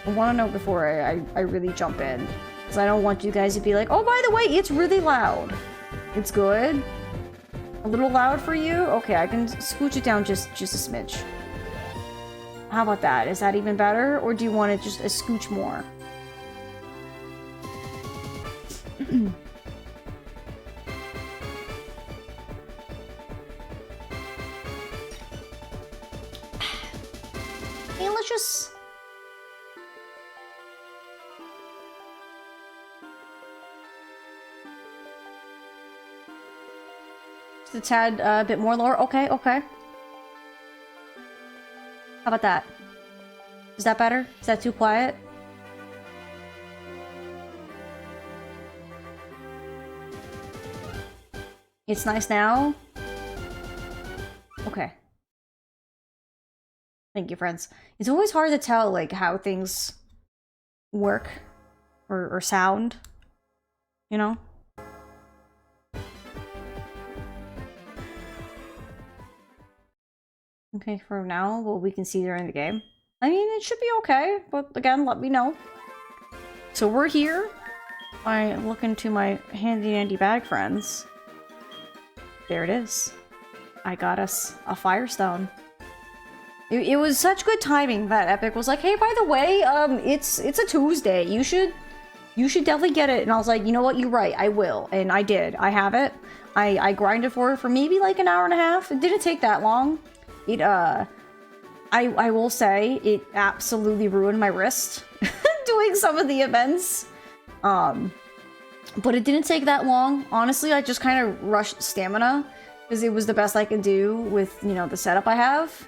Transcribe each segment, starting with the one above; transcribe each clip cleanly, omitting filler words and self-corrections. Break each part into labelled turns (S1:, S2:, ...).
S1: I want to know before I really jump in. Because I don't want you guys to be like, oh, by the way, it's really loud. It's good. A little loud for you? Okay, I can scooch it down just a smidge. How about that? Is that even better? Or do you want it just a scooch more? Hey, let's just... Just a tad, a bit more lower. Okay, okay. How about that? Is that better? Is that too quiet? It's nice now? Okay. Thank you, friends. It's always hard to tell, like, how things work or sound, you know? Okay, for now, what we can see during the game. I mean, it should be okay, but again, let me know. So we're here. I look into my handy-dandy bag, friends. There it is. I got us a Firestone. It was such good timing that Epic was like, hey, by the way, it's a Tuesday. You should definitely get it. And I was like, you know what? You're right. I will. And I did. I have it. I grinded for it for maybe like an hour and a half. It didn't take that long. It, I will say, it absolutely ruined my wrist doing some of the events. But it didn't take that long. Honestly, I just kind of rushed stamina because it was the best I could do with, you know, the setup I have.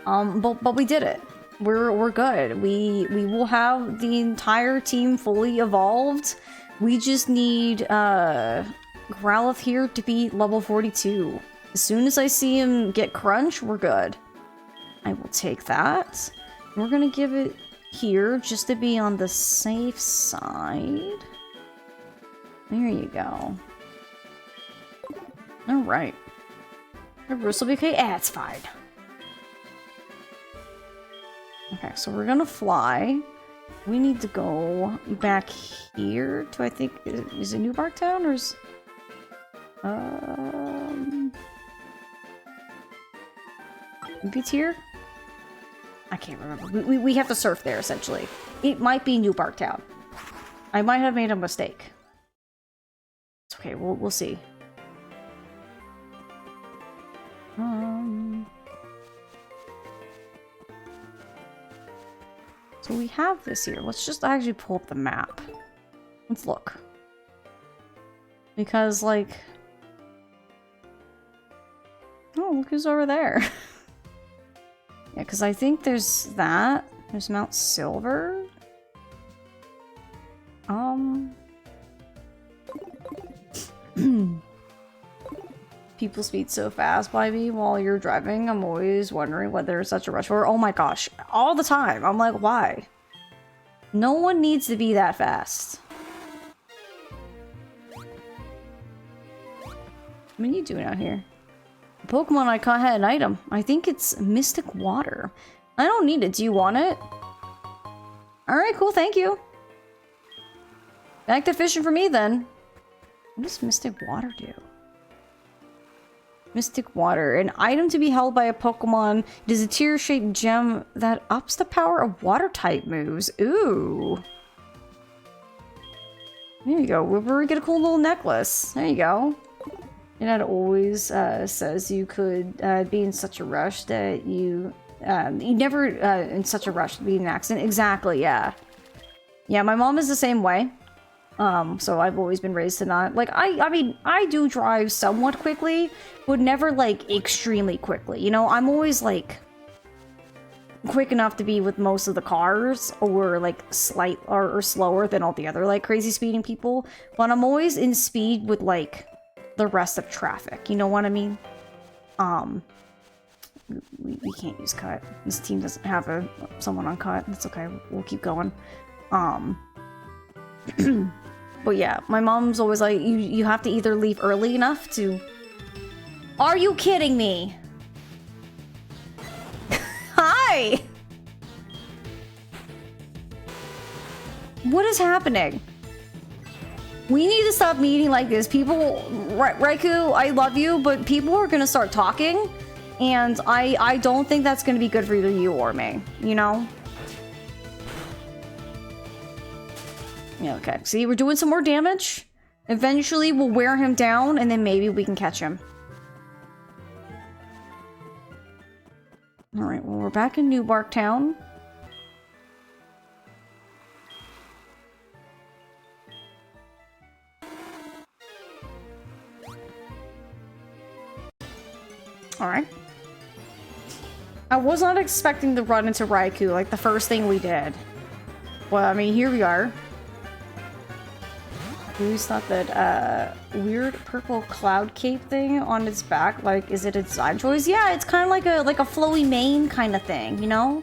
S1: But we did it. We're good. We will have the entire team fully evolved. We just need Growlithe here to be level 42. As soon as I see him get crunch, we're good. I will take that. We're gonna give it here just to be on the safe side. There you go. Alright. The wrist will be okay. Ah, it's fine. Okay, so we're gonna fly. We need to go back here to, I think, is it New Barktown or is... Maybe it's here? I can't remember. We have to surf there, essentially. It might be New Barktown. I might have made a mistake. It's okay, we'll see. So we have this here. Let's just actually pull up the map. Let's look. Because, like... Oh, look who's over there. Yeah, because I think there's that. There's Mount Silver. People speed so fast by me while you're driving. I'm always wondering whether there's such a rush hour. Oh my gosh. All the time. I'm like, why? No one needs to be that fast. What are you doing out here? Pokemon I caught had an item. I think it's Mystic Water. I don't need it. Do you want it? Alright, cool. Thank you. Back to fishing for me then. What does Mystic Water do? Mystic Water. An item to be held by a Pokemon. It is a tear-shaped gem that ups the power of water-type moves. Ooh. There you go. We'll get a cool little necklace. There you go. It always says you could be in such a rush that you never in such a rush to be in an accident. Exactly, yeah. Yeah, my mom is the same way. So I've always been raised to not... Like, I mean, I do drive somewhat quickly, but never, like, extremely quickly. You know, I'm always, like, quick enough to be with most of the cars, or, like, slight or slower than all the other, like, crazy speeding people. But I'm always in speed with, like... the rest of traffic, you know what I mean? We can't use cut. This team doesn't have someone on cut. That's okay. We'll keep going. But yeah, my mom's always like, you have to either leave early enough to... Are you kidding me? Hi! What is happening? We need to stop meeting like this. People, Raikou, I love you, but people are gonna start talking, and I don't think that's gonna be good for either you or me, you know? Yeah, okay. See, we're doing some more damage. Eventually, we'll wear him down, and then maybe we can catch him. Alright, well, we're back in New Bark Town. Alright. I was not expecting to run into Raikou, like, the first thing we did. Well, I mean, here we are. Who's thought that, weird purple cloud cape thing on its back? Like, is it a design choice? Yeah, it's kind of like a flowy mane kind of thing, you know?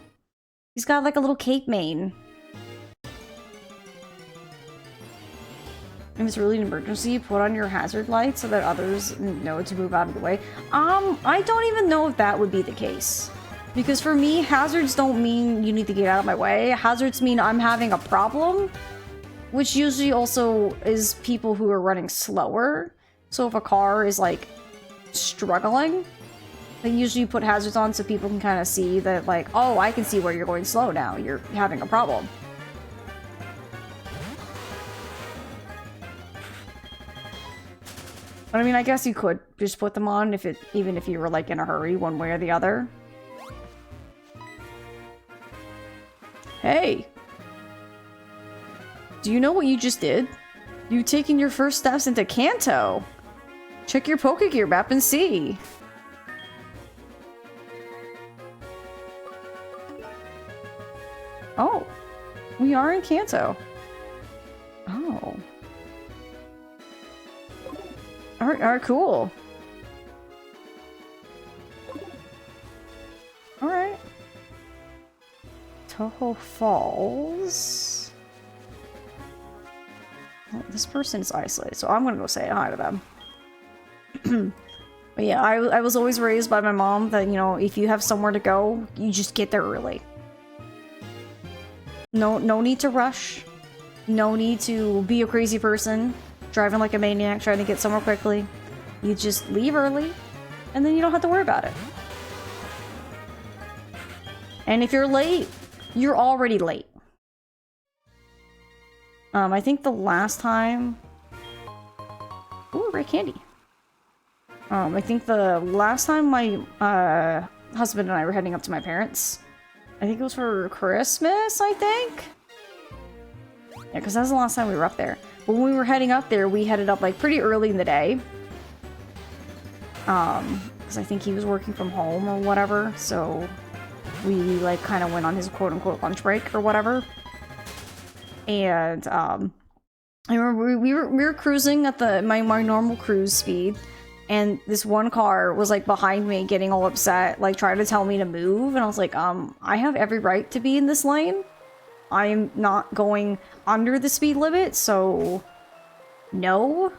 S1: He's got, like, a little cape mane. If it's really an emergency, put on your hazard light so that others know to move out of the way. I don't even know if that would be the case. Because for me, hazards don't mean you need to get out of my way. Hazards mean I'm having a problem, which usually also is people who are running slower. So if a car is, like, struggling, they usually put hazards on so people can kind of see that, like, oh, I can see where you're going slow now. You're having a problem. But I mean, I guess you could just put them on even if you were, like, in a hurry, one way or the other. Hey! Do you know what you just did? You taking your first steps into Kanto! Check your Pokegear map and see! Oh! We are in Kanto. Oh. Alright, cool. Alright. Toho Falls. Well, this person is isolated, so I'm gonna go say hi to them. But yeah, I was always raised by my mom that, you know, if you have somewhere to go, you just get there early. No need to rush. No need to be a crazy person, driving like a maniac, trying to get somewhere quickly. You just leave early, and then you don't have to worry about it. And if you're late, you're already late. I think the last time... Ooh, rare candy. I think the last time my husband and I were heading up to my parents, I think it was for Christmas, I think? Yeah, because that's the last time we were up there. But when we were heading up there, we headed up, like, pretty early in the day. Because I think he was working from home or whatever, so we, like, kind of went on his quote-unquote lunch break or whatever. And, I remember we were cruising at my normal cruise speed, and this one car was, like, behind me getting all upset, like, trying to tell me to move, and I was like, I have every right to be in this lane. I am not going under the speed limit, so no.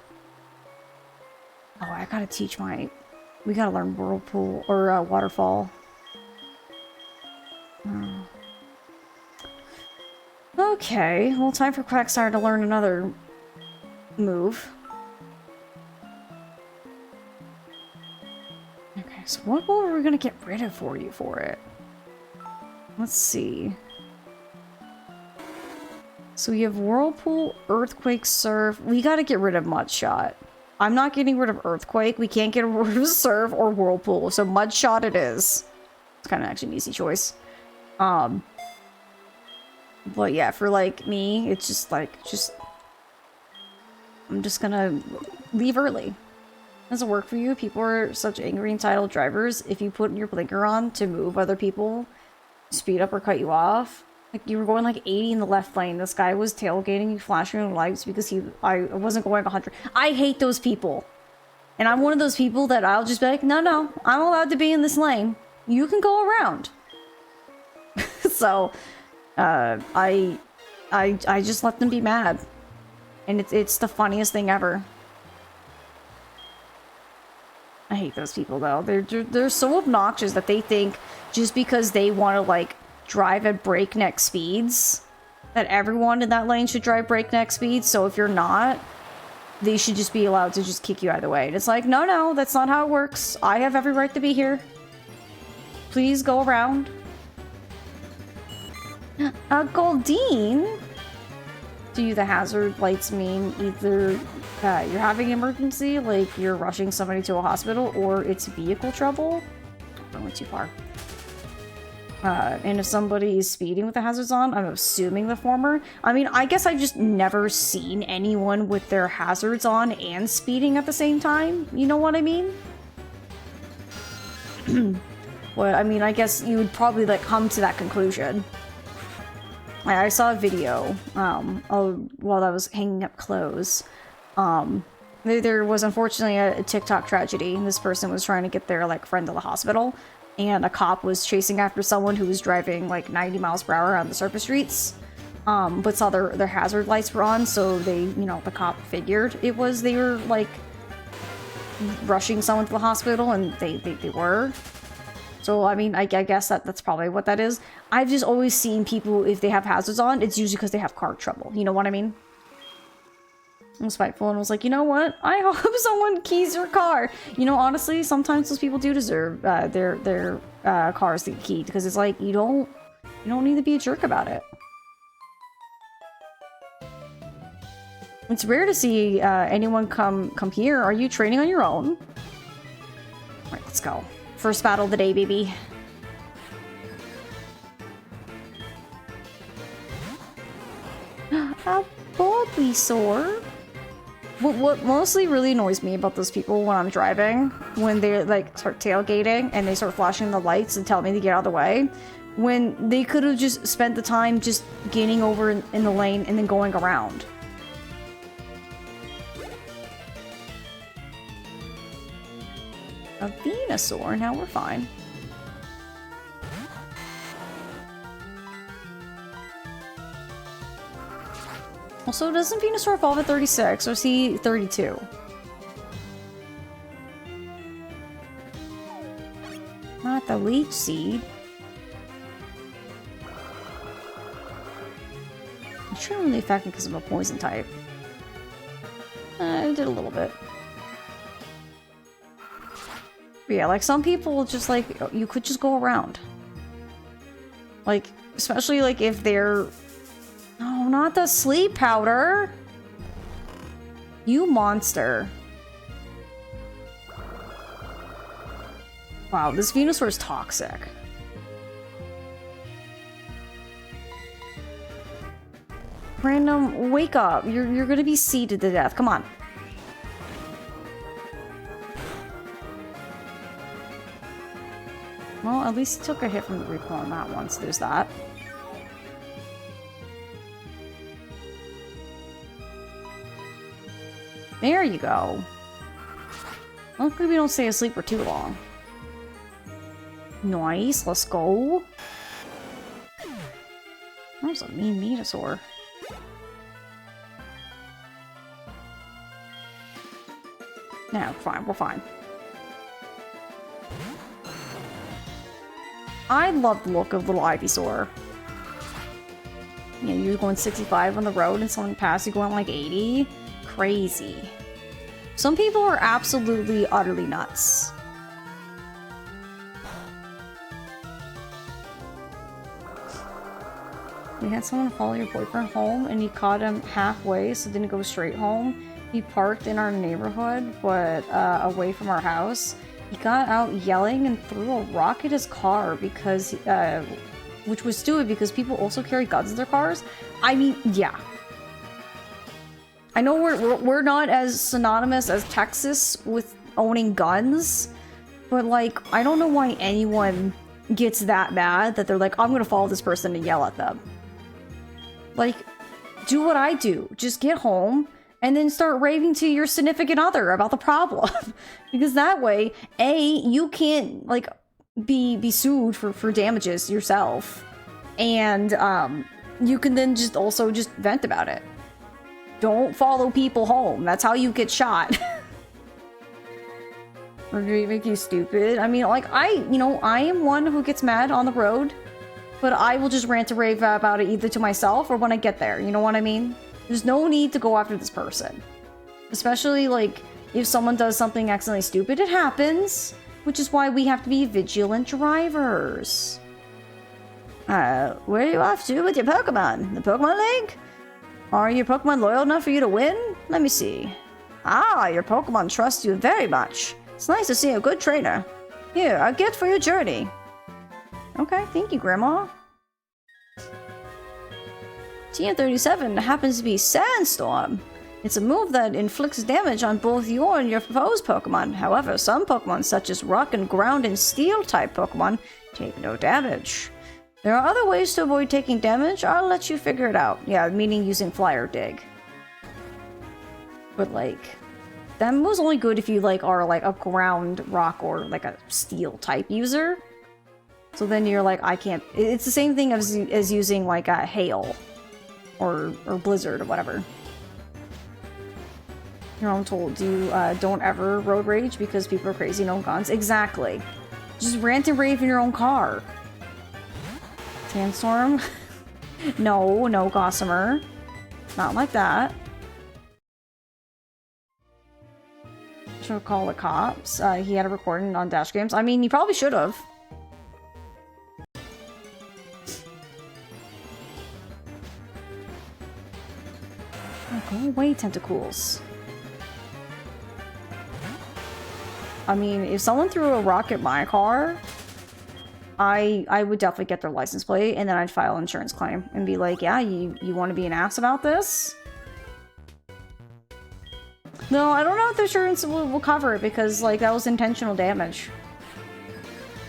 S1: Oh, I gotta teach we gotta learn whirlpool or waterfall. Okay, well, time for Quagsire to learn another move. Okay, so what are we gonna get rid of for you for it? Let's see. So we have Whirlpool, Earthquake, Surf. We gotta get rid of Mudshot. I'm not getting rid of Earthquake. We can't get rid of Surf or Whirlpool, so Mudshot it is. It's kind of actually an easy choice. But yeah, for, like, me, it's just, like, I'm just gonna leave early. Doesn't work for you. People are such angry, entitled drivers. If you put your blinker on to move other people, speed up or cut you off. Like, you were going, like, 80 in the left lane. This guy was tailgating you, flashing your lights because I wasn't going 100. I hate those people. And I'm one of those people that I'll just be like, no, I'm allowed to be in this lane. You can go around. So, I just let them be mad. And it's the funniest thing ever. I hate those people, though. They're so obnoxious that they think just because they want to, like, drive at breakneck speeds that everyone in that lane should drive breakneck speed, so if you're not, they should just be allowed to just kick you out of the way. And it's like, no, no, that's not how it works. I have every right to be here. Please go around. Goldine? Do the hazard lights mean either you're having an emergency, like you're rushing somebody to a hospital, or it's vehicle trouble? I went too far. And if somebody is speeding with the hazards on, I'm assuming the former. I mean, I guess I've just never seen anyone with their hazards on and speeding at the same time. You know what I mean? Well, I mean, I guess you would probably, like, come to that conclusion. I saw a video, while I was hanging up clothes. There was unfortunately a TikTok tragedy. This person was trying to get their, like, friend to the hospital, and a cop was chasing after someone who was driving, like, 90 miles per hour on the surface streets, but saw their hazard lights were on, so they, you know, the cop figured they were, like, rushing someone to the hospital, and they were. So, I mean, I guess that's probably what that is. I've just always seen people, if they have hazards on, it's usually because they have car trouble. You know what I mean? I was spiteful and was like, you know what? I hope someone keys your car. You know, honestly, sometimes those people do deserve their cars to get keyed, because it's like, you don't need to be a jerk about it. It's rare to see anyone come here. Are you training on your own? All right, let's go. First battle of the day, baby. A Bulbasaur. What mostly really annoys me about those people when I'm driving, when they like start tailgating and they start flashing the lights and tell me to get out of the way, when they could have just spent the time just getting over in the lane and then going around. A Venusaur, now we're fine. Also, doesn't Venusaur evolve at 36, or is he 32? Not the Leech Seed. It shouldn't really affect me because I'm a poison type. It did a little bit. But yeah, like, some people just, like, you could just go around. Like, especially, like, if they're... No, not the sleep powder! You monster. Wow, this Venusaur is toxic. Random, wake up. You're gonna be seeded to death. Come on. Well, at least he took a hit from the recoil on that one, so there's that. There you go. Hopefully we don't stay asleep for too long. Nice, let's go. That was a mean Venusaur. No, fine, we're fine. I love the look of little Ivysaur. You know, you're going 65 on the road and someone passed you going like 80. Crazy. Some people are absolutely, utterly nuts. We had someone follow your boyfriend home and he caught him halfway, so didn't go straight home. He parked in our neighborhood, but away from our house. He got out yelling and threw a rock at his car because, which was stupid because people also carry guns in their cars. I mean, yeah. I know we're not as synonymous as Texas with owning guns, but like, I don't know why anyone gets that mad that they're like, I'm gonna follow this person and yell at them. Like, do what I do. Just get home and then start raving to your significant other about the problem. Because that way, A, you can't, like, be sued for damages yourself. And, you can then just also just vent about it. Don't follow people home. That's how you get shot. Or do you make you stupid? I mean, like, I am one who gets mad on the road. but I will just rant and rave about it either to myself or when I get there, you know what I mean? There's no need to go after this person. Especially, like, if someone does something accidentally stupid, it happens. Which is why we have to be vigilant drivers. Where are you off to with your Pokemon? The Pokemon League? Are your Pokemon loyal enough for you to win? Let me see. Ah, your Pokemon trust you very much. It's nice to see a good trainer. Here, a gift for your journey. Okay, thank you, Grandma. TM37 happens to be Sandstorm. It's a move that inflicts damage on both your and your foe's Pokemon. However, some Pokemon, such as Rock and Ground and Steel-type Pokemon, take no damage. There are other ways to avoid taking damage. I'll let you figure it out. Yeah, meaning using Flyer Dig. But, like, that move's only good if you, like, are, like, a Ground, Rock, or, like, a Steel-type user. So then you're like, I can't... It's the same thing as using, like, a Hail. Or Blizzard, or whatever. You're all told you don't ever road rage because people are crazy and own guns. Exactly. Just rant and rave in your own car. Sandstorm? No, Gossamer. Not like that. Should call the cops. He had a recording on Dash Games. I mean, he probably should have. Oh, go away, Tentacools. I mean, if someone threw a rock at my car, I would definitely get their license plate, and then I'd file an insurance claim and be like, yeah, you want to be an ass about this? No, I don't know if the insurance will cover it, because, like, that was intentional damage.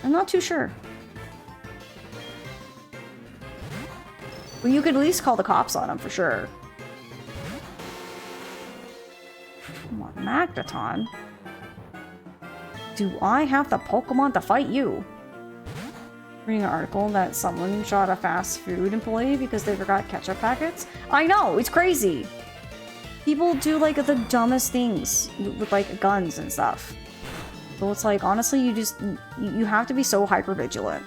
S1: I'm not too sure. Well, you could at least call the cops on him, for sure. Come on, Magneton. Do I have the Pokemon to fight you? Reading an article that someone shot a fast food employee because they forgot ketchup packets. I know, it's crazy. People do like the dumbest things with like guns and stuff. So it's like, honestly, you have to be so hyper vigilant.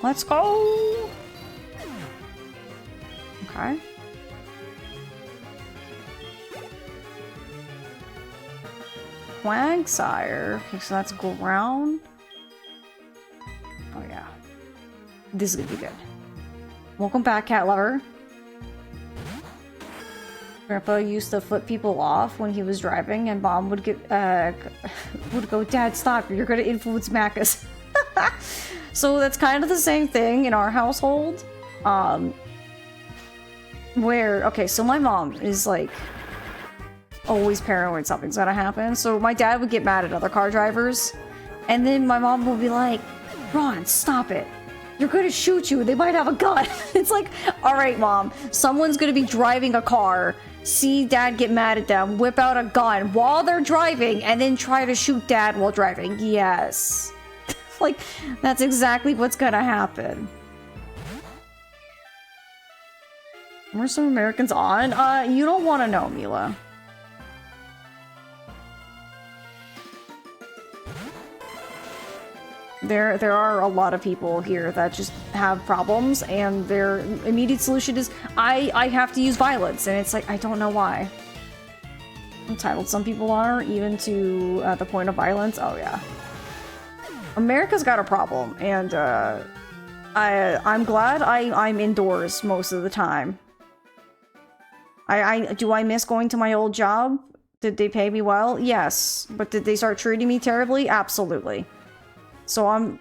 S1: Let's go! Okay. Quagsire. Okay, so that's ground. Oh yeah. This is gonna be good. Welcome back, cat lover. Grandpa used to flip people off when he was driving, and Mom would would go, "Dad, stop! You're gonna influence Macus." So that's kind of the same thing in our household. Where, okay, so my mom is like always paranoid something's gonna happen. So my dad would get mad at other car drivers, and then my mom will be like, "Ron, stop it. You're gonna shoot you. They might have a gun." It's like, all right, Mom, someone's gonna be driving a car, see Dad get mad at them, whip out a gun while they're driving, and then try to shoot Dad while driving. Yes. Like, that's exactly what's gonna happen. Were some Americans on? You don't want to know, Mila. There are a lot of people here that just have problems, and their immediate solution is, I have to use violence, and it's like, I don't know why. Entitled some people are, even to the point of violence. Oh yeah. America's got a problem, and I'm glad I'm indoors most of the time. Do I miss going to my old job? Did they pay me well? Yes. But did they start treating me terribly? Absolutely. So I'm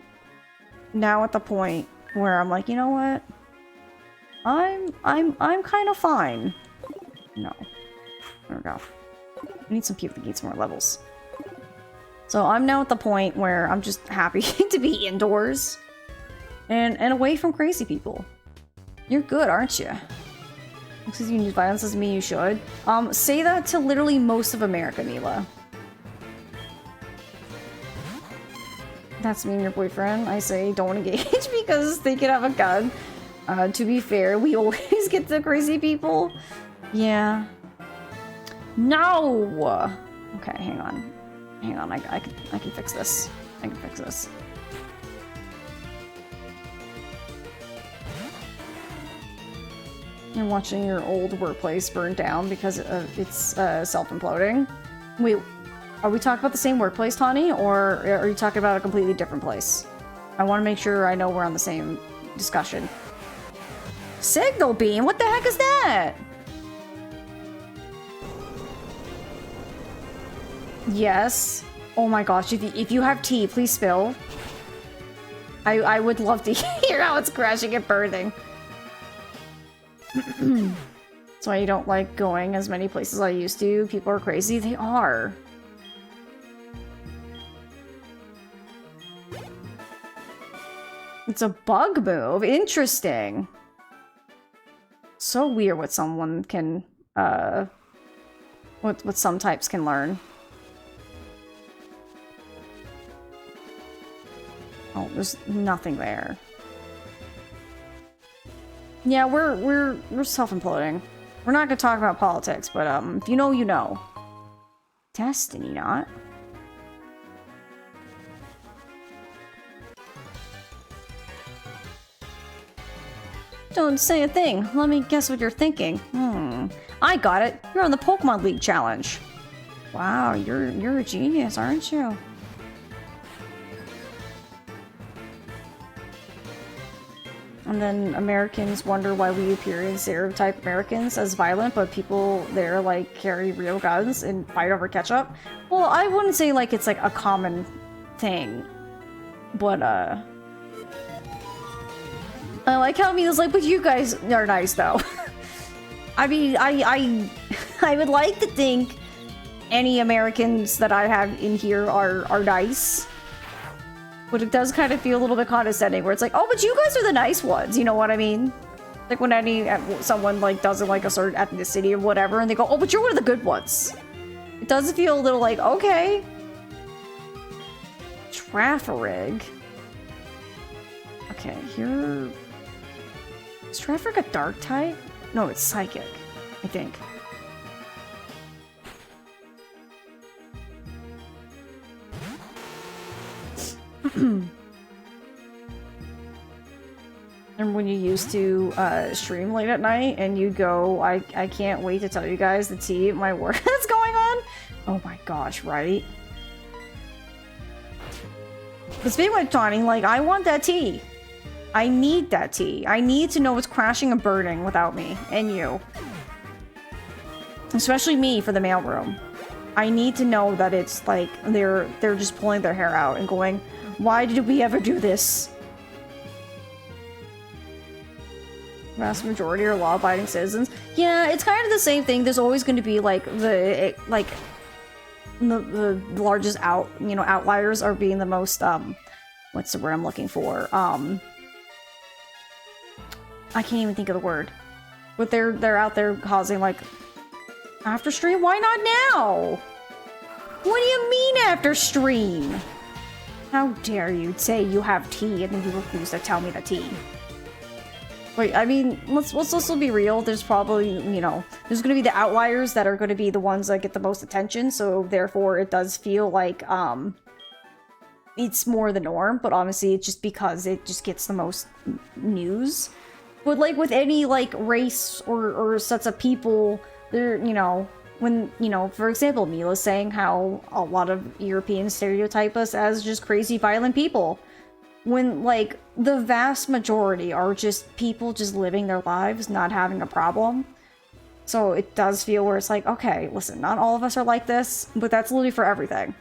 S1: now at the point where I'm like, you know what? I'm kind of fine. No. There we go. I need some people to get some more levels. So I'm now at the point where I'm just happy to be indoors and away from crazy people. You're good, aren't you? Because you use violence doesn't mean you should. Say that to literally most of America, Mila. That's me and your boyfriend. I say don't engage because they could have a gun. To be fair, we always get the crazy people. Yeah. No! Okay, hang on. Hang on, I can fix this. I can fix this. You're watching your old workplace burn down because it's self-imploding. Wait, are we talking about the same workplace, Tawny, or are you talking about a completely different place? I want to make sure I know we're on the same discussion. Signal beam? What the heck is that? Yes. Oh my gosh, if you have tea, please spill. I would love to hear how it's crashing and burning. That's why you don't like going as many places as I used to. People are crazy. They are. It's a bug move. Interesting. So weird what someone can, what some types can learn. Oh, there's nothing there. Yeah, we're self-imploding. We're not gonna talk about politics, but if you know, you know. Destiny, not. Don't say a thing. Let me guess what you're thinking. I got it. You're on the Pokemon League challenge. Wow, you're a genius, aren't you? And then Americans wonder why we appear in stereotype Americans as violent, but people there like carry real guns and fight over ketchup. Well, I wouldn't say like it's like a common thing, but I like how Mila's like, but you guys are nice though. I mean, I would like to think any Americans that I have in here are nice. But it does kind of feel a little bit condescending, where it's like, oh, but you guys are the nice ones, you know what I mean? Like when someone like doesn't like a certain ethnicity or whatever, and they go, oh, but you're one of the good ones. It does feel a little like, okay. Traffirig. Okay, here... Is Traffirig a dark type? No, it's psychic, I think. And when you used to stream late at night and you'd go, I can't wait to tell you guys the tea at my work that's going on. Oh my gosh, right? But speaking of Tawny, like, I want that tea. I need that tea. I need to know what's crashing and burning without me and you. Especially me for the mailroom. I need to know that it's like they're just pulling their hair out and going, why did we ever do this? Vast majority are law-abiding citizens. Yeah, it's kind of the same thing. There's always going to be like the largest outliers are being the most what's the word I'm looking for? I can't even think of the word. But they're out there causing like after stream. Why not now? What do you mean after stream? How dare you say you have tea and then you refuse to tell me the tea? Wait, I mean, let's also be real. There's probably, you know, there's gonna be the outliers that are gonna be the ones that get the most attention, so therefore it does feel like, it's more the norm, but obviously it's just because it just gets the most news. But like with any, like, race or sets of people, they're, you know, when, you know, for example, Mila's saying how a lot of Europeans stereotype us as just crazy, violent people. When, like, the vast majority are just people just living their lives, not having a problem. So it does feel where it's like, okay, listen, not all of us are like this, but that's literally for everything.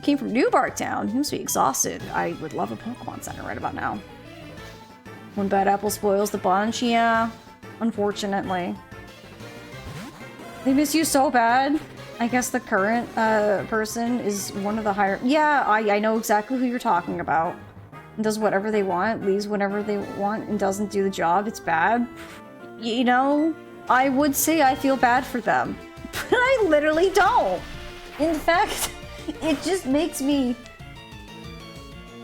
S1: Came from New Barktown. He must be exhausted. I would love a Pokemon Center right about now. One bad apple spoils the bunch, yeah. Unfortunately. They miss you so bad. I guess the current person is one of the higher... Yeah, I know exactly who you're talking about. Does whatever they want, leaves whenever they want, and doesn't do the job. It's bad. You know, I would say I feel bad for them. But I literally don't. In fact, it just makes me...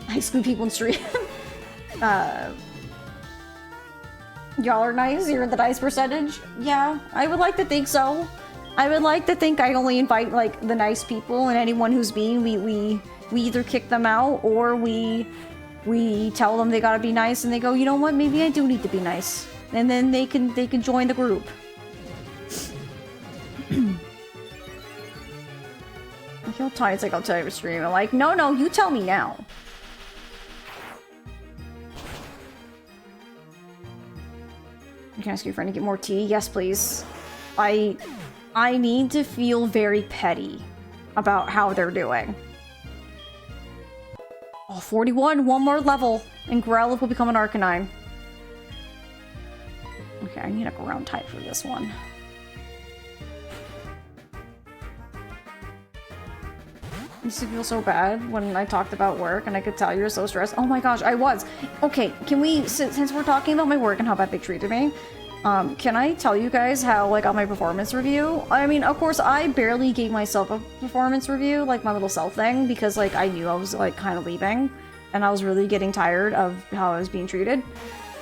S1: I exclude people in stream. Y'all are nice. You're the nice percentage. Yeah, I would like to think so. I would like to think I only invite like the nice people, and anyone who's mean, we either kick them out or we tell them they gotta be nice, and they go, you know what? Maybe I do need to be nice, and then they can join the group. I feel tired. It's like I'll tell you to stream. I'm like, no, you tell me now. Can I ask your friend to get more tea? Yes, please. I need to feel very petty about how they're doing. Oh, 41, one more level, and Growlithe will become an Arcanine. Okay, I need a ground type for this one. I used to feel so bad when I talked about work, and I could tell you were so stressed. Oh my gosh, I was. Okay, can we, since we're talking about my work and how bad they treated me, can I tell you guys how, like, on my performance review? I mean, of course, I barely gave myself a performance review, like my little self thing, because, like, I knew I was, like, kind of leaving, and I was really getting tired of how I was being treated.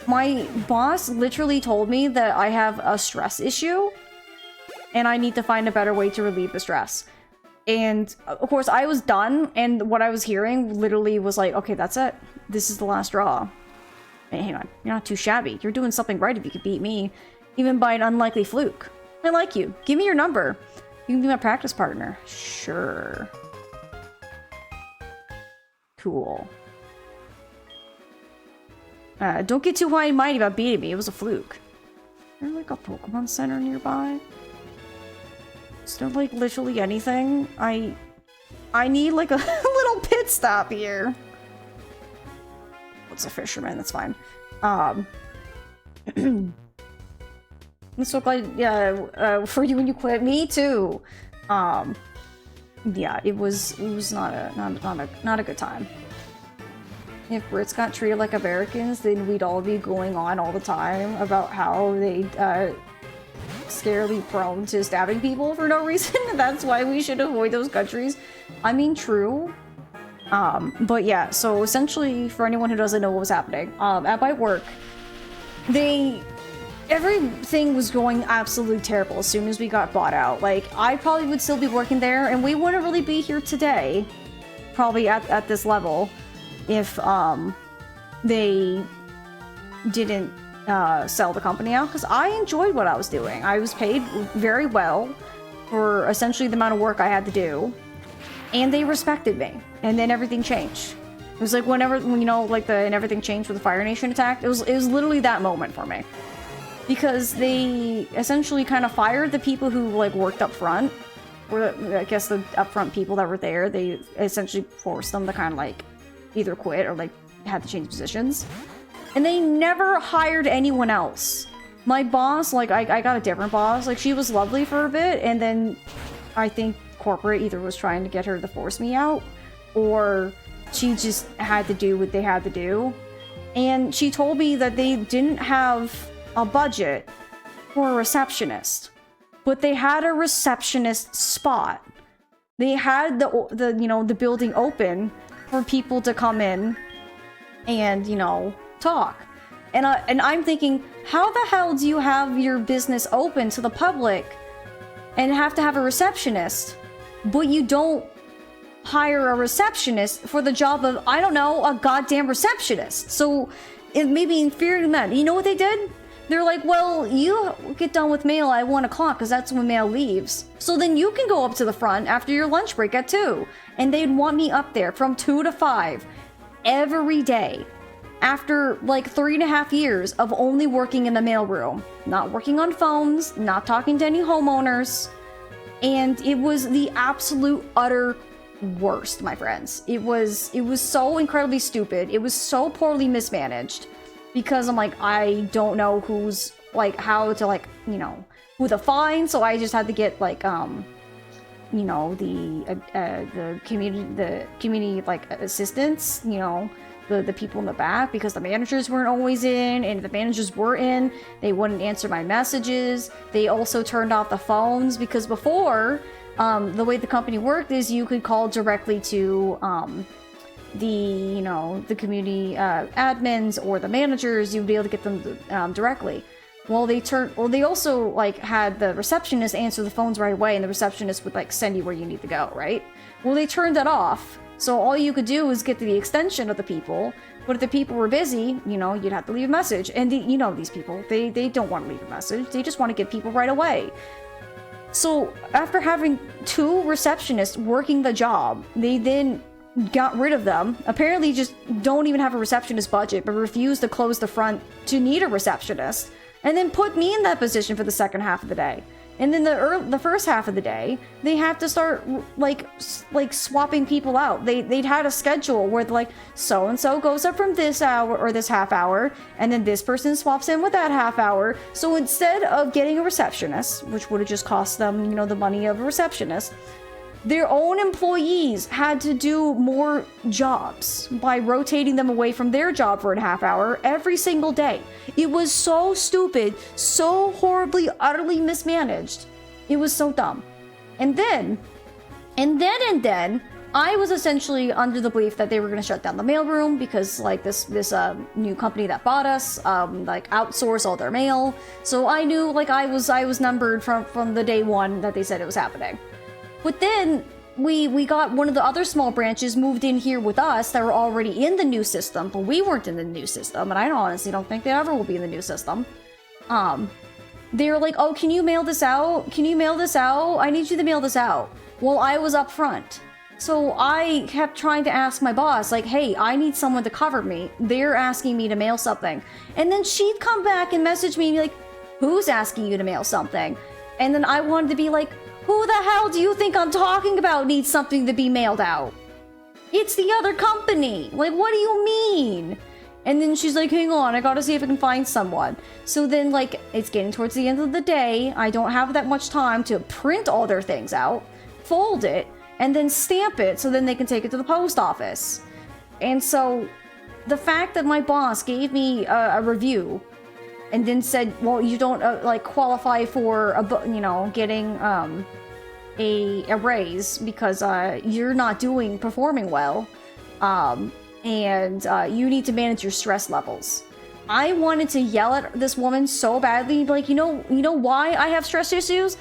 S1: My boss literally told me that I have a stress issue, and I need to find a better way to relieve the stress. And, of course, I was done, and what I was hearing literally was like, okay, that's it. This is the last straw. Hey, hang on. You're not too shabby. You're doing something right if you could beat me, even by an unlikely fluke. I like you. Give me your number. You can be my practice partner. Sure. Cool. Don't get too high and mighty about beating me. It was a fluke. Is there, like, a Pokemon Center nearby? Is there, like, literally anything? I need, like, a little pit stop here. It's a fisherman, that's fine. I'm so glad, for you when you quit. Me too. Yeah, it was not a good time. If Brits got treated like Americans, then we'd all be going on all the time about how they, scarily prone to stabbing people for no reason. That's why we should avoid those countries. I mean, true. But yeah, so essentially, for anyone who doesn't know what was happening, at my work, everything was going absolutely terrible as soon as we got bought out. Like, I probably would still be working there, and we wouldn't really be here today, probably at this level, if, they didn't, sell the company out, because I enjoyed what I was doing. I was paid very well for essentially the amount of work I had to do, and they respected me. And then everything changed. It was like whenever, you know, like and everything changed with the Fire Nation attack. It was literally that moment for me, because they essentially kind of fired the people who like worked up front, or I guess the upfront people that were there. They essentially forced them to kind of like either quit or like had to change positions. And they never hired anyone else. My boss, like, I got a different boss. Like, she was lovely for a bit, and then I think corporate either was trying to get her to force me out, or she just had to do what they had to do. And she told me that they didn't have a budget for a receptionist, but they had a receptionist spot. They had the you know, the building open for people to come in and, you know, talk. And I'm thinking, how the hell do you have your business open to the public and have to have a receptionist, but you don't hire a receptionist for the job of, I don't know, a goddamn receptionist? So it may be inferior to men. You know what they did? They're like, well, you get done with mail at 1 o'clock because that's when mail leaves. So then you can go up to the front after your lunch break at 2. And they'd want me up there from 2 to 5 every day. After like 3.5 years of only working in the mailroom, not working on phones, not talking to any homeowners. And it was the absolute utter worst, my friends. It was so incredibly stupid. It was so poorly mismanaged, because I'm like, I don't know who's like how to, like, you know, who to find. So I just had to get like you know, the community like assistants, you know, the people in the back, because the managers weren't always in, and if the managers were in, they wouldn't answer my messages. They also turned off the phones, because before, the way the company worked is you could call directly to the, you know, the community admins or the managers. You'd be able to get them directly. Well, they also, like, had the receptionist answer the phones right away, and the receptionist would, like, send you where you need to go, right? Well, they turned that off, so all you could do was get to the extension of the people, but if the people were busy, you know, you'd have to leave a message. And, you know, these people, they don't want to leave a message, they just want to get people right away. So, after having 2 receptionists working the job, they then got rid of them, apparently just don't even have a receptionist budget, but refuse to close the front to need a receptionist. And then put me in that position for the second half of the day. And then the first half of the day, they have to start like swapping people out. They'd had a schedule where like so and so goes up from this hour or this half hour, and then this person swaps in with that half hour. So instead of getting a receptionist, which would have just cost them, you know, the money of a receptionist, their own employees had to do more jobs by rotating them away from their job for a half hour every single day. It was so stupid, so horribly, utterly mismanaged. It was so dumb. And then, I was essentially under the belief that they were going to shut down the mailroom because, like, this new company that bought us, like, outsource all their mail. So I knew, like, I was numbered from the day one that they said it was happening. But then we got one of the other small branches moved in here with us that were already in the new system, but we weren't in the new system, and I honestly don't think they ever will be in the new system. They were like, oh, can you mail this out? Can you mail this out? I need you to mail this out. Well, I was up front. So I kept trying to ask my boss, like, hey, I need someone to cover me. They're asking me to mail something. And then she'd come back and message me and be like, who's asking you to mail something? And then I wanted to be like, who the hell do you think I'm talking about needs something to be mailed out? It's the other company. Like, what do you mean? And then she's like, hang on, I gotta see if I can find someone. So then, like, it's getting towards the end of the day. I don't have that much time to print all their things out, fold it, and then stamp it so then they can take it to the post office. And so the fact that my boss gave me a review and then said, well, you don't like qualify for getting a raise because you're not performing well, and you need to manage your stress levels. I wanted to yell at this woman so badly, like, you know why I have stress issues?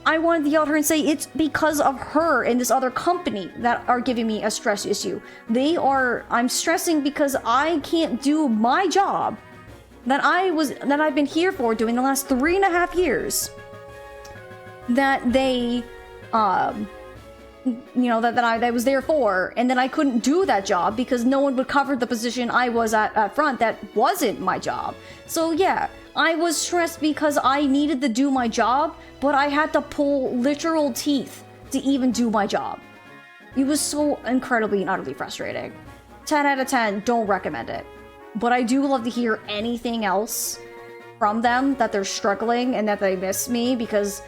S1: I wanted to yell at her and say it's because of her and this other company that are giving me a stress issue. I'm stressing because I can't do my job that I've been here for doing the last 3.5 years. That they, that I was there for, and then I couldn't do that job because no one would cover the position I was at front that wasn't my job. So yeah, I was stressed because I needed to do my job, but I had to pull literal teeth to even do my job. It was so incredibly and utterly frustrating. 10 out of 10, don't recommend it. But I do love to hear anything else from them that they're struggling and that they miss me because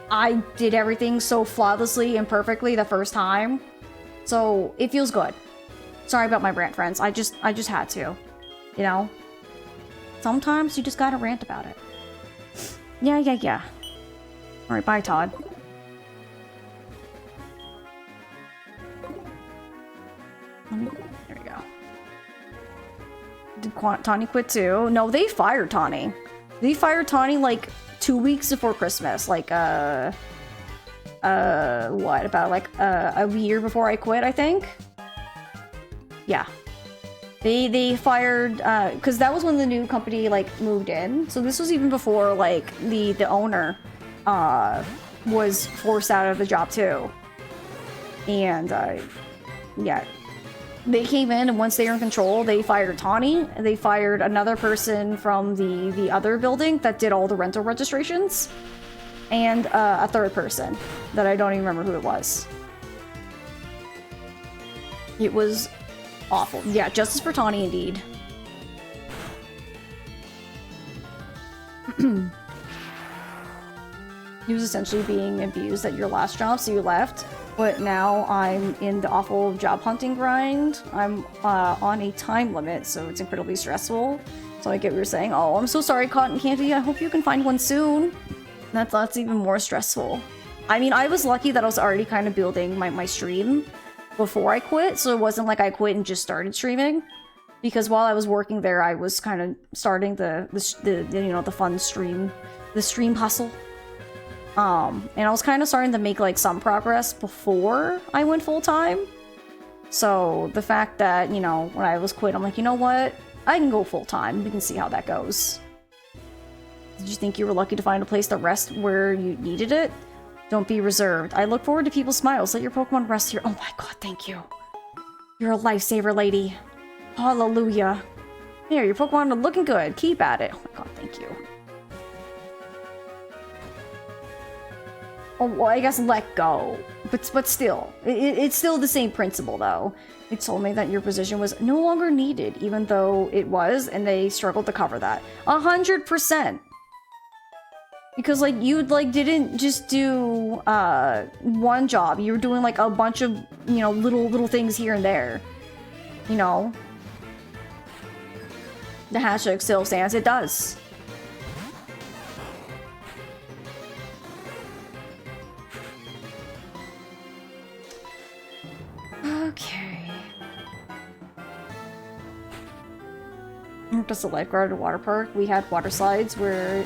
S1: I did everything so flawlessly and perfectly the first time. So it feels good. Sorry about my rant, friends. I just had to. You know? Sometimes you just gotta rant about it. Yeah. Alright, bye, Todd. There we go. Did Tawny quit too? No, they fired Tawny. They fired Tawny like 2 weeks before Christmas. Like, what? About like a year before I quit, I think? Yeah. They fired, because that was when the new company, like, moved in. So this was even before, like, the owner, was forced out of the job too. And, yeah. They came in, and once they were in control, they fired Tawny. They fired another person from the other building that did all the rental registrations. And a third person that I don't even remember who it was. It was awful. Yeah, justice for Tawny, indeed. He was essentially being abused at your last job, so you left. But now I'm in the awful job hunting grind. I'm on a time limit, so it's incredibly stressful. So I get what you're saying. Oh, I'm so sorry, Cotton Candy. I hope you can find one soon. That's even more stressful. I mean, I was lucky that I was already kind of building my stream before I quit, so it wasn't like I quit and just started streaming. Because while I was working there, I was kind of starting the you know, the fun stream, the stream hustle. And I was kind of starting to make like some progress before I went full time. So the fact that, you know, when I was quit, I'm like, you know what? I can go full time. We can see how that goes. Did you think you were lucky to find a place to rest where you needed it? Don't be reserved. I look forward to people's smiles. Let your Pokemon rest here. Oh my god, thank you. You're a lifesaver, lady. Hallelujah. There, your Pokemon are looking good. Keep at it. Oh my god, thank you. Oh, well, I guess let go. But still. It's still the same principle, though. It told me that your position was no longer needed, even though it was, and they struggled to cover that. 100%! Because, like, you, like, didn't just do, one job. You were doing, like, a bunch of, you know, little things here and there. You know? The hashtag still stands. It does. Okay. Just a lifeguard at a water park. We had water slides where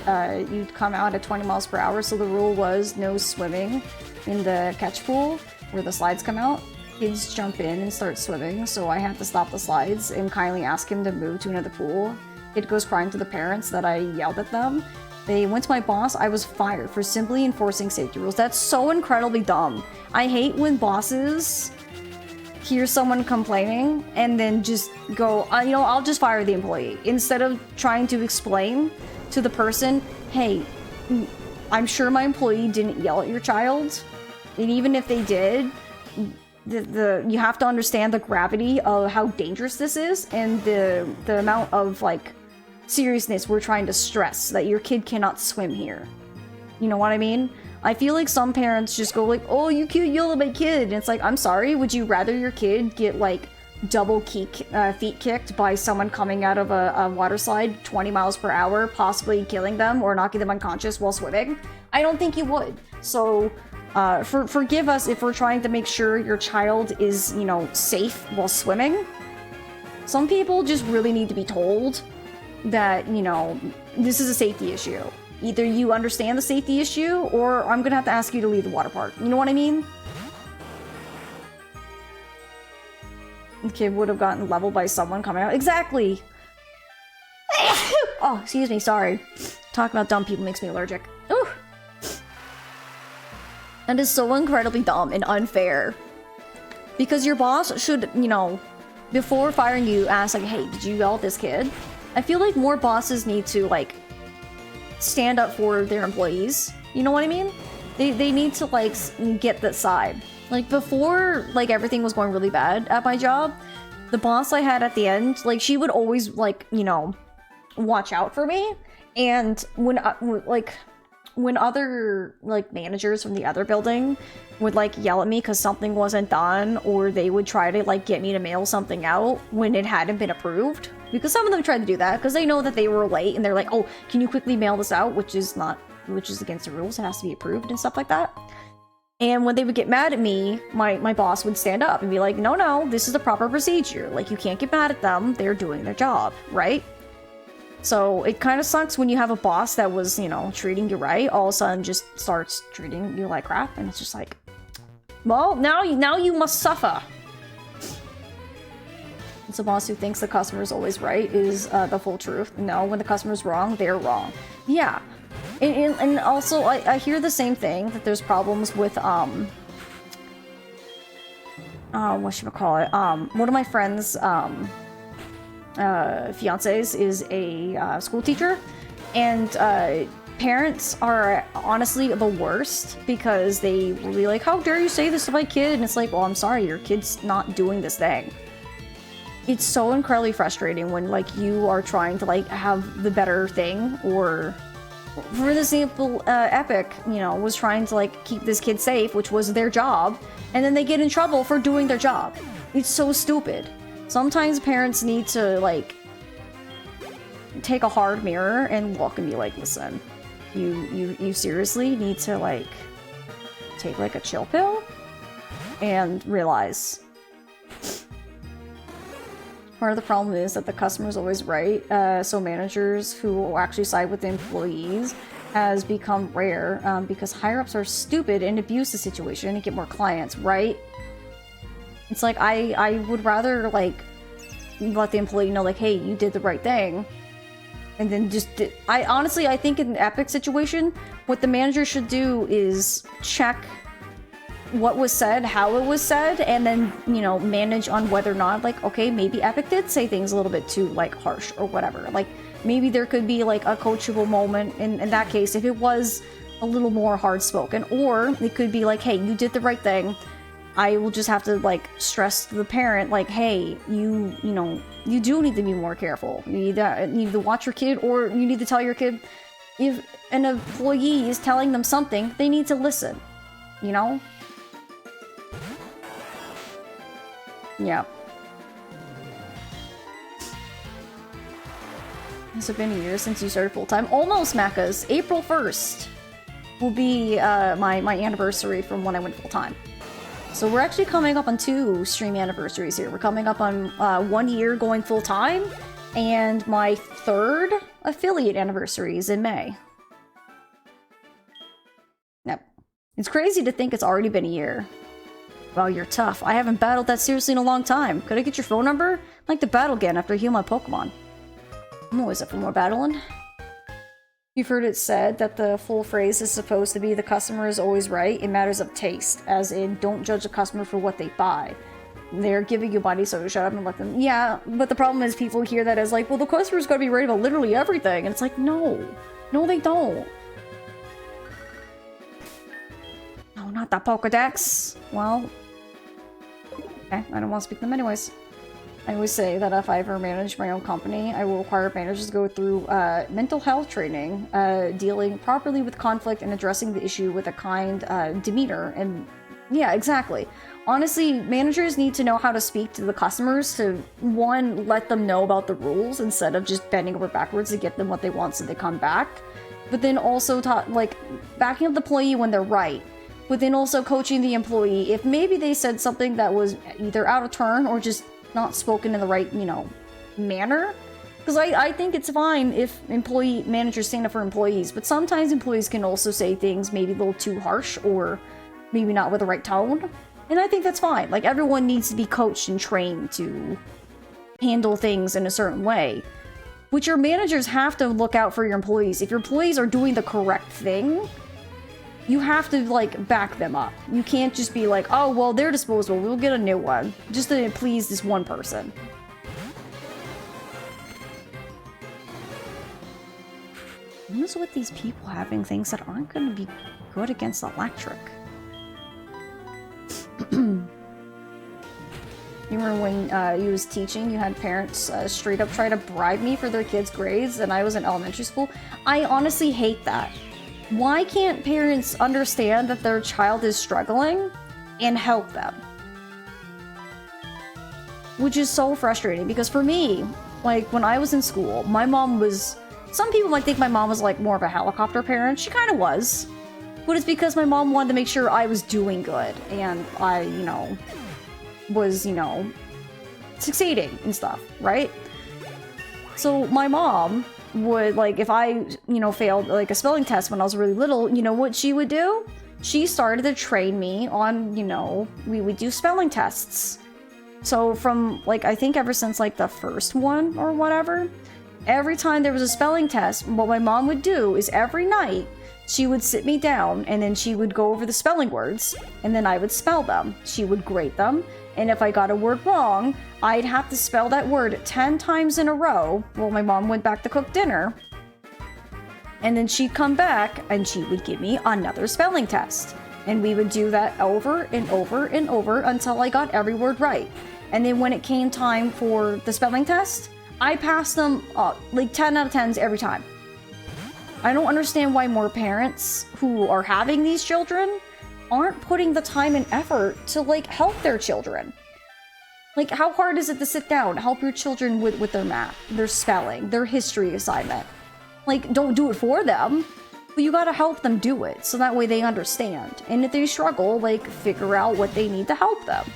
S1: you'd come out at 20 miles per hour, so the rule was no swimming in the catch pool where the slides come out. Kids jump in and start swimming, so I had to stop the slides and kindly ask him to move to another pool. Kid goes crying to the parents that I yelled at them. They went to my boss. I was fired for simply enforcing safety rules. That's so incredibly dumb. I hate when bosses hear someone complaining and then just go, you know, I'll just fire the employee. Instead of trying to explain to the person, hey, I'm sure my employee didn't yell at your child. And even if they did, you have to understand the gravity of how dangerous this is and the amount of, like, seriousness we're trying to stress that your kid cannot swim here. You know what I mean? I feel like some parents just go like, oh, you can't yell at my kid. And it's like, I'm sorry, would you rather your kid get, like, double feet kicked by someone coming out of a water slide 20 miles per hour, possibly killing them or knocking them unconscious while swimming? I don't think you would. So, forgive us if we're trying to make sure your child is, you know, safe while swimming. Some people just really need to be told that, you know, this is a safety issue. Either you understand the safety issue, or I'm gonna have to ask you to leave the water park. You know what I mean? The kid would have gotten leveled by someone coming out. Exactly! Oh, excuse me, sorry. Talking about dumb people makes me allergic. Ooh! That is so incredibly dumb and unfair. Because your boss should, you know, before firing you, ask, like, hey, did you yell at this kid? I feel like more bosses need to, like, stand up for their employees. You know what I mean? They need to, like, get that side. Like, before, like, everything was going really bad at my job, the boss I had at the end, like, she would always, like, you know, watch out for me. And when other, like, managers from the other building would, like, yell at me because something wasn't done, or they would try to, like, get me to mail something out when it hadn't been approved. Because some of them tried to do that because they know that they were late and they're like, oh, can you quickly mail this out? Which is against the rules. It has to be approved and stuff like that. And when they would get mad at me, my boss would stand up and be like, no, this is the proper procedure. Like, you can't get mad at them. They're doing their job, right? So it kind of sucks when you have a boss that was, you know, treating you right, all of a sudden just starts treating you like crap. And it's just like, well, now you must suffer. It's a boss who thinks the customer is always right is the full truth. No, when the customer's wrong, they're wrong. Yeah. And also, I hear the same thing, that there's problems with, whatchamacallit, one of my friends, fiancés is a school teacher, and parents are honestly the worst because they will be like, how dare you say this to my kid? And it's like, well, I'm sorry, your kid's not doing this thing. It's so incredibly frustrating when, like, you are trying to, like, have the better thing, or for example, Epic, you know, was trying to, like, keep this kid safe, which was their job, and then they get in trouble for doing their job. It's so stupid. Sometimes parents need to, like, take a hard mirror and look and be like, listen, you seriously need to, like, take, like, a chill pill and realize part of the problem is that the customer's always right. So managers who will actually side with the employees has become rare because higher-ups are stupid and abuse the situation and get more clients, right? It's like, I would rather, like, let the employee know, like, hey, you did the right thing. And then just, I think in an epic situation, what the manager should do is check what was said, how it was said, and then, you know, manage on whether or not, like, okay, maybe Epic did say things a little bit too, like, harsh or whatever. Like, maybe there could be, like, a coachable moment in that case if it was a little more hard-spoken. Or it could be like, hey, you did the right thing. I will just have to, like, stress to the parent, like, hey, you know, you do need to be more careful. You need to watch your kid, or you need to tell your kid if an employee is telling them something, they need to listen, you know? Yeah. Has it been a year since you started full-time? Almost, Macas. April 1st will be my anniversary from when I went full-time. So we're actually coming up on 2 stream anniversaries here. We're coming up on 1 year going full-time, and my 3rd affiliate anniversary is in May. Yep. It's crazy to think it's already been a year. Wow, you're tough. I haven't battled that seriously in a long time. Could I get your phone number? I'd like to battle again after I heal my Pokemon. I'm always up for more battling. You've heard it said that the full phrase is supposed to be the customer is always right in matters of taste, as in don't judge a customer for what they buy. They're giving you money, so shut up and let them. Yeah, but the problem is people hear that as like, well, the customer's gotta be right about literally everything. And it's like, no. No, they don't. No, not that Pokedex. Well, okay, I don't want to speak to them anyways. I always say that if I ever manage my own company, I will require managers to go through mental health training, dealing properly with conflict and addressing the issue with a kind demeanor. And yeah, exactly. Honestly, managers need to know how to speak to the customers to, one, let them know about the rules instead of just bending over backwards to get them what they want so they come back. But then also, like, backing up the employee when they're right. But then also coaching the employee if maybe they said something that was either out of turn or just not spoken in the right, you know, manner. Because I think it's fine if managers stand up for employees, but sometimes employees can also say things maybe a little too harsh or maybe not with the right tone. And I think that's fine. Like, everyone needs to be coached and trained to handle things in a certain way. But your managers have to look out for your employees. If your employees are doing the correct thing, you have to, like, back them up. You can't just be like, oh, well, they're disposable, we'll get a new one. Just to please this one person. What is with these people having things that aren't going to be good against electric? You remember when you was teaching, you had parents straight up try to bribe me for their kids' grades, and I was in elementary school? I honestly hate that. Why can't parents understand that their child is struggling and help them? Which is so frustrating, because for me, like, when I was in school, my mom was... Some people might think my mom was, like, more of a helicopter parent. She kind of was. But it's because my mom wanted to make sure I was doing good, and I, you know, was, you know, succeeding and stuff, right? So my mom would, like, if I, you know, failed, like, a spelling test when I was really little, you know what she would do? She started to train me on, you know, we would do spelling tests. So from, like, I think ever since, like, the first one or whatever, every time there was a spelling test, what my mom would do is every night, she would sit me down and then she would go over the spelling words and then I would spell them. She would grade them. And if I got a word wrong, I'd have to spell that word 10 times in a row while my mom went back to cook dinner. And then she'd come back and she would give me another spelling test. And we would do that over and over and over until I got every word right. And then when it came time for the spelling test, I passed them like 10 out of 10s every time. I don't understand why more parents who are having these children aren't putting the time and effort to, like, help their children. Like, how hard is it to sit down, help your children with their math, their spelling, their history assignment? Like, don't do it for them, but you gotta help them do it, so that way they understand. And if they struggle, like, figure out what they need to help them.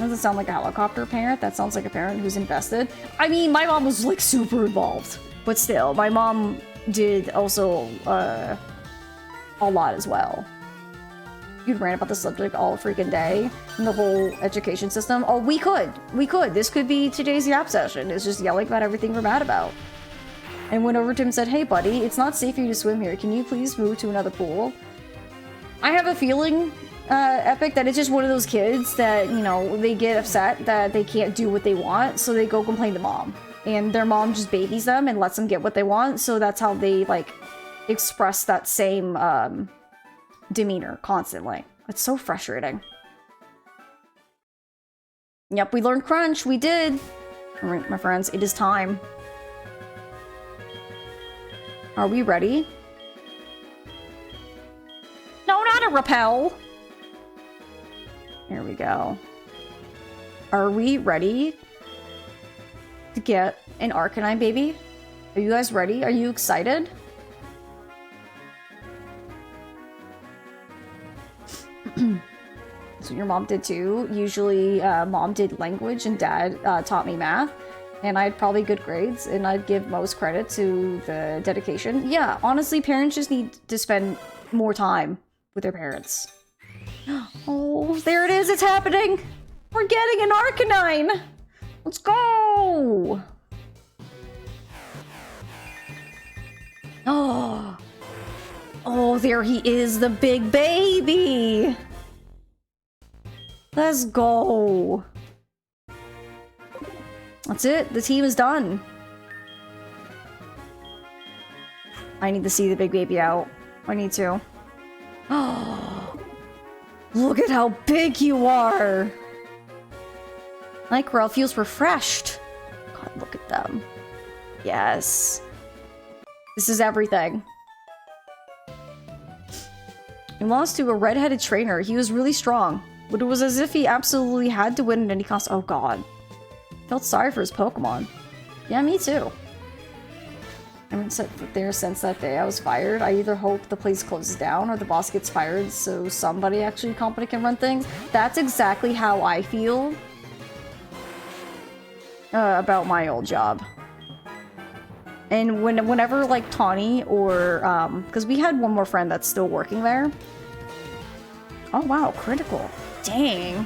S1: Doesn't sound like a helicopter parent. That sounds like a parent who's invested. I mean, my mom was like super involved, but still, my mom did also a lot as well. You'd rant about the subject all freaking day and the whole education system. Oh, we could. This could be today's yap session. It's just yelling about everything we're mad about. And went over to him and said, "Hey, buddy, it's not safe for you to swim here. Can you please move to another pool?" I have a feeling, Epic, that it's just one of those kids that, you know, they get upset that they can't do what they want, so they go complain to mom. And their mom just babies them and lets them get what they want, so that's how they, like, express that same, demeanor constantly. It's so frustrating. Yep, we learned Crunch. We did. Alright, my friends, it is time. Are we ready? No, not a repel! Here we go. Are we ready to get an Arcanine baby? Are you guys ready? Are you excited? So your mom did too. Usually mom did language and dad taught me math. And I had probably good grades, and I'd give most credit to the dedication. Yeah, honestly, parents just need to spend more time with their parents. Oh, there it is, it's happening! We're getting an Arcanine! Let's go! Oh, oh, there he is, the big baby! Let's go! That's it, the team is done. I need to see the big baby out. I need to. Oh, look at how big you are! Nightcrawler feels refreshed. God, look at them. Yes. This is everything. He lost to a red-headed trainer. He was really strong, but it was as if he absolutely had to win at any cost. Oh god. Felt sorry for his Pokemon. Yeah, me too. I haven't sat there since that day I was fired. I either hope the place closes down or the boss gets fired so somebody actually competent can run things. That's exactly how I feel about my old job. And whenever like Tawny or because we had one more friend that's still working there. Oh wow, critical. Dang.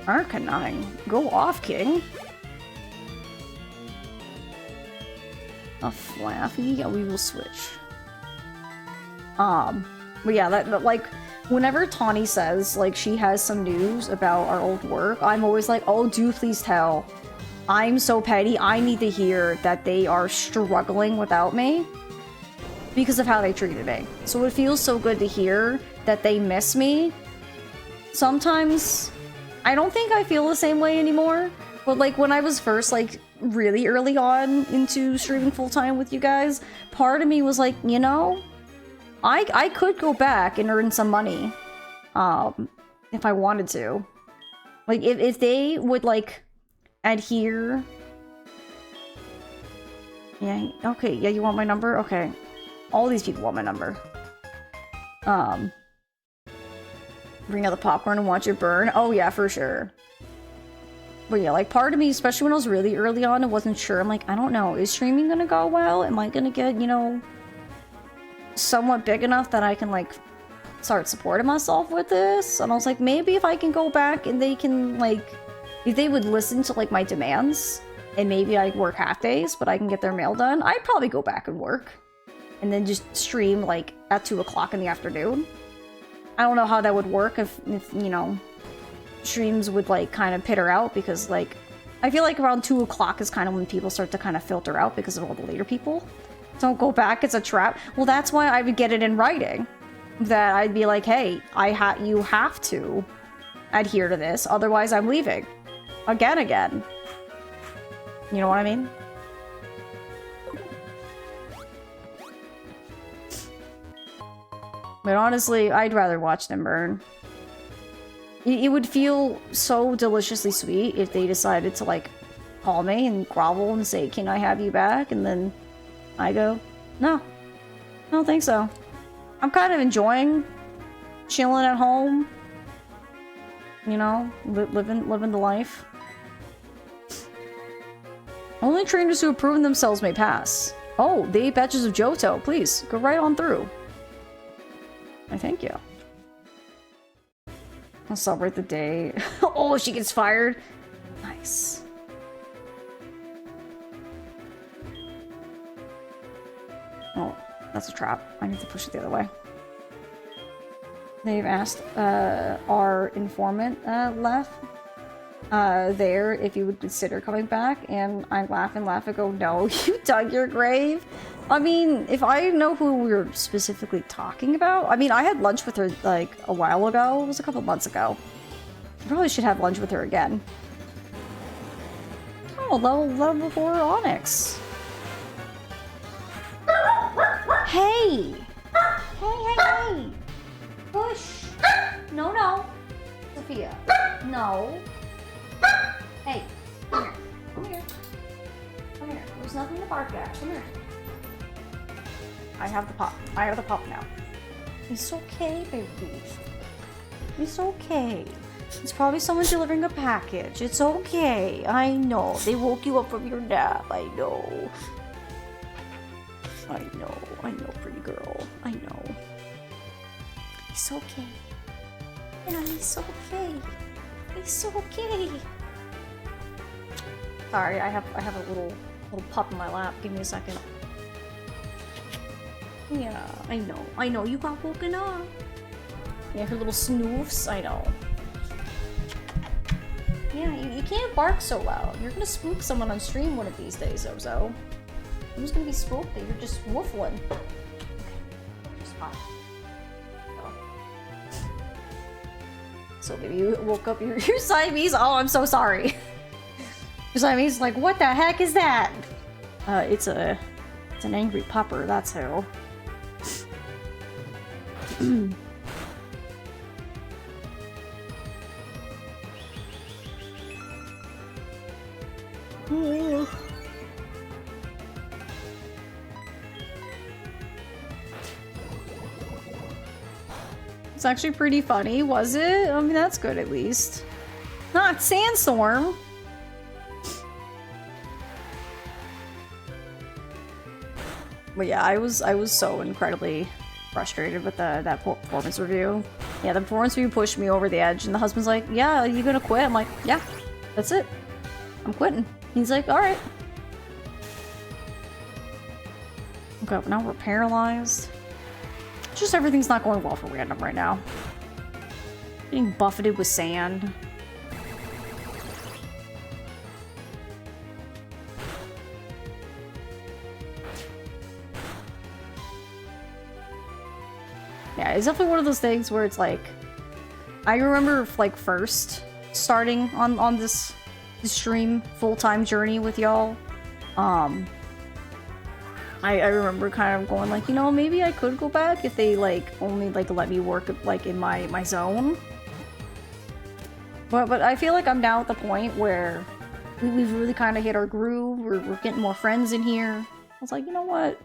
S1: Arcanine. Go off, King. A Flaffy? Yeah, we will switch. But yeah, that like, whenever Tawny says, like, she has some news about our old work, I'm always like, oh, do please tell. I'm so petty, I need to hear that they are struggling without me because of how they treated me. So it feels so good to hear that they miss me. Sometimes, I don't think I feel the same way anymore, but like, when I was first, like, really early on into streaming full-time with you guys, part of me was like, you know, I could go back and earn some money if I wanted to. Like, if they would, like, adhere... Yeah, okay, yeah, you want my number? Okay. All these people want my number. Bring out the popcorn and watch it burn? Oh yeah, for sure. But yeah, like, part of me, especially when I was really early on, I wasn't sure. I'm like, I don't know, is streaming gonna go well? Am I gonna get, you know, somewhat big enough that I can, like, start supporting myself with this? And I was like, maybe if I can go back and they can, like, if they would listen to, like, my demands, and maybe I work half days, but I can get their mail done, I'd probably go back and work. And then just stream, like, at 2 o'clock in the afternoon. I don't know how that would work if you know, streams would, like, kind of peter out, because, like, I feel like around 2 o'clock is kind of when people start to kind of filter out because of all the later people. Don't go back, it's a trap. Well, that's why I would get it in writing. That I'd be like, hey, you have to adhere to this, otherwise I'm leaving. Again. You know what I mean? But honestly, I'd rather watch them burn. It would feel so deliciously sweet if they decided to, like, call me and grovel and say, can I have you back? And then I go, no. I don't think so. I'm kind of enjoying chilling at home. You know, living the life. Only trainers who have proven themselves may pass. Oh, the 8 batches of Johto. Please, go right on through. I thank you. I'll celebrate the day. Oh, she gets fired. Nice. Oh, that's a trap. I need to push it the other way. They've asked our informant left there if you would consider coming back, and I laugh and laugh and go, no, you dug your grave? I mean, if I know who we were specifically talking about, I mean, I had lunch with her like a while ago. It was a couple months ago. I probably should have lunch with her again. Oh, level 4 Onyx. Hey! Hey! Push! No, no. Sophia. No. Hey, come here. Come here. Come here. There's nothing to bark at. Come here. I have the pup. I have the pup now. It's okay, baby. It's okay. It's probably someone delivering a package. It's okay. I know. They woke you up from your nap. I know. I know, pretty girl. I know. It's okay. Yeah, it's okay. It's okay. Sorry, I have a little pup in my lap. Give me a second. Yeah, I know. You got woken up. Yeah, her little snoofs. I know. Yeah, you can't bark so loud. You're gonna spook someone on stream one of these days, Ozo. Who's gonna be spooked that you're just woofling? Just fine. So maybe you woke up your Siamese. Oh, I'm so sorry. Your Siamese like, what the heck is that? It's an angry pupper. That's who. It's actually pretty funny, was it? I mean, that's good at least. Not Sandstorm. But yeah, I was so incredibly frustrated with that performance review. Yeah, the performance review pushed me over the edge, and the husband's like, yeah, are you gonna quit? I'm like, yeah, that's it. I'm quitting. He's like, alright. Okay, but now we're paralyzed. Just everything's not going well for Random right now. Getting buffeted with sand. Yeah, it's definitely one of those things where it's like, I remember like first starting on this stream full-time journey with y'all. I remember kind of going like, you know, maybe I could go back if they like only like let me work like in my zone. But I feel like I'm now at the point where we've really kind of hit our groove. We're getting more friends in here. I was like, you know what?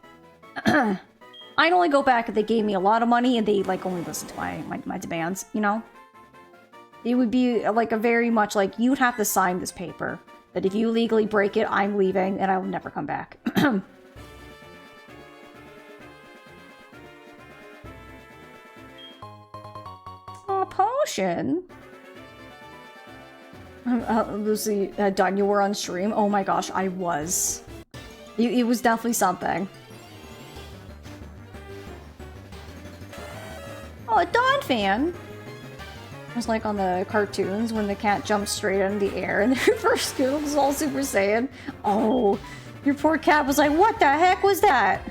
S1: I'd only go back if they gave me a lot of money and they like only listen to my demands, you know? It would be like a very much like, you'd have to sign this paper that if you legally break it, I'm leaving and I will never come back. Oh, potion. Lucy, Done, you were on stream? Oh my gosh, I was. It was definitely something. Oh, a Dawn fan! It was like on the cartoons when the cat jumped straight into the air and their first skill was all Super Saiyan. Oh, your poor cat was like, what the heck was that?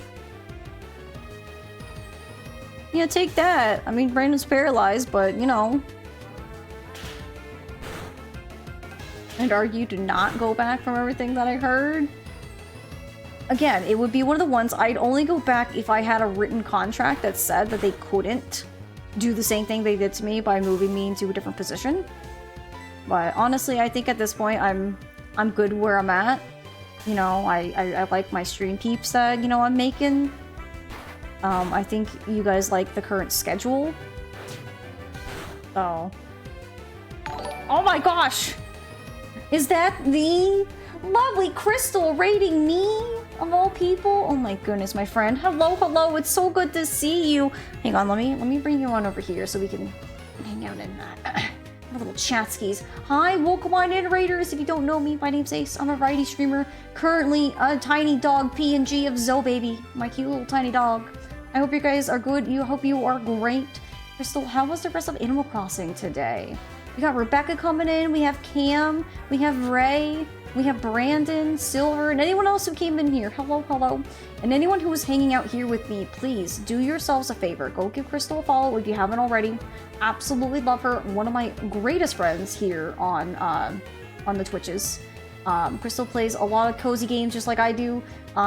S1: Yeah, take that. I mean, Brandon's paralyzed, but, you know. I'd argue to not go back from everything that I heard. Again, it would be one of the ones I'd only go back if I had a written contract that said that they couldn't do the same thing they did to me by moving me into a different position. But honestly, I think at this point, I'm good where I'm at. You know, I like my stream peeps that, you know, I'm making. I think you guys like the current schedule. So. Oh my gosh! Is that the lovely Crystal rating me? Of all people? Oh my goodness, my friend. Hello, hello, it's so good to see you. Hang on, let me bring you on over here so we can hang out in little chat skis. Hi, welcome on in, Raiders. If you don't know me, my name's Ace. I'm a variety streamer. Currently a tiny dog PNG of Zoe Baby, my cute little tiny dog. I hope you guys are good. Hope you are great. Crystal, how was the rest of Animal Crossing today? We got Rebecca coming in. We have Cam. We have Ray. We have Brandon, Silver, and anyone else who came in here. Hello, hello. And anyone who was hanging out here with me, please do yourselves a favor. Go give Crystal a follow if you haven't already. Absolutely love her. One of my greatest friends here on the Twitches. Crystal plays a lot of cozy games just like I do.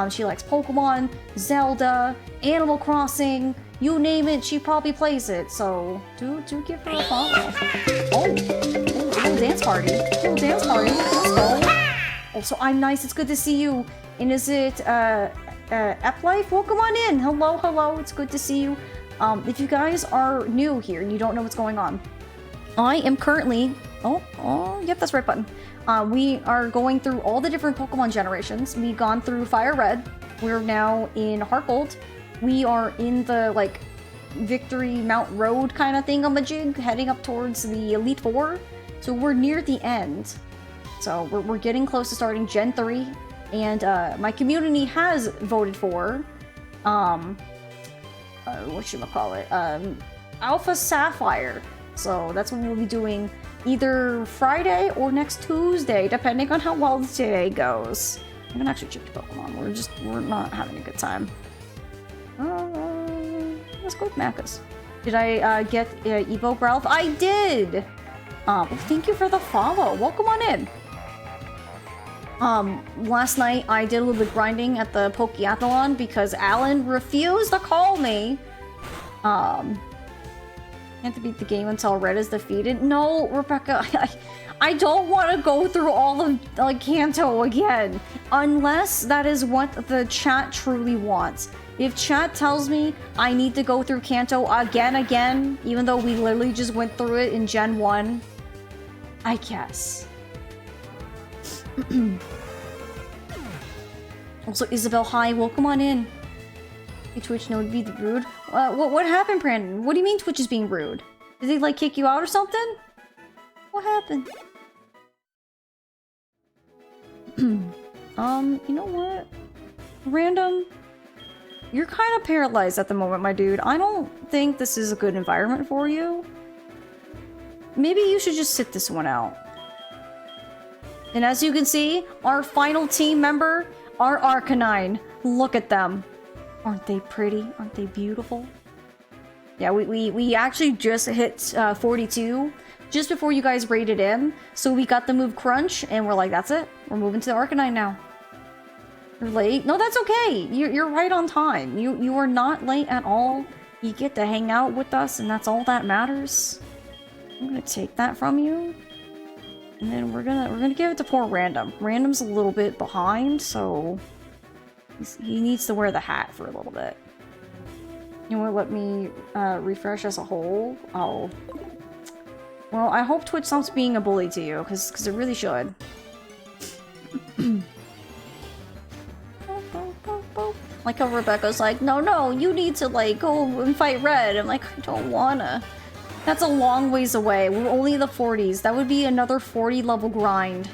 S1: She likes Pokemon, Zelda, Animal Crossing, you name it, she probably plays it. So do give her a follow. Oh, little dance party. Little dance party. Let's go. Also, I'm nice. It's good to see you. And is it Eplife? Welcome on in. Hello, hello. It's good to see you. If you guys are new here and you don't know what's going on, I am currently... Oh, yep, that's the right button. We are going through all the different Pokemon generations. We've gone through Fire Red. We're now in Heart Gold. We are in the, like, Victory Mount Road kind of thingamajig, heading up towards the Elite Four. So we're near the end. So we're getting close to starting Gen 3. And my community has voted for... whatchamacallit? Alpha Sapphire. So that's what we'll be doing either Friday or next Tuesday, depending on how well today goes. I'm gonna actually check the Pokemon. We're not having a good time. Let's go with Macas. Did I get Evo Growlithe? I did! Well, thank you for the follow. Welcome on in. Last night I did a little bit grinding at the Pokeathlon because Alan refused to call me. You have to beat the game until Red is defeated. No, Rebecca, I don't want to go through all of Kanto again. Unless that is what the chat truly wants. If chat tells me I need to go through Kanto again, even though we literally just went through it in Gen 1, I guess. Also, Isabel, hi, welcome on in. Hey, Twitch, no, it'd be rude. What happened, Brandon? What do you mean Twitch is being rude? Did they, like, kick you out or something? What happened? You know what? Random, you're kind of paralyzed at the moment, my dude. I don't think this is a good environment for you. Maybe you should just sit this one out. And as you can see, our final team member, our Arcanine. Look at them. Aren't they pretty? Aren't they beautiful? Yeah, we actually just hit 42 just before you guys rated in. So we got the move Crunch, and we're like, that's it. We're moving to the Arcanine now. You're late? No, that's okay. You're right on time. You are not late at all. You get to hang out with us, and that's all that matters. I'm gonna take that from you. And then we're gonna give it to poor Random. Random's a little bit behind, so he needs to wear the hat for a little bit. You wanna let me refresh as a whole? Oh. Well, I hope Twitch stops being a bully to you, because it really should. Like how Rebecca's like, no, you need to, like, go and fight Red. I'm like, I don't wanna. That's a long ways away. We're only in the 40s. That would be another 40 level grind.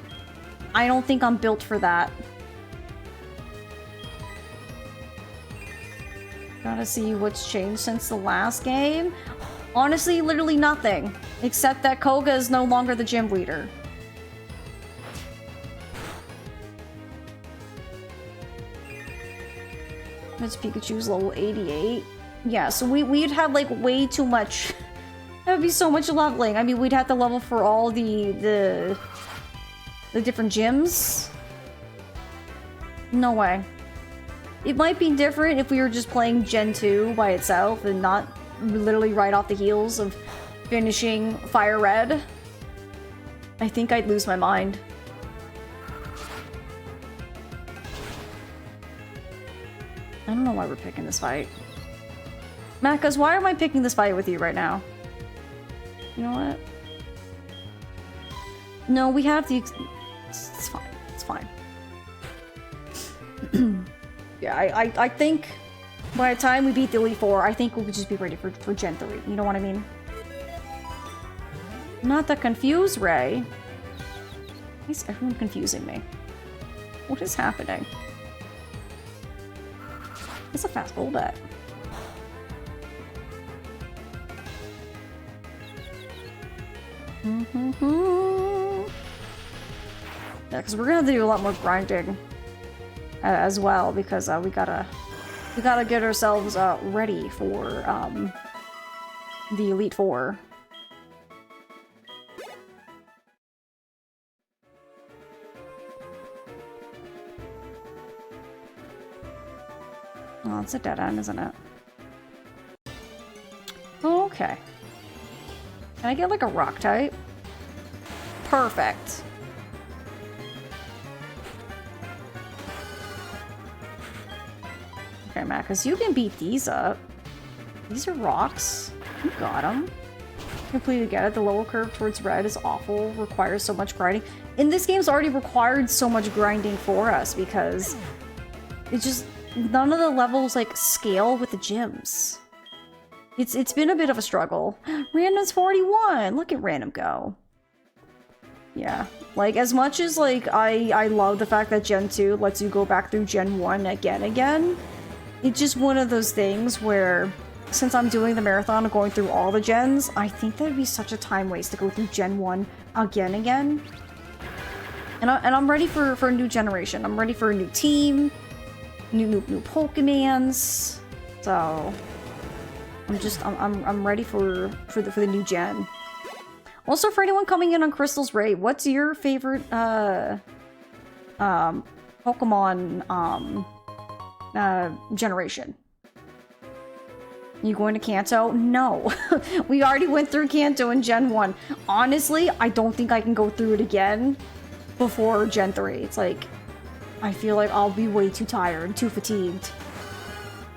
S1: I don't think I'm built for that. Gotta see what's changed since the last game. Honestly, literally nothing. Except that Koga is no longer the gym leader. That's Pikachu's level 88. Yeah, so we'd have, like, way too much. That would be so much leveling. I mean, we'd have to level for all the different gyms. No way. It might be different if we were just playing Gen 2 by itself and not literally right off the heels of finishing Fire Red. I think I'd lose my mind. I don't know why we're picking this fight. Macas, why am I picking this fight with you right now? You know what? No, we have the... It's fine. It's fine. Yeah, I think by the time we beat the Elite Four, I think we'll just be ready for Gen 3. You know what I mean? Not that confused, Ray. Why is everyone confusing me? What is happening? It's a fast goal bet. Yeah, because we're gonna do a lot more grinding as well, because we gotta get ourselves ready for the Elite Four. Oh, it's a dead end, isn't it? Okay. Can I get like a rock type? Perfect. Okay, Matt, because you can beat these up. These are rocks. You got them. Completely get it. The lower curve towards red is awful. Requires so much grinding. And this game's already required so much grinding for us because it's just none of the levels like scale with the gyms. It's been a bit of a struggle. Random's 41. Look at Random go. Yeah, like as much as like I love the fact that Gen 2 lets you go back through Gen 1 again. It's just one of those things where, since I'm doing the marathon of going through all the gens, I think that'd be such a time waste to go through Gen 1 again. And I'm ready for a new generation. I'm ready for a new team, new Pokemons. So I'm ready for the new gen. Also, for anyone coming in on Crystal's Ray, what's your favorite Pokemon generation? You going to Kanto? No. We already went through Kanto in Gen 1. Honestly, I don't think I can go through it again before Gen 3. It's like, I feel like I'll be way too tired, too fatigued.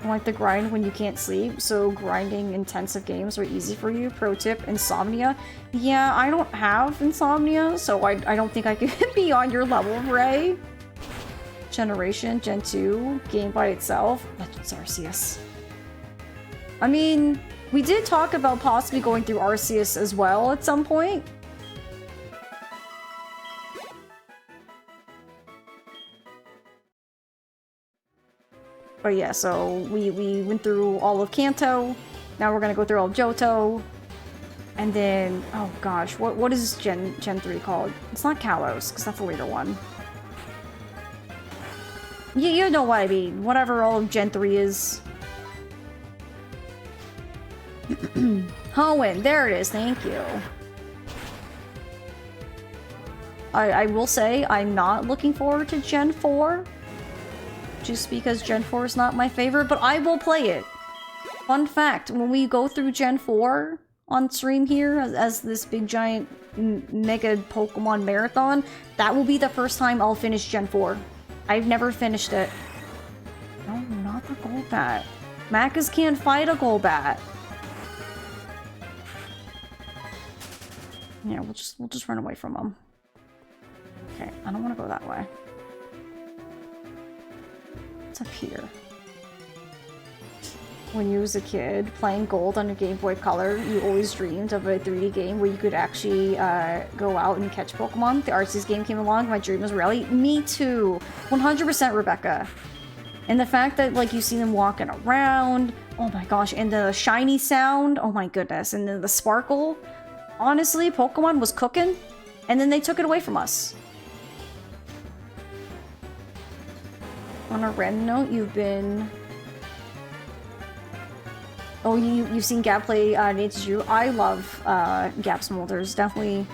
S1: I like the grind when you can't sleep, so grinding intensive games are easy for you. Pro tip, insomnia. Yeah, I don't have insomnia, so I don't think I could be on your level, Ray. Generation, Gen 2, game by itself. Legends Arceus. I mean, we did talk about possibly going through Arceus as well at some point. But yeah, so we went through all of Kanto. Now we're gonna go through all of Johto. And then, oh gosh, what is Gen 3 called? It's not Kalos, because that's the later one. You know what I mean. Whatever all of Gen 3 is. Hoenn, there it is, thank you. I will say, I'm not looking forward to Gen 4. Just because Gen 4 is not my favorite, but I will play it. Fun fact, when we go through Gen 4 on stream here as this big giant mega Pokemon marathon, that will be the first time I'll finish Gen 4. I've never finished it. No, not the Golbat. Macas can't fight a Golbat. Yeah, we'll just run away from them. Okay, I don't want to go that way. What's up here? When you was a kid playing Gold on a Game Boy Color, you always dreamed of a 3D game where you could actually go out and catch Pokemon. The Arceus game came along, my dream was reality. Me too! 100% Rebecca. And the fact that like you see them walking around, oh my gosh, and the shiny sound, oh my goodness, and then the sparkle. Honestly, Pokemon was cooking, and then they took it away from us. On a random note, you've been... Oh, you've seen Gab play Nancy Drew. I love Gab Smolders. Definitely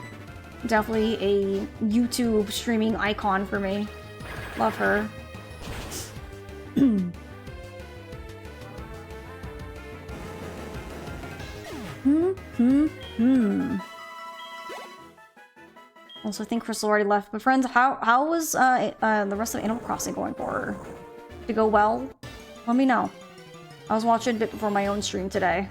S1: a YouTube streaming icon for me. Love her. Also, I think Crystal already left. But friends, how was the rest of Animal Crossing going for her? Did it go well? Let me know. I was watching a bit before my own stream today.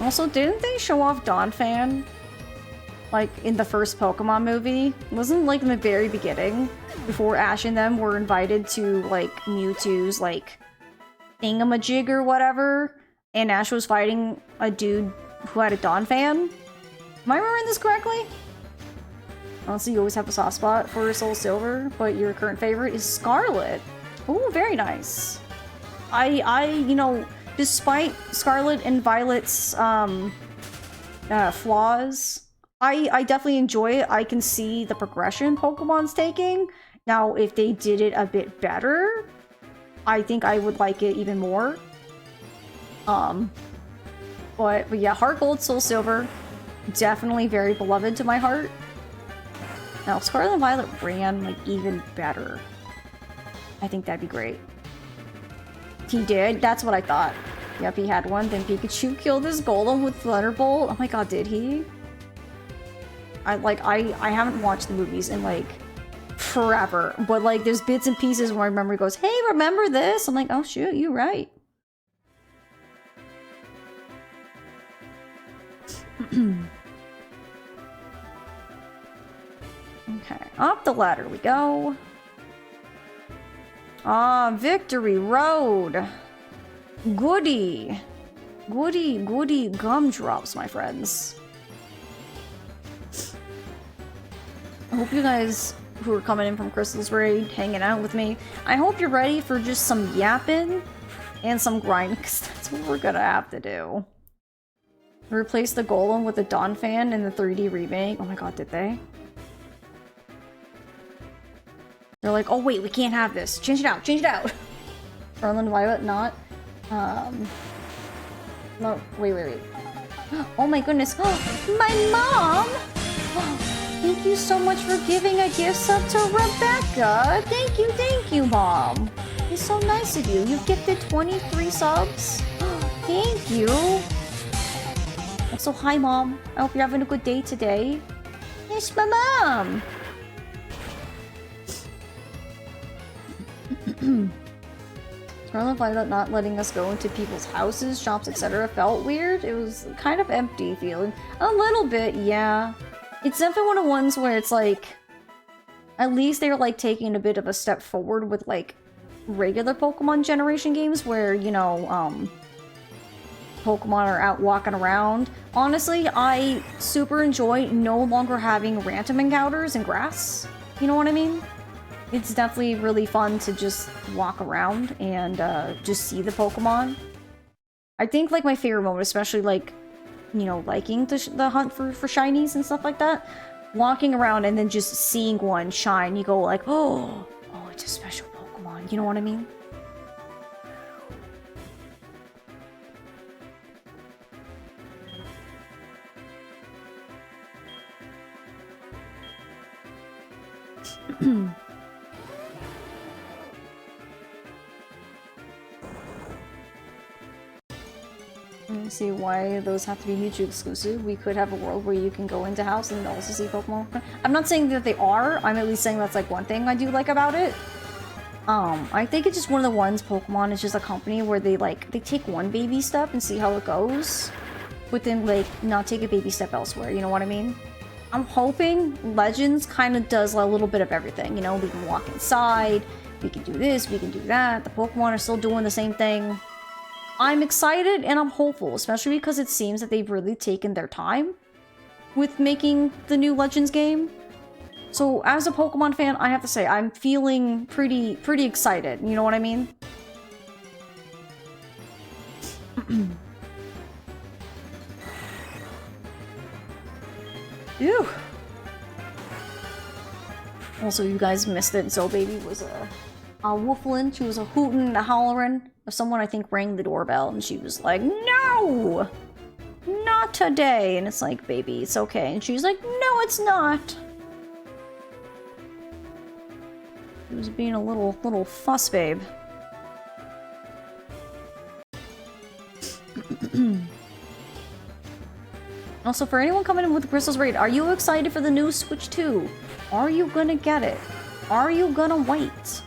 S1: Also, didn't they show off Donphan? Like, in the first Pokemon movie? Wasn't, like, in the very beginning? Before Ash and them were invited to, like, Mewtwo's, like, thingamajig or whatever? And Ash was fighting a dude who had a Donphan? Am I remembering this correctly? Honestly, you always have a soft spot for Soul Silver, but your current favorite is Scarlet. Ooh, very nice. You know, despite Scarlet and Violet's, flaws, I definitely enjoy it. I can see the progression Pokemon's taking. Now, if they did it a bit better, I think I would like it even more. But yeah, Heart Gold, Soul Silver, definitely very beloved to my heart. Now, Scarlet and Violet ran, like, even better. I think that'd be great. He did? That's what I thought. Yep, he had one. Then Pikachu killed his Golem with Thunderbolt. Oh my god, did he? I haven't watched the movies in, like, forever. But, like, there's bits and pieces where my memory goes, hey, remember this? I'm like, oh shoot, you're right. Okay, up the ladder we go. Ah, Victory Road. Goody. Goody, goody gumdrops, my friends. I hope you guys who are coming in from Crystal's Raid, hanging out with me, I hope you're ready for just some yapping and some grinding, because that's what we're gonna have to do. Replace the Golem with a Donphan in the 3D remake. Oh my god, did they? They're like, oh wait, we can't have this. Change it out, change it out. Scarlet Violet, not. No, wait. Oh my goodness. My mom! Thank you so much for giving a gift sub to Rebecca. Thank you, Mom. It's so nice of you. You've gifted 23 subs. Thank you. Also, hi, Mom. I hope you're having a good day today. It's my mom. Scarlet Violet not letting us go into people's houses, shops, etc. felt weird. It was kind of empty feeling. A little bit, yeah. It's definitely one of the ones where it's like, at least they're like taking a bit of a step forward with like regular Pokemon generation games where, you know, Pokemon are out walking around. Honestly, I super enjoy no longer having random encounters in grass. You know what I mean? It's definitely really fun to just walk around and just see the Pokemon. I think like my favorite moment, especially like, you know, liking the hunt for shinies and stuff like that, walking around and then just seeing one shine, you go like, oh, it's a special Pokemon. You know what I mean? Let me see why those have to be mutually exclusive. We could have a world where you can go into house and also see Pokemon. I'm not saying that they are. I'm at least saying that's like one thing I do like about it. I think it's just one of the ones Pokemon is just a company where they take one baby step and see how it goes, but then like not take a baby step elsewhere. You know what I mean? I'm hoping Legends kind of does a little bit of everything. You know, we can walk inside, we can do this, we can do that. The Pokemon are still doing the same thing. I'm excited and I'm hopeful, especially because it seems that they've really taken their time with making the new Legends game. So as a Pokemon fan, I have to say, I'm feeling pretty excited. You know what I mean? Ew. Also, you guys missed it. Zo Baby was a wooflin'. She was a hootin' and a hollerin'. Someone, I think, rang the doorbell, and she was like, no! Not today! And it's like, baby, it's okay. And she's like, no, it's not! She was being a little fuss babe. Also, for anyone coming in with Crystal's Raid, are you excited for the new Switch 2? Are you gonna get it? Are you gonna wait?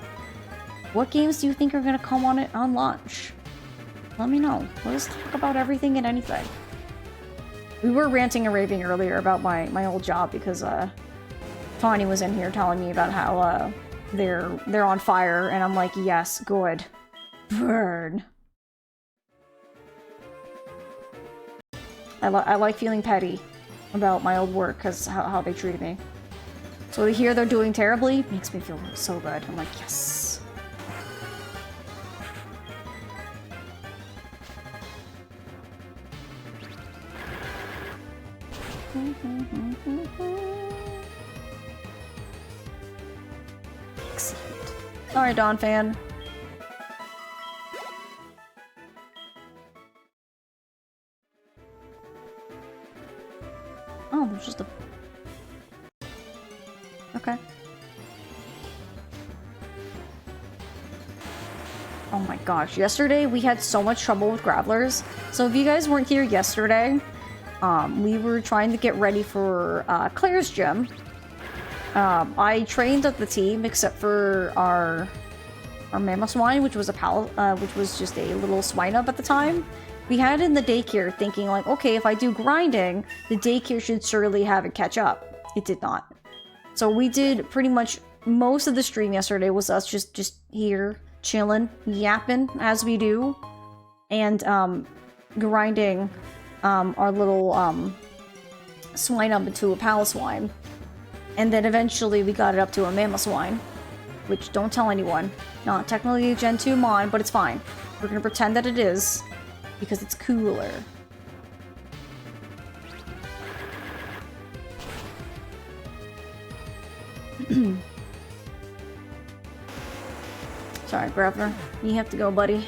S1: What games do you think are gonna come on it on launch? Let me know. Let's talk about everything and anything. We were ranting and raving earlier about my old job because Tawny was in here telling me about how they're on fire, and I'm like, yes, good. Burn. I like feeling petty about my old work because how they treated me. So to hear they're doing terribly makes me feel so good. I'm like, yes. Excellent. Alright, Dawn fan. Oh, there's just a... Okay. Oh my gosh, yesterday we had so much trouble with Gravelers. So if you guys weren't here yesterday, we were trying to get ready for Claire's gym. I trained up the team except for our mammoth swine, which was which was just a little swine up at the time. We had it in the daycare thinking like, okay, if I do grinding, the daycare should surely have it catch up. It did not. So we did pretty much most of the stream yesterday was us just here chilling, yapping as we do, and grinding our little swine up into a palace swine. And then eventually we got it up to a mammoth swine, which don't tell anyone. Not technically a Gen 2 mon, but it's fine. We're gonna pretend that it is, because it's cooler. Sorry, Graveler. You have to go, buddy.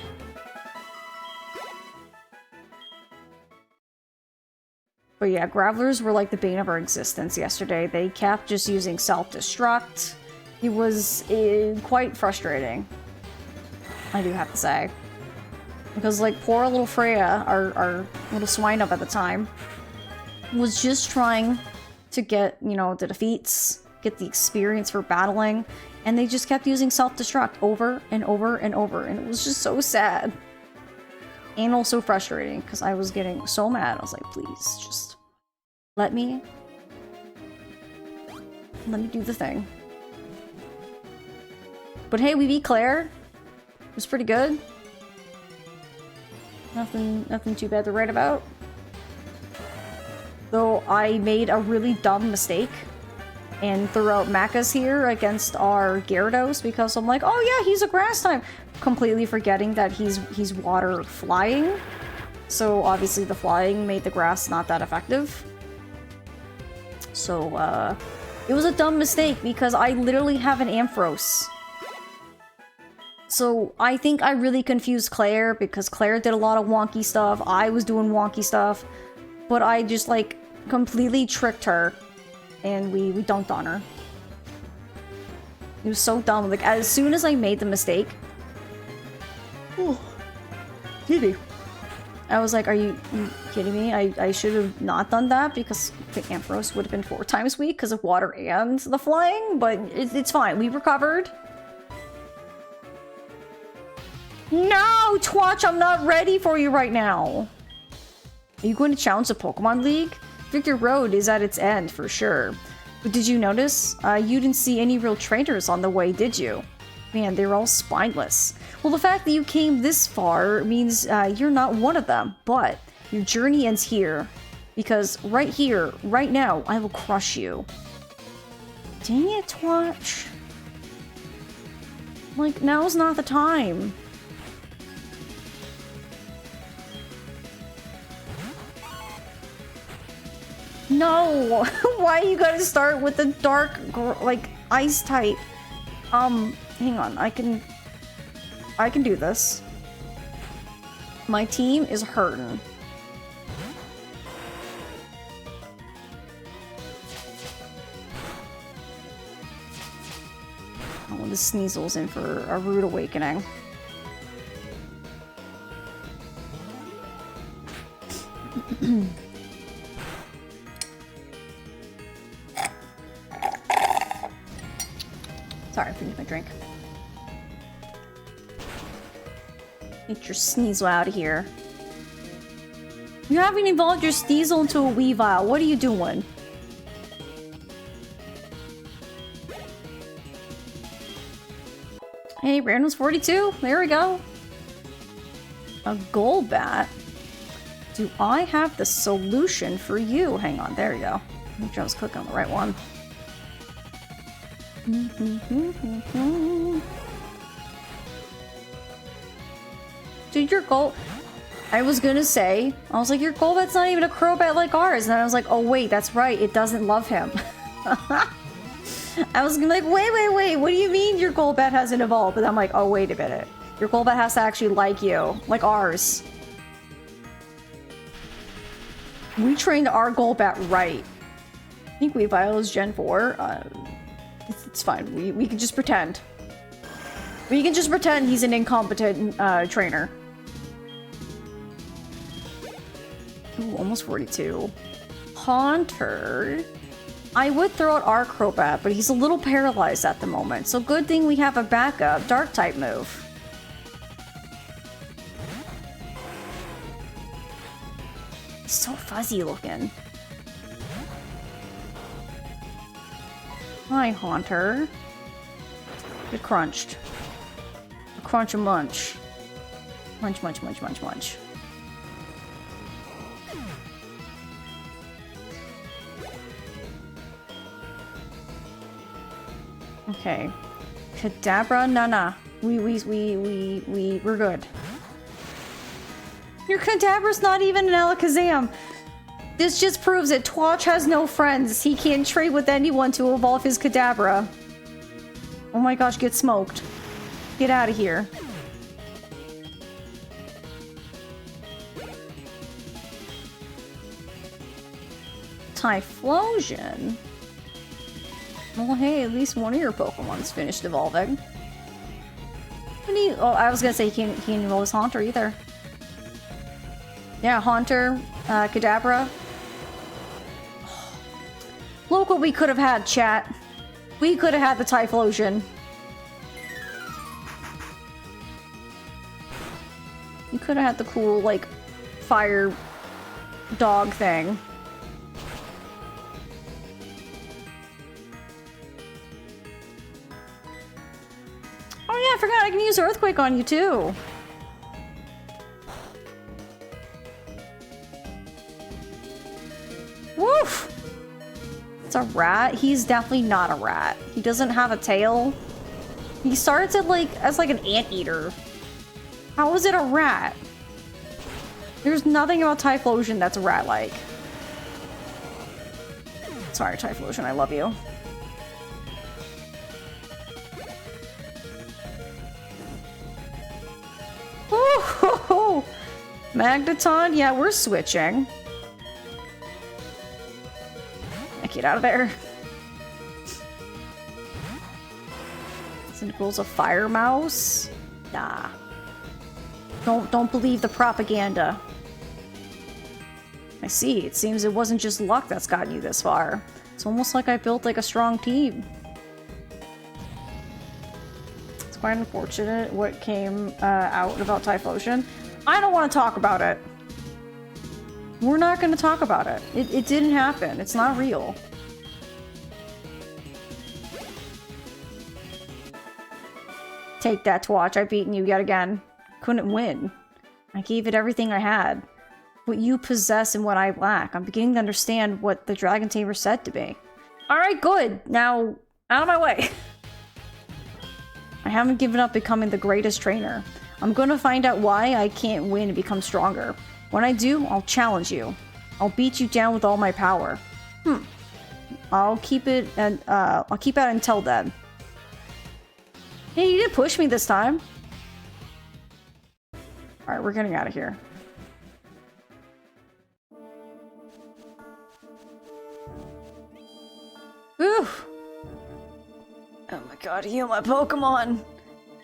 S1: But yeah, Gravelers were like the bane of our existence yesterday. They kept just using self-destruct. It was quite frustrating, I do have to say. Because like poor little Freya, our little swine up at the time, was just trying to get, you know, the defeats, get the experience for battling, and they just kept using self-destruct over and over and over, and it was just so sad. And also frustrating, because I was getting so mad. I was like, please, just let me do the thing. But hey, we beat Claire. It was pretty good. Nothing too bad to write about. Though I made a really dumb mistake and threw out Macca's here against our Gyarados because I'm like, oh yeah, he's a grass type, completely forgetting that he's water flying. So obviously the flying made the grass not that effective. So it was a dumb mistake because I literally have an Ampharos. So I think I really confused Claire because Claire did a lot of wonky stuff. I was doing wonky stuff, but I just like completely tricked her, and we dunked on her. It was so dumb. Like as soon as I made the mistake, I was like, "Are you kidding me? I should have not done that because the Ampharos would have been 4 times weak because of water and the flying." But it's fine. We recovered. No, Twatch, I'm not ready for you right now. Are you going to challenge the Pokemon League? Victor Road is at its end, for sure. But did you notice? You didn't see any real trainers on the way, did you? Man, they're all spineless. Well, the fact that you came this far means you're not one of them, but your journey ends here. Because right here, right now, I will crush you. Dang it, Twatch. Like, now's not the time. No! Why you gotta start with the dark, like, ice type? Hang on, I can do this. My team is hurting. Oh, the Sneasel's in for a rude awakening. Sorry, I finished my drink. Get your Sneasel out of here. You haven't evolved your Sneasel into a Weavile. What are you doing? Hey, Random's 42. There we go. A Golbat. Do I have the solution for you? Hang on, there you go. Make sure I was clicking on the right one. Dude, your Gold... I was gonna say, I was like, your Golbat's not even a Crobat like ours. And I was like, oh wait, that's right, it doesn't love him. I was gonna be like, wait, what do you mean your Golbat hasn't evolved? But I'm like, oh wait a minute. Your Golbat has to actually like you, like ours. We trained our Golbat right. I think Weavile is Gen 4. It's fine, we can just pretend. We can just pretend he's an incompetent trainer. Ooh, almost 42. Haunter. I would throw out our Crobat, but he's a little paralyzed at the moment. So good thing we have a backup Dark-type move. He's so fuzzy looking. Hi, Haunter. Get crunched. Crunch and munch. Munch, munch, munch, munch, munch. Okay. Kadabra Nana. We're good. Your Kadabra's not even an Alakazam. This just proves it. Twatch has no friends. He can't trade with anyone to evolve his Kadabra. Oh my gosh, get smoked. Get out of here. Typhlosion? Well, hey, at least one of your Pokemon's finished evolving. Oh, I was gonna say he can't evolve his Haunter either. Yeah, Haunter, Kadabra. Look what we could have had, chat. We could have had the Typhlosion. You could have had the cool, like, fire dog thing. Oh yeah, I forgot I can use Earthquake on you too. Woof! It's a rat? He's definitely not a rat. He doesn't have a tail. He starts at as an anteater. How is it a rat? There's nothing about Typhlosion that's rat-like. Sorry, Typhlosion, I love you. Ooh, Magneton? Yeah, we're switching. Get out of there. Cyndaquil's a fire mouse? Nah. Don't believe the propaganda. I see. It seems it wasn't just luck that's gotten you this far. It's almost like I built a strong team. It's quite unfortunate what came out about Typhlosion. I don't want to talk about it. We're not going to talk about it. It didn't happen. It's not real. Take that, Twatch. I've beaten you yet again. Couldn't win. I gave it everything I had. What you possess and what I lack. I'm beginning to understand what the Dragon Tamer said to me. Alright, good. Now, out of my way. I haven't given up becoming the greatest trainer. I'm gonna find out why I can't win and become stronger. When I do, I'll challenge you. I'll beat you down with all my power. I'll keep it until then. Hey, you didn't push me this time. Alright, we're getting out of here. Whew. Oh my god, heal my Pokemon.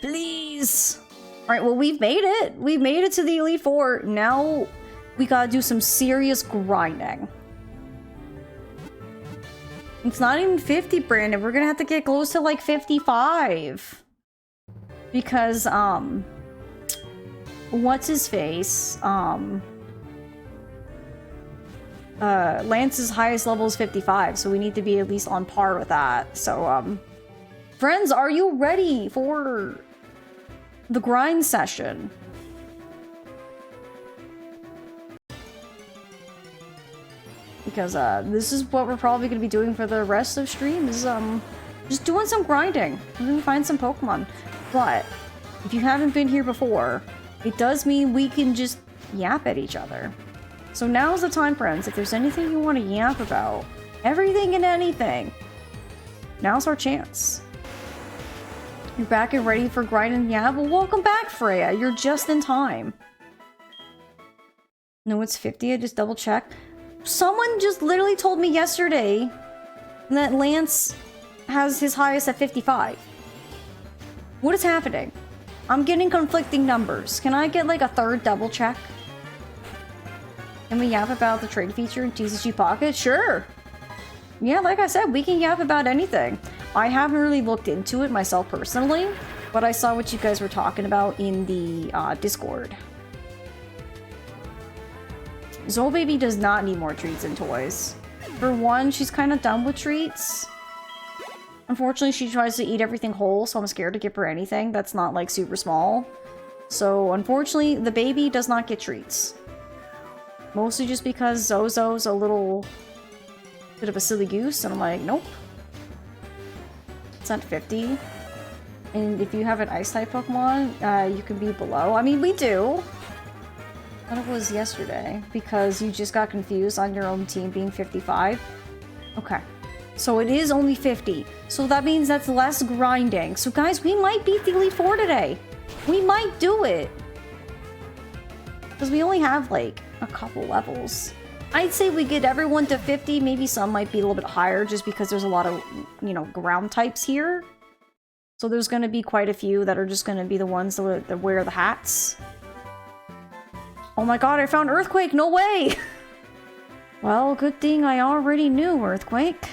S1: Please. Alright, well, we've made it. We've made it to the Elite Four. Now we gotta do some serious grinding. It's not even 50, Brandon. We're gonna have to get close to 55. Because, what's his face? Lance's highest level is 55, so we need to be at least on par with that. So, friends, are you ready for the grind session? Because, this is what we're probably going to be doing for the rest of stream, is, just doing some grinding. We're going to find some Pokemon. But, if you haven't been here before, it does mean we can just yap at each other. So now's the time, friends. If there's anything you want to yap about, everything and anything, now's our chance. You're back and ready for grinding yap? Well, welcome back, Freya. You're just in time. No, it's 50. I just double checked. Someone just literally told me yesterday that Lance has his highest at 55. What is happening? I'm getting conflicting numbers. Can I get like a third double check? Can we yap about the trade feature in TCG Pocket? Sure. Yeah, like I said, we can yap about anything. I haven't really looked into it myself personally, but I saw what you guys were talking about in the Discord. Zoe Baby does not need more treats and toys. For one, she's kind of done with treats. Unfortunately, she tries to eat everything whole, so I'm scared to give her anything that's not like super small. So unfortunately, the baby does not get treats. Mostly just because Zozo's a little bit of a silly goose, and I'm like, nope. It's at 50. And if you have an ice-type Pokemon, you can be below. I mean, we do. I thought it was yesterday, because you just got confused on your own team being 55. Okay. So it is only 50. So that means that's less grinding. So guys, we might beat the Elite Four today. We might do it. Because we only have, like, a couple levels. I'd say we get everyone to 50. Maybe some might be a little bit higher just because there's a lot of, you know, ground types here. So there's going to be quite a few that are just going to be the ones that wear the hats. Oh my god, I found Earthquake! No way! Well, good thing I already knew Earthquake.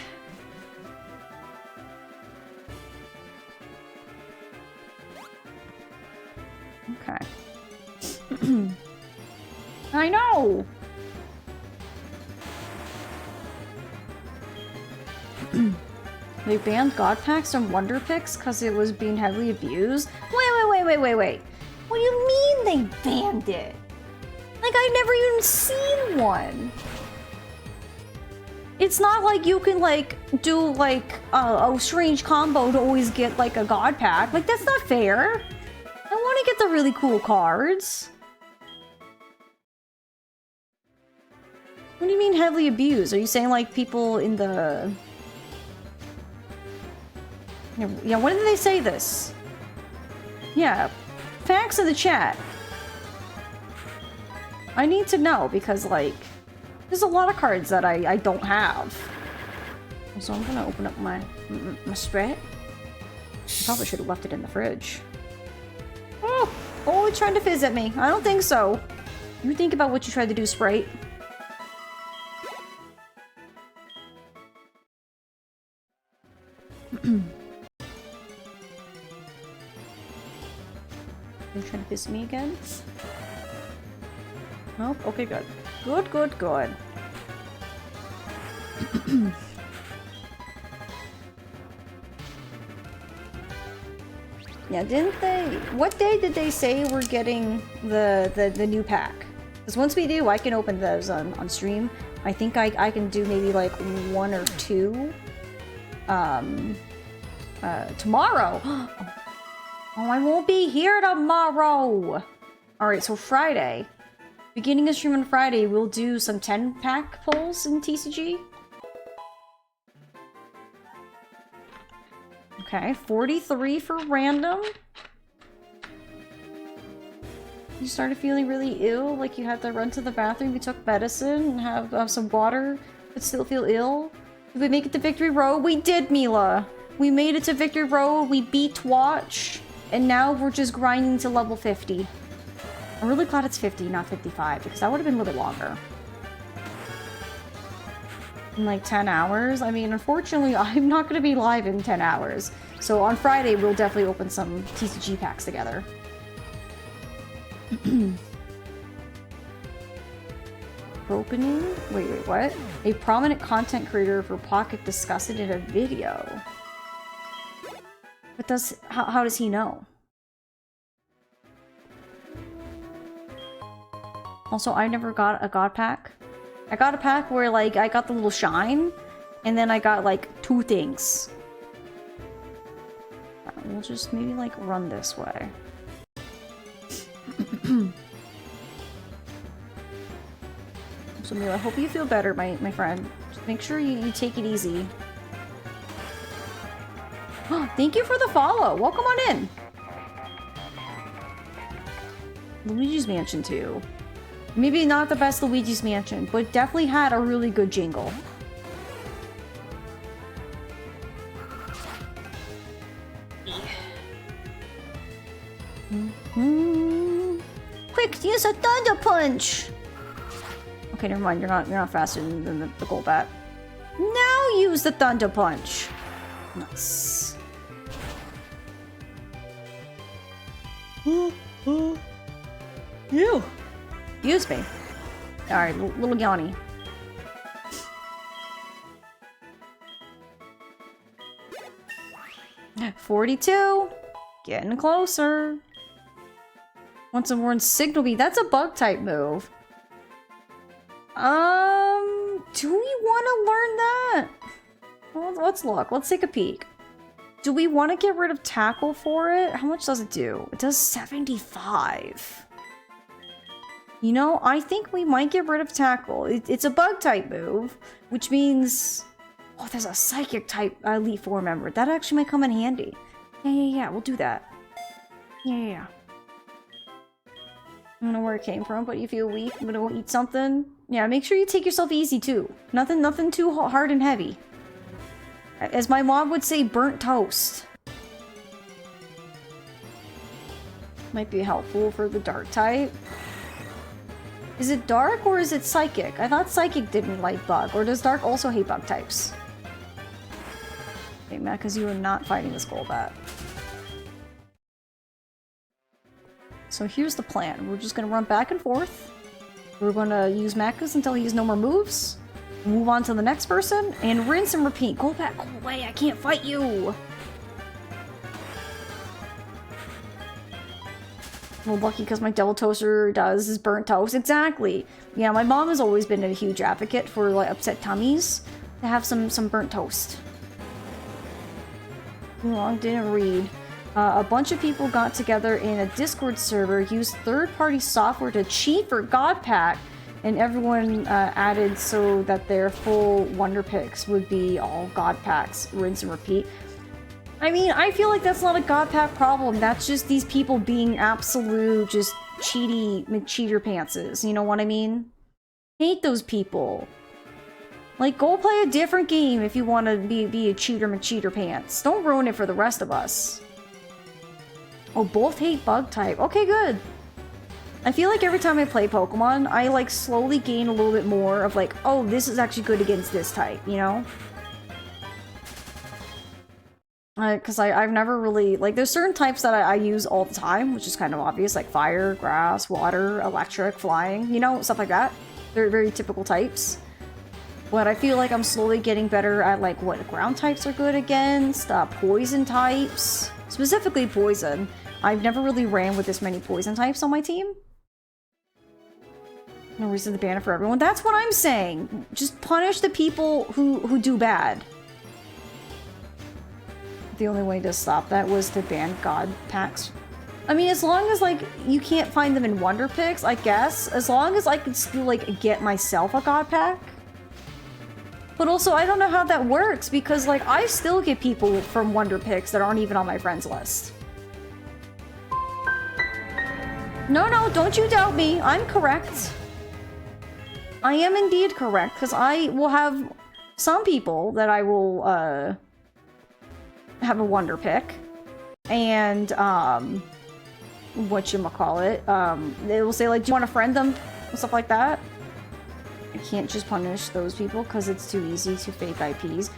S1: Okay. I know! They banned God Packs from Wonder Picks because it was being heavily abused? Wait. What do you mean they banned it? Like, I've never even seen one. It's not like you can, like, do, like, a strange combo to always get, like, a God Pack. Like, that's not fair. I want to get the really cool cards. What do you mean heavily abused? Are you saying, like, people in the... Yeah, when did they say this? Yeah, facts in the chat. I need to know, because, like, there's a lot of cards that I don't have. So I'm gonna open up my Sprite. I probably should have left it in the fridge. Oh, it's trying to fizz at me. I don't think so. You think about what you tried to do, Sprite. Are you trying to fizz me again? Nope. Okay, good. Good. Yeah, didn't they... What day did they say we're getting the new pack? Because once we do, I can open those on stream. I think I can do maybe like 1 or 2 tomorrow. Oh, I won't be here tomorrow. All right, so Friday. Beginning of stream on Friday, we'll do some 10-pack pulls in TCG. Okay, 43 for random. You started feeling really ill, like you had to run to the bathroom, you took medicine, and have some water, but still feel ill. Did we make it to Victory Road? We did, Mila! We made it to Victory Road, we beat Watch, and now we're just grinding to level 50. I'm really glad it's 50, not 55, because that would have been a little bit longer. In like 10 hours? I mean, unfortunately, I'm not going to be live in 10 hours. So on Friday, we'll definitely open some TCG packs together. Opening? Wait, what? A prominent content creator for Pocket discussed it in a video. But how does he know? Also, I never got a god pack. I got a pack where, like, I got the little shine, and then I got, like, 2 things. We'll just maybe, like, run this way. So, Mila, I hope you feel better, my friend. Just make sure you take it easy. Thank you for the follow. Welcome on in. Luigi's Mansion 2. Maybe not the best Luigi's Mansion, but definitely had a really good jingle. Quick, use a Thunder Punch! Okay, never mind. You're not faster than the Golbat. Now use the Thunder Punch. Nice. You. Excuse me. Alright, little Yanni. $42. Getting closer. Want some more Signal Beam. That's a bug type move. Do we want to learn that? Well, let's look. Let's take a peek. Do we want to get rid of Tackle for it? How much does it do? It does 75. You know, I think we might get rid of Tackle. It's a bug type move, which means... Oh, there's a Psychic type Elite Four member. That actually might come in handy. Yeah, we'll do that. Yeah. I don't know where it came from, but you feel weak, I'm gonna go eat something. Yeah, make sure you take yourself easy, too. Nothing too hard and heavy. As my mom would say, burnt toast. Might be helpful for the dark type. Is it dark or is it psychic? I thought psychic didn't like bug, or does dark also hate bug types? Okay, Matt, because you are not fighting this Golbat. So here's the plan. We're just gonna run back and forth. We're gonna use Macas until he has no more moves. Move on to the next person, and rinse and repeat. Golbat, go away, I can't fight you! Well, lucky because my Devil Toaster does is burnt toast. Exactly. Yeah, my mom has always been a huge advocate for, like, upset tummies. To have some burnt toast. Long didn't read. A bunch of people got together in a Discord server, used third-party software to cheat for God Pack, and everyone added so that their full Wonder Picks would be all God Packs, rinse and repeat. I mean, I feel like that's not a God Pack problem. That's just these people being absolute, just cheaty McCheater pantses. You know what I mean? Hate those people. Like, go play a different game if you want to be a cheater McCheater pants. Don't ruin it for the rest of us. Oh, both hate bug type. Okay, good. I feel like every time I play Pokemon, I, like, slowly gain a little bit more of, like, oh, this is actually good against this type, you know? Because I've never really... Like, there's certain types that I use all the time, which is kind of obvious, like fire, grass, water, electric, flying, you know, stuff like that. They're very typical types. But I feel like I'm slowly getting better at, like, what ground types are good against, poison types. Specifically poison. I've never really ran with this many poison types on my team. No reason to ban it for everyone. That's what I'm saying. Just punish the people who do bad. The only way to stop that was to ban God Packs. I mean, as long as, like, you can't find them in Wonder Picks, I guess. As long as I can still, like, get myself a God Pack. But also, I don't know how that works, because, like, I still get people from Wonder Picks that aren't even on my friends list. No, don't you doubt me. I'm correct. I am indeed correct, because I will have some people that I will, have a Wonder Pick. And, whatchamacallit, they will say, like, do you want to friend them? And stuff like that. I can't just punish those people because it's too easy to fake IPs.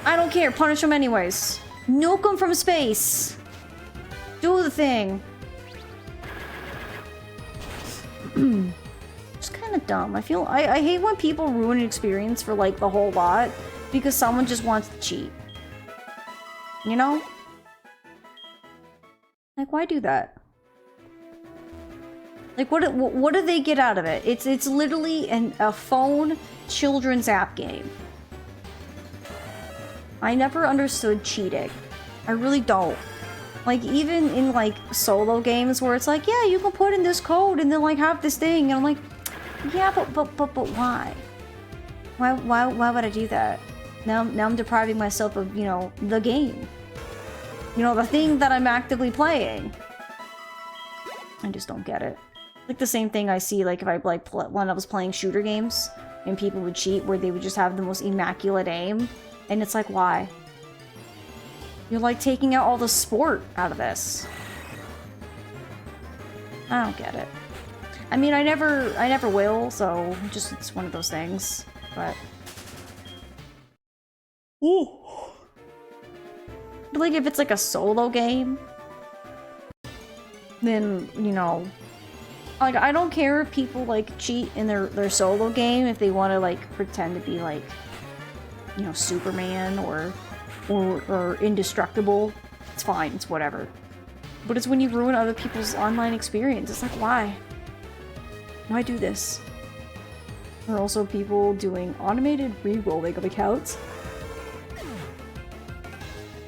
S1: I don't care. Punish them anyways. Nuke them from space. Do the thing. kind of dumb. I hate when people ruin an experience for like the whole lot because someone just wants to cheat. You know? Like, why do that? Like, what do they get out of it? It's literally a phone children's app game. I never understood cheating. I really don't. Like, even in, like, solo games where it's like, yeah, you can put in this code and then, like, have this thing. And I'm like, yeah, but why? Why would I do that? Now I'm depriving myself of, you know, the game. You know, the thing that I'm actively playing. I just don't get it. Like the same thing I see, like, if I, like, when I was playing shooter games and people would cheat where they would just have the most immaculate aim. And it's like, why? You're, like, taking out all the sport out of this. I don't get it. I mean, I never will, so just, it's one of those things, but... Ooh. But, like, if it's, like, a solo game, then, you know... Like, I don't care if people, like, cheat in their solo game if they want to, like, pretend to be, like, you know, Superman or indestructible. It's fine, it's whatever. But it's when you ruin other people's online experience. It's like, why? Why do this? There are also people doing automated re-rolling of accounts.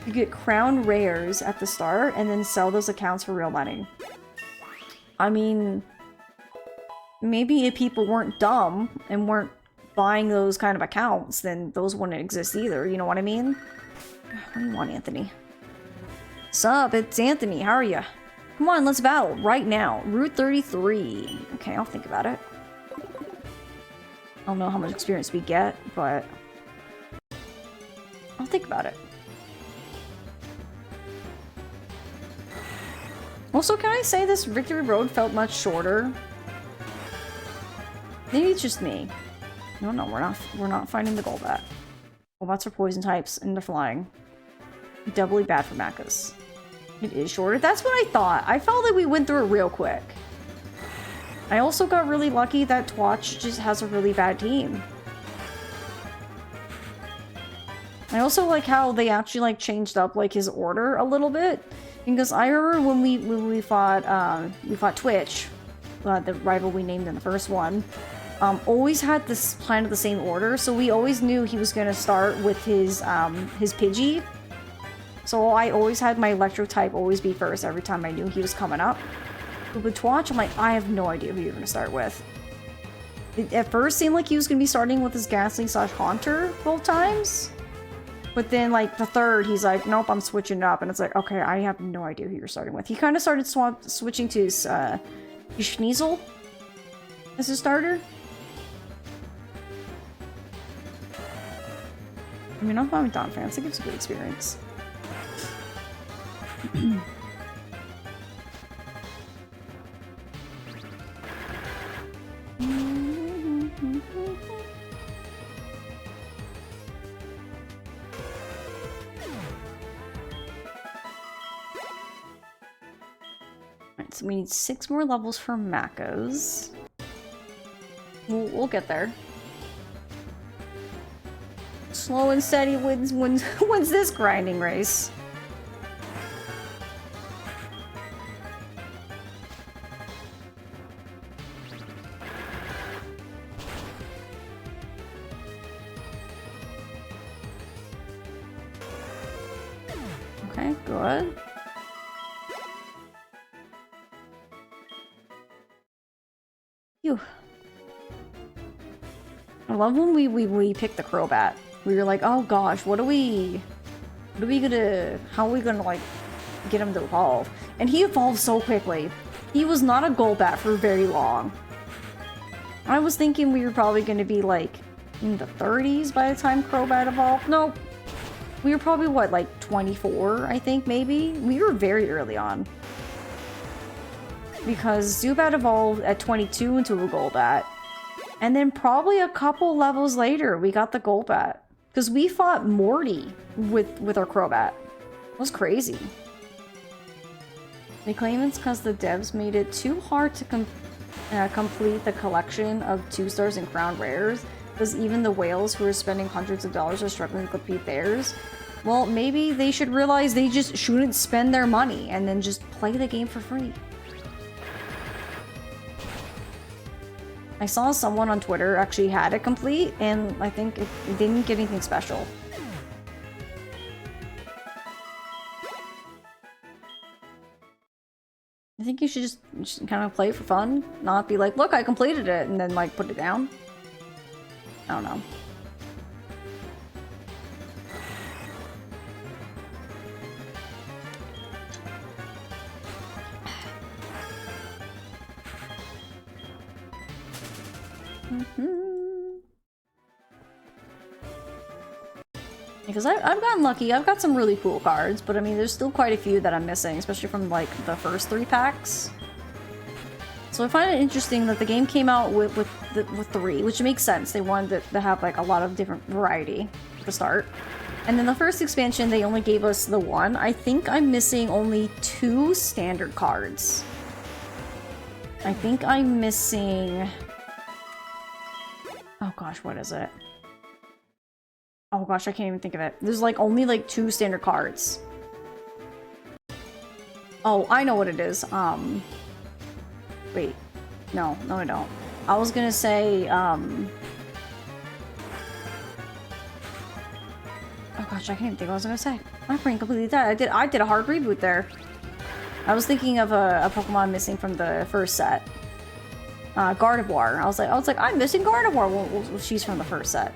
S1: You get crown rares at the start and then sell those accounts for real money. I mean, maybe if people weren't dumb and weren't buying those kind of accounts, then those wouldn't exist either, you know what I mean? What do you want, Anthony? Sup, it's Anthony, how are ya? Come on, let's battle, right now. Route 33. Okay, I'll think about it. I don't know how much experience we get, but... I'll think about it. Also, can I say this Victory Road felt much shorter? Maybe it's just me. No, we're not finding the Golbat. Golbats are poison types and they're flying. Doubly bad for Macas. It is shorter. That's what I thought. I felt like we went through it real quick. I also got really lucky that Twatch just has a really bad team. I also like how they actually like changed up like his order a little bit. Because I remember when we fought Twitch, the rival we named in the first one, always had this kind of the same order, so we always knew he was gonna start with his Pidgey. So I always had my Electro type always be first every time I knew he was coming up. But with Twatch, I'm like, I have no idea who you're gonna start with. It at first seemed like he was gonna be starting with his Ghastly/Haunter both times. But then, like, the third, he's like, nope, I'm switching it up. And it's like, okay, I have no idea who you're starting with. He kind of started switching to his Sneasel as a starter. I mean, I'm fine with Don fans. I think it's a good experience. Alright, so we need 6 more levels for Macos. We'll get there. Slow and steady wins this grinding race. Okay, good. Phew. I love when we picked the Crobat. We were like, oh gosh, how are we gonna like get him to evolve? And he evolved so quickly. He was not a Golbat for very long. I was thinking we were probably gonna be like in the 30s by the time Crobat evolved. Nope. We were probably what, like 24, I think maybe? We were very early on. Because Zubat evolved at 22 into a Golbat. And then probably a couple levels later, we got the Golbat. Because we fought Morty with our Crobat. It was crazy. They claim it's because the devs made it too hard to complete the collection of 2 stars and crown rares, because even the whales who are spending hundreds of dollars are struggling to complete theirs. Well, maybe they should realize they just shouldn't spend their money and then just play the game for free. I saw someone on Twitter actually had it complete, and I think it didn't get anything special. I think you should just kind of play for fun, not be like, look, I completed it, and then like put it down. I don't know. Because I've gotten lucky. I've got some really cool cards, but I mean, there's still quite a few that I'm missing, especially from like the first 3 packs. So I find it interesting that the game came out with 3, which makes sense. They wanted to have like a lot of different variety at the start. And then the first expansion, they only gave us the 1. I think I'm missing only 2 standard cards. I think I'm missing... Oh gosh, what is it? Oh gosh, I can't even think of it. There's like only like 2 standard cards. Oh, I know what it is. Wait. No, I don't. I was gonna say, oh gosh, I can't even think what I was gonna say. My brain completely died. I did a hard reboot there. I was thinking of a Pokemon missing from the first set. Gardevoir. I was like, I'm missing Gardevoir. Well, she's from the first set.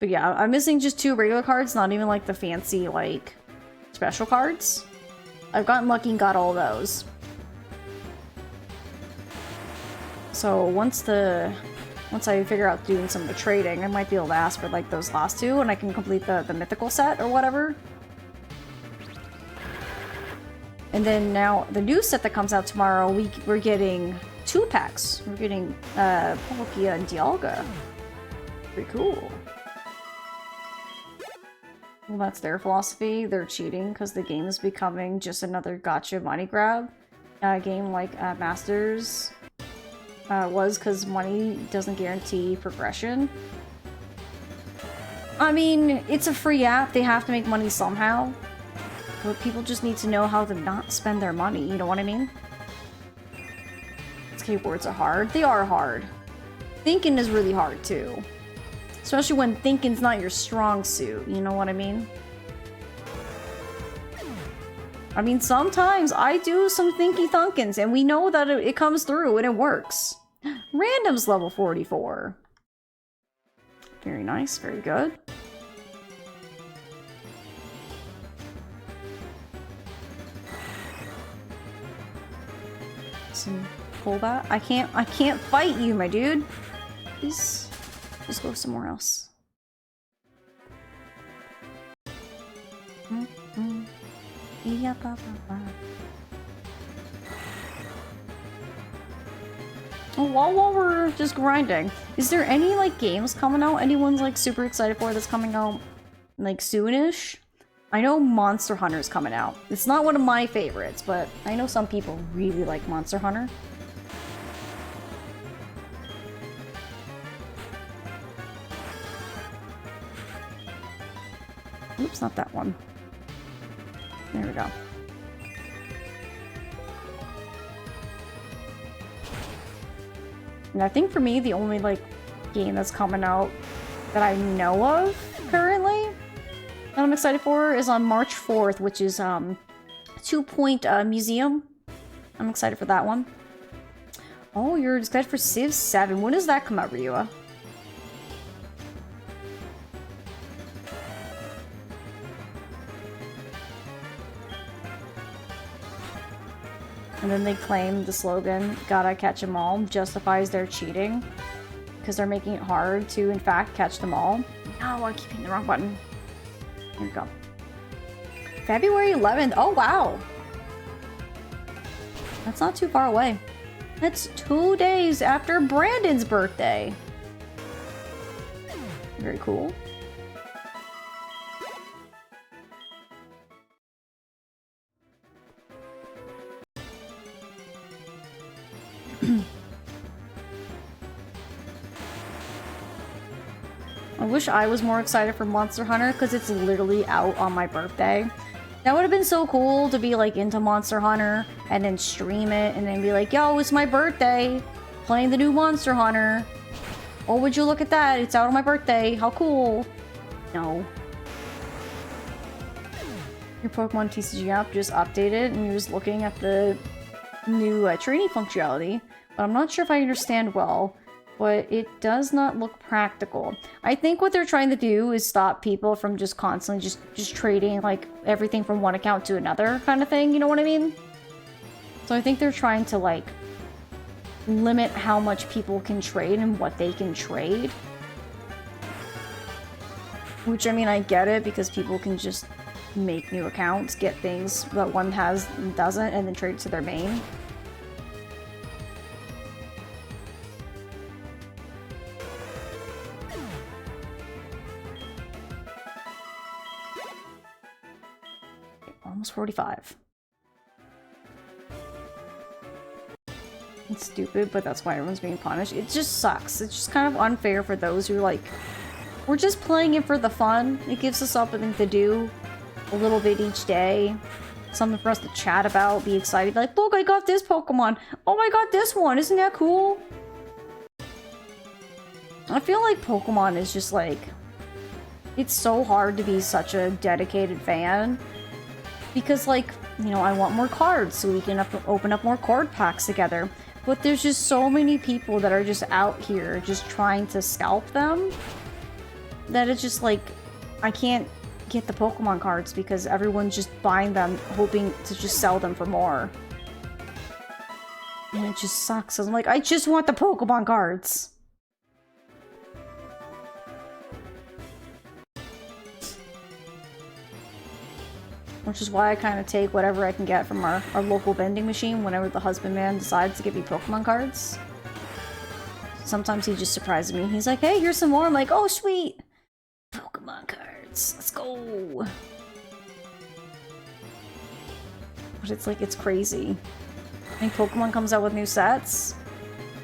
S1: But yeah, I'm missing just 2 regular cards, not even like the fancy, like, special cards. I've gotten lucky and got all those. So once I figure out doing some of the trading, I might be able to ask for like those last 2 and I can complete the mythical set or whatever. And then now the new set that comes out tomorrow, we're getting 2 packs. We're getting Palkia and Dialga. Pretty cool. Well, that's their philosophy. They're cheating because the game is becoming just another gotcha money grab game like Masters was, because money doesn't guarantee progression. I mean, it's a free app. They have to make money somehow. But people just need to know how to not spend their money, you know what I mean? Skateboards are hard. They are hard. Thinking is really hard too. Especially when thinking's not your strong suit, you know what I mean? I mean, sometimes I do some thinky thunkins, and we know that it comes through and it works. Random's level 44. Very nice, very good. Some pullback. I can't fight you, my dude. Please. Just go somewhere else. Yeah, ba, ba, ba. Oh, while we're just grinding, is there any like games coming out? Anyone's like super excited for that's coming out like soonish? I know Monster Hunter's coming out. It's not one of my favorites, but I know some people really like Monster Hunter. Oops, not that one. There we go. And I think for me, the only like game that's coming out that I know of currently that I'm excited for is on March 4th, which is 2 Point Museum. I'm excited for that one. Oh, you're excited for Civ 7. When does that come out, Ryua? And then they claim the slogan, "Gotta catch 'em all," justifies their cheating because they're making it hard to, in fact, catch them all. No, I keep hitting the wrong button. Here we go. February 11th. Oh, wow. That's not too far away. That's 2 days after Brandon's birthday. Very cool. I wish I was more excited for Monster Hunter because it's literally out on my birthday. That would have been so cool to be like into Monster Hunter and then stream it and then be like, yo, it's my birthday, playing the new Monster Hunter. Oh, would you look at that? It's out on my birthday. How cool. No. Your Pokemon TCG app just updated and you're just looking at the new training functionality. But I'm not sure if I understand well. But it does not look practical. I think what they're trying to do is stop people from just constantly just trading like everything from one account to another kind of thing, you know what I mean? So I think they're trying to like limit how much people can trade and what they can trade. Which, I mean, I get it because people can just make new accounts, get things that one has and doesn't, and then trade to their main. Almost 45. It's stupid, but that's why everyone's being punished. It just sucks. It's just kind of unfair for those who are like, we're just playing it for the fun. It gives us something to do a little bit each day. Something for us to chat about, be excited. Like, look, I got this Pokemon. Oh, I got this one. Isn't that cool? I feel like Pokemon is just like, it's so hard to be such a dedicated fan. Because, like, you know, I want more cards so we can open up more card packs together. But there's just so many people that are just out here just trying to scalp them. That it's just like, I can't get the Pokemon cards because everyone's just buying them, hoping to just sell them for more. And it just sucks. I'm like, I just want the Pokemon cards. Which is why I kind of take whatever I can get from our local vending machine whenever the husbandman decides to give me Pokemon cards. Sometimes he just surprises me. He's like, hey, here's some more. I'm like, oh, sweet. Pokemon cards. Let's go. But it's like, it's crazy. I think Pokemon comes out with new sets.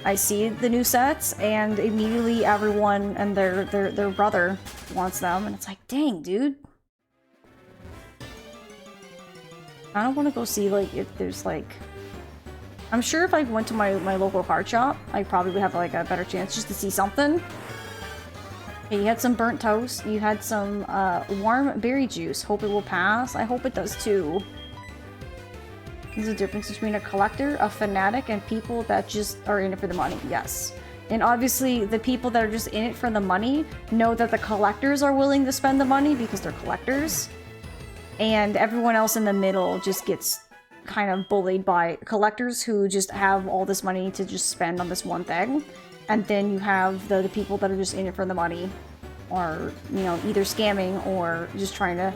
S1: I see the new sets, and immediately everyone and their brother wants them. And it's like, dang, dude. I don't want to go see, like, if there's, like... I'm sure if I went to my local card shop, I probably would have, like, a better chance just to see something. Okay, you had some burnt toast. You had some, warm berry juice. Hope it will pass. I hope it does, too. There's a difference between a collector, a fanatic, and people that just are in it for the money. Yes. And obviously, the people that are just in it for the money know that the collectors are willing to spend the money because they're collectors. And everyone else in the middle just gets kind of bullied by collectors who just have all this money to just spend on this one thing. And then you have the people that are just in it for the money, or, you know, either scamming or just trying to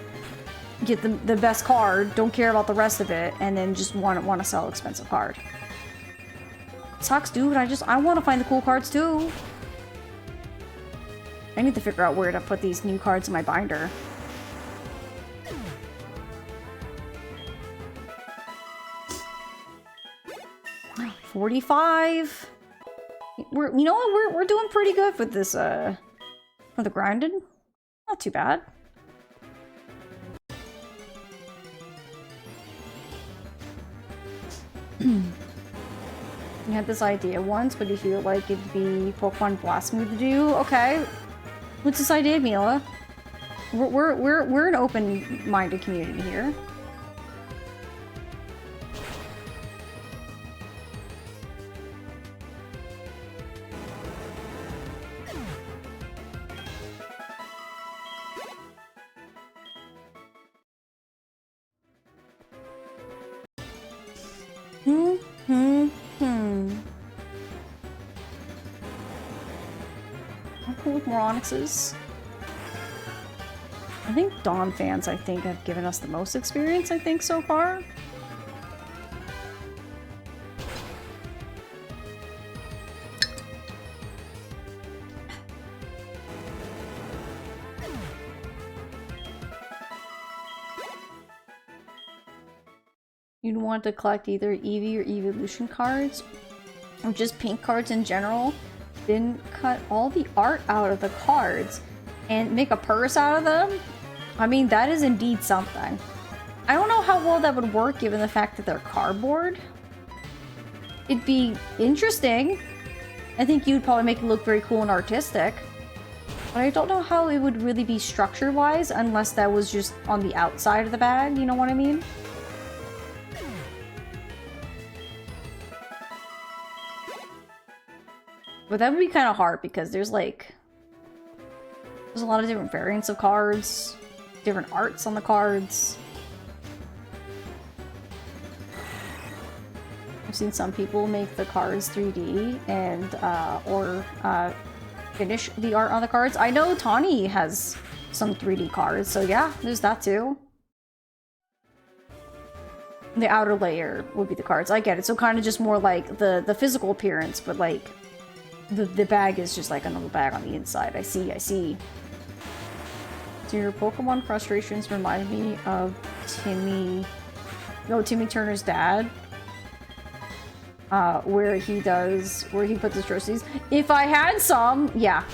S1: get the best card, don't care about the rest of it, and then just want to sell expensive card. It sucks, dude. I want to find the cool cards too. I need to figure out where to put these new cards in my binder. $45. You know what? We're doing pretty good with this for the grinding. Not too bad. You had this idea once, but you feel like it'd be Pokemon blasphemy to do. Okay, what's this idea, Mila? We're an open-minded community here. I'm cool with more Onyxes. I think Dawn fans, I think, have given us the most experience, I think, so far. You'd want to collect either Eevee or Evolution cards, or just pink cards in general. Then cut all the art out of the cards and make a purse out of them, I mean, that is indeed something. I don't know how well that would work given the fact that they're cardboard. It'd be interesting. I think you'd probably make it look very cool and artistic. But I don't know how it would really be structure-wise unless that was just on the outside of the bag, you know what I mean? But that would be kind of hard because there's like... There's a lot of different variants of cards, different arts on the cards. I've seen some people make the cards 3D and, or finish the art on the cards. I know Tawny has some 3D cards, so yeah, there's that too. The outer layer would be the cards. I get it. So kind of just more like the physical appearance, but like the bag is just like another bag on the inside. I see, I see. So your Pokemon frustrations remind me of Timmy Turner's dad. Where he puts his trophies. If I had some, yeah.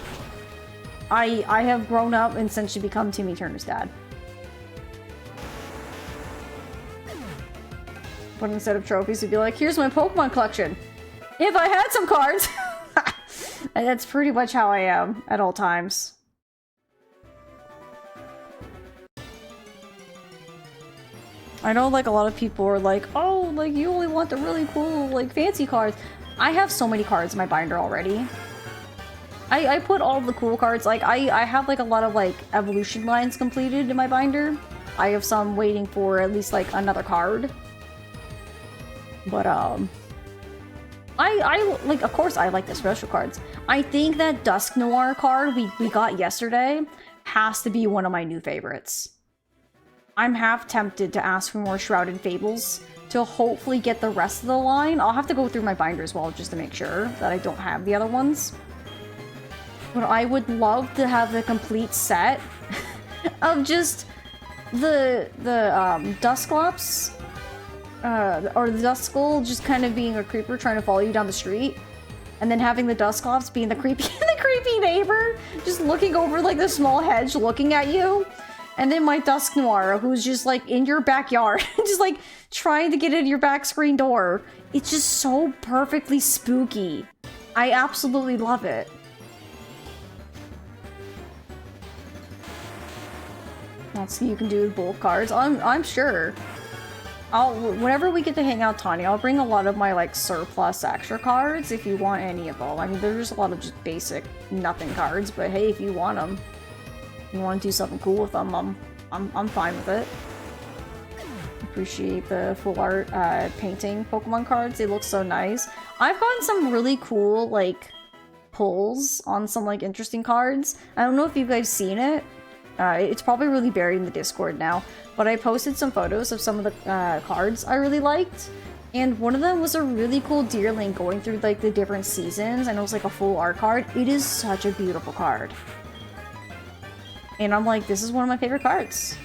S1: I have grown up and essentially become Timmy Turner's dad. But instead of trophies, it'd be like, here's my Pokemon collection. If I had some cards! And that's pretty much how I am at all times. I know, like, a lot of people are like, oh, like, you only want the really cool, like, fancy cards. I have so many cards in my binder already. I put all of the cool cards, like, I have, like, a lot of, like, evolution lines completed in my binder. I have some waiting for at least, like, another card. But, like, of course I like the special cards. I think that Dusk Noir card we got yesterday has to be one of my new favorites. I'm half tempted to ask for more Shrouded Fables to hopefully get the rest of the line. I'll have to go through my binder as well just to make sure that I don't have the other ones. But I would love to have the complete set of just the Dusclops, or the Duskull just kind of being a creeper trying to follow you down the street. And then having the Dusclops being the creepy neighbor, just looking over like the small hedge looking at you. And then my Dusk Noir, who's just like in your backyard, just like trying to get in your back screen door. It's just so perfectly spooky. I absolutely love it. Let's see, you can do both cards. I'm sure. Whenever we get to hang out, Tanya, I'll bring a lot of my like surplus extra cards if you want any of them. I mean, there's just a lot of just basic nothing cards, but hey, if you want them. You want to do something cool with them, I'm fine with it. Appreciate the full art painting Pokemon cards. They look so nice. I've gotten some really cool like pulls on some like interesting cards. I don't know if you guys seen it. It's probably really buried in the Discord now, but I posted some photos of some of the cards I really liked. And one of them was a really cool Deerling going through like the different seasons, and it was like a full art card. It is such a beautiful card. And I'm like, this is one of my favorite cards.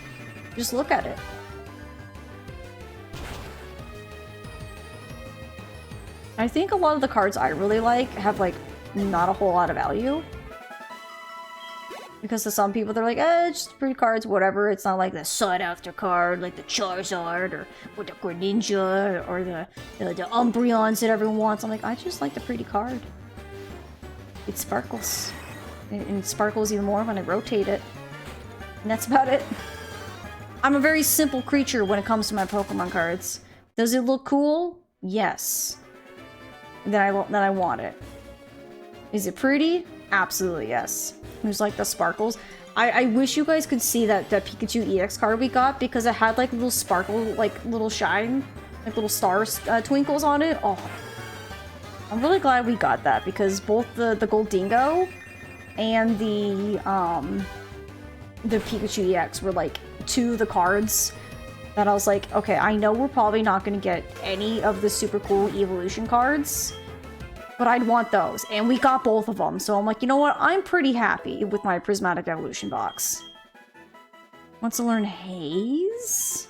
S1: Just look at it. I think a lot of the cards I really like have like not a whole lot of value. Because to some people they're like, it's just pretty cards, whatever. It's not like the sought after card, like the Charizard or the Greninja or the Umbreons that everyone wants. I'm like, I just like the pretty card. It sparkles. And it sparkles even more when I rotate it. And that's about it. I'm a very simple creature when it comes to my Pokemon cards. Does it look cool? Yes. Then I want it. Is it pretty? Absolutely yes. There's like the sparkles. I wish you guys could see that Pikachu EX card we got because it had like little sparkle, like little shine, like little stars, twinkles on it. Oh, I'm really glad we got that because both the Goldingo and the Pikachu EX were like two of the cards that I was like, okay, I know we're probably not going to get any of the super cool evolution cards, but I'd want those. And we got both of them. So I'm like, you know what? I'm pretty happy with my Prismatic Evolution box. Wants to learn Haze?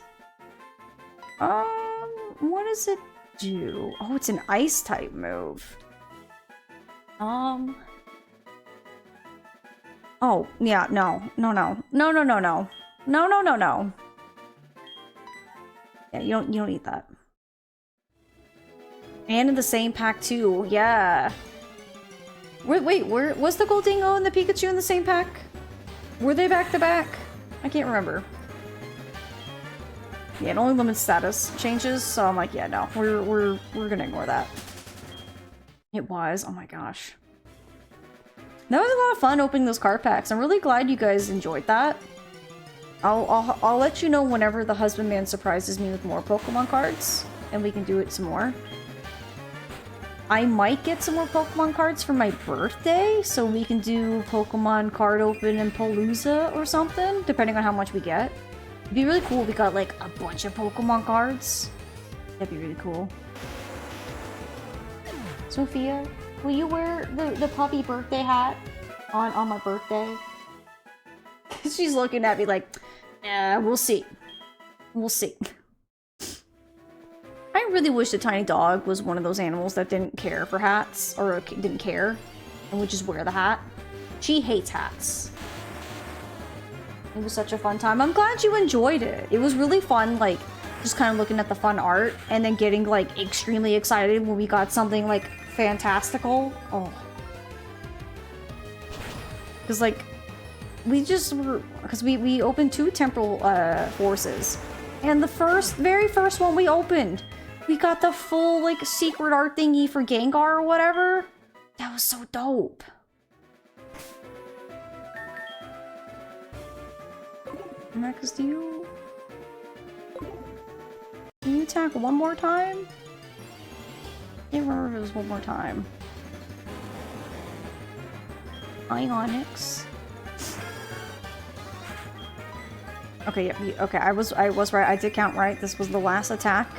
S1: What does it do? Oh, it's an ice type move. Oh, Oh, yeah, no. No, no. No, no, no, no. No, no, no, no. Yeah, you don't eat that. And in the same pack too, yeah. Wait, was the Goldingo and the Pikachu in the same pack? Were they back to back? I can't remember. Yeah, it only limits status changes, so I'm like, yeah, no, we're gonna ignore that. It was, oh my gosh. That was a lot of fun opening those card packs. I'm really glad you guys enjoyed that. I'll let you know whenever the husbandman surprises me with more Pokemon cards, and we can do it some more. I might get some more Pokemon cards for my birthday, so we can do Pokemon card open and Palooza or something, depending on how much we get. It'd be really cool if we got like a bunch of Pokemon cards. That'd be really cool. Sophia, will you wear the puppy birthday hat on my birthday? She's looking at me like, yeah, we'll see. We'll see. I really wish the tiny dog was one of those animals that didn't care for hats, or didn't care, and would just wear the hat. She hates hats. It was such a fun time. I'm glad you enjoyed it. It was really fun, like, just kind of looking at the fun art, and then getting, like, extremely excited when we got something, like, fantastical. Oh. Because, like, we just were... Because we opened 2 temporal, forces. And the very first one we opened, we got the full, like, secret art thingy for Gengar or whatever. That was so dope. Max, do you... Can you attack one more time? I can't remember if it was one more time. Ionics. Okay, yeah, okay, I was right. I did count right. This was the last attack.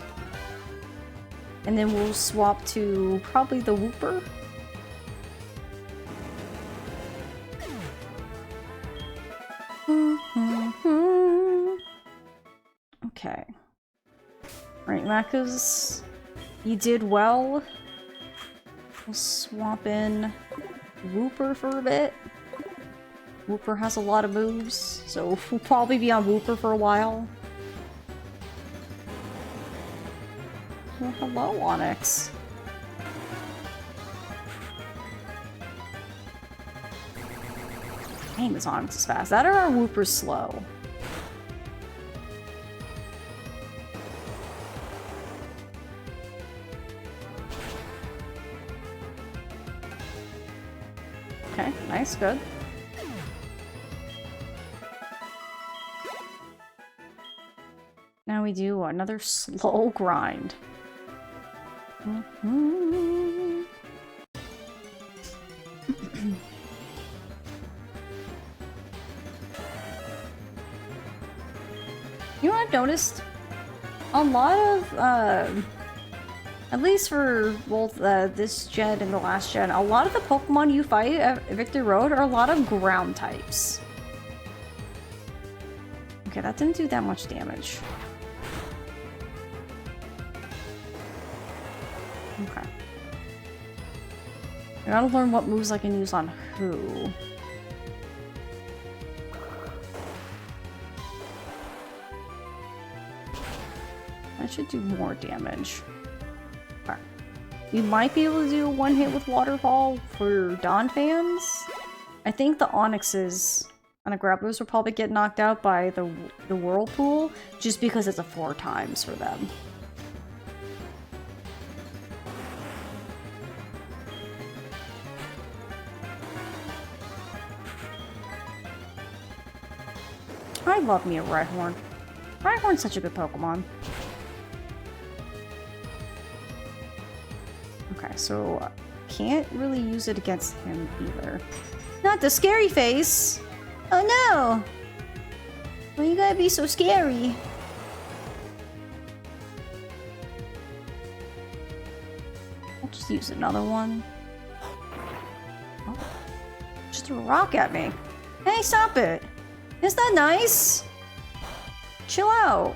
S1: And then we'll swap to probably the Wooper. Okay. Right, Marcus, you did well. We'll swap in Wooper for a bit. Wooper has a lot of moves, so we'll probably be on Wooper for a while. Well, hello, Onyx. Dang, this Onyx is fast. That or our Wooper's slow. Okay, nice, good. Now we do another slow grind. You know what I've noticed? A lot of, at least for both this gen and the last gen, a lot of the Pokemon you fight at Victory Road are a lot of ground types. Okay, that didn't do that much damage. Okay. I gotta learn what moves I can use on who. That should do more damage. Okay. We might be able to do one hit with Waterfall for Dawn fans. I think the Onyxes and the Grapplers will probably get knocked out by the Whirlpool, just because it's a 4 times for them. I love me a Rhyhorn. Rhyhorn's such a good Pokemon. Okay, so can't really use it against him either. Not the scary face! Oh no! Why you gotta be so scary? I'll just use another one. Oh. Just threw a rock at me. Hey, stop it! Is that nice? Chill out.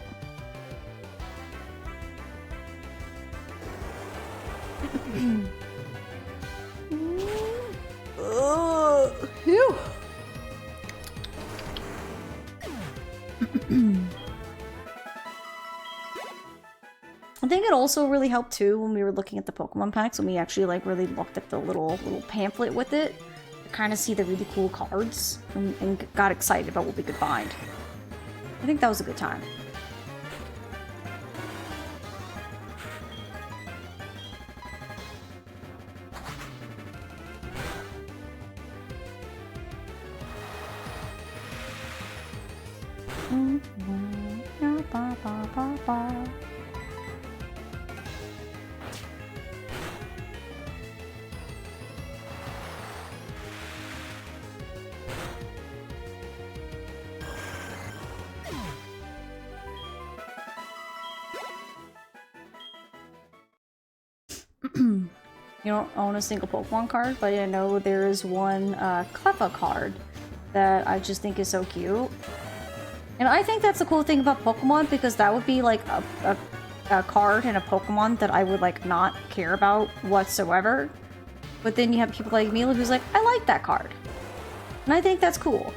S1: Phew. I think it also really helped too when we were looking at the Pokemon packs, when we actually like really looked at the little pamphlet with it to kind of see the really cool cards and got excited about what we could find. I think that was a good time. You don't own a single Pokemon card, but I know there is one Cleffa card that I just think is so cute. And I think that's the cool thing about Pokemon, because that would be like a card and a Pokemon that I would like not care about whatsoever. But then you have people like Mila who's like, I like that card. And I think that's cool.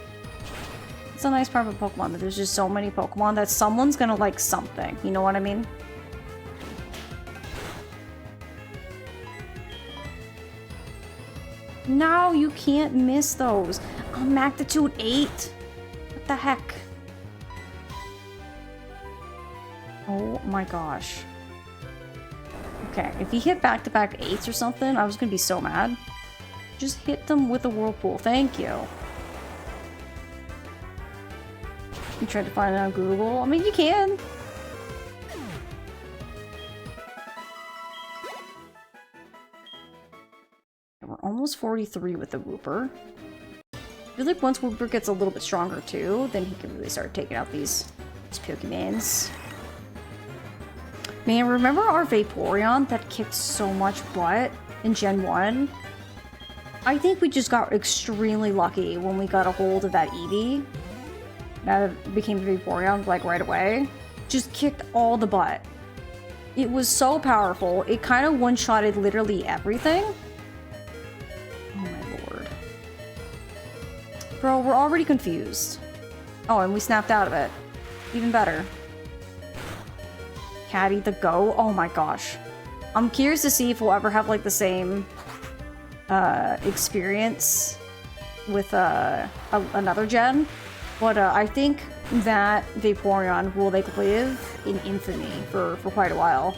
S1: It's a nice part of Pokemon that there's just so many Pokemon that someone's gonna like something. You know what I mean? No, you can't miss those. Oh, Magnitude 8. What the heck? Oh my gosh. Okay, if he hit back-to-back 8s or something, I was gonna be so mad. Just hit them with a Whirlpool. Thank you. You tried to find it on Google? I mean, you can. We're almost 43 with the Wooper. I feel like once Wooper gets a little bit stronger too, then he can really start taking out these Pokemons. Man, remember our Vaporeon that kicked so much butt in Gen 1? I think we just got extremely lucky when we got a hold of that Eevee. That became Vaporeon like right away. Just kicked all the butt. It was so powerful. It kind of one-shotted literally everything. Oh my lord. Bro, we're already confused. Oh, and we snapped out of it. Even better. Caddy the Go. Oh my gosh. I'm curious to see if we'll ever have like the same experience with another gen. But I think that Vaporeon will like live in infamy for quite a while.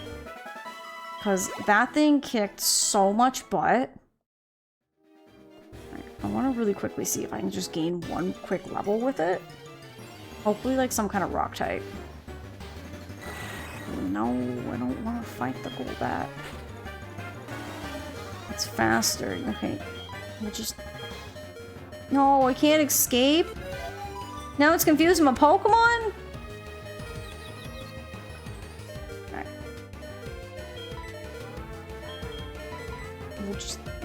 S1: Because that thing kicked so much butt. Right, I want to really quickly see if I can just gain one quick level with it. Hopefully like some kind of rock type. No, I don't want to fight the Golbat. It's faster. Okay. We'll just... No, I can't escape. Now it's confusing my Pokemon? Alright.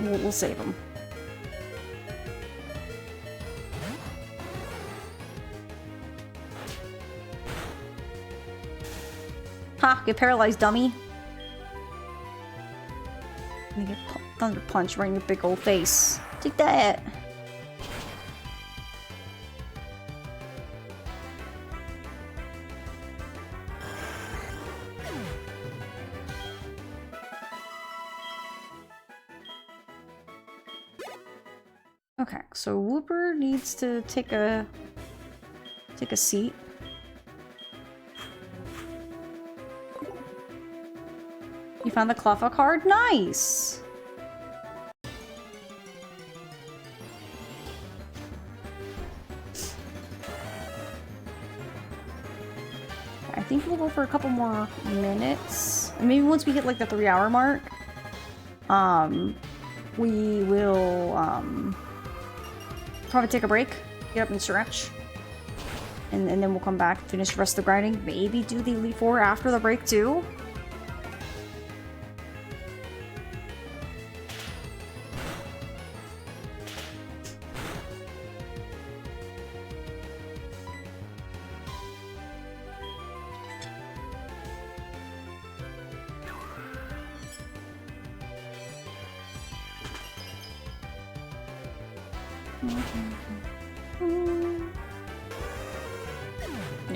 S1: We'll save him. Ha! Get paralyzed, dummy. And get Thunder Punch right in your big old face. Take that! Okay, so Wooper needs to take a seat. You found the Cleffa card? Nice! I think we'll go for a couple more minutes. Maybe once we hit like the 3-hour mark, we will probably take a break, get up and stretch, and then we'll come back, finish the rest of the grinding, maybe do the Elite Four after the break too.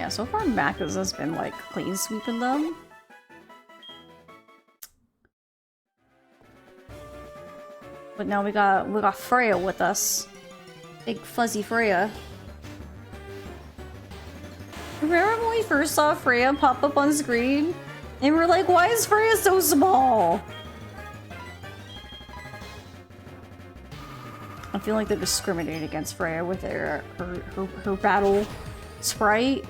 S1: Yeah, so far Macca's has been like clean sweeping them. But now we got Freya with us. Big fuzzy Freya. Remember when we first saw Freya pop up on screen? And we're like, why is Freya so small? I feel like they're discriminating against Freya with her battle sprite.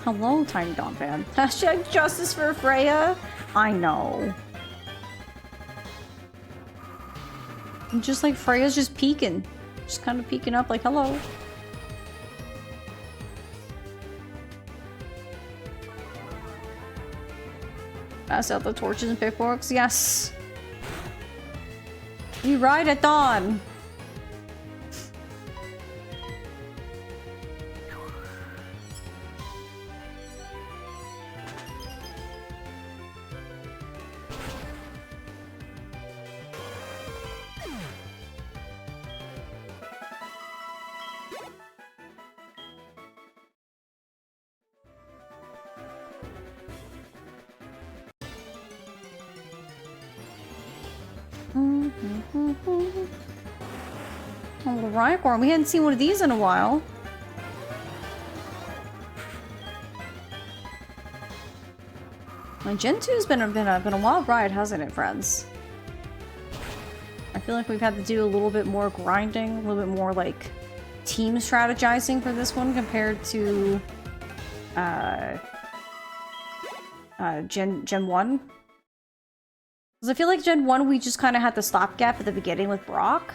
S1: Hello, Tiny Dawn fan. Hashtag justice for Freya. I know. And just like Freya's just peeking. Just kind of peeking up like, hello. Pass out the torches and pitchforks. Yes. We ride at dawn. Oh, the Rhyhorn. We hadn't seen one of these in a while. My Gen 2's been a wild ride, hasn't it, friends? I feel like we've had to do a little bit more grinding, a little bit more like team strategizing for this one compared to Gen 1. Because I feel like Gen 1 we just kind of had the stopgap at the beginning with Brock.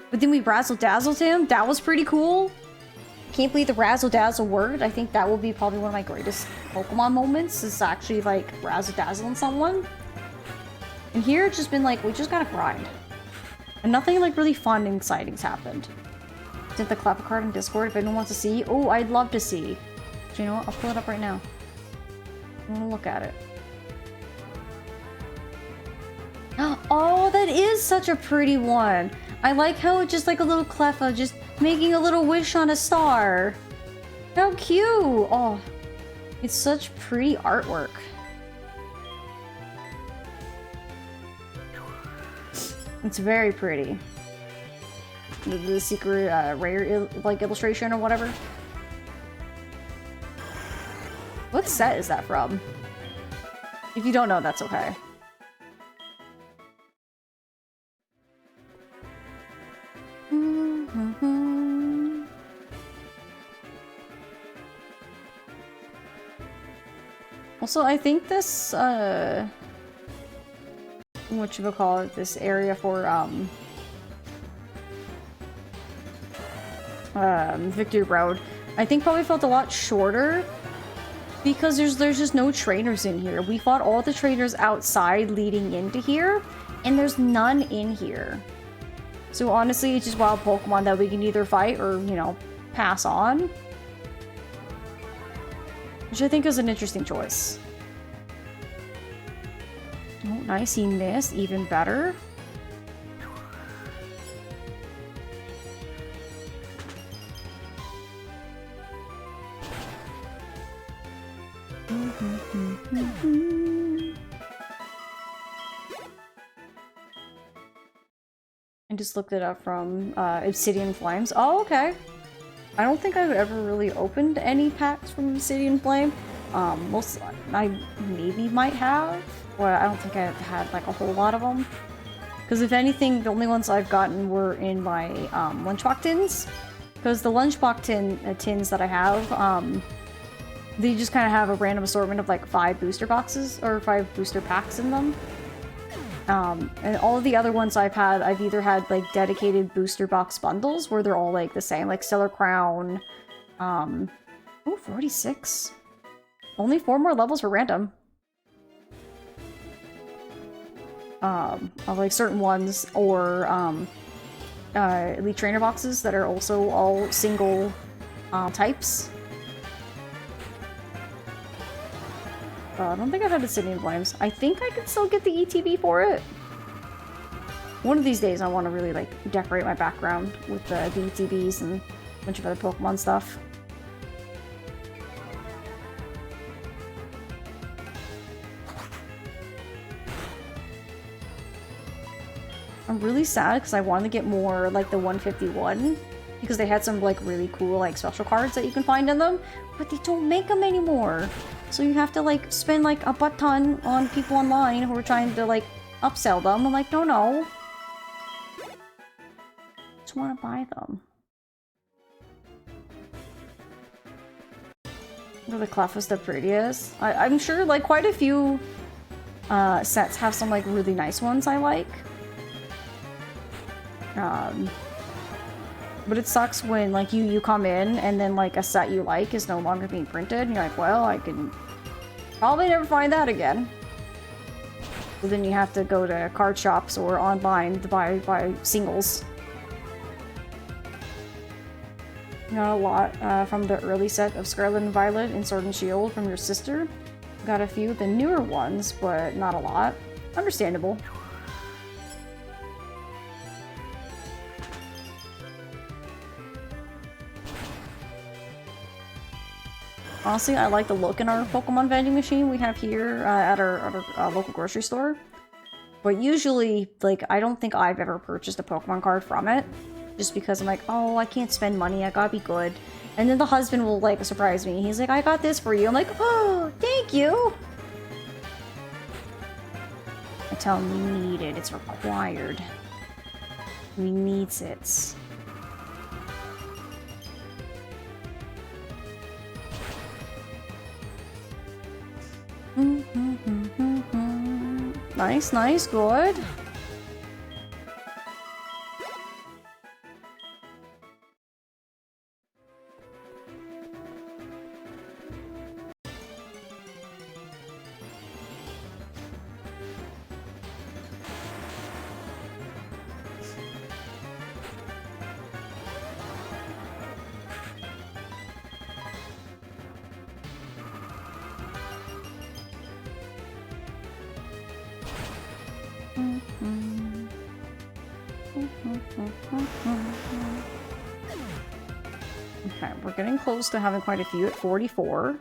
S1: But then we razzle-dazzled him. That was pretty cool. Can't believe the razzle-dazzle worked. I think that will be probably one of my greatest Pokemon moments, is actually like razzle-dazzling someone. And here it's just been like, we just gotta grind. And nothing like really fun and exciting's happened. Sent the Clever card in Discord if anyone wants to see. Oh, I'd love to see. Do you know what? I'll pull it up right now. I'm gonna look at it. Oh, that is such a pretty one. I like how it's just like a little Cleffa just making a little wish on a star. How cute! Oh, it's such pretty artwork. It's very pretty. The secret rare like illustration or whatever. What set is that from? If you don't know, that's okay. Also, I think this, whatchamacallit, this area for, Victory Road, I think probably felt a lot shorter because there's just no trainers in here. We fought all the trainers outside leading into here, and there's none in here. So honestly, it's just wild Pokemon that we can either fight or, you know, pass on. Which I think is an interesting choice. Oh, nice. He missed. Even better. I just looked it up from Obsidian Flames. Oh, okay. I don't think I've ever really opened any packs from Obsidian Flame. I maybe might have, but I don't think I've had like a whole lot of them. Because if anything, the only ones I've gotten were in my lunchbox tins. Because the lunchbox tins that I have, they just kind of have a random assortment of like 5 booster boxes or 5 booster packs in them. And all of the other ones I've either had like dedicated booster box bundles where they're all like the same, like Stellar Crown. Oh, 46. Only 4 more levels for random. Of like certain ones, or Elite Trainer boxes that are also all single types. I don't think I've had Obsidian Flames. I think I could still get the ETB for it. One of these days I want to really, like, decorate my background with the ETBs and a bunch of other Pokemon stuff. I'm really sad because I wanted to get more, like, the 151. Because they had some, like, really cool, like, special cards that you can find in them. But they don't make them anymore. So you have to, like, spend, like, a butt ton on people online who are trying to, like, upsell them. I'm like, no. Just want to buy them. The Clef is the prettiest. I'm sure, like, quite a few sets have some, like, really nice ones I like. But it sucks when, like, you come in and then, like, a set you like is no longer being printed. And you're like, well, I can probably never find that again. So then you have to go to card shops or online to buy singles. Got a lot from the early set of Scarlet and Violet and Sword and Shield from your sister. Got a few of the newer ones, but not a lot. Understandable. Honestly, I like the look in our Pokemon vending machine we have here at our local grocery store. But usually, like, I don't think I've ever purchased a Pokemon card from it. Just because I'm like, oh, I can't spend money, I gotta be good. And then the husband will, like, surprise me. He's like, I got this for you. I'm like, oh, thank you! I tell him we need it, it's required. We needs it. Nice, nice, good. Okay, we're getting close to having quite a few at 44.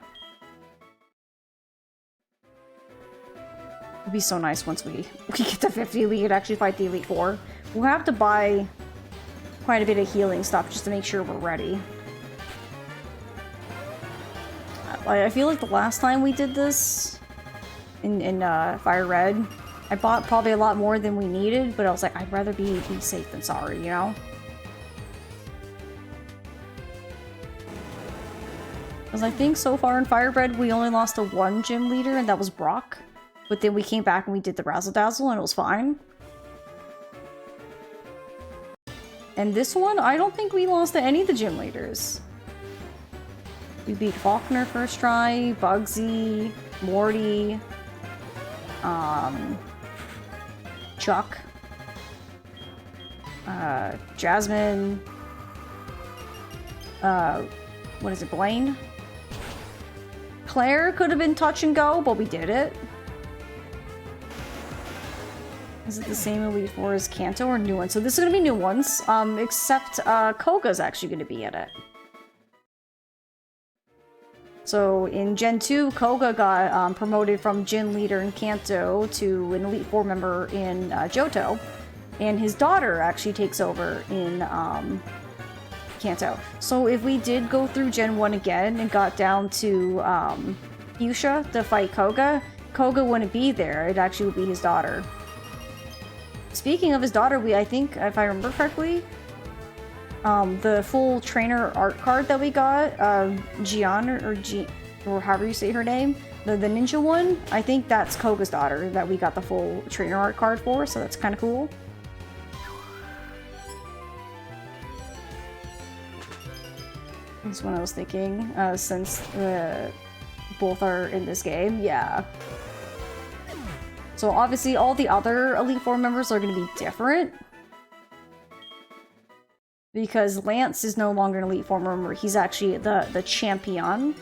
S1: It'd be so nice once we get to 50, we could actually fight the Elite Four. We'll have to buy quite a bit of healing stuff just to make sure we're ready. I feel like the last time we did this in Fire Red, I bought probably a lot more than we needed, but I was like, I'd rather be safe than sorry, you know? Because I think so far in Fire Red, we only lost to one gym leader, and that was Brock. But then we came back and we did the Razzle Dazzle, and it was fine. And this one, I don't think we lost to any of the gym leaders. We beat Faulkner first try, Bugsy, Morty, Chuck, Jasmine, what is it, Blaine? Claire could have been touch and go, but we did it. Is it the same Elite Four as Kanto or new ones? So this is gonna be new ones, except Koga's actually gonna be in it. So in Gen 2, Koga got promoted from Gym Leader in Kanto to an Elite Four member in Johto. And his daughter actually takes over in Kanto. So if we did go through Gen 1 again and got down to Fuchsia to fight Koga, Koga wouldn't be there. It actually would be his daughter. Speaking of his daughter, I think, if I remember correctly, the full trainer art card that we got, Gian, or however you say her name, the ninja one, I think that's Koga's daughter that we got the full trainer art card for, so that's kind of cool. That's what I was thinking, since both are in this game, yeah. So obviously all the other Elite Four members are going to be different. because Lance is no longer an Elite Four member. He's actually the champion.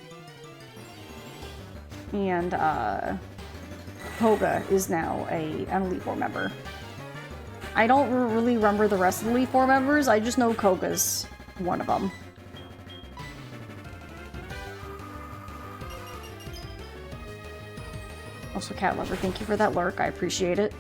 S1: And Koga is now an Elite Four member. I don't really remember the rest of the Elite Four members. I just know Koga's one of them. Also, Cat Lover, thank you for that lurk. I appreciate it.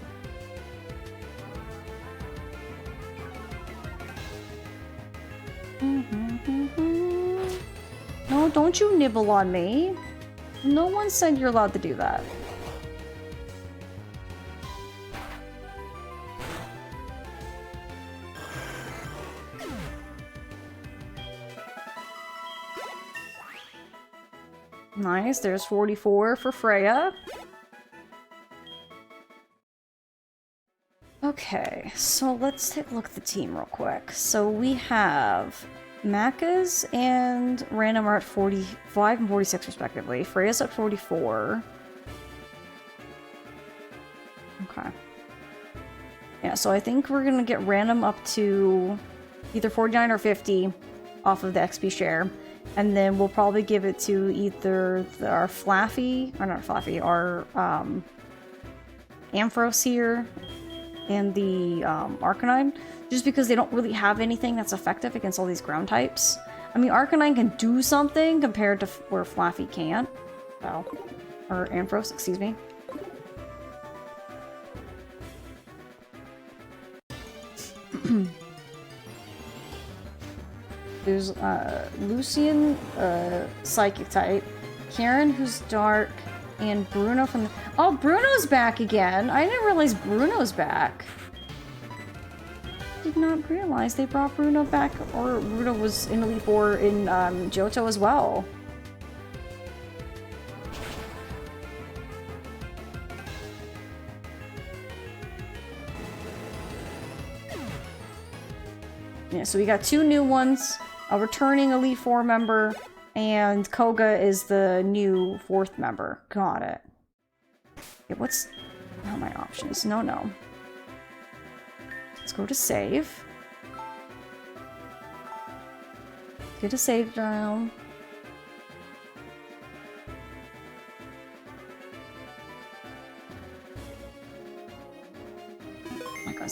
S1: No, don't you nibble on me. No one said you're allowed to do that. Nice, there's 44 for Freya. Okay, so let's take a look at the team real quick. So we have Macca's and Random are at 45 and 46 respectively. Freya's at 44. Okay. Yeah, so I think we're gonna get Random up to either 49 or 50 off of the XP share. And then we'll probably give it to either our Flaffy, or not Flaffy, our Ampharos here and the Arcanine, just because they don't really have anything that's effective against all these ground types. I mean, Arcanine can do something compared to where Flaffy can't. So, or Ampharos, excuse me. There's Lucian, Psychic type, Karen, who's Dark, and Bruno from the... Oh, Bruno's back again! I didn't realize Bruno's back. Did not realize they brought Bruno back, or Bruno was in Elite Four in Johto as well. Yeah, so we got two new ones. A returning Elite Four member, and Koga is the new 4th member. Got it. Okay, what's... What are my options? No. Let's go to save. Get a save down.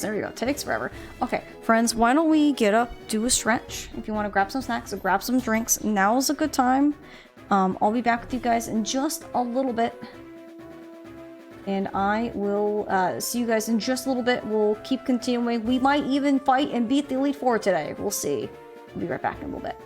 S1: There we go. Takes forever. Okay, friends, why don't we get up, do a stretch. If you want to grab some snacks or grab some drinks, now's a good time. I'll be back with you guys in just a little bit. And I will see you guys in just a little bit. We'll keep continuing. We might even fight and beat the Elite Four today. We'll see. I'll be right back in a little bit.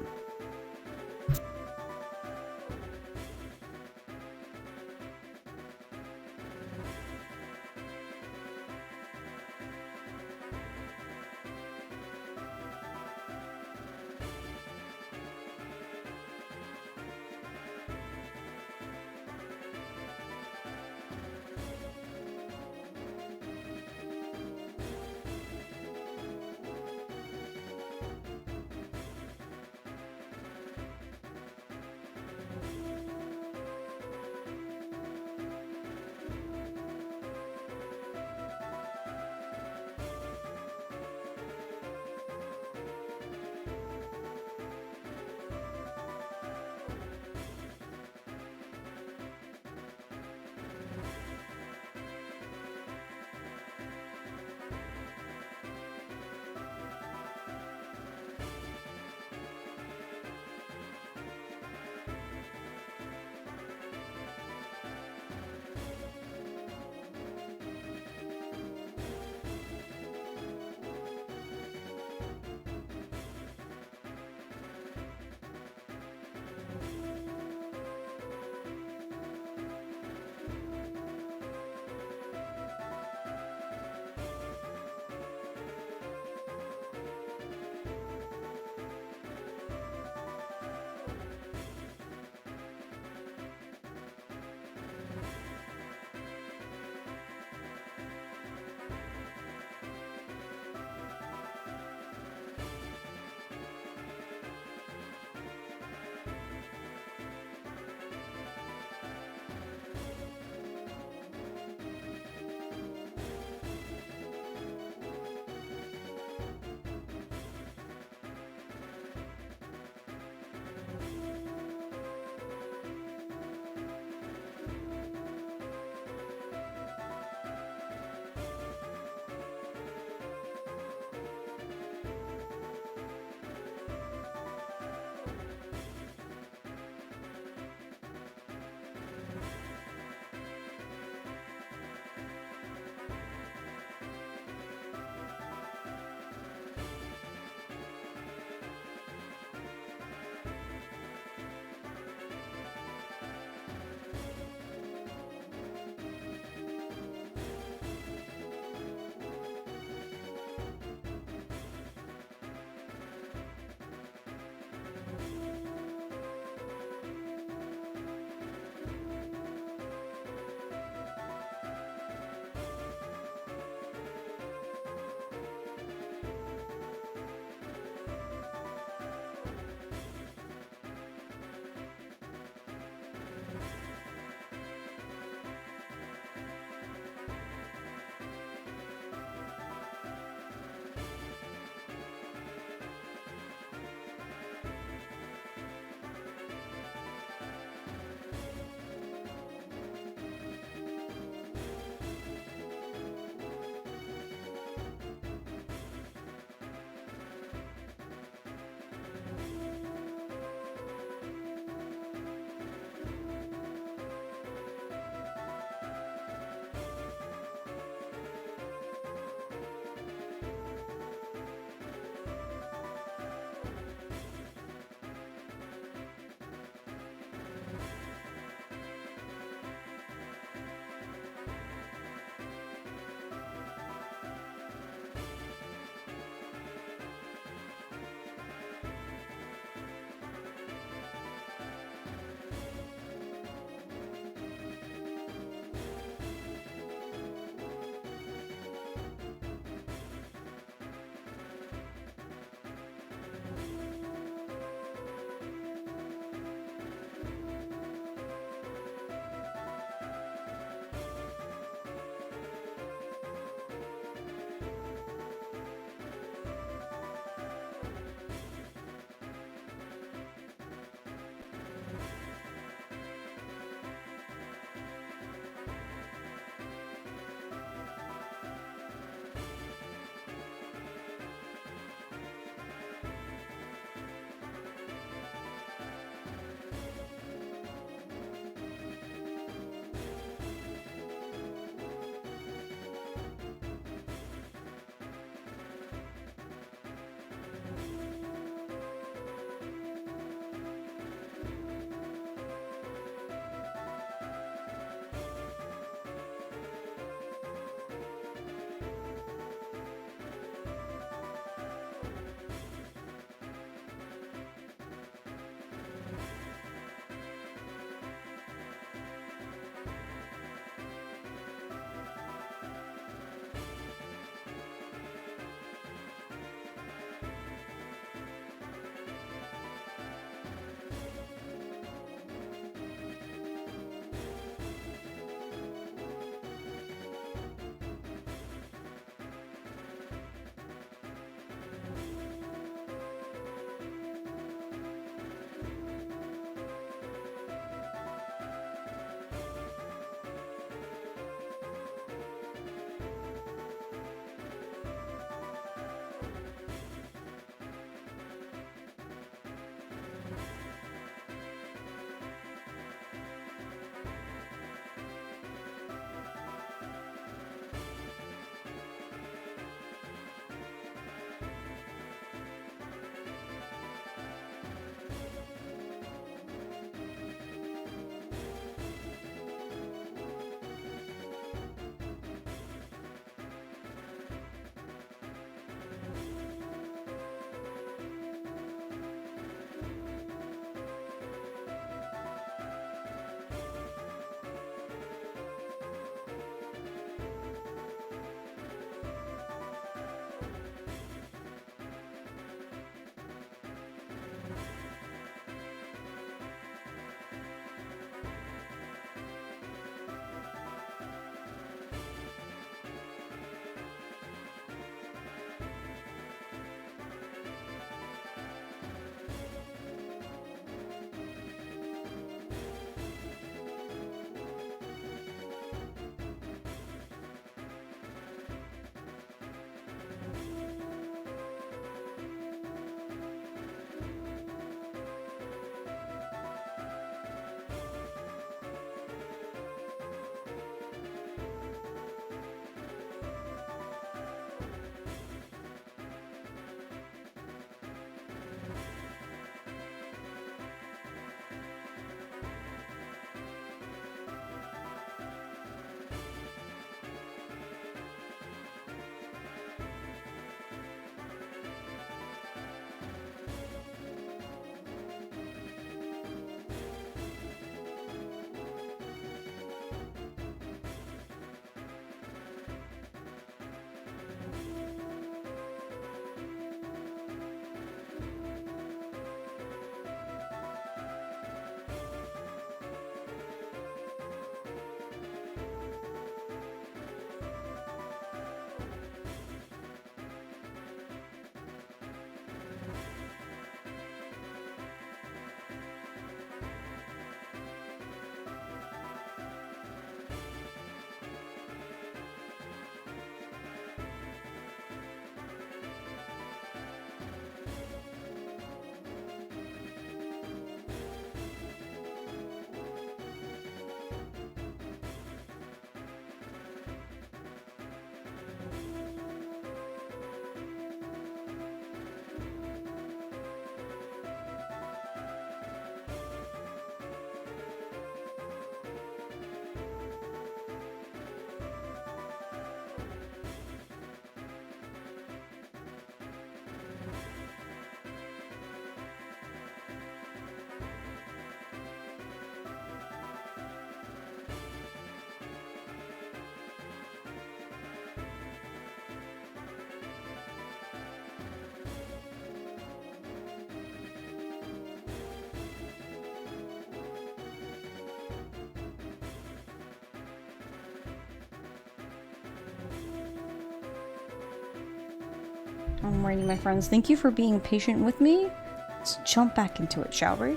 S1: Alrighty, my friends. Thank you for being patient with me. Let's jump back into it, shall we?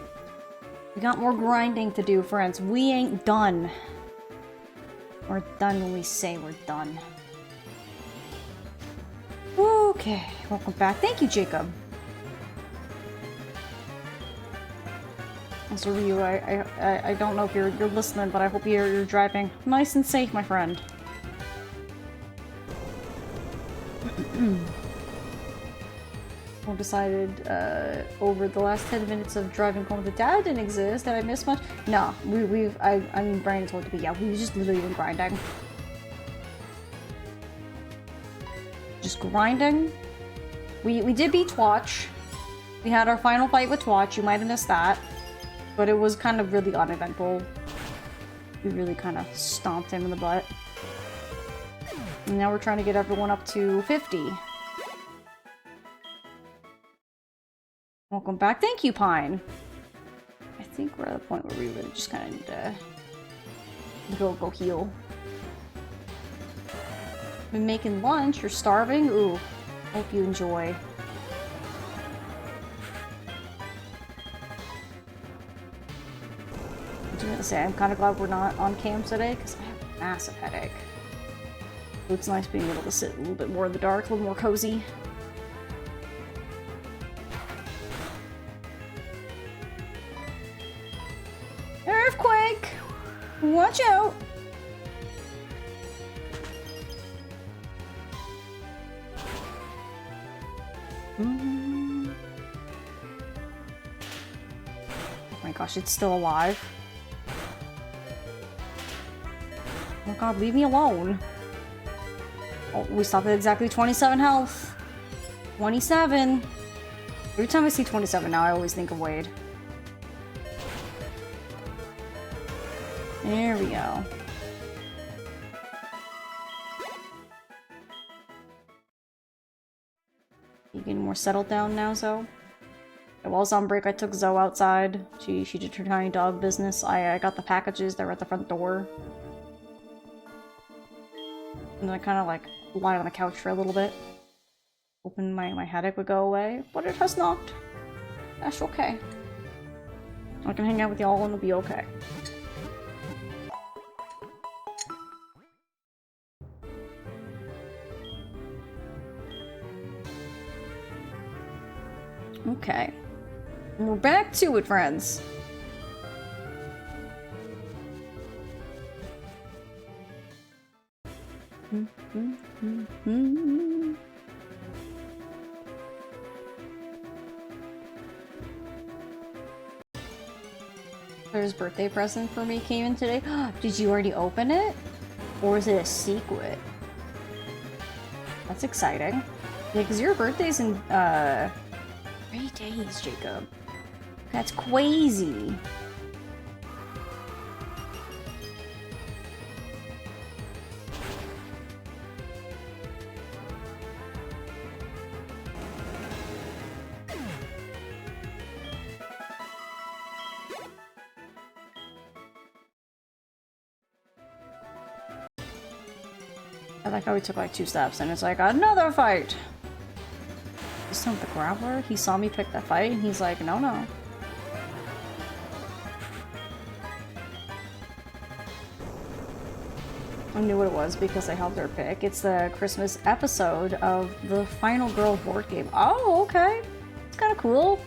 S1: We got more grinding to do, friends. We ain't done. We're done when we say we're done. Okay, welcome back. Thank you, Jacob. As a review, I don't know if you're listening, but I hope you're driving nice and safe, my friend. We decided over the last 10 minutes of driving home that Dad didn't exist. Did I miss much? No, I mean, Brian told me, yeah, we just literally been grinding. Just grinding. We did beat Twatch. We had our final fight with Twatch. You might have missed that. But it was kind of really uneventful. We really kind of stomped him in the butt. And now we're trying to get everyone up to 50. Welcome back. Thank you, Pine. I think we're at a point where we really just kind of need to go heal. Been making lunch. You're starving? Ooh. Hope you enjoy. I was gonna say, I'm kind of glad we're not on cam today because I have a massive headache. So it's nice being able to sit a little bit more in the dark, a little more cozy. Earthquake! Watch out! Oh my gosh, it's still alive. Oh god, leave me alone. Oh, we stopped at exactly 27 health. 27. Every time I see 27 now, I always think of Wade. There we go. You getting more settled down now, Zoe? While I was on break, I took Zoe outside. She did her tiny dog business. I got the packages that were at the front door. And then I kind of like lied on the couch for a little bit. Hoping my headache would go away, but it has not. That's okay. I can hang out with y'all and it'll be okay. Okay. And we're back to it, friends. There's a birthday present for me came in today. Did you already open it? Or is it a secret? That's exciting. Yeah, because your birthday's in 3 days, Jacob. That's crazy. I like how we took like 2 steps and it's like another fight. This time with the Grappler, he saw me pick that fight and he's like, no, no. I knew what it was because I helped her pick. It's the Christmas episode of the Final Girl board game. Oh, okay. It's kind of cool.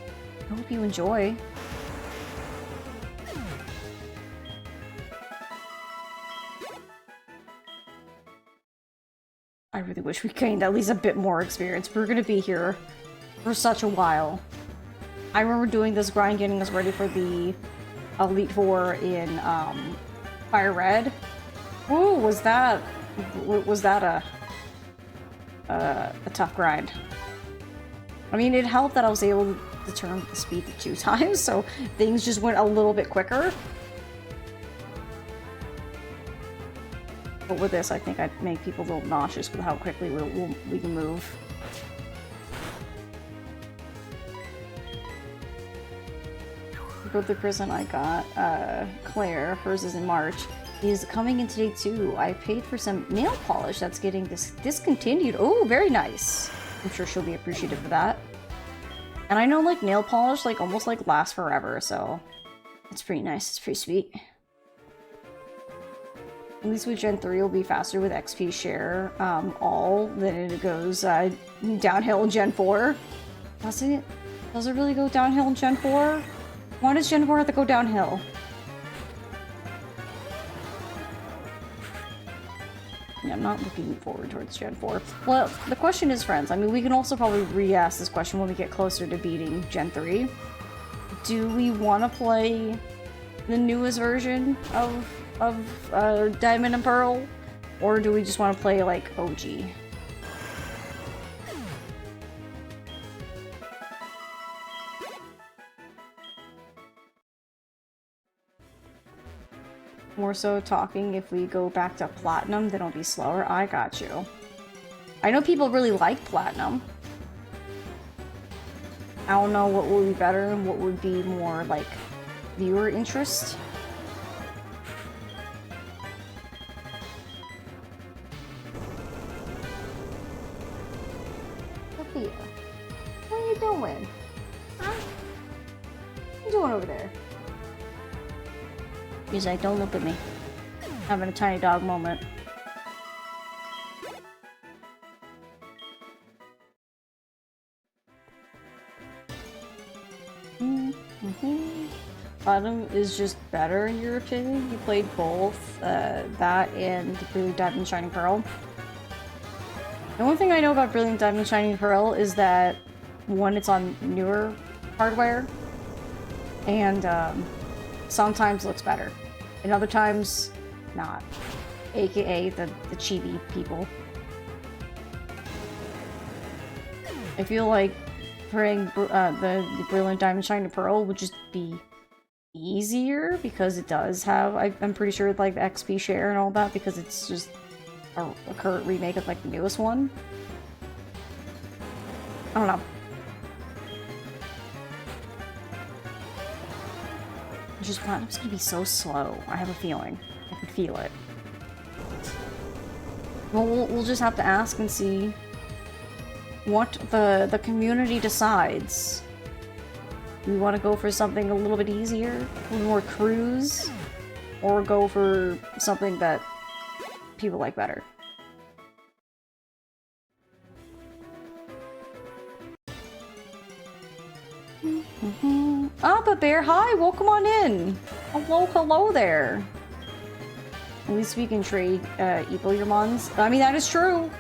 S1: I hope you enjoy. I really wish we gained at least a bit more experience. We're gonna be here for such a while. I remember doing this grind, getting us ready for the Elite Four in Fire Red. Ooh, was that a tough grind? I mean, it helped that I was able to turn the speed to 2 times, so things just went a little bit quicker. But with this, I think I'd make people a little nauseous with how quickly we can move. The birthday present I got, Claire, hers is in March, is coming in today too. I paid for some nail polish that's getting discontinued. Oh, very nice. I'm sure she'll be appreciative of that. And I know, like, nail polish, like, almost, like, lasts forever, so... It's pretty nice. It's pretty sweet. At least with Gen 3, it'll be faster with XP share, all, than it goes, downhill in Gen 4. Does it? Does it really go downhill in Gen 4? Why does Gen 4 have to go downhill? Yeah, I'm not looking forward towards Gen 4. Well, the question is, friends, I mean, we can also probably re-ask this question when we get closer to beating Gen 3. Do we want to play the newest version of Diamond and Pearl? Or do we just want to play, like, OG? More so talking if we go back to Platinum, then it'll be slower. I got you. I know people really like Platinum. I don't know what would be better and what would be more, like, viewer interest. Sophia, what are you doing? Huh? What are you doing over there? He's like, don't look at me. Having a tiny dog moment. Bottom is just better in your opinion? You played both, that and Brilliant Diamond Shining Pearl. The only thing I know about Brilliant Diamond Shining Pearl is that, one, it's on newer hardware, and sometimes looks better, and other times not. AKA the chibi people. I feel like playing the Brilliant Diamond Shining Pearl would just be easier because it does have, I'm pretty sure, like the XP share and all that, because it's just a current remake of like the newest one. I don't know. Just Platinum's gonna be so slow. I have a feeling. I can feel it. Well, we'll just have to ask and see what the community decides. Do we want to go for something a little bit easier, a little more cruise, or go for something that people like better? Abba Bear, hi, welcome on in. Hello there. At least we can trade Evilmons. I mean, that is true.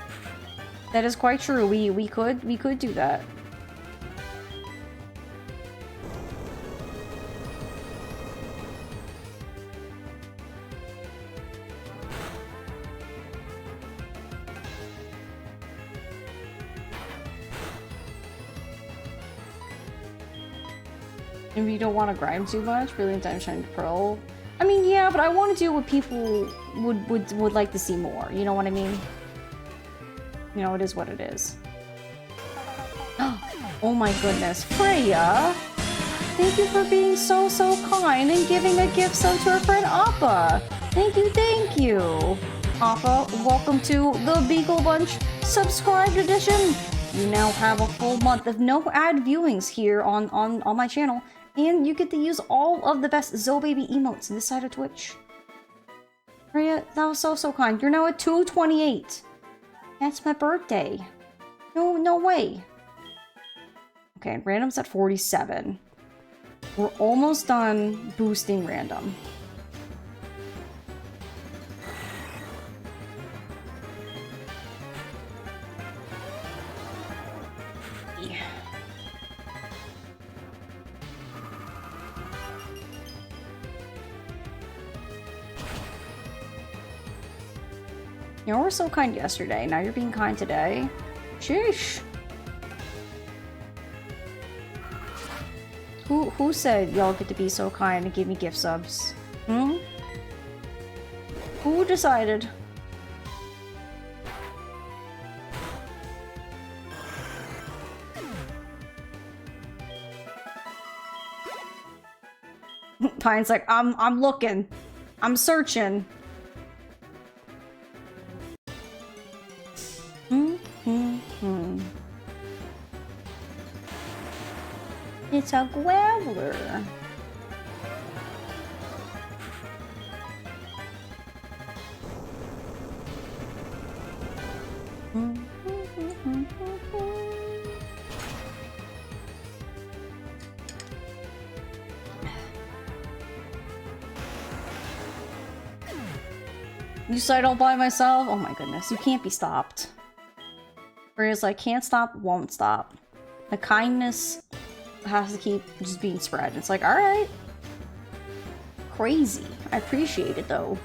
S1: That is quite true. We could do that. If you don't want to grind too much, Brilliant Diamond Shining Pearl. I mean, yeah, but I want to do what people would like to see more. You know what I mean? You know, it is what it is. Oh my goodness, Freya! Thank you for being so kind and giving a gift sub to our friend Appa. Thank you. Appa, welcome to the Beagle Bunch Subscribed Edition. You now have a full month of no ad viewings here on my channel. And you get to use all of the best Zobaby emotes this side of Twitch. Freya, that was so kind. You're now at 228. That's my birthday. No way. Okay, random's at 47. We're almost done boosting random. You were so kind yesterday, now you're being kind today. Sheesh. Who said y'all get to be so kind and give me gift subs? Hmm? Who decided? Pine's like, I'm looking. I'm searching. It's a Growler. You said all by myself? Oh my goodness, you can't be stopped. Whereas like, can't stop, won't stop. The kindness has to keep just being spread. It's like, alright. Crazy. I appreciate it though.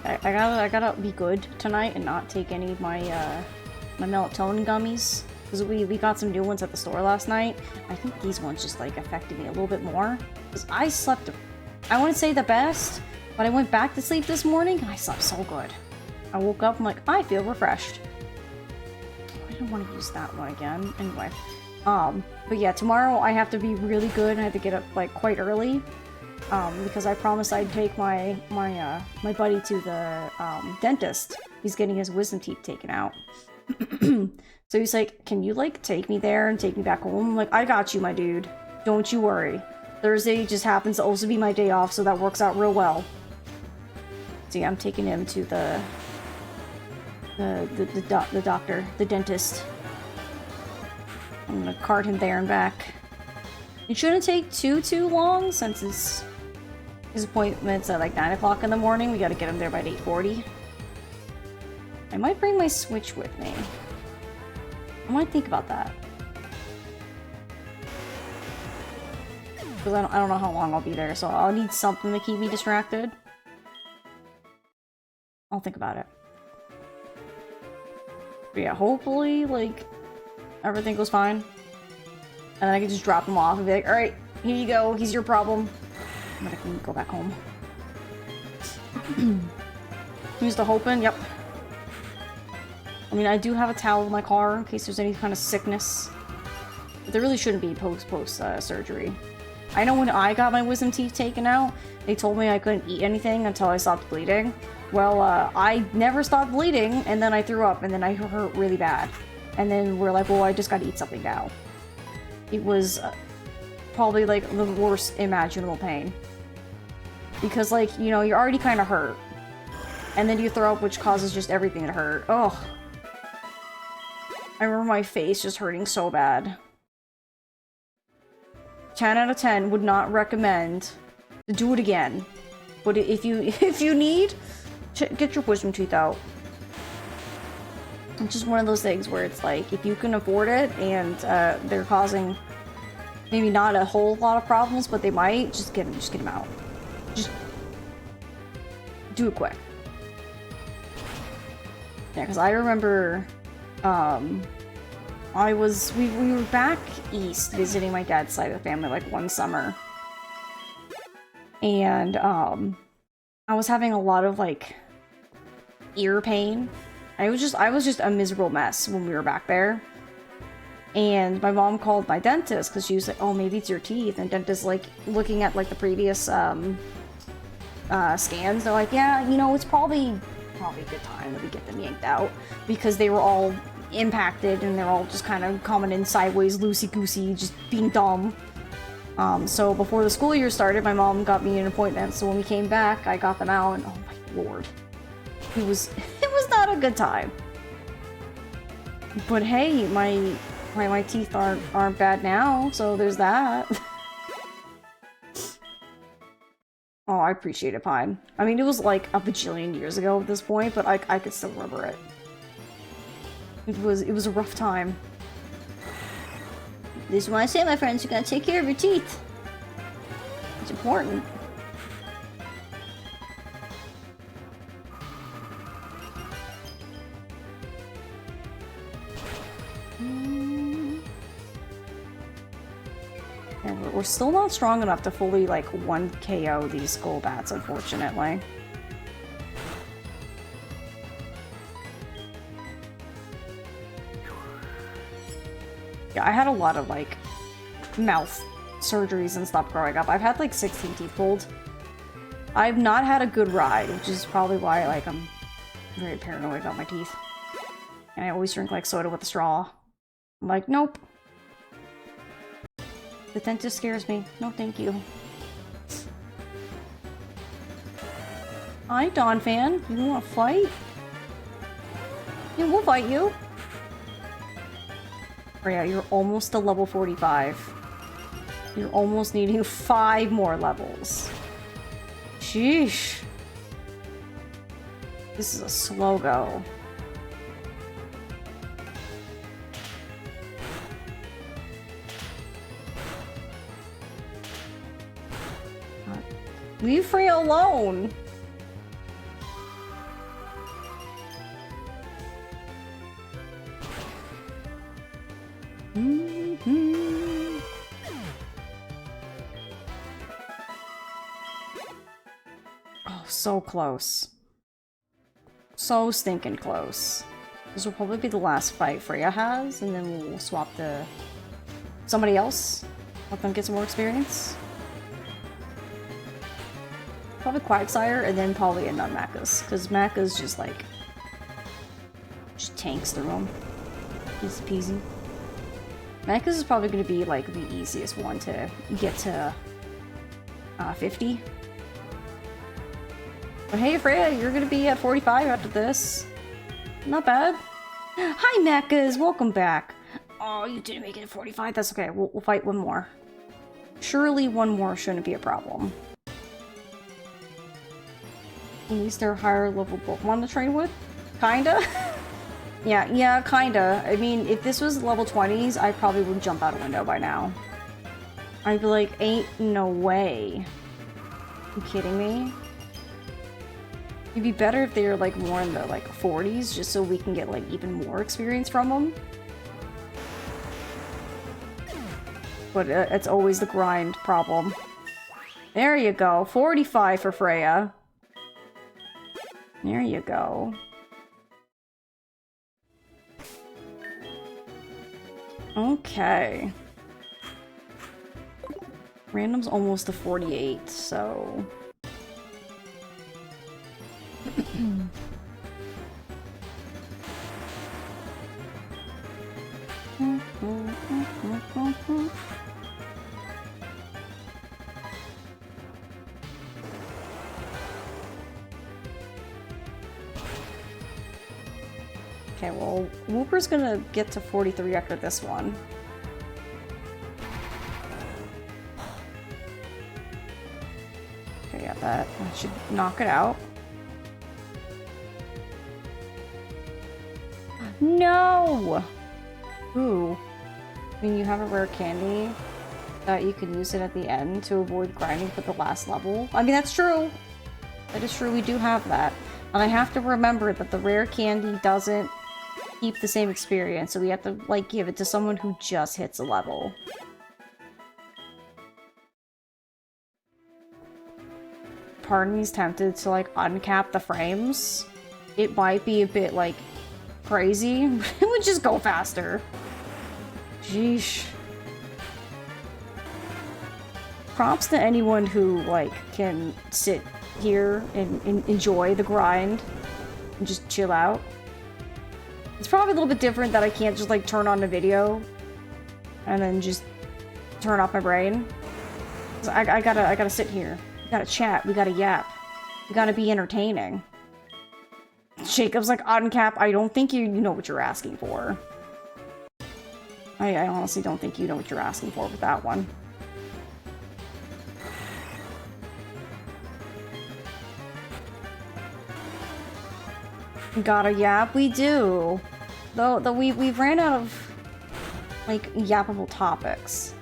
S1: I gotta be good tonight and not take any of my my melatonin gummies. Because we got some new ones at the store last night. I think these ones just like affected me a little bit more. Because I slept, I wouldn't say the best, but I went back to sleep this morning and I slept so good. I woke up, I'm like, I feel refreshed. I don't want to use that one again. Anyway. But yeah, tomorrow I have to be really good and I have to get up like quite early. Because I promised I'd take my buddy to the dentist. He's getting his wisdom teeth taken out. So he's like, can you like take me there and take me back home? I'm like, I got you, my dude. Don't you worry. Thursday just happens to also be my day off, so that works out real well. So yeah, I'm taking him to the doctor, the dentist. I'm gonna cart him there and back. It shouldn't take too long since his appointment's at like 9 o'clock in the morning. We gotta get him there by 8:40. I might bring my Switch with me. I might think about that. Because I don't know how long I'll be there, so I'll need something to keep me distracted. I'll think about it. But yeah, hopefully, like, everything goes fine. And then I can just drop him off and be like, alright, here you go, he's your problem. I'm gonna go back home. Here's the hoping, yep. I mean, I do have a towel in my car in case there's any kind of sickness. But there really shouldn't be post surgery. I know when I got my wisdom teeth taken out, they told me I couldn't eat anything until I stopped bleeding. Well, I never stopped bleeding, and then I threw up, and then I hurt really bad. And then we're like, well, I just gotta eat something now. It was probably, like, the worst imaginable pain. Because, like, you know, you're already kind of hurt. And then you throw up, which causes just everything to hurt. Ugh. I remember my face just hurting so bad. 10 out of 10 would not recommend to do it again. But if you need, get your wisdom teeth out. It's just one of those things where it's like, if you can afford it and they're causing maybe not a whole lot of problems, but they might, just get them out. Just do it quick. Yeah, because I remember, we were back east visiting my dad's side of the family like one summer. And, I was having a lot of like ear pain. I was just a miserable mess when we were back there. And my mom called my dentist because she was like, oh, maybe it's your teeth. And dentist like looking at like the previous scans, they're like, yeah, you know, it's probably a good time that we get them yanked out because they were all impacted and they're all just kind of coming in sideways, loosey-goosey, just being dumb. So before the school year started, my mom got me an appointment. So when we came back, I got them out, and oh my lord, it was not a good time. But hey, my teeth aren't bad now, so there's that. Oh, I appreciate it, Pine. I mean, it was like a bajillion years ago at this point, but I could still remember it. It was a rough time. This is why I say, my friends, you gotta take care of your teeth. It's important. And we're still not strong enough to fully, like, 1 KO these skull bats, unfortunately. Yeah, I had a lot of, like, mouth surgeries and stuff growing up. I've had, like, 16 teeth pulled. I've not had a good ride, which is probably why, like, I'm very paranoid about my teeth. And I always drink, like, soda with a straw. I'm like, nope. The dentist scares me. No, thank you. Hi, Dawn fan. You want to fight? Yeah, we'll fight you. Freya, you're almost to level 45. You're almost needing 5 more levels. Sheesh. This is a slow go. Leave Freya alone. Oh, so close. So stinking close. This will probably be the last fight Freya has, and then we'll swap to somebody else. Let them get some more experience. Probably Quagsire, and then probably a Nunmakas, because Maka's just like... just tanks through them. Easy peasy. Maka's is probably going to be like the easiest one to get to 50. But hey Freya, you're going to be at 45 after this. Not bad. Hi Mekas, welcome back. Oh, you didn't make it to 45? That's okay, we'll fight one more. Surely one more shouldn't be a problem. At least they're higher level Pokemon to train with? Kinda? Yeah, kinda. I mean, if this was level 20s, I probably would jump out a window by now. I'd be like, ain't no way. You kidding me? It'd be better if they were like more in the like 40s, just so we can get like even more experience from them. But it's always the grind problem. There you go, 45 for Freya. There you go. Okay. Random's almost to 48, so... Okay, well, Wooper's gonna get to 43 after this one. Okay, yeah, that should knock it out. No! Ooh. I mean, you have a rare candy that you can use it at the end to avoid grinding for the last level. I mean, that's true. That is true, we do have that. And I have to remember that the rare candy doesn't keep the same experience, so we have to, like, give it to someone who just hits a level. Part of me's tempted to, like, uncap the frames. It might be a bit, like, crazy. It would just go faster. Sheesh. Props to anyone who, like, can sit here and enjoy the grind and just chill out. It's probably a little bit different that I can't just, like, turn on a video and then just turn off my brain. I gotta sit here. We gotta chat. We gotta yap. We gotta be entertaining. Jacob's like, uncap, I don't think you know what you're asking for. I honestly don't think you know what you're asking for with that one. Gotta yap, we do. Though we've ran out of, like, yappable topics.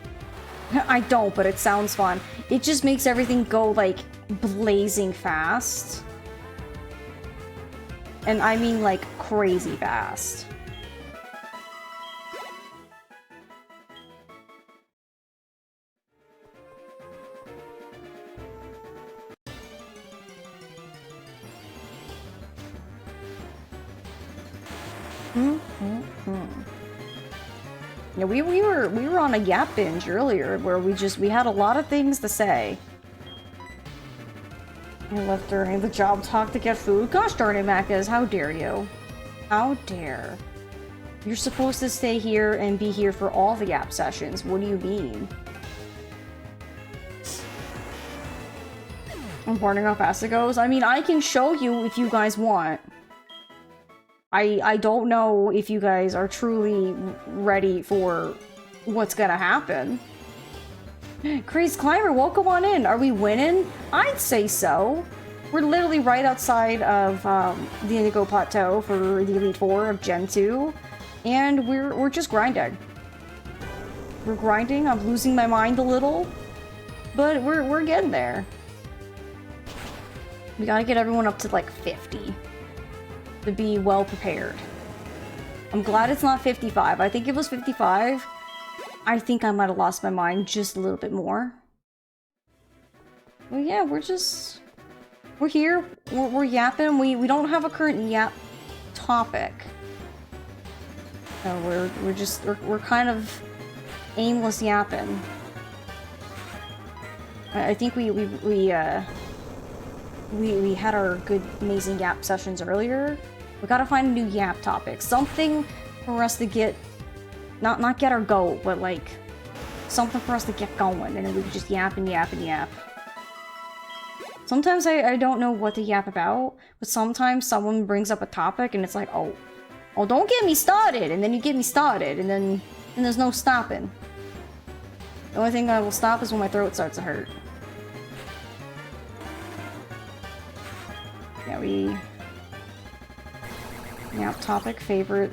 S1: I don't, but it sounds fun. It just makes everything go, like, blazing fast. And I mean, like, crazy fast. Yeah, we were on a yap binge earlier where we had a lot of things to say. I left during the job talk to get food. Gosh darn it, Macas, how dare you? How dare. You're supposed to stay here and be here for all the app sessions. What do you mean? I'm wondering how fast it goes. I mean, I can show you if you guys want. I don't know if you guys are truly ready for what's gonna happen. Crazed Climber, welcome on in. Are we winning? I'd say so. We're literally right outside of the Indigo Plateau for the Elite Four of Gen 2. And we're just grinding. We're grinding. I'm losing my mind a little. But we're getting there. We gotta get everyone up to like 50 to be well prepared. I'm glad it's not 55. I think if it was 55, I think I might have lost my mind just a little bit more. Well, yeah, we're here. We're yapping. We don't have a current yap topic. So we're kind of aimless yapping. I think we had our good, amazing yap sessions earlier. We gotta find a new yap topic. Something for us to get, not get our goat, but like, something for us to get going, and then we can just yap and yap and yap. Sometimes I don't know what to yap about, but sometimes someone brings up a topic and it's like, oh, don't get me started, and then you get me started, and then there's no stopping. The only thing I will stop is when my throat starts to hurt. Yeah, yeah, topic, favorite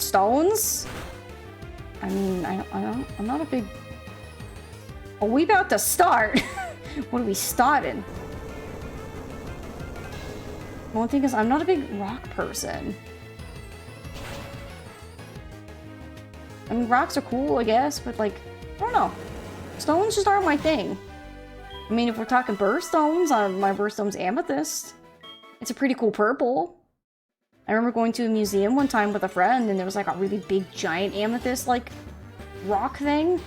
S1: stones? I mean, I'm not a big... Are we about to start? What are we starting? One thing is, I'm not a big rock person. I mean, rocks are cool, I guess, but like, I don't know. Stones just aren't my thing. I mean, if we're talking birthstones, my birthstone's amethyst. It's a pretty cool purple. I remember going to a museum one time with a friend, and there was like a really big, giant amethyst, like, rock thing.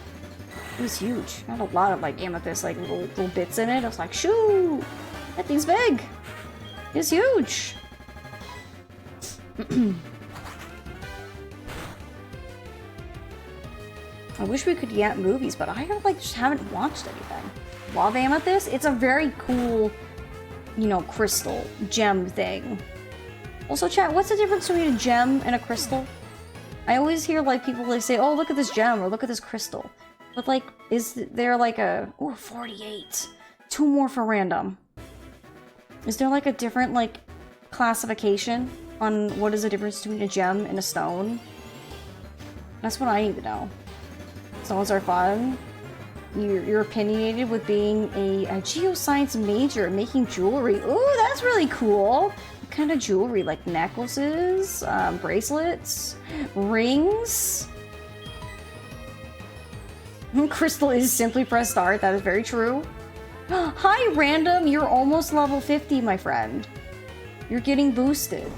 S1: It was huge. It had a lot of like amethyst, like little bits in it. I was like, shoo! That thing's big! It's huge! I wish we could yap movies, but I like just haven't watched anything. Love amethyst? It's a very cool, you know, crystal, gem thing. Also, chat, what's the difference between a gem and a crystal? I always hear like people like say, oh, look at this gem, or look at this crystal. But like, is there like a... Ooh, 48. 2 more for random. Is there like a different like classification on what is the difference between a gem and a stone? That's what I need to know. Stones are fun. You're opinionated with being a geoscience major, making jewelry. Ooh, that's really cool. What kind of jewelry? Like necklaces, bracelets, rings? Crystal is simply press start. That is very true. Hi, random. You're almost level 50, my friend. You're getting boosted.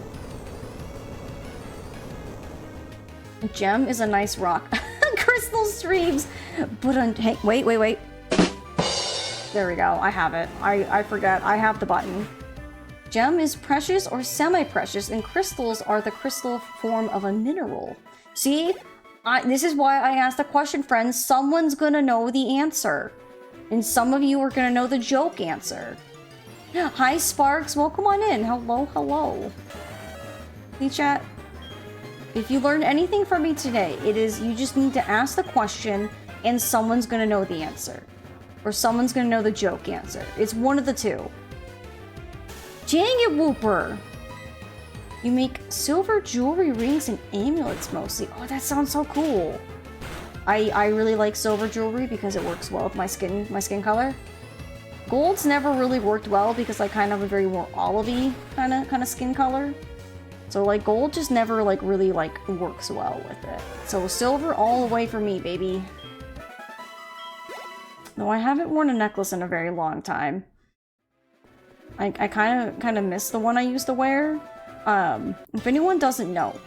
S1: A gem is a nice rock. Crystal streams. But hey, wait. There we go. I have it. I forgot. I have the button. Gem is precious or semi-precious, and crystals are the crystal form of a mineral. See? This is why I asked the question, friends. Someone's gonna know the answer. And some of you are gonna know the joke answer. Hi, Sparks. Welcome on in. Hello. Hey, chat. If you learned anything from me today, it is you just need to ask the question and someone's gonna know the answer. Or someone's gonna know the joke answer. It's one of the two. Dang it, Whooper! You make silver jewelry rings and amulets mostly. Oh, that sounds so cool. I really like silver jewelry because it works well with my skin color. Gold's never really worked well because I kind of have a very more olivey kind of skin color. So like gold just never like really like works well with it. So silver all the way for me, baby. No, I haven't worn a necklace in a very long time. I kind of miss the one I used to wear. If anyone doesn't know,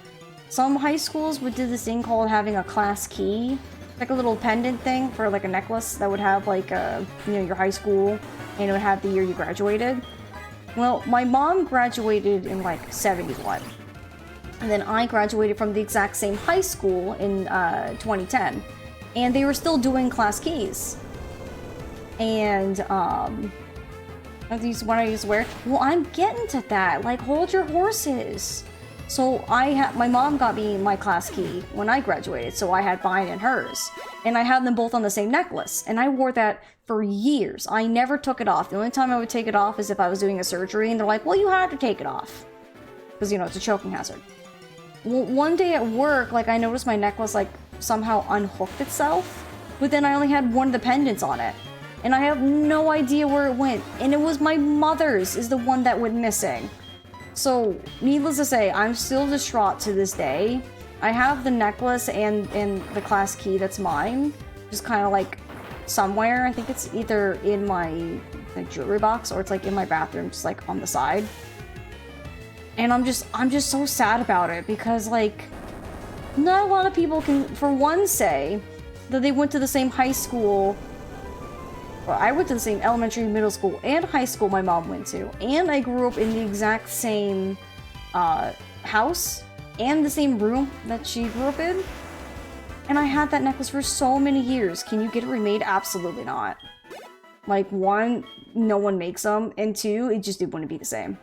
S1: some high schools would do this thing called having a class key. like a little pendant thing for like a necklace that would have like you know, your high school, and it would have the year you graduated. Well, my mom graduated in like 71. And then I graduated from the exact same high school in 2010. And they were still doing class keys. And these what I used to wear. Well, I'm getting to that. Like, hold your horses. So my mom got me my class key when I graduated, so I had mine and hers. And I had them both on the same necklace, and I wore that for years. I never took it off. The only time I would take it off is if I was doing a surgery, and they're like, well, you had to take it off. Because, you know, it's a choking hazard. Well, one day at work, like, I noticed my necklace, like, somehow unhooked itself, but then I only had one of the pendants on it. And I have no idea where it went. And it was my mother's, is the one that went missing. So, needless to say, I'm still distraught to this day. I have the necklace and the class key that's mine, just kind of like somewhere. I think it's either in my like jewelry box or it's like in my bathroom, just like on the side. And I'm just so sad about it because like not a lot of people can, for one, say that they went to the same high school. Well, I went to the same elementary, middle school, and high school my mom went to. And I grew up in the exact same house and the same room that she grew up in. And I had that necklace for so many years. Can you get it remade? Absolutely not. Like, one, no one makes them, and two, it wouldn't be the same.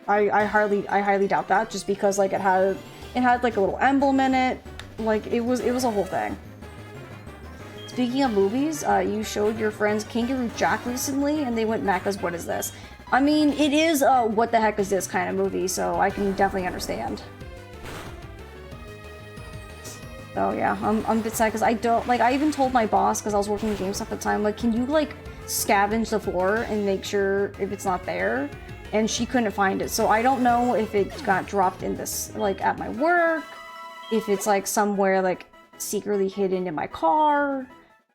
S1: I highly doubt that, just because like it had like a little emblem in it. Like it was a whole thing. Speaking of movies, you showed your friends Kangaroo Jack recently, and they went Macca's What Is This? I mean, it is a what the heck is this kind of movie, so I can definitely understand. So yeah, I'm a bit sad because I don't, like, I even told my boss, because I was working at GameStop at the time, like, can you, like, scavenge the floor and make sure if it's not there? And she couldn't find it, so I don't know if it got dropped in this, like, at my work, if it's, like, somewhere, like, secretly hidden in my car,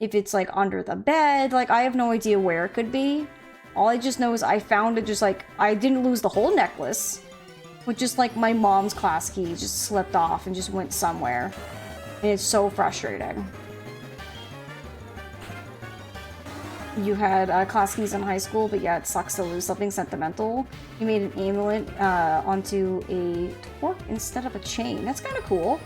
S1: if it's like under the bed, like I have no idea where it could be. All I just know is I found it, just like I didn't lose the whole necklace, but just like my mom's class key just slipped off and just went somewhere, and it's so frustrating. You had class keys in high school, but yeah, it sucks to lose something sentimental. You made an amulet onto a torque instead of a chain. That's kind of cool.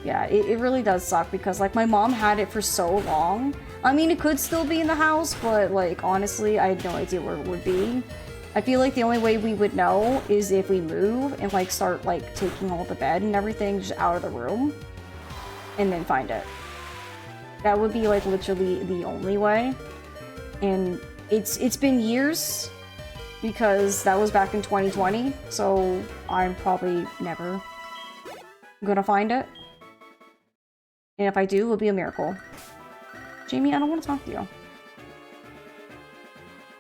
S1: Yeah, it really does suck because, like, my mom had it for so long. I mean, it could still be in the house, but, like, honestly, I had no idea where it would be. I feel like the only way we would know is if we move and, like, start, like, taking all the bed and everything just out of the room and then find it. That would be, like, literally the only way. And it's been years because that was back in 2020, so I'm probably never gonna find it. And if I do, it'll be a miracle. Jamie, I don't want to talk to you.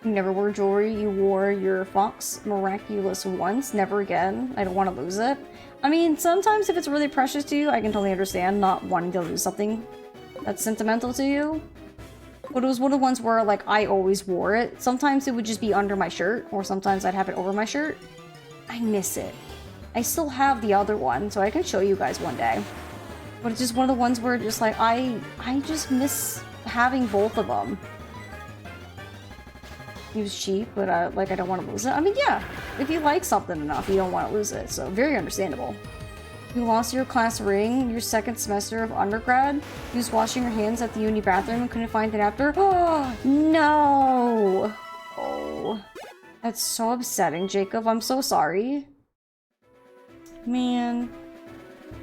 S1: You never wore jewelry. You wore your Fox Miraculous once. Never again. I don't want to lose it. I mean, sometimes if it's really precious to you, I can totally understand not wanting to lose something that's sentimental to you. But it was one of the ones where, like, I always wore it. Sometimes it would just be under my shirt, or sometimes I'd have it over my shirt. I miss it. I still have the other one, so I can show you guys one day. But it's just one of the ones where just like I just miss having both of them. It was cheap, but like I don't want to lose it. I mean, yeah, if you like something enough, you don't want to lose it. So very understandable. You lost your class ring your second semester of undergrad. You was washing your hands at the uni bathroom and couldn't find it after. Oh no! Oh, that's so upsetting, Jacob. I'm so sorry. Man.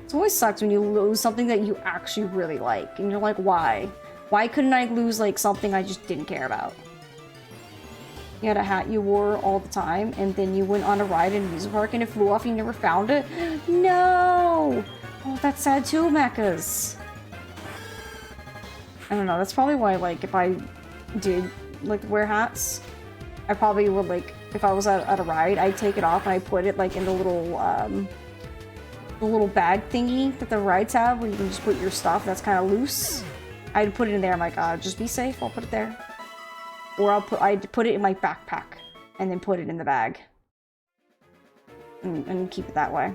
S1: It always sucks when you lose something that you actually really like, and you're like, why? Why couldn't I lose, like, something I just didn't care about? You had a hat you wore all the time, and then you went on a ride in an amusement park and it flew off and you never found it? No! Oh, that's sad too, Mechas. I don't know, that's probably why, like, if I did, like, wear hats, I probably would, like, if I was at a ride, I'd take it off and I'd put it, like, in the little bag thingy that the rides have where you can just put your stuff that's kind of loose. I'd put it in there. I'm like, just be safe. I'll put it there. Or I'd put it in my backpack and then put it in the bag and keep it that way.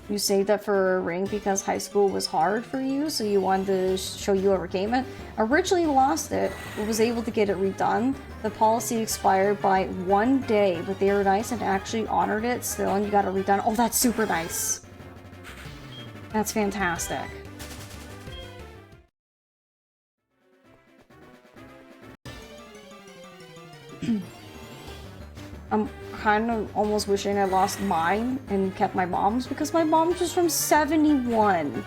S1: You saved that for a ring because high school was hard for you, so you wanted to show you overcame it. Originally lost it, but was able to get it redone. The policy expired by 1 day, but they were nice and actually honored it still, and you got it redone. Oh, that's super nice. That's fantastic. I'm kind of almost wishing I lost mine and kept my mom's because my mom's was from 71.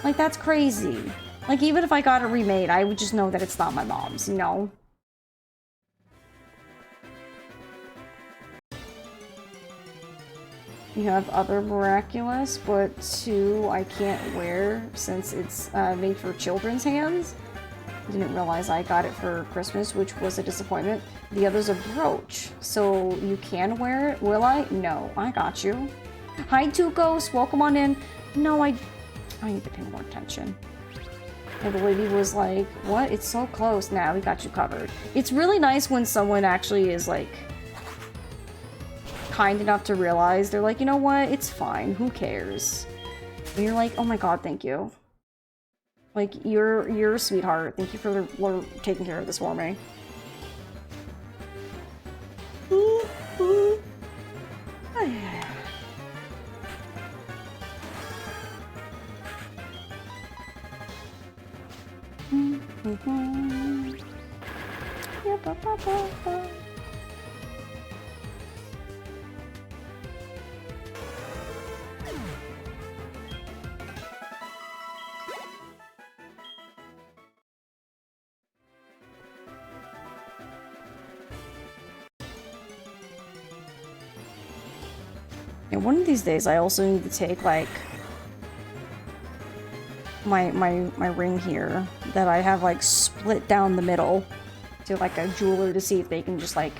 S1: Like, that's crazy. Like, even if I got it remade, I would just know that it's not my mom's, you know? You have other miraculous, but 2 I can't wear since it's made for children's hands. Didn't realize I got it for Christmas, which was a disappointment. The other's a brooch, so you can wear it. Will I? No, I got you. Hi, Tukos. Welcome on in. No, I need to pay more attention. And the lady was like, what? It's so close. Now we got you covered. It's really nice when someone actually is like kind enough to realize they're like, you know what? It's fine. Who cares? And you're like, oh my god, thank you. Like, you're a sweetheart. Thank you for taking care of this for me. And one of these days, I also need to take, like, my ring here that I have, like, split down the middle to, like, a jeweler to see if they can just, like,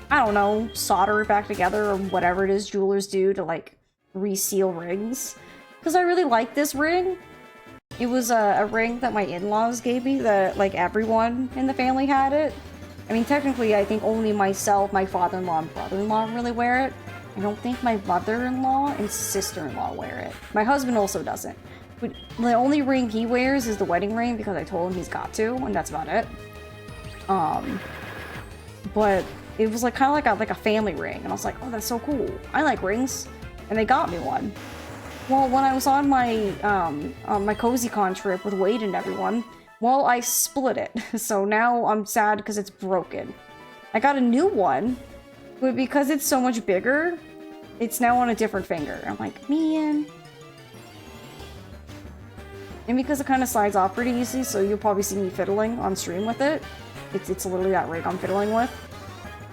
S1: I don't know, solder it back together or whatever it is jewelers do to, like, reseal rings. Because I really like this ring. It was a ring that my in-laws gave me that, like, everyone in the family had it. I mean, technically, I think only myself, my father-in-law, and brother-in-law really wear it. I don't think my mother-in-law and sister-in-law wear it. My husband also doesn't. But the only ring he wears is the wedding ring because I told him he's got to, and that's about it. But it was like kind of like a family ring, and I was like, oh, that's so cool. I like rings, and they got me one. Well, when I was on my my CozyCon trip with Wade and everyone, well, I split it, so now I'm sad because it's broken. I got a new one, but because it's so much bigger, it's now on a different finger. I'm like, man. And because it kind of slides off pretty easy, so you'll probably see me fiddling on stream with it. It's literally that rig I'm fiddling with.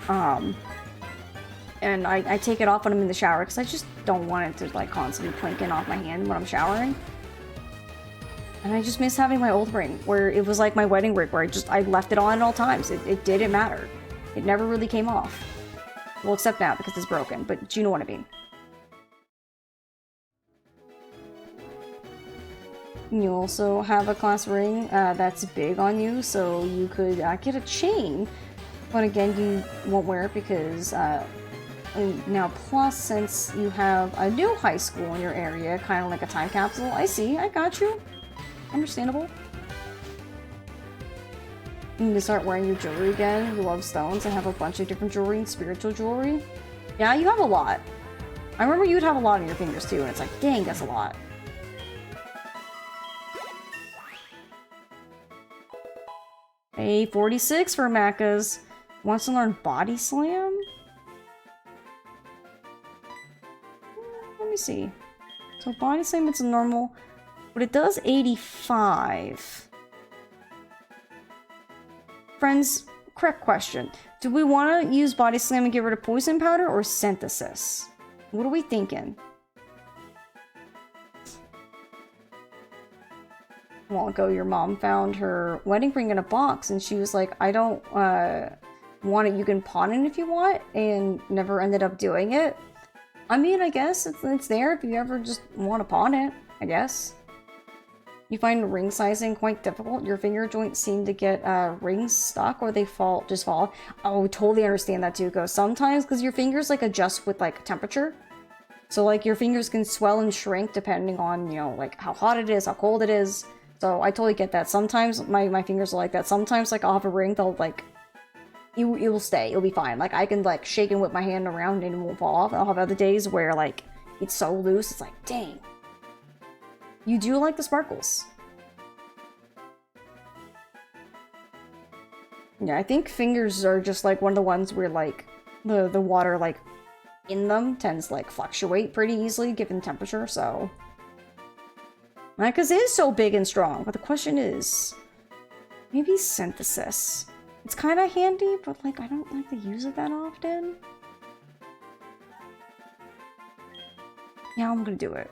S1: And I take it off when I'm in the shower because I just don't want it to like constantly plinking off my hand when I'm showering. And I just miss having my old ring where it was like my wedding ring where I left it on at all times. It didn't matter. It never really came off. Well, except now because it's broken, but you know what I mean. You also have a class ring that's big on you, so you could get a chain. But again, you won't wear it because now plus since you have a new high school in your area, kind of like a time capsule. I see, I got you. Understandable. You need to start wearing your jewelry again. You love stones and have a bunch of different jewelry and spiritual jewelry. Yeah, you have a lot. I remember you'd have a lot on your fingers too, and it's like, dang, that's a lot. A 46 for Macca's. Wants to learn Body Slam? Let me see. So Body Slam, it's a normal, but it does 85. Friends, correct question. Do we want to use Body Slam and get rid of Poison Powder or Synthesis? What are we thinking? A while ago, your mom found her wedding ring in a box, and she was like, I don't want it, you can pawn it if you want, and never ended up doing it. I mean, I guess it's there if you ever just want to pawn it, I guess. You find ring sizing quite difficult. Your finger joints seem to get rings stuck, or they just fall. Oh, totally understand that too, Go. Sometimes, because your fingers like adjust with like temperature. So like your fingers can swell and shrink depending on, you know, like how hot it is, how cold it is. So I totally get that. Sometimes my fingers are like that. Sometimes like I'll have a ring, they'll like, it will stay, it'll be fine. Like I can like shake and whip my hand around and it won't fall off. I'll have other days where like it's so loose, it's like, dang. You do like the sparkles. Yeah, I think fingers are just like one of the ones where like the water like in them tends to like fluctuate pretty easily given temperature, so. Because it is so big and strong, but the question is, maybe synthesis. It's kind of handy, but like I don't like to use it that often. Yeah, I'm gonna do it.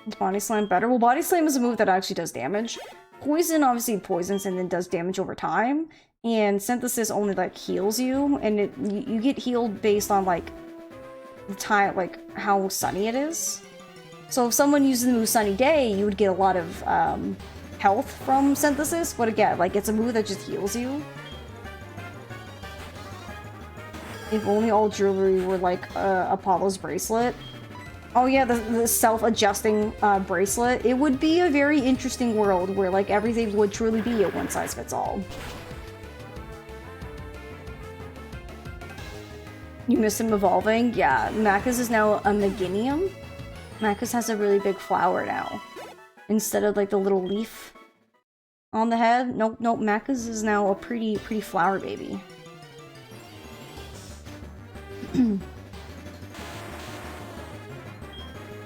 S1: Is Body Slam better? Well, Body Slam is a move that actually does damage. Poison obviously poisons and then does damage over time. And Synthesis only like heals you, and you get healed based on like the time, like how sunny it is. So if someone uses the move Sunny Day, you would get a lot of health from Synthesis, but again, like it's a move that just heals you. If only all jewelry were like Apollo's bracelet. Oh yeah, the self-adjusting bracelet. It would be a very interesting world where like everything would truly be a one-size-fits-all. You miss him evolving? Yeah, Macca's is now a Meginium. Macca's has a really big flower now. Instead of like the little leaf on the head. Nope, Macca's is now a pretty flower baby.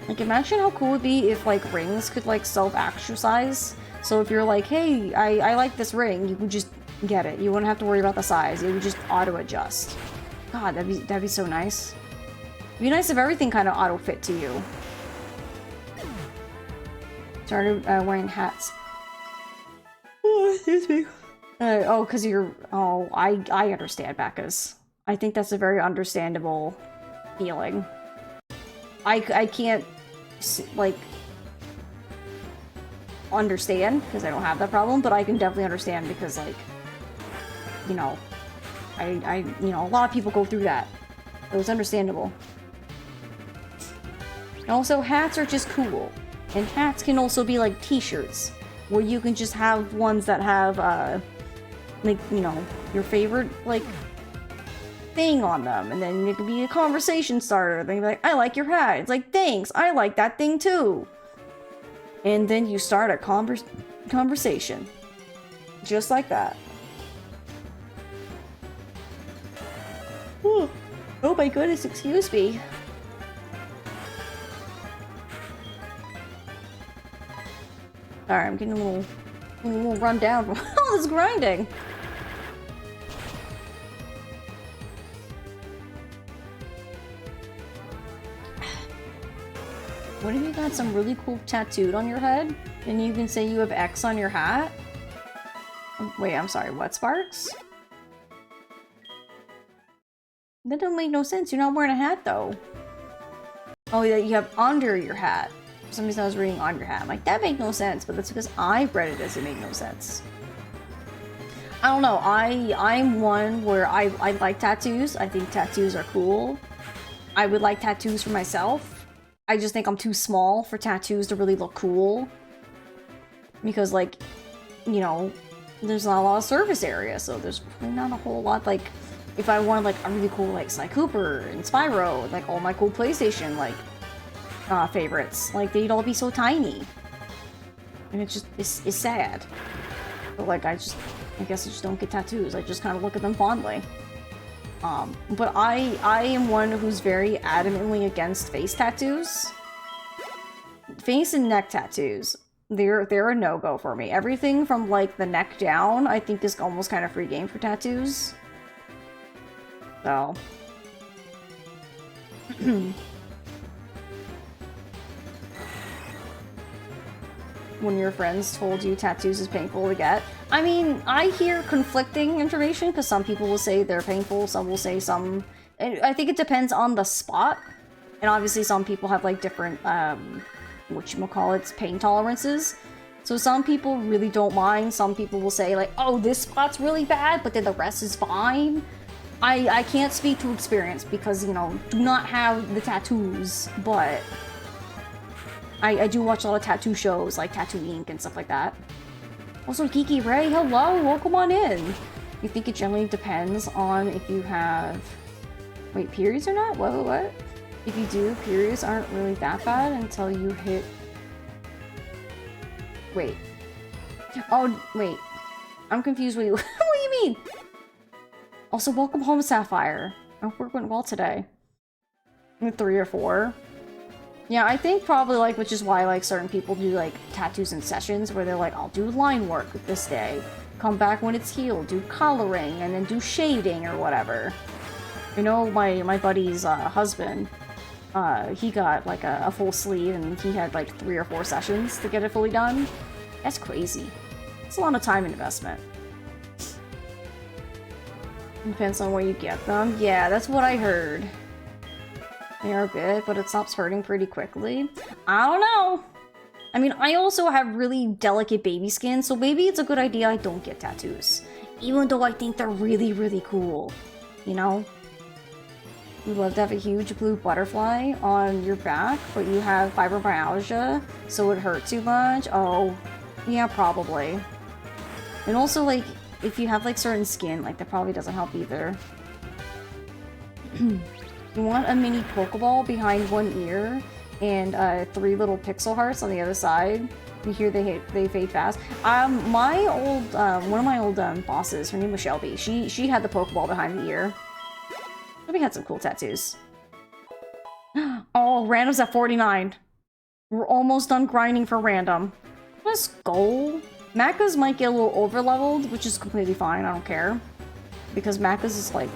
S1: Like, imagine how cool it would be if, like, rings could, like, self-exercise. So if you're like, hey, I like this ring, you could just get it. You wouldn't have to worry about the size. It would just auto-adjust. God, that'd be so nice. It'd be nice if everything kind of auto-fit to you. Started wearing hats. Oh, excuse me. Oh, because you're... Oh, I understand, Becca's. I think that's a very understandable feeling. I can't, like, understand, because I don't have that problem, but I can definitely understand because, like, you know, you know, a lot of people go through that. So it's understandable. And also, hats are just cool. And hats can also be like t-shirts, where you can just have ones that have, like, you know, your favorite, like, thing on them, and then it could be a conversation starter. They can be like, I like your hat. It's like, thanks, I like that thing too. And then you start a conversation. Just like that. Ooh. Oh my goodness, excuse me. Alright, I'm getting a little run down from all this grinding. What if you got some really cool tattooed on your head, and you can say you have X on your hat? Wait, I'm sorry, what, Sparks? That don't make no sense. You're not wearing a hat, though. Oh, yeah, you have under your hat. For some reason I was reading on your hat. I'm like, that makes no sense, but that's because I read it as it made no sense. I don't know, I'm one where I like tattoos. I think tattoos are cool. I would like tattoos for myself. I just think I'm too small for tattoos to really look cool. Because, like, you know, there's not a lot of surface area, so there's probably not a whole lot, like, if I wanted, like, a really cool, like, Sly Cooper and Spyro, and, like, all my cool PlayStation, like, favorites, like, they'd all be so tiny. And it's just, it's sad. But, like, I guess I just don't get tattoos. I just kind of look at them fondly. But I am one who's very adamantly against face tattoos. Face and neck tattoos, they're a no-go for me. Everything from, like, the neck down, I think is almost kind of free game for tattoos. So. When your friends told you tattoos is painful to get. I mean, I hear conflicting information, because some people will say they're painful, some will say some... I think it depends on the spot. And obviously some people have, like, different, whatchamacallits, pain tolerances. So some people really don't mind. Some people will say, like, oh, this spot's really bad, but then the rest is fine. I can't speak to experience because, you know, do not have the tattoos, but I do watch a lot of tattoo shows, like Tattoo Ink and stuff like that. Also, Kiki Ray, hello, welcome on in. You think it generally depends on if you have... Wait, periods or not? What? If you do, periods aren't really that bad until you hit... Wait. Oh, wait. I'm confused. What do you mean? Also, welcome home, Sapphire. I hope work went well today. 3 or 4. Yeah, I think probably, like, which is why, like, certain people do, like, tattoos in sessions where they're like, I'll do line work this day. Come back when it's healed. Do coloring, and then do shading or whatever. You know, my buddy's husband, he got, like, a full sleeve, and he had, like, 3 or 4 sessions to get it fully done. That's crazy. It's a lot of time investment. Depends on where you get them. Yeah, that's what I heard. They are good, but it stops hurting pretty quickly. I don't know. I mean, I also have really delicate baby skin, so maybe it's a good idea I don't get tattoos. Even though I think they're really, really cool. You know? You'd love to have a huge blue butterfly on your back, but you have fibromyalgia, so it hurt too much? Oh, yeah, probably. And also, like, if you have, like, certain skin, like, that probably doesn't help either. You want a mini Pokeball behind one ear and 3 little pixel hearts on the other side. You hear they fade fast. My old one of my old bosses, her name was Shelby. She had the Pokeball behind the ear. Shelby had some cool tattoos. Oh, random's at 49. We're almost done grinding for random. Let's go. Macas might get a little over-leveled, which is completely fine, I don't care. Because Macas is, like,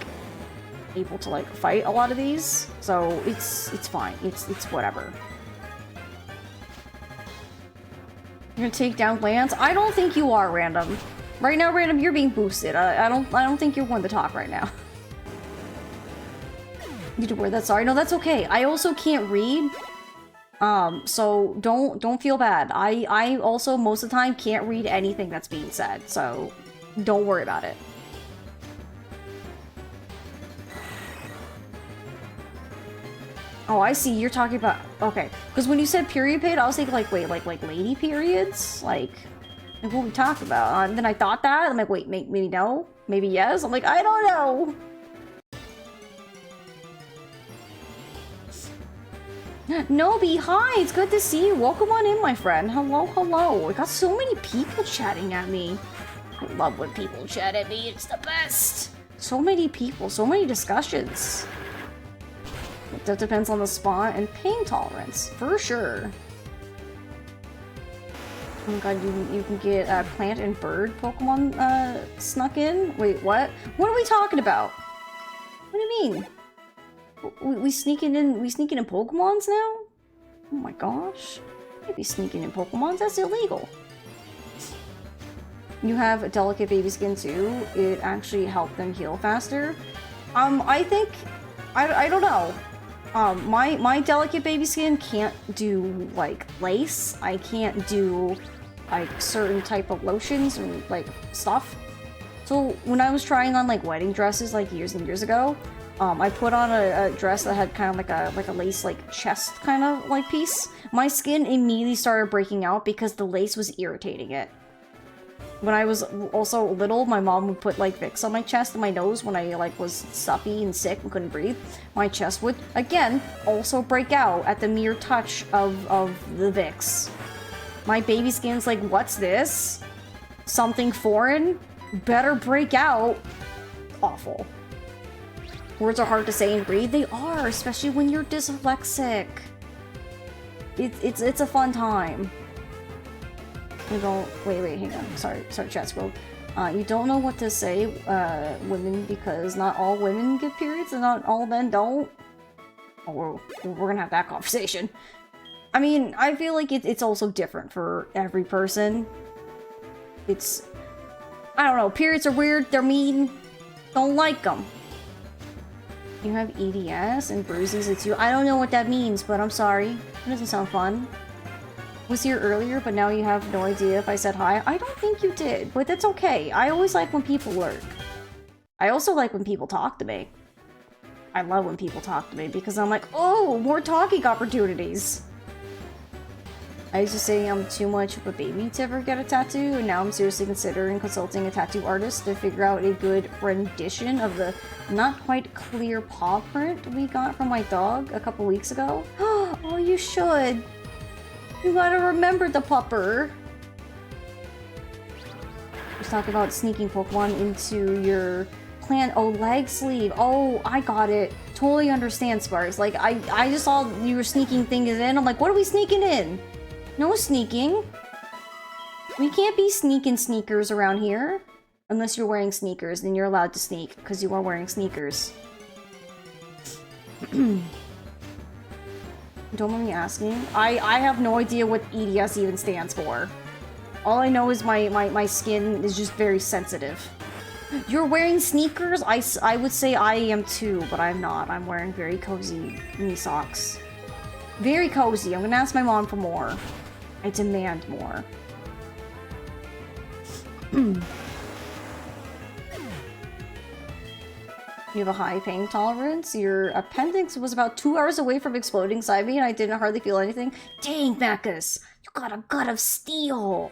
S1: able to, like, fight a lot of these, so it's fine. It's whatever. You're gonna take down Lance? I don't think you are, Random. Right now, Random, you're being boosted. I don't think you're one to talk right now. You need to wear that, sorry. No, that's okay. I also can't read. So don't feel bad. I also most of the time can't read anything that's being said, so don't worry about it. Oh, I see. You're talking about... Okay. Because when you said period pain, I was thinking, like, wait, like lady periods? Like what we talked about. And then I thought that. I'm like, wait, maybe no? Maybe yes? I'm like, I don't know. Nobi, hi! It's good to see you. Welcome on in, my friend. Hello, hello. I got so many people chatting at me. I love when people chat at me. It's the best. So many people, so many discussions. That depends on the spot and pain tolerance, for sure. Oh my god, you can get plant and bird Pokemon snuck in? Wait, what? What are we talking about? What do you mean? We sneaking in Pokemons now? Oh my gosh. Can't be sneaking in Pokemons, that's illegal. You have a delicate baby skin too. It actually helped them heal faster. I think I don't know. My delicate baby skin can't do, like, lace. I can't do, like, certain type of lotions and, like, stuff. So when I was trying on, like, wedding dresses, like, years and years ago, I put on a dress that had kind of like a lace, like, chest kind of, like, piece. My skin immediately started breaking out because the lace was irritating it. When I was also little, my mom would put, like, Vicks on my chest and my nose when I, like, was stuffy and sick and couldn't breathe. My chest would, again, also break out at the mere touch of the Vicks. My baby skin's like, what's this? Something foreign? Better break out. Awful. Words are hard to say and read. They are, especially when you're dyslexic. It's a fun time. You don't... Wait, hang on. Sorry, chat scroll. You don't know what to say, women, because not all women get periods and not all men don't. Oh, we're gonna have that conversation. I mean, I feel like it's also different for every person. It's... I don't know, periods are weird, they're mean, don't like them. You have EDS and bruises, it's you. I don't know what that means, but I'm sorry. It doesn't sound fun. Was here earlier, but now you have no idea if I said hi. I don't think you did, but that's okay. I always like when people lurk. I also like when people talk to me. I love when people talk to me because I'm like, oh, more talking opportunities. I used to say I'm too much of a baby to ever get a tattoo, and now I'm seriously considering consulting a tattoo artist to figure out a good rendition of the not quite clear paw print we got from my dog a couple weeks ago. Oh, you should. You gotta remember the pupper. Let's talk about sneaking Pokemon into your plant. Oh, leg sleeve. Oh, I got it. Totally understand, Sparks. Like, I just saw you were sneaking things in. I'm like, what are we sneaking in? No sneaking. We can't be sneaking sneakers around here. Unless you're wearing sneakers, then you're allowed to sneak, because you are wearing sneakers. Don't mind me asking. I have no idea what EDS even stands for. All I know is my skin is just very sensitive. You're wearing sneakers? I would say I am too, but I'm not. I'm wearing very cozy knee socks. Very cozy. I'm gonna ask my mom for more. I demand more. You have a high pain tolerance. Your appendix was about 2 hours away from exploding inside me, and I didn't hardly feel anything. Dang, Macus! You got a gut of steel!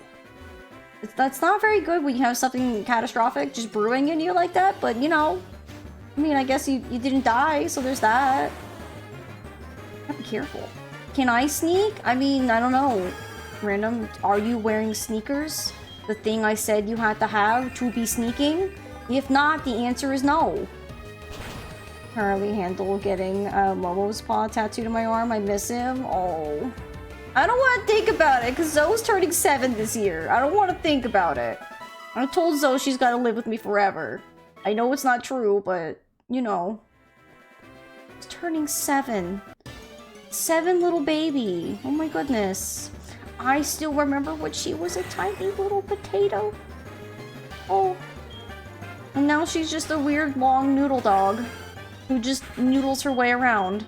S1: That's not very good when you have something catastrophic just brewing in you like that, but you know. I mean, I guess you didn't die, so there's that. Be careful. Can I sneak? I mean, I don't know. Random, are you wearing sneakers? The thing I said you had to have to be sneaking? If not, the answer is no. Hardly handle getting Momo's paw tattooed on my arm. I miss him. Oh. I don't want to think about it, because Zoe's turning 7 this year. I don't want to think about it. I told Zoe she's got to live with me forever. I know it's not true, but, you know. It's turning 7. 7 little baby. Oh my goodness. I still remember when she was a tiny little potato. Oh. And now she's just a weird long noodle dog who just noodles her way around.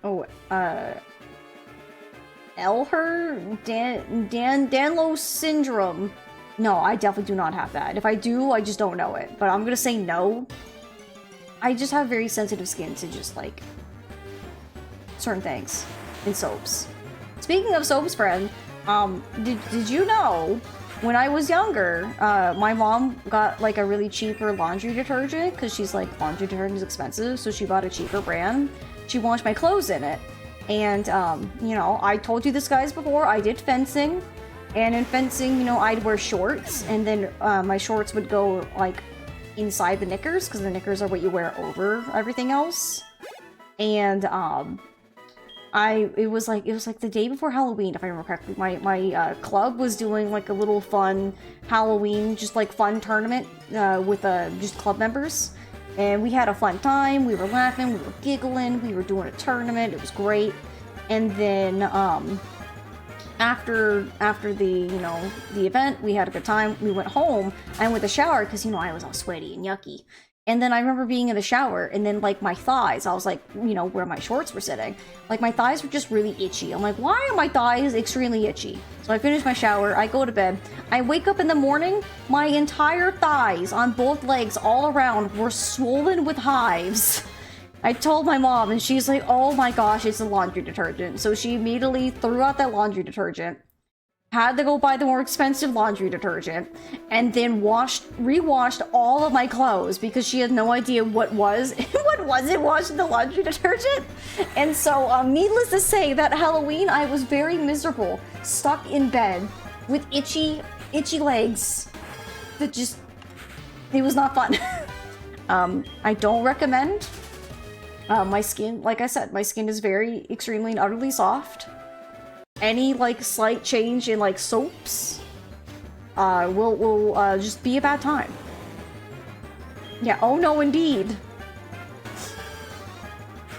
S1: Oh, Danlo syndrome. No, I definitely do not have that. If I do, I just don't know it. But I'm gonna say no. I just have very sensitive skin to just, like, certain things in soaps. Speaking of soaps, friend, did you know, when I was younger, my mom got, like, a really cheaper laundry detergent, because she's like, laundry detergent is expensive, so she bought a cheaper brand. She washed my clothes in it. And, you know, I told you this, guys, before, I did fencing. And in fencing, you know, I'd wear shorts, and then my shorts would go, like, inside the knickers, because the knickers are what you wear over everything else. And, it was like the day before Halloween, if I remember correctly. My club was doing, like, a little fun Halloween, just, like, fun tournament, with, just club members. And we had a fun time, we were laughing, we were giggling, we were doing a tournament, it was great. And then, after the, you know, the event, we had a good time, we went home, I went to shower, because, you know, I was all sweaty and yucky. And then I remember being in the shower, and then, like, my thighs, I was like, you know, where my shorts were sitting, like, my thighs were just really itchy. I'm like, why are my thighs extremely itchy? So I finish my shower, I go to bed, I wake up in the morning, my entire thighs on both legs all around were swollen with hives. I told my mom, and she's like, oh my gosh, it's a laundry detergent. So she immediately threw out that laundry detergent, had to go buy the more expensive laundry detergent, and then rewashed all of my clothes because she had no idea what was it washing the laundry detergent. And so, needless to say, that Halloween I was very miserable, stuck in bed with itchy legs. That just, it was not fun. I don't recommend. My skin, like I said, my skin is very extremely and utterly soft. Any, like, slight change in, like, soaps will just be a bad time. Yeah, oh no, indeed.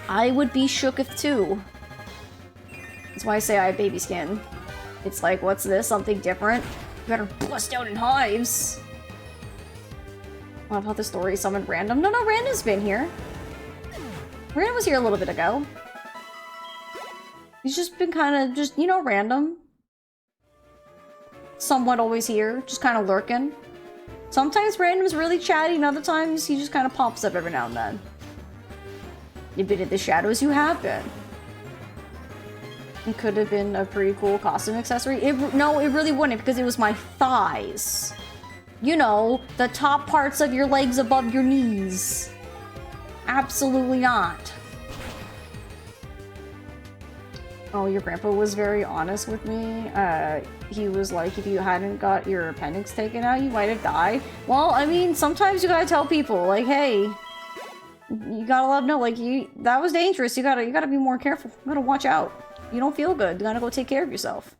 S1: I would be shooketh too. That's why I say I have baby skin. It's like, what's this? Something different? You better bust out in hives. Love how the story summoned Random. No, Random's been here. Random was here a little bit ago. He's just been kind of just, you know, random. Somewhat always here, just kind of lurking. Sometimes Random's really chatty, and other times he just kind of pops up every now and then. You've been in the shadows, you have been. It could have been a pretty cool costume accessory. No, it really wouldn't, because it was my thighs. You know, the top parts of your legs above your knees. Absolutely not. Oh, your grandpa was very honest with me. He was like, if you hadn't got your appendix taken out, you might have died. Well, I mean, sometimes you gotta tell people, like, hey, you gotta let them know, like, that was dangerous. You gotta be more careful. You gotta watch out. You don't feel good. You gotta go take care of yourself.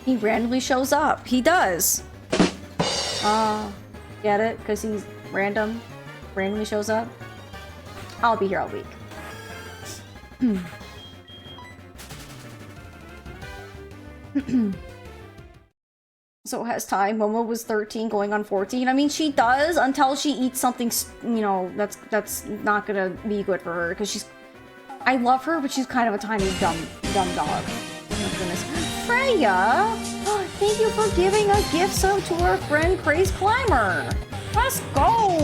S1: He randomly shows up. He does. Get it? Because he's random. Randomly shows up. I'll be here all week. So has time. Momo was 13 going on 14. I mean, she does until she eats something, you know, that's not gonna be good for her. Because she's... I love her, but she's kind of a tiny, dumb dog. Oh my goodness. Freya! Thank you for giving a gift sub to our friend Craze Climber! Let's go!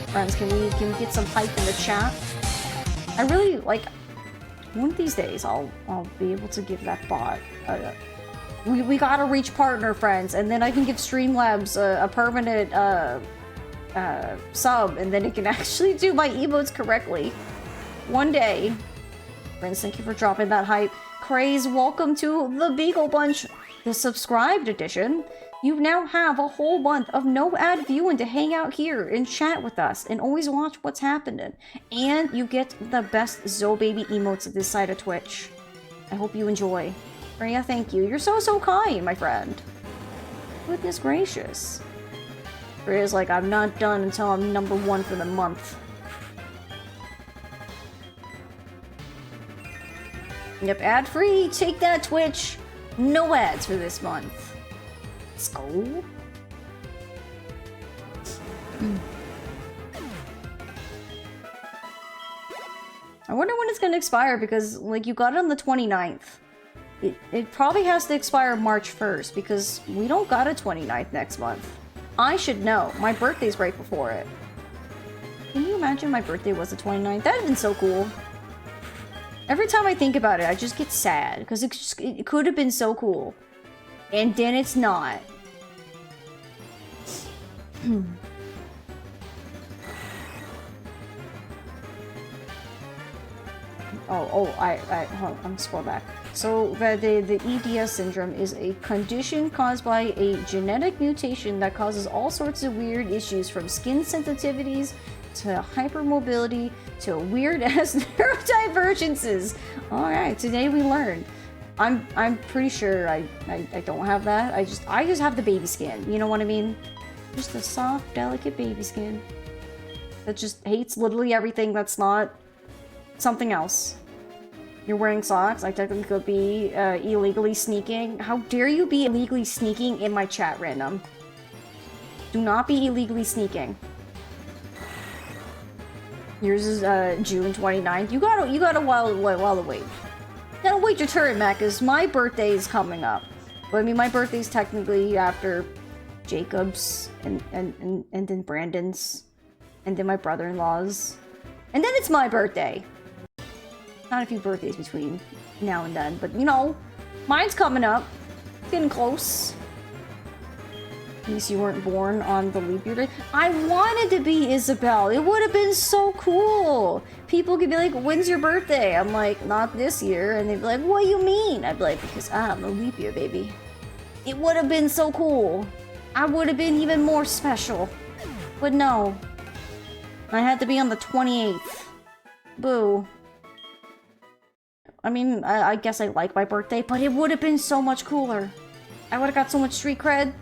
S1: Friends, can we get some hype in the chat? I really, like... One of these days, I'll be able to give that bot we gotta reach partner, friends, and then I can give Streamlabs a permanent sub, and then it can actually do my emotes correctly. One day. Friends, thank you for dropping that hype. Craze, welcome to the Beagle Bunch, the subscribed edition. You now have a whole month of no ad viewing to hang out here and chat with us and always watch what's happening. And you get the best Zobaby emotes at this side of Twitch. I hope you enjoy. Freya, thank you. You're so kind, my friend. Goodness gracious. Freya's like, I'm not done until I'm #1 for the month. Yep, ad-free. Take that, Twitch. No ads for this month. Let's go. I wonder when it's gonna expire, because, like, you got it on the 29th. It probably has to expire March 1st, because we don't got a 29th next month. I should know. My birthday's right before it. Can you imagine my birthday was the 29th? That'd have been so cool. Every time I think about it, I just get sad, because it could have been so cool. And then it's not. Hold on, I'm scroll back. So the EDS syndrome is a condition caused by a genetic mutation that causes all sorts of weird issues, from skin sensitivities to hypermobility to weird ass neurodivergences. All right, today we learned. I'm pretty sure I don't have that. I just have the baby skin. You know what I mean? Just a soft, delicate baby skin that just hates literally everything that's not something else. You're wearing socks. I technically could be illegally sneaking. How dare you be illegally sneaking in my chat, Random? Do not be illegally sneaking. Yours is June 29th. You gotta while to wait. You gotta wait your turn, Mac, because my birthday is coming up. But I mean, my birthday's technically after Jacob's and then Brandon's and then my brother-in-law's. And then it's my birthday. Not a few birthdays between now and then, but you know, mine's coming up. Getting close. At least you weren't born on the leap year day. I wanted to be Isabel. It would have been so cool. People could be like, when's your birthday? I'm like, not this year. And they'd be like, what do you mean? I'd be like, because I'm a leap year, baby. It would have been so cool. I would have been even more special. But no. I had to be on the 28th. Boo. I mean, I guess I like my birthday, but it would have been so much cooler. I would have got so much street cred.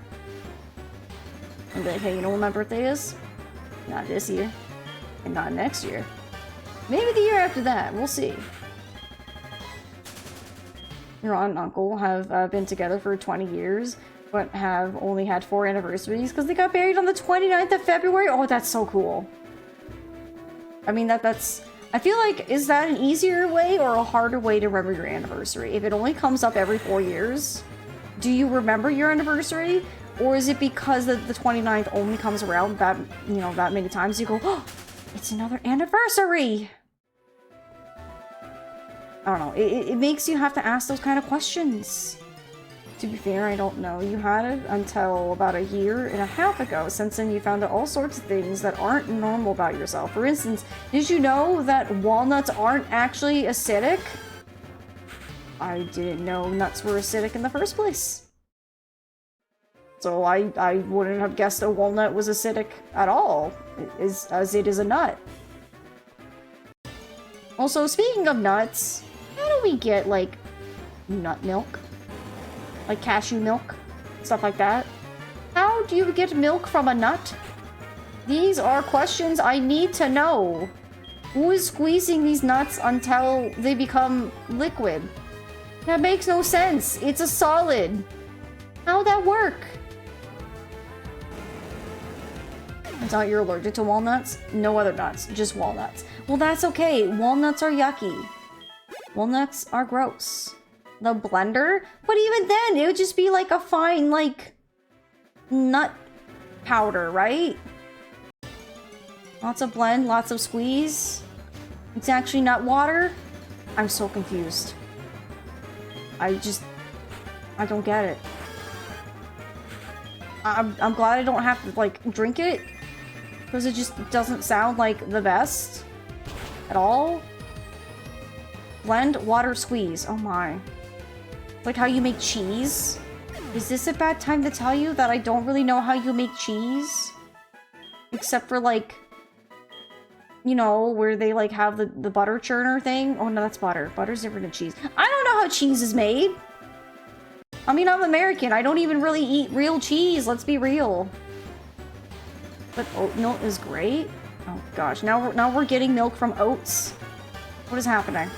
S1: And be like, hey, you know what my birthday is? Not this year. And not next year. Maybe the year after that. We'll see. Your aunt and uncle have been together for 20 years, but have only had 4 anniversaries because they got married on the 29th of February. Oh, that's so cool. I mean, that's... I feel like, is that an easier way or a harder way to remember your anniversary? If it only comes up every 4 years, Do you remember your anniversary? Or is it because the 29th only comes around that, you know, that many times you go, oh, it's another anniversary! I don't know. It makes you have to ask those kind of questions. To be fair, I don't know. You had it until about a year and a half ago. Since then, you found out all sorts of things that aren't normal about yourself. For instance, did you know that walnuts aren't actually acidic? I didn't know nuts were acidic in the first place. So I wouldn't have guessed a walnut was acidic at all, as it is a nut. Also, speaking of nuts, how do we get, like, nut milk? Like cashew milk? Stuff like that? How do you get milk from a nut? These are questions I need to know. Who is squeezing these nuts until they become liquid? That makes no sense. It's a solid. How'd that work? I thought you're allergic to walnuts? No other nuts, just walnuts. Well, that's okay. Walnuts are yucky. Walnuts are gross. The blender? But even then, it would just be like a fine, like, nut powder, right? Lots of blend, lots of squeeze. It's actually nut water? I'm so confused. I don't get it. I'm glad I don't have to, like, drink it. Because it just doesn't sound like the best. At all. Blend, water, squeeze. Oh my. Like how you make cheese? Is this a bad time to tell you that I don't really know how you make cheese? Except for, like, you know, where they, like, have the butter churner thing. Oh no, that's butter. Butter's different than cheese. I don't know how cheese is made. I mean, I'm American. I don't even really eat real cheese. Let's be real. But oat milk is great. Oh gosh, now we're getting milk from oats. What is happening?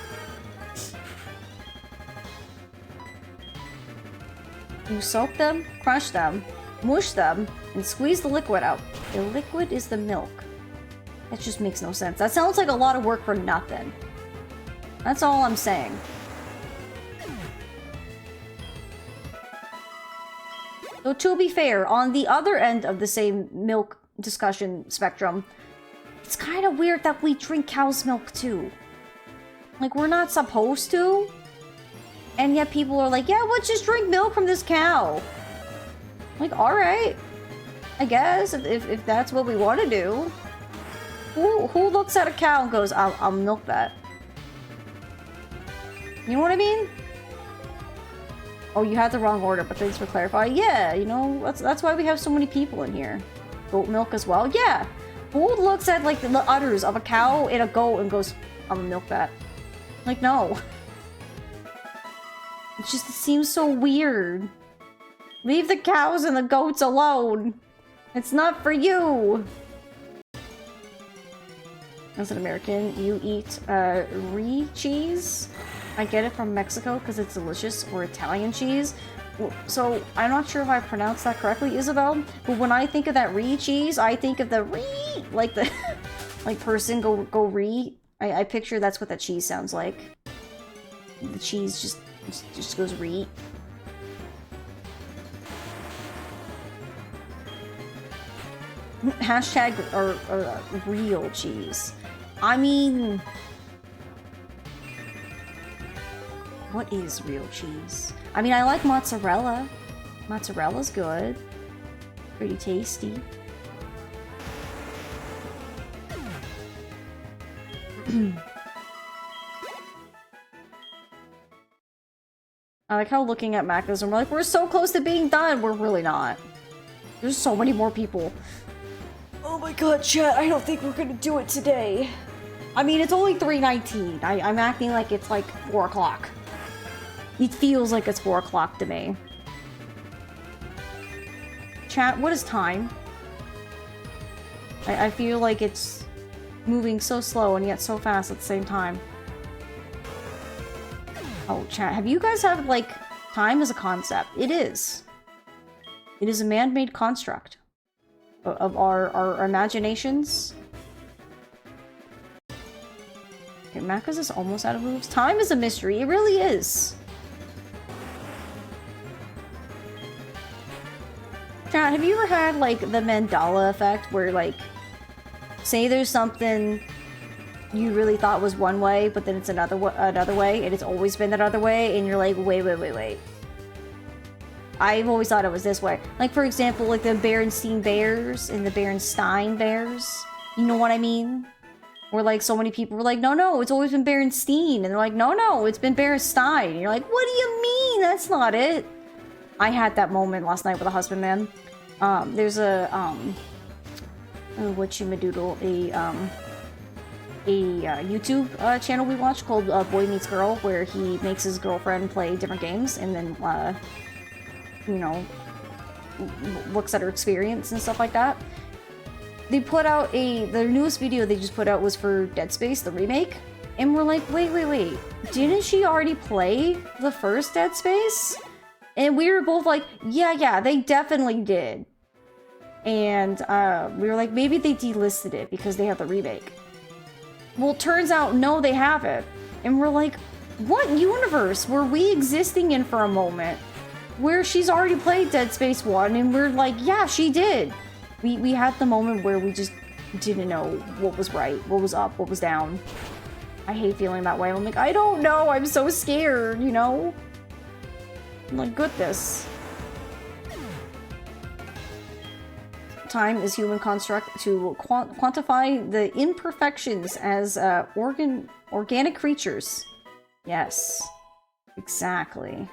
S1: You soak them, crush them, mush them, and squeeze the liquid out. The liquid is the milk. That just makes no sense. That sounds like a lot of work for nothing. That's all I'm saying. So to be fair, on the other end of the same milk discussion spectrum, it's kind of weird that we drink cow's milk too. Like, we're not supposed to. And yet people are like, yeah, let's just drink milk from this cow. Like, alright. I guess, if that's what we want to do. Who looks at a cow and goes, I'll milk that? You know what I mean? Oh, you had the wrong order, but thanks for clarifying. Yeah, you know, that's why we have so many people in here. Goat milk as well? Yeah. Who looks at, like, the udders of a cow and a goat and goes, I'm gonna milk that? Like, no. It seems so weird. Leave the cows and the goats alone. It's not for you. As an American, you eat Brie cheese. I get it from Mexico because it's delicious, or Italian cheese. So I'm not sure if I pronounced that correctly, Isabel. But when I think of that Brie cheese, I think of the Brie, like the like person go Brie. I picture that's what that cheese sounds like. The cheese just goes Brie. Hashtag or real cheese. I mean, what is real cheese? I mean, I like mozzarella. Mozzarella's good. Pretty tasty. I like how looking at macros and we're like, we're so close to being done. We're really not. There's so many more people. Oh my god, chat, I don't think we're gonna do it today. I mean, it's only 3:19. I'm acting like it's like 4 o'clock. It feels like it's 4 o'clock to me. Chat, what is time? I feel like it's moving so slow and yet so fast at the same time. Oh, chat, have you guys had, like, time as a concept? It is. It is a man-made construct of our imaginations. Okay, Macros is almost out of moves. Time is a mystery. It really is. have you ever had, like, the Mandela effect where, like, say there's something you really thought was one way, but then it's another way, and it's always been that other way, and you're like, wait. I've always thought it was this way. Like, for example, like the Berenstein Bears and the Berenstein Bears. You know what I mean? Where, like, so many people were like, no, it's always been Berenstein. And they're like, no, it's been Berenstein. And you're like, what do you mean? That's not it. I had that moment last night with a husband, man. There's a, YouTube channel we watch called Boy Meets Girl, where he makes his girlfriend play different games and then, you know, looks at her experience and stuff like that. They put out the newest video they just put out was for Dead Space, the remake. And we're like, wait. Didn't she already play the first Dead Space? And we were both like, yeah, they definitely did. And we were like, maybe they delisted it because they have the remake. Well, turns out, no, they haven't. And we're like, what universe were we existing in for a moment? Where she's already played Dead Space 1, and we're like, yeah, she did. We had the moment where we just didn't know what was right, what was up, what was down. I hate feeling that way. I'm like, I don't know, I'm so scared, you know? I'm like, goodness. Time is human construct to quantify the imperfections as organic creatures. Yes, exactly.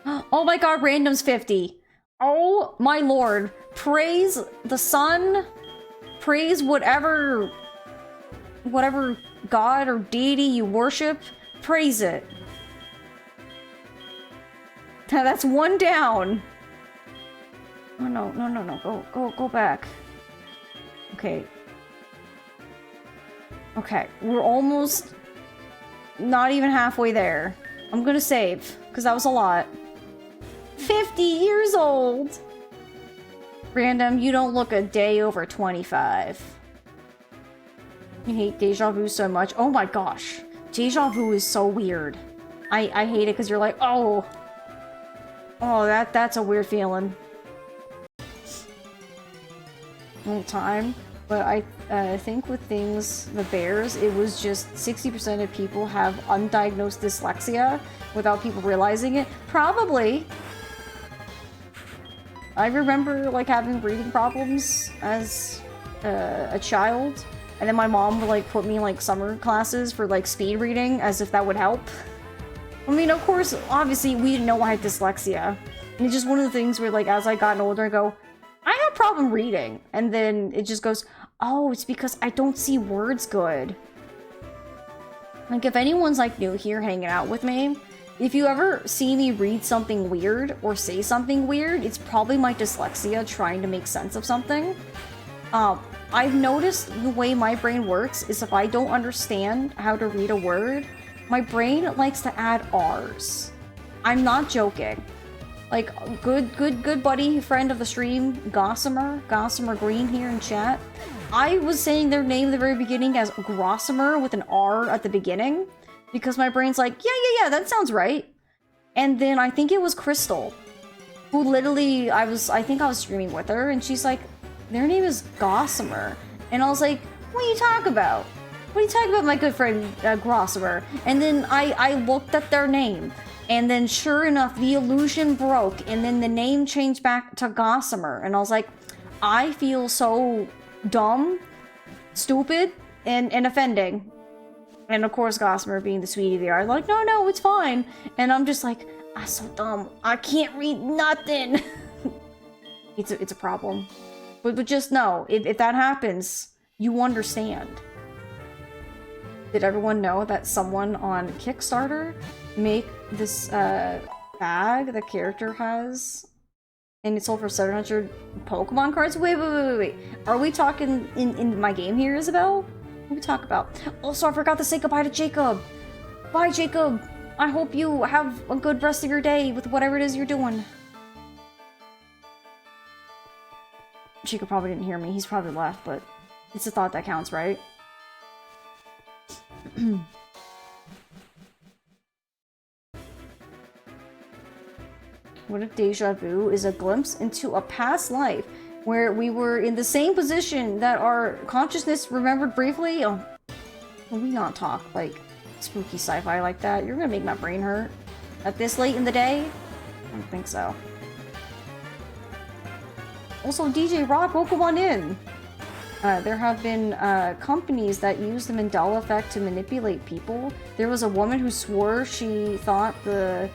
S1: Oh my god, random's 50. Oh my lord. Praise the sun. Praise whatever god or deity you worship. Praise it. That's one down. Oh, no. Go back. Okay. Okay, we're almost not even halfway there. I'm gonna save, because that was a lot. 50 years old! Random, you don't look a day over 25. I hate deja vu so much. Oh my gosh. Deja vu is so weird. I hate it because you're like, oh, that's a weird feeling. All time. But I think with things, the bears, it was just 60% of people have undiagnosed dyslexia without people realizing it. Probably. I remember, like, having reading problems as a child, and then my mom would, like, put me in, like, summer classes for, like, speed reading, as if that would help. I mean, of course, obviously, we didn't know I had dyslexia. And it's just one of the things where, like, as I got older, I go, I have a problem reading. And then it just goes, oh, it's because I don't see words good. Like, if anyone's, like, new here hanging out with me, if you ever see me read something weird or say something weird, it's probably my dyslexia trying to make sense of something. I've noticed the way my brain works is if I don't understand how to read a word, my brain likes to add R's. I'm not joking. Like, good buddy, friend of the stream, Gossamer Green here in chat. I was saying their name at the very beginning as Grossamer with an R at the beginning. Because my brain's like, yeah, that sounds right. And then I think it was Crystal, who literally, I think I was streaming with her, and she's like, their name is Gossamer. And I was like, what are you talking about? What are you talking about, my good friend, Grossamer? And then I looked at their name, and then sure enough, the illusion broke, and then the name changed back to Gossamer. And I was like, I feel so dumb, stupid, and offending. And of course, Gossamer being the sweetie they are, like, no, it's fine. And I'm just like, I'm so dumb. I can't read nothing. It's a problem. But just know, if that happens, you understand. Did everyone know that someone on Kickstarter make this bag the character has? And it's sold for 700 Pokemon cards? Wait. Are we talking in my game here, Isabel? What we talk about? Also, I forgot to say goodbye to Jacob. Bye, Jacob. I hope you have a good rest of your day with whatever it is you're doing. Jacob probably didn't hear me. He's probably left, but it's a thought that counts, right? What if deja vu is a glimpse into a past life where we were in the same position that our consciousness remembered briefly? Oh, can we not talk like spooky sci-fi like that? You're gonna make my brain hurt. At this late in the day? I don't think so. Also, DJ Rock, welcome on in! There have been companies that use the Mandela effect to manipulate people. There was a woman who swore she thought the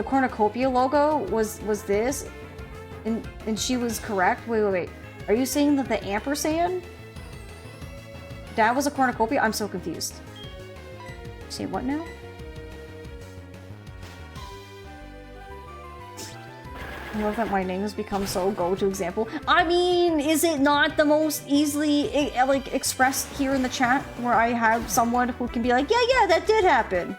S1: cornucopia logo was this, and she was correct. Wait. Are you saying that the ampersand? That was a cornucopia? I'm so confused. Say what now? I love that my name has become so go-to example. I mean, is it not the most easily like expressed here in the chat where I have someone who can be like, yeah, that did happen.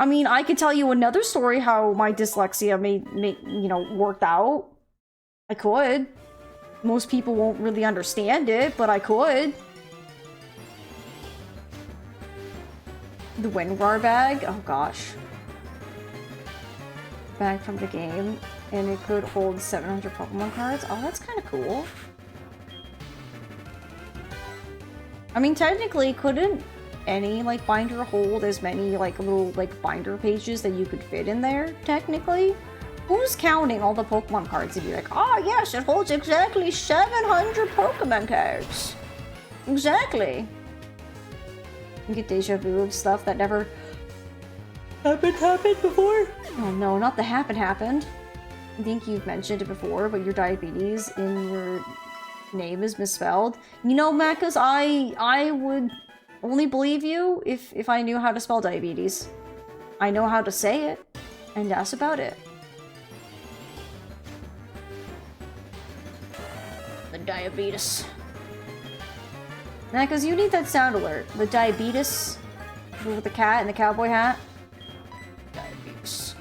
S1: I mean, I could tell you another story how my dyslexia worked out. I could. Most people won't really understand it, but I could. The WinRAR bag? Oh gosh. Bag from the game, and it could hold 700 Pokemon cards. Oh, that's kind of cool. I mean, technically, couldn't any like binder hold as many like little like binder pages that you could fit in there? Technically, who's counting all the Pokemon cards and be like, oh yes, it holds exactly 700 Pokemon cards. Exactly. You get deja vu of stuff that never happened before? Oh no, not the happened. I think you've mentioned it before, but your diabetes in your name is misspelled. You know, Macas, I would only believe you if I knew how to spell diabetes. I know how to say it, and that's about it. The diabetes. Macas, you need that sound alert. The diabetes with the cat and the cowboy hat. Diabetes.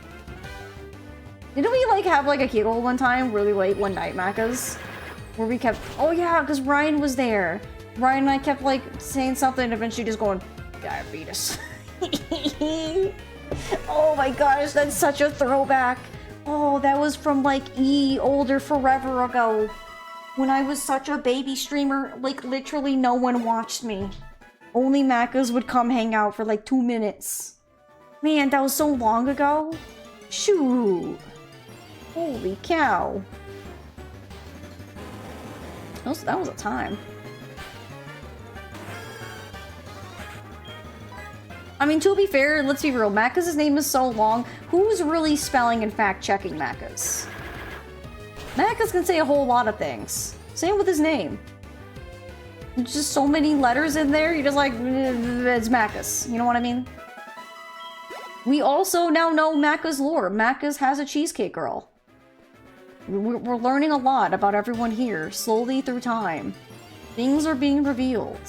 S1: Didn't we like have like a giggle one time really late one night, Macas? Where we kept, oh yeah, because Ryan was there. Ryan and I kept like saying something and eventually just going, diabetes. Oh my gosh, that's such a throwback. Oh, that was from like older forever ago. When I was such a baby streamer, like literally no one watched me. Only Macas would come hang out for like 2 minutes. Man, that was so long ago. Shoot. Holy cow. That was a time. I mean, to be fair, let's be real. Macas' name is so long. Who's really spelling and fact-checking Macas? Macas can say a whole lot of things. Same with his name. There's just so many letters in there, you're just like, it's Macas. You know what I mean? We also now know Macas lore. Macas has a cheesecake girl. We're learning a lot about everyone here, slowly through time. Things are being revealed.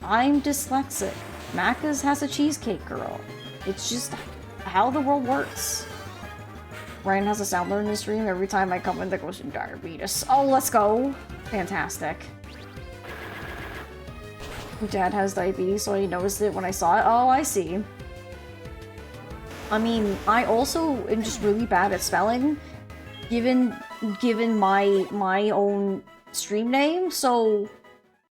S1: I'm dyslexic. Macas has a cheesecake girl. It's just how the world works. Ryan has a sound alert in his stream every time I come in that goes diabetes. Oh, let's go. Fantastic. Dad has diabetes, so I noticed it when I saw it. Oh, I see. I mean, I also am just really bad at spelling, given my own stream name, so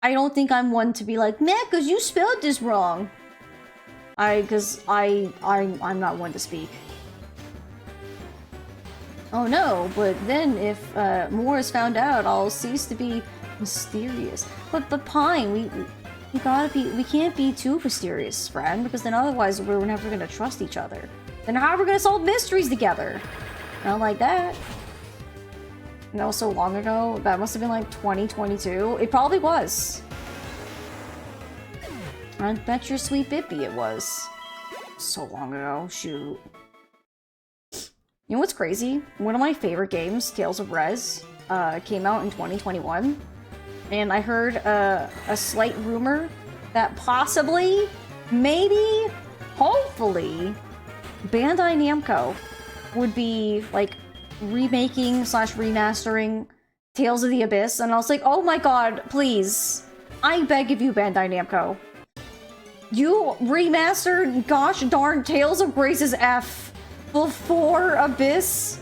S1: I don't think I'm one to be like, man, cause you spelled this wrong. Cause I'm not one to speak. Oh no, but then if more is found out, I'll cease to be mysterious. But Pine, we can't be too mysterious, friend, because then otherwise we're never gonna trust each other. Then how are we gonna solve mysteries together? Not like that. And that was so long ago. That must have been like 2022. It probably was. I bet your sweet Bippy it was. So long ago. Shoot. You know what's crazy? One of my favorite games, Tales of Res, came out in 2021. And I heard a slight rumor that possibly, maybe, hopefully, Bandai Namco would be like remaking / remastering Tales of the Abyss, and I was like, oh my god, please, I beg of you, Bandai Namco, you remastered gosh darn Tales of Grace's F before Abyss?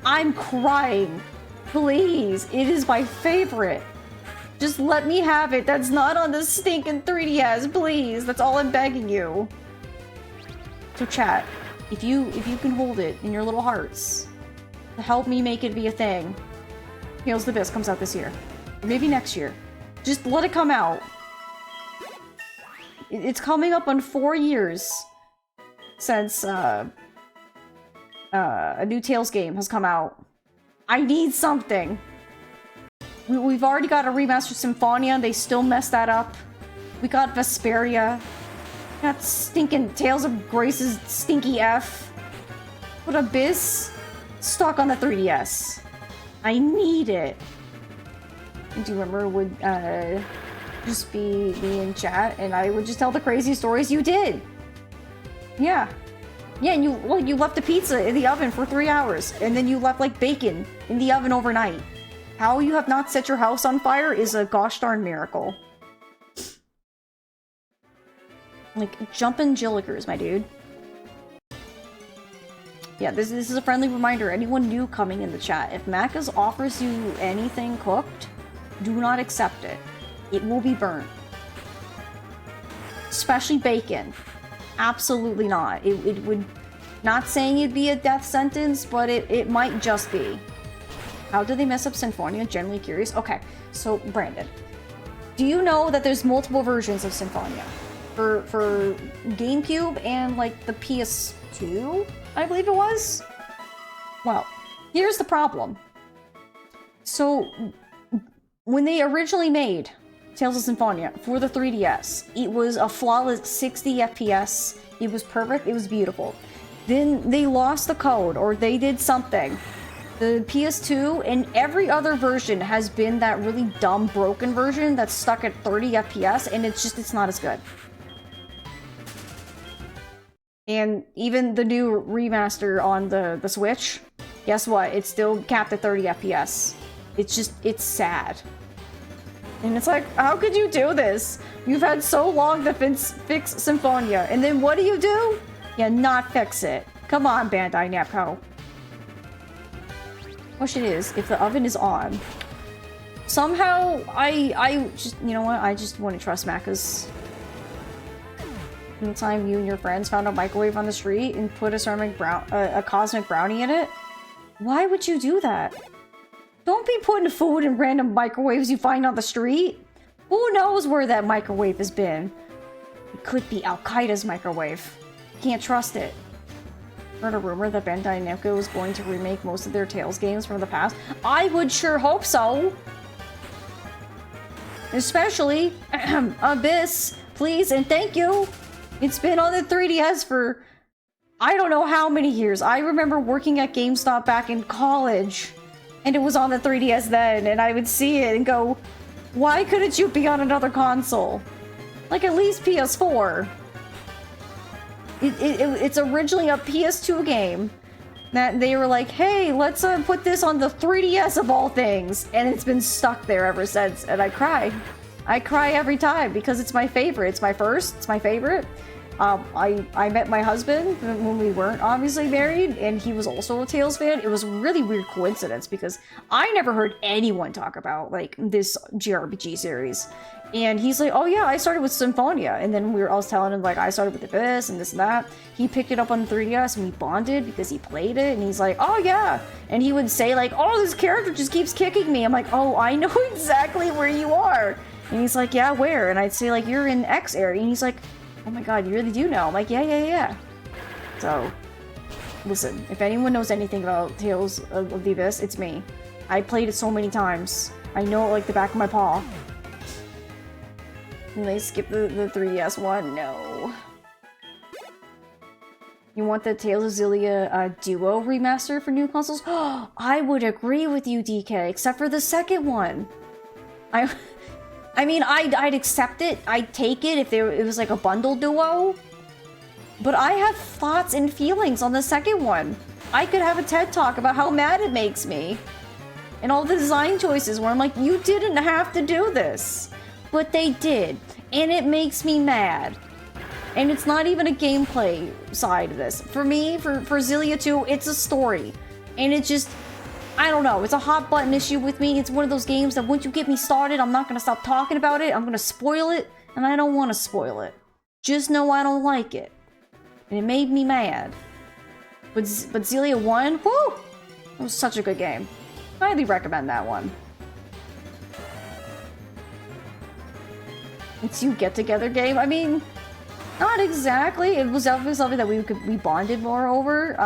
S1: I'm crying. Please, it is my favorite. Just let me have it. That's not on the stinking 3DS, please. That's all I'm begging you. So chat, if you can hold it in your little hearts to help me make it be a thing, Tales of the Abyss comes out this year. Or maybe next year. Just let it come out. It's coming up on 4 years since a new Tales game has come out. I need something. We've already got a remastered Symphonia, and they still messed that up. We got Vesperia. Got stinking Tales of Grace's stinky F. But Abyss, stuck on the 3DS. I need it. Do you remember would just be me in chat, and I would just tell the crazy stories you did? Yeah. Yeah, and you left a pizza in the oven for 3 hours, and then you left like bacon in the oven overnight. How you have not set your house on fire is a gosh darn miracle. Like, jumpin' jillikers, my dude. Yeah, this is a friendly reminder. Anyone new coming in the chat, if Macca's offers you anything cooked, do not accept it. It will be burnt. Especially bacon. Absolutely not. It would... Not saying it'd be a death sentence, but it might just be. How did they mess up Symphonia? Genuinely curious. Okay, so Brandon, do you know that there's multiple versions of Symphonia? For GameCube and like the PS2, I believe it was? Well, here's the problem. So, when they originally made Tales of Symphonia for the 3DS, it was a flawless 60 FPS. It was perfect, it was beautiful. Then they lost the code, or they did something. The PS2 and every other version has been that really dumb, broken version that's stuck at 30 FPS, and it's not as good. And even the new remaster on the Switch, guess what? It's still capped at 30 FPS. It's sad. And it's like, how could you do this? You've had so long to fix Symphonia, and then what do? Yeah, not fix it. Come on, Bandai Namco. Question is, if the oven is on, somehow I just, you know what? I just want to trust Macca's. The time you and your friends found a microwave on the street and put a cosmic brownie in it? Why would you do that? Don't be putting food in random microwaves you find on the street. Who knows where that microwave has been? It could be Al-Qaeda's microwave. Can't trust it. Heard a rumor that Bandai Namco was going to remake most of their Tales games from the past. I would sure hope so. Especially Abyss, please and thank you. It's been on the 3DS for I don't know how many years. I remember working at GameStop back in college, and it was on the 3DS then, and I would see it and go, why couldn't you be on another console? Like at least PS4. It's originally a PS2 game that they were like, hey, let's put this on the 3DS of all things, and it's been stuck there ever since, and I cry. I cry every time because it's my favorite. It's my first. It's my favorite. I met my husband when we weren't obviously married, and he was also a Tales fan. It was a really weird coincidence because I never heard anyone talk about like this JRPG series. And he's like, oh yeah, I started with Symphonia. And then I was telling him like I started with this and this and that. He picked it up on the 3DS and we bonded because he played it, and he's like, oh yeah. And he would say like, oh, this character just keeps kicking me. I'm like, oh, I know exactly where you are. And he's like, yeah, where? And I'd say like, you're in X area. And he's like, oh my god, you really do know. I'm like, yeah. So, listen, if anyone knows anything about Tales of the Abyss, it's me. I played it so many times. I know it like the back of my paw. And they skip the 3DS one? No. You want the Tales of Xillia Duo remaster for new consoles? Oh, I would agree with you, DK, except for the second one. I mean, I'd accept it. I'd take it if it was like a bundle duo. But I have thoughts and feelings on the second one. I could have a TED Talk about how mad it makes me. And all the design choices where I'm like, you didn't have to do this. But they did. And it makes me mad. And it's not even a gameplay side of this. For me, for Xillia 2, it's a story. And it's just, I don't know, it's a hot button issue with me. It's one of those games that once you get me started, I'm not gonna stop talking about it. I'm gonna spoil it, and I don't want to spoil it. Just know I don't like it. And it made me mad. But Xillia 1, whoo! It was such a good game. Highly recommend that one. It's you get-together game. I mean, not exactly. It was definitely something that we bonded more over.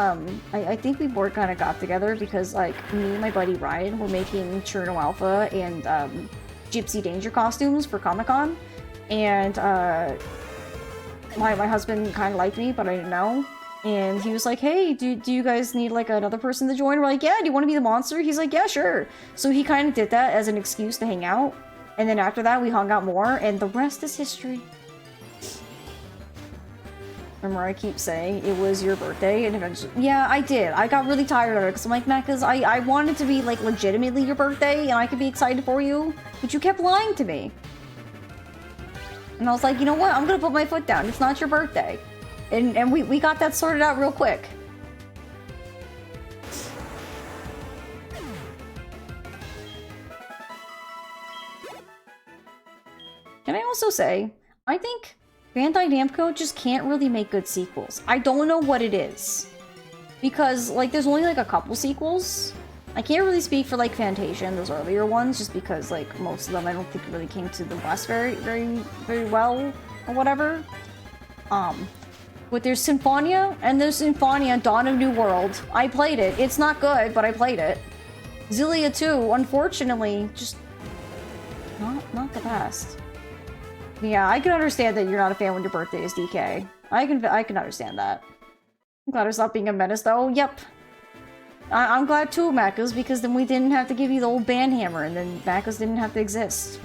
S1: I think we more kind of got together because like me and my buddy Ryan were making Cherno Alpha and Gypsy Danger costumes for Comic-Con, and my husband kind of liked me, but I didn't know. And he was like, hey, do you guys need like another person to join? We're like, yeah, do you want to be the monster? He's like, yeah, sure. So he kind of did that as an excuse to hang out. And then after that, we hung out more, and the rest is history. Remember, I keep saying it was your birthday, and eventually, yeah, I did. I got really tired of it, because I'm like, Matt, because I wanted to be, like, legitimately your birthday, and I could be excited for you, but you kept lying to me. And I was like, you know what? I'm gonna put my foot down. It's not your birthday. And we got that sorted out real quick. Can I also say, I think Bandai Namco just can't really make good sequels. I don't know what it is. Because, like, there's only, like, a couple sequels. I can't really speak for, like, Fantasia and those earlier ones, just because, like, most of them I don't think really came to the West very well, or whatever. But there's Symphonia, and there's Symphonia Dawn of New World. I played it. It's not good, but I played it. Xillia 2, unfortunately, just not the best. Yeah, I can understand that you're not a fan when your birthday is, DK. I can understand that. I'm glad it's not being a menace, though. Yep. I'm glad too, Macas, because then we didn't have to give you the old band hammer, and then Macas didn't have to exist.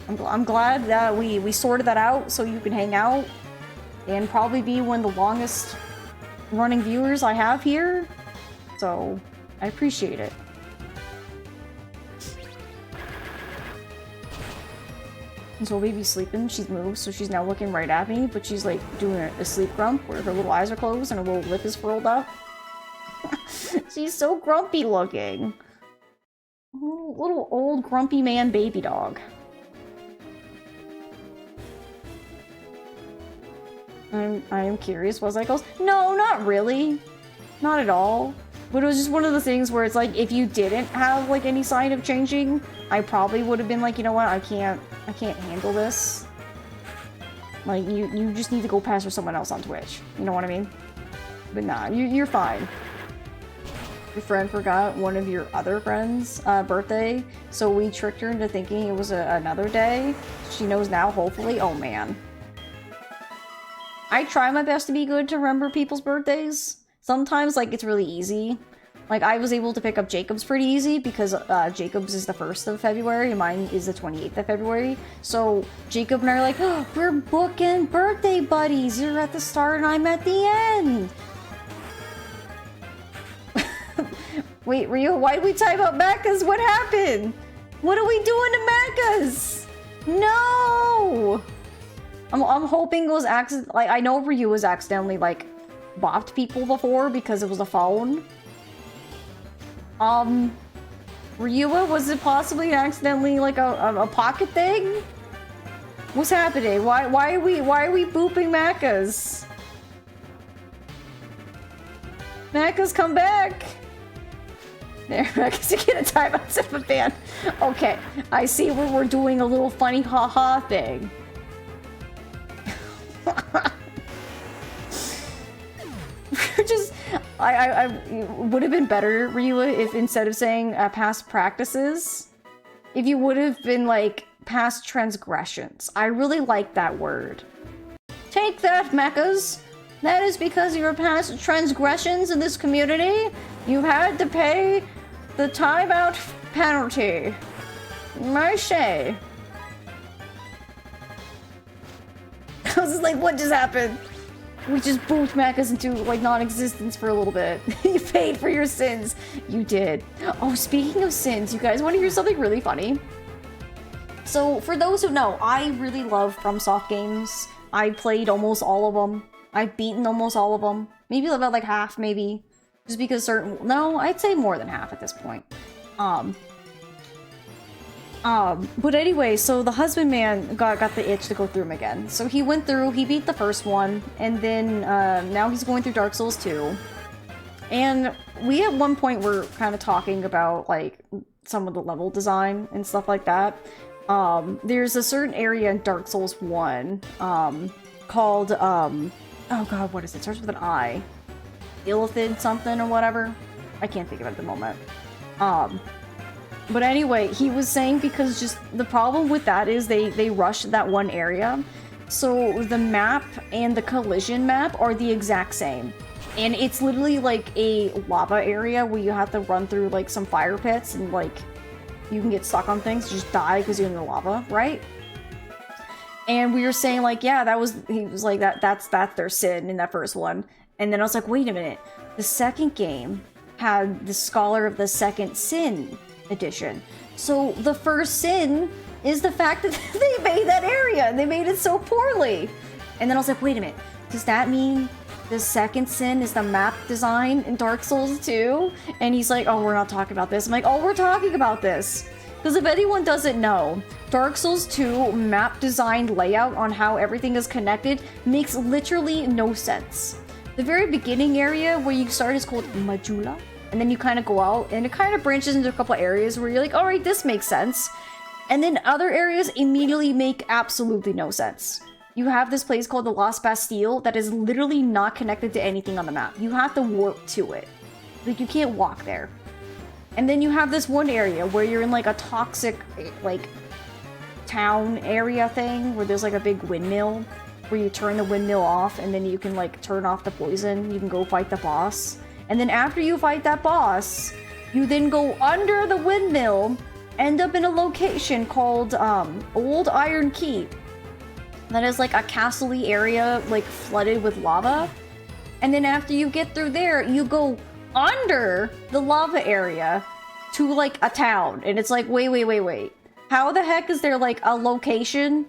S1: I'm glad that we sorted that out so you can hang out and probably be one of the longest running viewers I have here. So, I appreciate it. So baby's sleeping, she's moved, so she's now looking right at me, but she's like doing a sleep grump where her little eyes are closed and her little lip is furled up. She's so grumpy looking. Little old grumpy man baby dog. I am curious, was I close? No, not really. Not at all. But it was just one of the things where it's like, if you didn't have like any sign of changing, I probably would have been like, you know what, I can't handle this. Like, you just need to go past for someone else on Twitch. You know what I mean? But nah, you're fine. Your friend forgot one of your other friends' birthday, so we tricked her into thinking it was another day. She knows now, hopefully. Oh, man. I try my best to be good to remember people's birthdays. Sometimes, like, it's really easy. Like, I was able to pick up Jacob's pretty easy because Jacob's is the 1st of February and mine is the 28th of February. So Jacob and I are like, oh, we're booking birthday buddies. You're at the start and I'm at the end. Wait, Rio, why did we type out Macca's? What happened? What are we doing to Macca's? No! I'm hoping it was accident. Like, I know Ryu was accidentally, like, bopped people before because it was a phone. Ryua, was it possibly accidentally like a pocket thing? What's happening? Why are we booping Macca's? Macca's, come back! There, Macca's, you get a timeout instead of a ban. Okay, I see where we're doing a little funny haha thing. Just, I would have been better, Ryua, if instead of saying past practices, if you would have been like past transgressions. I really like that word. Take that, Mechas. That is because of your past transgressions in this community. You had to pay the timeout penalty. Marche. I was just like, what just happened? We just booped Macca's into, like, non-existence for a little bit. You paid for your sins. You did. Oh, speaking of sins, you guys want to hear something really funny? So, for those who know, I really love FromSoft games. I played almost all of them. I've beaten almost all of them. Maybe about like half, maybe. Just because certain... No, I'd say more than half at this point. But anyway, so the husbandman got the itch to go through them again. So he went through, he beat the first one, and then now he's going through Dark Souls 2. And we at one point were kind of talking about like some of the level design and stuff like that. There's a certain area in Dark Souls 1 called, oh god, what is it? It starts with an I. Illithid something or whatever. I can't think of it at the moment. But anyway, he was saying because just the problem with that is they rushed that one area. So the map and the collision map are the exact same. And it's literally like a lava area where you have to run through like some fire pits and like you can get stuck on things, just die because you're in the lava, right? And we were saying like, yeah, he was like that's their sin in that first one. And then I was like, wait a minute. The second game had the Scholar of the Second Sin edition. So the first sin is the fact that they made that area and they made it so poorly. And then I was like, wait a minute, does that mean the second sin is the map design in Dark Souls 2? And he's like, oh, we're not talking about this. I'm like, oh, we're talking about this. Because if anyone doesn't know, Dark Souls 2 map design layout on how everything is connected makes literally no sense. The very beginning area where you start is called Majula. And then you kind of go out, and it kind of branches into a couple areas where you're like, alright, this makes sense. And then other areas immediately make absolutely no sense. You have this place called the Lost Bastille that is literally not connected to anything on the map. You have to warp to it. Like, you can't walk there. And then you have this one area where you're in, like, a toxic, like, town area thing, where there's, like, a big windmill, where you turn the windmill off, and then you can, like, turn off the poison. You can go fight the boss. And then after you fight that boss, you then go under the windmill, end up in a location called Old Iron Keep. That is like a castle-y area, like flooded with lava. And then after you get through there, you go under the lava area to like a town. And it's like, wait. How the heck is there like a location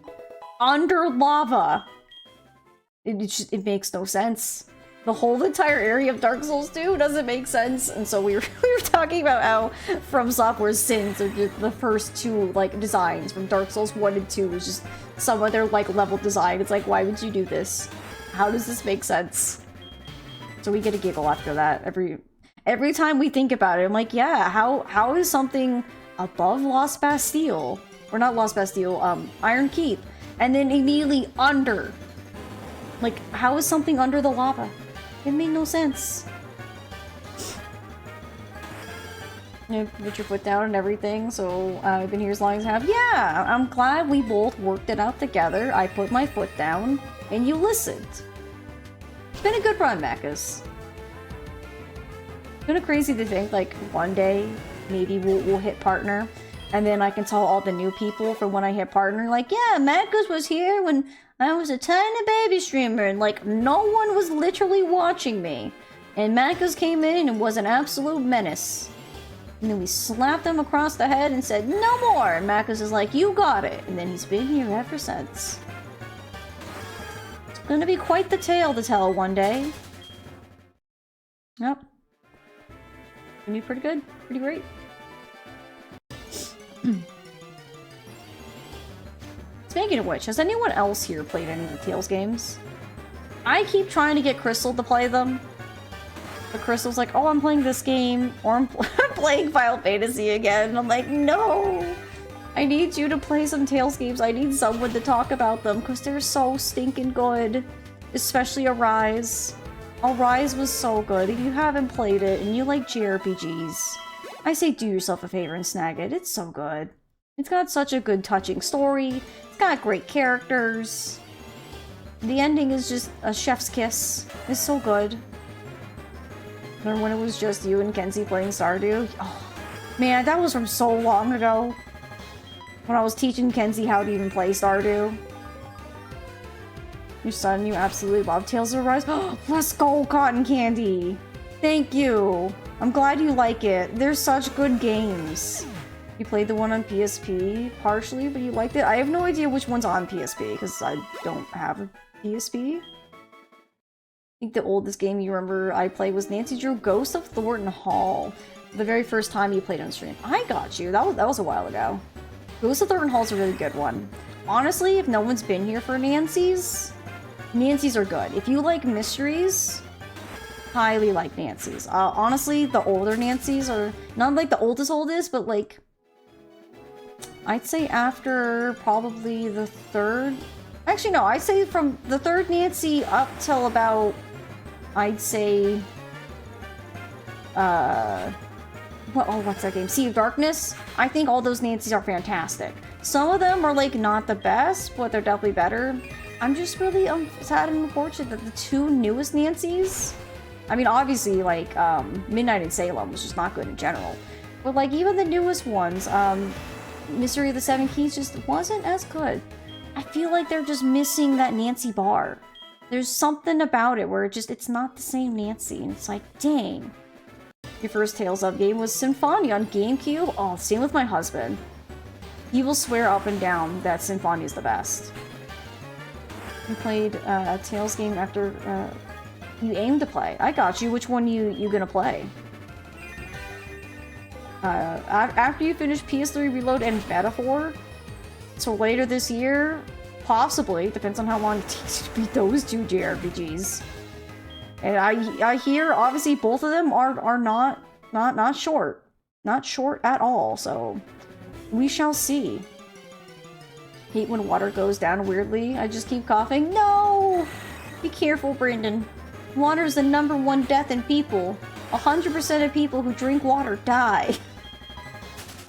S1: under lava? It makes no sense. The whole entire area of Dark Souls 2 doesn't make sense, and so we were talking about how From Software's sins are the first two like designs from Dark Souls 1 and 2 is just some of their like level design. It's like, why would you do this? How does this make sense? So we get a giggle after that every time we think about it. I'm like, yeah, how is something above Lost Bastille, or not Lost Bastille, Iron Keep, and then immediately under? Like, how is something under the lava? It made no sense. You put your foot down and everything, so I've been here as long as I have. Yeah, I'm glad we both worked it out together. I put my foot down, and you listened. It's been a good run, Macus. It's kind of crazy to think, like, one day, maybe we'll hit partner, and then I can tell all the new people from when I hit partner, like, yeah, Macus was here when I was a tiny baby streamer, and like no one was literally watching me. And Macus came in and was an absolute menace. And then we slapped him across the head and said, no more! And Macus is like, you got it! And then he's been here ever since. It's gonna be quite the tale to tell one day. Yep. Gonna be pretty good. Pretty great. Speaking of which, has anyone else here played any of the Tales games? I keep trying to get Crystal to play them. But Crystal's like, oh, I'm playing this game, or I'm playing Final Fantasy again. And I'm like, no! I need you to play some Tales games. I need someone to talk about them, because they're so stinking good. Especially Arise. Arise was so good. If you haven't played it, and you like JRPGs, I say do yourself a favor and snag it. It's so good. It's got such a good, touching story. It's got great characters. The ending is just a chef's kiss. It's so good. Remember when it was just you and Kenzie playing Stardew? Oh, man, that was from so long ago. When I was teaching Kenzie how to even play Stardew. Your son, you absolutely love Tales of Arise. Let's go, Cotton Candy! Thank you! I'm glad you like it. They're such good games. You played the one on PSP partially, but you liked it? I have no idea which one's on PSP, because I don't have a PSP. I think the oldest game you remember I played was Nancy Drew Ghost of Thornton Hall. The very first time you played on stream. I got you. That was a while ago. Ghost of Thornton Hall is a really good one. Honestly, if no one's been here for Nancy's, Nancy's are good. If you like mysteries, highly like Nancy's. Honestly, the older Nancy's are not like the oldest, but like I'd say after probably the third. Actually, no, I'd say from the third Nancy up till about, I'd say, what's that game? Sea of Darkness? I think all those Nancys are fantastic. Some of them are, like, not the best, but they're definitely better. I'm just really sad and unfortunate that the two newest Nancys... I mean, obviously, like, Midnight in Salem was just not good in general. But, like, even the newest ones, Mystery of the Seven Keys just wasn't as good. I feel like they're just missing that Nancy bar. There's something about it where it's not the same Nancy, and it's like, dang. Your first Tales of game was Symphonia on GameCube? Oh, same with my husband. He will swear up and down that Symphonia is the best. You played a Tales game after you aimed to play. I got you. Which one you gonna play? After you finish PS3 Reload and Metaphor? So later this year? Possibly. Depends on how long it takes you to beat those two JRPGs. And I hear, obviously, both of them are not short. Not short at all, so... we shall see. Hate when water goes down weirdly. I just keep coughing. No! Be careful, Brandon. Water is the #1 death in people. 100% of people who drink water die.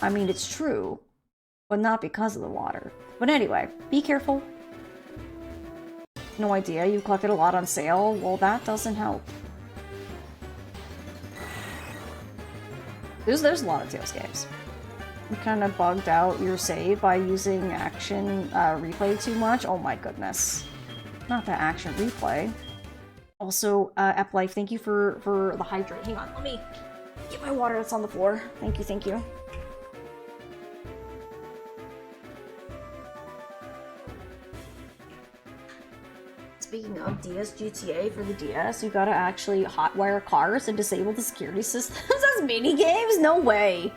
S1: I mean, it's true. But not because of the water. But anyway, be careful. No idea, you collected a lot on sale? Well, that doesn't help. There's a lot of Tales games. You kind of bugged out your save by using action replay too much? Oh my goodness. Not that action replay. Also, Eplife, thank you for the hydrate. Hang on, let me get my water that's on the floor. Thank you, thank you. Speaking of DS GTA for the DS, you gotta actually hotwire cars and disable the security systems as minigames? No way!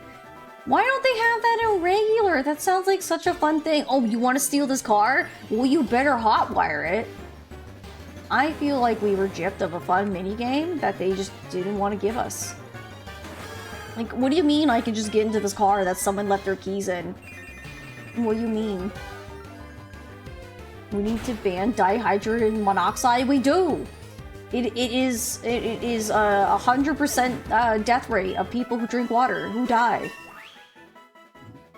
S1: Why don't they have that in regular? That sounds like such a fun thing. Oh, you want to steal this car? Well, you better hotwire it. I feel like we were gypped of a fun minigame that they just didn't want to give us. Like, what do you mean I can just get into this car that someone left their keys in? What do you mean? We need to ban dihydrogen monoxide? We do! It is 100% death rate of people who drink water, who die.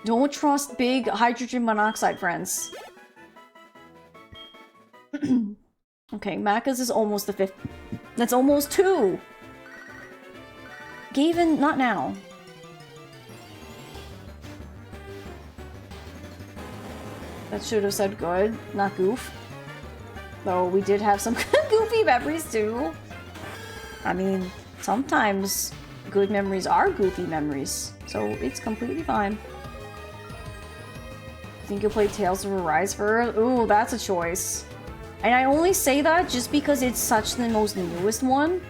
S1: Don't trust big hydrogen monoxide, friends. Okay, Macca's is almost the 5th. That's almost 2! Gavin, not now. That should have said good, not goof. Though we did have some goofy memories too. I mean, sometimes good memories are goofy memories, so it's completely fine. Think you'll play Tales of Arise first? Ooh, that's a choice. And I only say that just because it's such the most newest one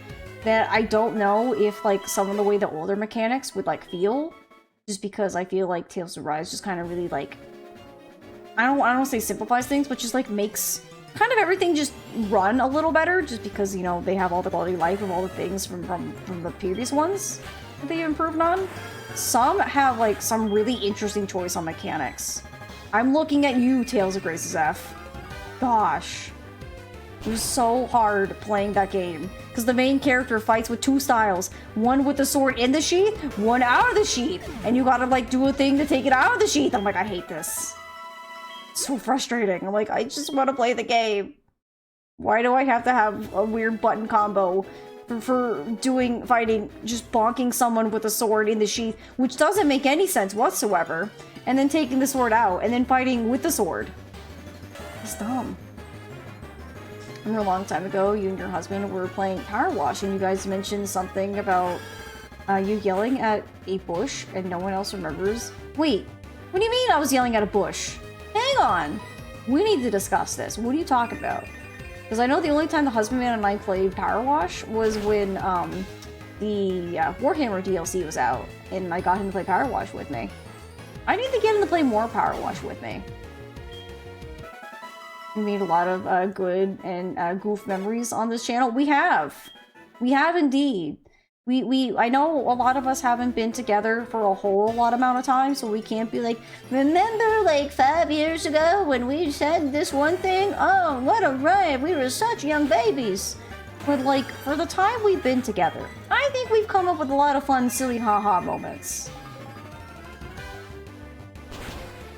S1: that I don't know if like some of the way the older mechanics would like feel. Just because I feel like Tales of Arise just kind of really like I don't want to say simplifies things, but just like makes kind of everything just run a little better just because, you know, they have all the quality of life of all the things from the previous ones that they've improved on. Some have like some really interesting choice on mechanics. I'm looking at you, Tales of Graces F. Gosh. It was so hard playing that game. Because the main character fights with 2 styles. One with the sword in the sheath, one out of the sheath. And you gotta like do a thing to take it out of the sheath. I'm like, I hate this. It's so frustrating. I'm like, I just want to play the game. Why do I have to have a weird button combo for fighting, just bonking someone with a sword in the sheath, which doesn't make any sense whatsoever. And then taking the sword out, and then fighting with the sword. It's dumb. I remember a long time ago, you and your husband were playing Power Wash, and you guys mentioned something about you yelling at a bush, and no one else remembers. Wait, what do you mean I was yelling at a bush? Hang on. We need to discuss this. What are you talking about? Because I know the only time the husbandman and I played Power Wash was when the Warhammer DLC was out, and I got him to play Power Wash with me. I need to get him to play more Power Wash with me. We made a lot of good and goof memories on this channel. We have indeed. I know a lot of us haven't been together for a whole lot amount of time, so we can't be like, remember like 5 years ago when we said this one thing? Oh, what a ride, we were such young babies. But like, for the time we've been together, I think we've come up with a lot of fun, silly haha moments.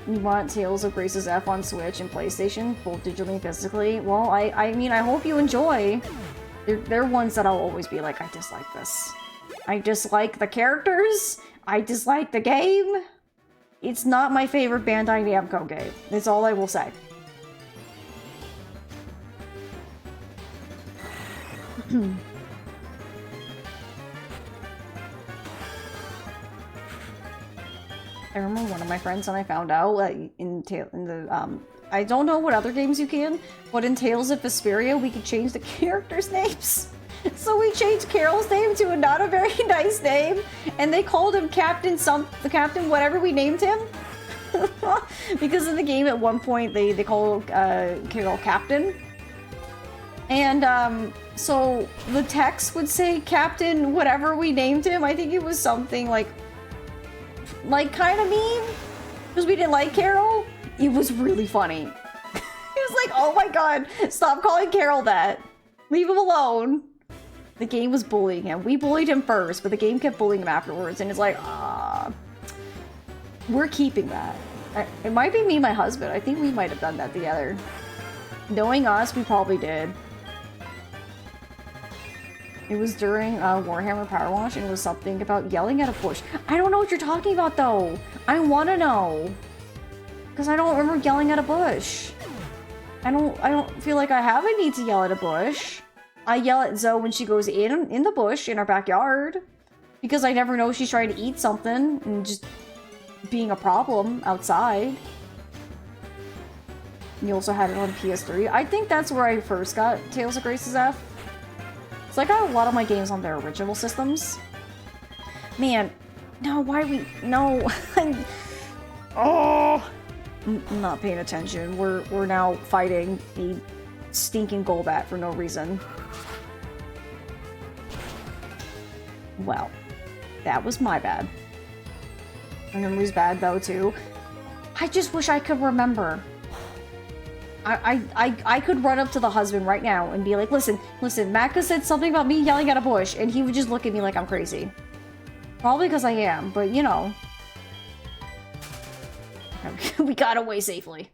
S1: You want Tales of Grace's F on Switch and PlayStation, both digitally and physically? Well, I mean, I hope you enjoy. They're ones that I'll always be like, I dislike this. I dislike the characters. I dislike the game. It's not my favorite Bandai Namco game. That's all I will say. I remember one of my friends and I found out I don't know what other games you can, but in Tales of Vesperia we could change the characters' names. So we changed Carol's name to a not a very nice name, and they called him Captain whatever we named him. Because in the game at one point they called Carol Captain. And so the text would say Captain whatever we named him. I think it was something like kind of mean, because we didn't like Carol. It was really funny. It was like, oh my god, stop calling Carol that. Leave him alone. The game was bullying him. We bullied him first, but the game kept bullying him afterwards, and it's like, we're keeping that. It might be me and my husband. I think we might have done that together. Knowing us, we probably did. It was during Warhammer Power Wash, and it was something about yelling at a bush. I don't know what you're talking about, though. I want to know. Because I don't remember yelling at a bush. I don't feel like I have a need to yell at a bush. I yell at Zoe when she goes in the bush in our backyard. Because I never know if she's trying to eat something and just being a problem outside. You also had it on PS3. I think that's where I first got Tales of Grace's F. So I got a lot of my games on their original systems. Man, no, no. Oh, I'm not paying attention. We're now fighting a stinking Golbat for no reason. Well, that was my bad. My memory's bad though too. I just wish I could remember. I could run up to the husband right now and be like, listen, Maka said something about me yelling at a bush, and he would just look at me like I'm crazy. Probably because I am, but you know. Okay, we got away safely.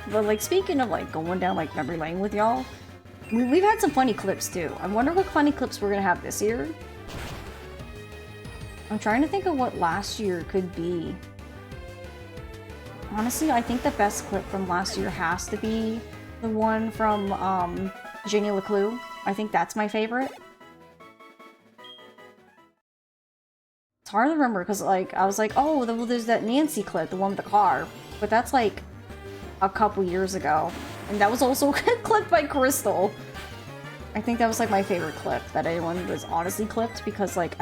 S1: But like, speaking of like going down like memory lane with y'all, we've had some funny clips too. I wonder what funny clips we're gonna have this year. I'm trying to think of what last year could be. Honestly, I think the best clip from last year has to be the one from Jenny LeClue. I think that's my favorite. It's hard to remember because like I was like, oh, well, there's that Nancy clip, the one with the car, but that's like a couple years ago, and that was also clipped by Crystal. I think that was like my favorite clip that anyone was honestly clipped, because like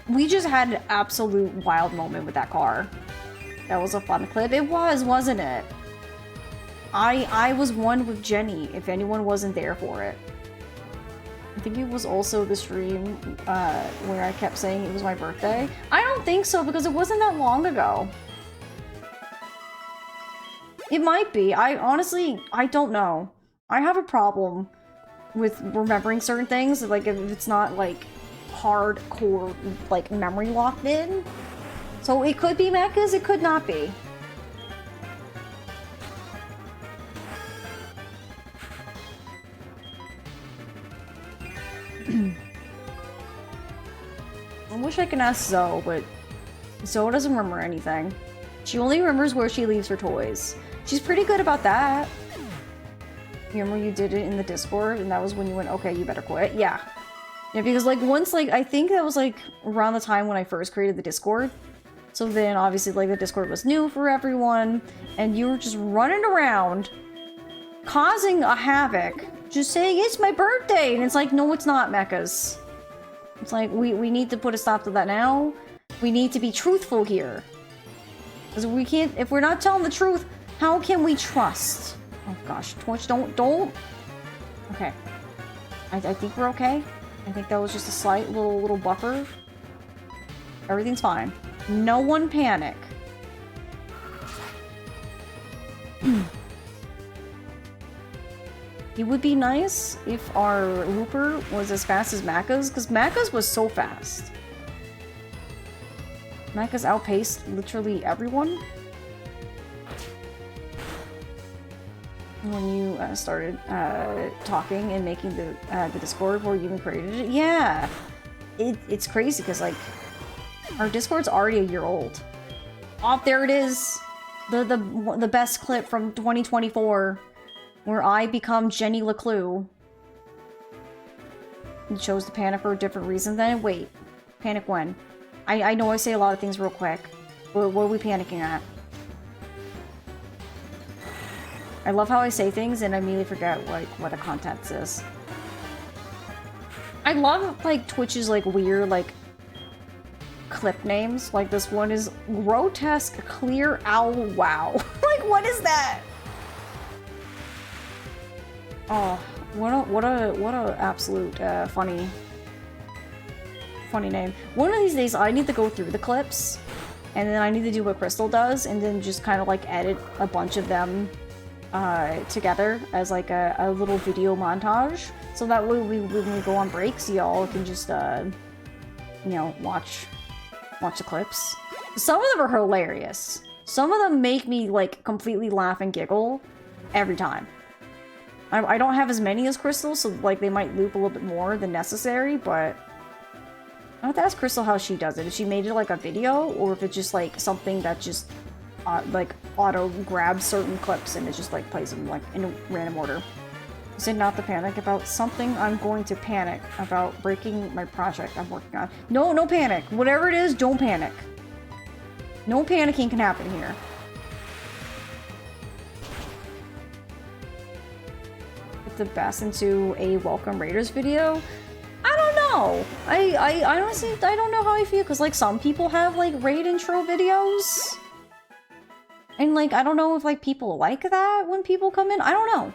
S1: we just had an absolute wild moment with that car. That was a fun clip. It was, wasn't it? I was one with Jenny, if anyone wasn't there for it. I think it was also the stream where I kept saying it was my birthday. I don't think so, because it wasn't that long ago. It might be. I honestly don't know. I have a problem with remembering certain things, like if it's not like hardcore like memory locked in. So it could be Mechas, it could not be. I wish I could ask Zoe, but Zoe doesn't remember anything. She only remembers where she leaves her toys. She's pretty good about that. You remember you did it in the Discord, and that was when you went, okay, you better quit? Yeah. Yeah, because, like, once, like, I think that was, like, around the time when I first created the Discord. So then, obviously, like, the Discord was new for everyone, and you were just running around, causing a havoc, just saying, it's my birthday! And it's like, no, it's not, Mechas. It's like, we need to put a stop to that now. We need to be truthful here. Because we can't, if we're not telling the truth, how can we trust? Oh gosh, Twitch, don't. Okay. I think we're okay. I think that was just a slight little buffer. Everything's fine. No one panic. It would be nice if our Looper was as fast as Macca's, because Macca's was so fast. Macca's outpaced literally everyone. When you started talking and making the Discord before you even created it. Yeah! It's crazy, because, like, our Discord's already a year old. Oh, there it is! The best clip from 2024. Where I become Jenny LeClue. You chose to panic for a different reason then? Wait. Panic when? I know I say a lot of things real quick. What are we panicking at? I love how I say things and I immediately forget, like, what the context is. I love, like, Twitch's, like, weird, like, clip names. Like, this one is Grotesque Clear Owl Wow. Like, what is that? Oh, what a absolute funny name. One of these days I need to go through the clips and then I need to do what Crystal does and then just kind of like edit a bunch of them together as like a little video montage. So that way when we go on breaks, y'all can just you know, watch the clips. Some of them are hilarious. Some of them make me like completely laugh and giggle every time. I don't have as many as Crystal, so like they might loop a little bit more than necessary, but I have to ask Crystal how she does it. If she made it like a video, or if it's just like something that just like auto grabs certain clips and it just like plays them like in a random order. Is it not to panic about something? I'm going to panic about breaking my project I'm working on. No panic. Whatever it is, don't panic. No panicking can happen here. The best into a Welcome Raiders video? I don't know. I honestly, I don't know how I feel, because like some people have like raid intro videos. And like, I don't know if like people like that when people come in. I don't know.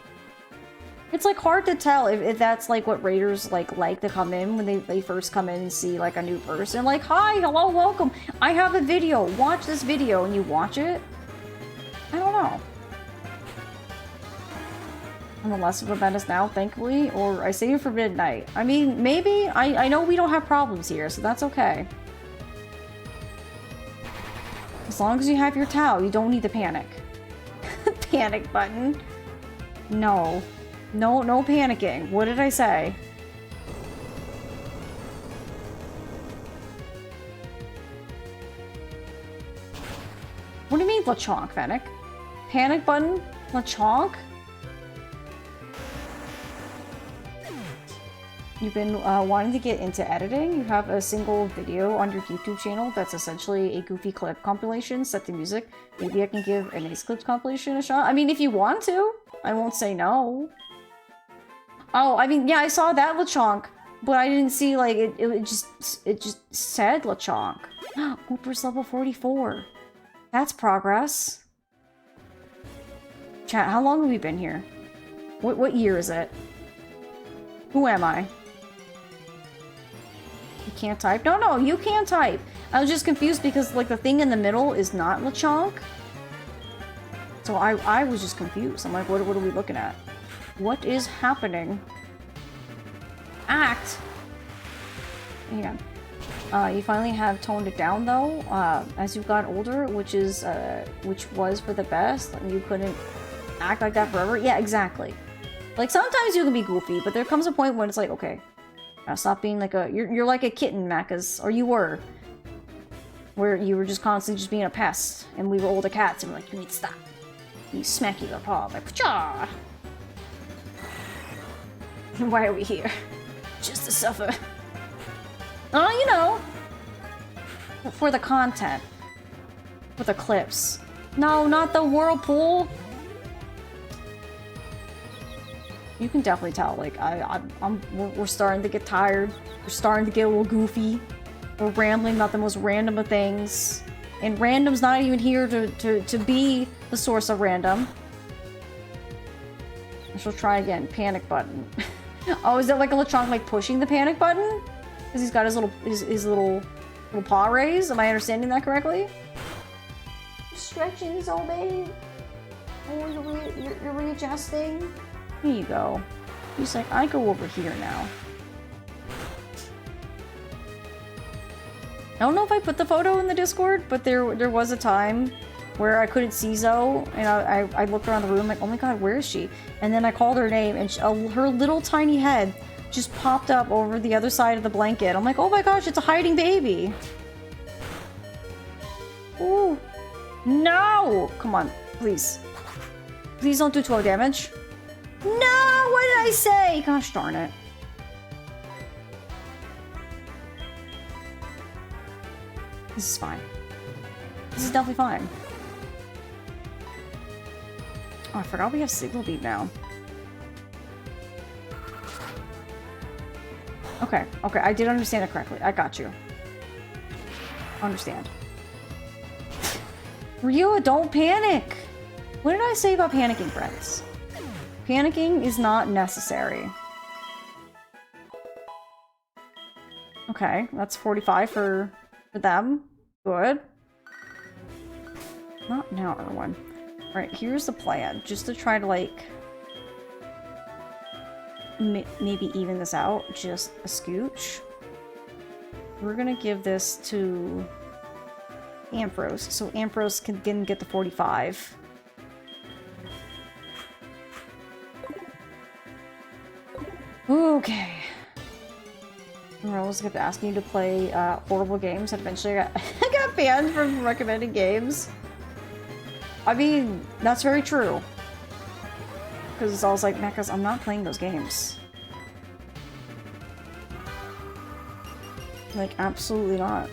S1: It's like hard to tell if that's like what raiders like to come in when they first come in and see like a new person. Like, hi, hello, welcome. I have a video. Watch this video, and you watch it. I don't know. I'm the less of a menace now, thankfully, or I save it for midnight. I mean, maybe. I know we don't have problems here, so that's okay. As long as you have your towel, you don't need to panic. Panic button. No. No panicking. What did I say? What do you mean, Lechonk, Fennec? Panic button? Lechonk? You've been wanting to get into editing. You have a single video on your YouTube channel that's essentially a goofy clip compilation set to music. Maybe I can give an Ace Clips compilation a shot. I mean, if you want to, I won't say no. Oh, I mean, yeah, I saw that Lechonk, but I didn't see like it just said Lechonk. Hooper's level 44. That's progress. Chat, how long have we been here? What year is it? Who am I? You can't type? No, you can type. I was just confused because like the thing in the middle is not Lechonk. So I was just confused. I'm like, what are we looking at? What is happening? Act! Hang on. You finally have toned it down though, as you've got older, which was for the best. You couldn't act like that forever. Yeah, exactly. Like, sometimes you can be goofy, but there comes a point when it's like, okay, stop being like a... You're like a kitten, Macca's. Or you were. Where you were just constantly just being a pest, and we were older cats, and we're like, you need to stop. You smack you the paw, like, pshaw! Why are we here? Just to suffer. Oh, you know. For the content. For the clips. No, not the whirlpool. You can definitely tell, like, we're starting to get tired. We're starting to get a little goofy. We're rambling about the most random of things. And random's not even here to be the source of random. I shall try again. Panic button. Oh, is that like electronic, like pushing the panic button? Because he's got his little paw raised. Am I understanding that correctly? You're stretching so big. Oh, you're readjusting. Here you go. He's like, I go over here now. I don't know if I put the photo in the Discord, but there was a time where I couldn't see Zoe, and I looked around the room like, oh my god, where is she? And then I called her name, and her little tiny head just popped up over the other side of the blanket. I'm like, oh my gosh, it's a hiding baby. Ooh. No! Come on, please. Please don't do 12 damage. No! What did I say? Gosh darn it. This is fine. This is definitely fine. Oh, I forgot we have Signal Beat now. Okay, okay, I did understand it correctly. I got you. Understand. Ryua, don't panic! What did I say about panicking, friends? Panicking is not necessary. Okay, that's 45 for them. Good. Not now, Erwin. Alright, here's the plan. Just to try to, like, maybe even this out just a scooch. We're gonna give this to Ambrose, so Ambrose can get the 45. Okay. Rose kept asking you to play horrible games, and eventually I got banned from recommending games. I mean, that's very true. Because it's always like, Mechas, I'm not playing those games. Like, absolutely not.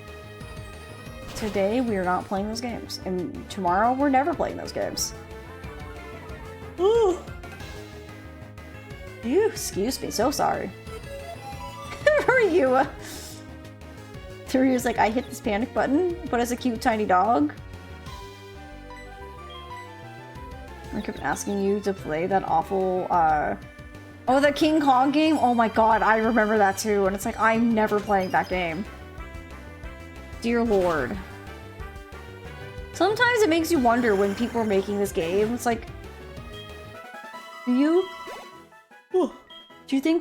S1: Today, we are not playing those games. And tomorrow, we're never playing those games. Ooh. Ew, excuse me, so sorry. Ryua. Ryua's like, I hit this panic button, but as a cute tiny dog. I kept asking you to play that awful, oh, the King Kong game? Oh my god, I remember that too, and it's like, I'm never playing that game. Dear lord. Sometimes it makes you wonder when people are making this game, it's like, do you think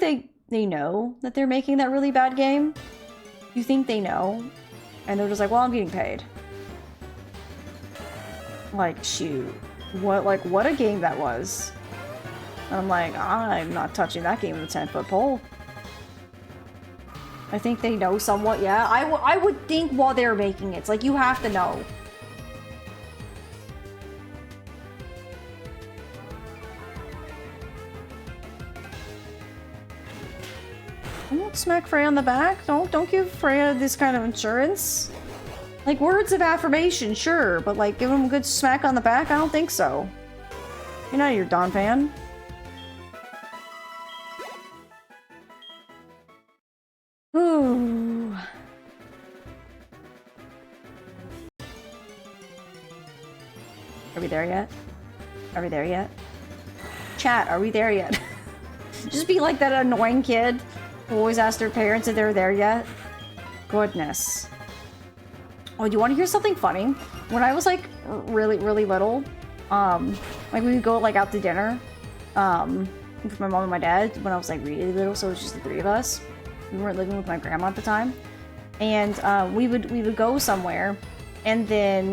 S1: they know that they're making that really bad game? Do you think they know? And they're just like, well, I'm getting paid. Like, shoot. What a game that was. And I'm like, I'm not touching that game with a 10-foot pole. I think they know somewhat, yeah. I would think while they're making it. It's like, you have to know. Don't smack Freya on the back. Don't give Freya this kind of insurance. Like, words of affirmation, sure, but like, give him a good smack on the back? I don't think so. You're not your Dawn fan. Ooh. Are we there yet? Are we there yet? Chat, are we there yet? Just be like that annoying kid who always asks their parents if they're there yet. Goodness. Oh, do you want to hear something funny? When I was like really little, like we would go like out to dinner, with my mom and my dad when I was like really little, so it was just the three of us. We weren't living with my grandma at the time, and we would go somewhere, and then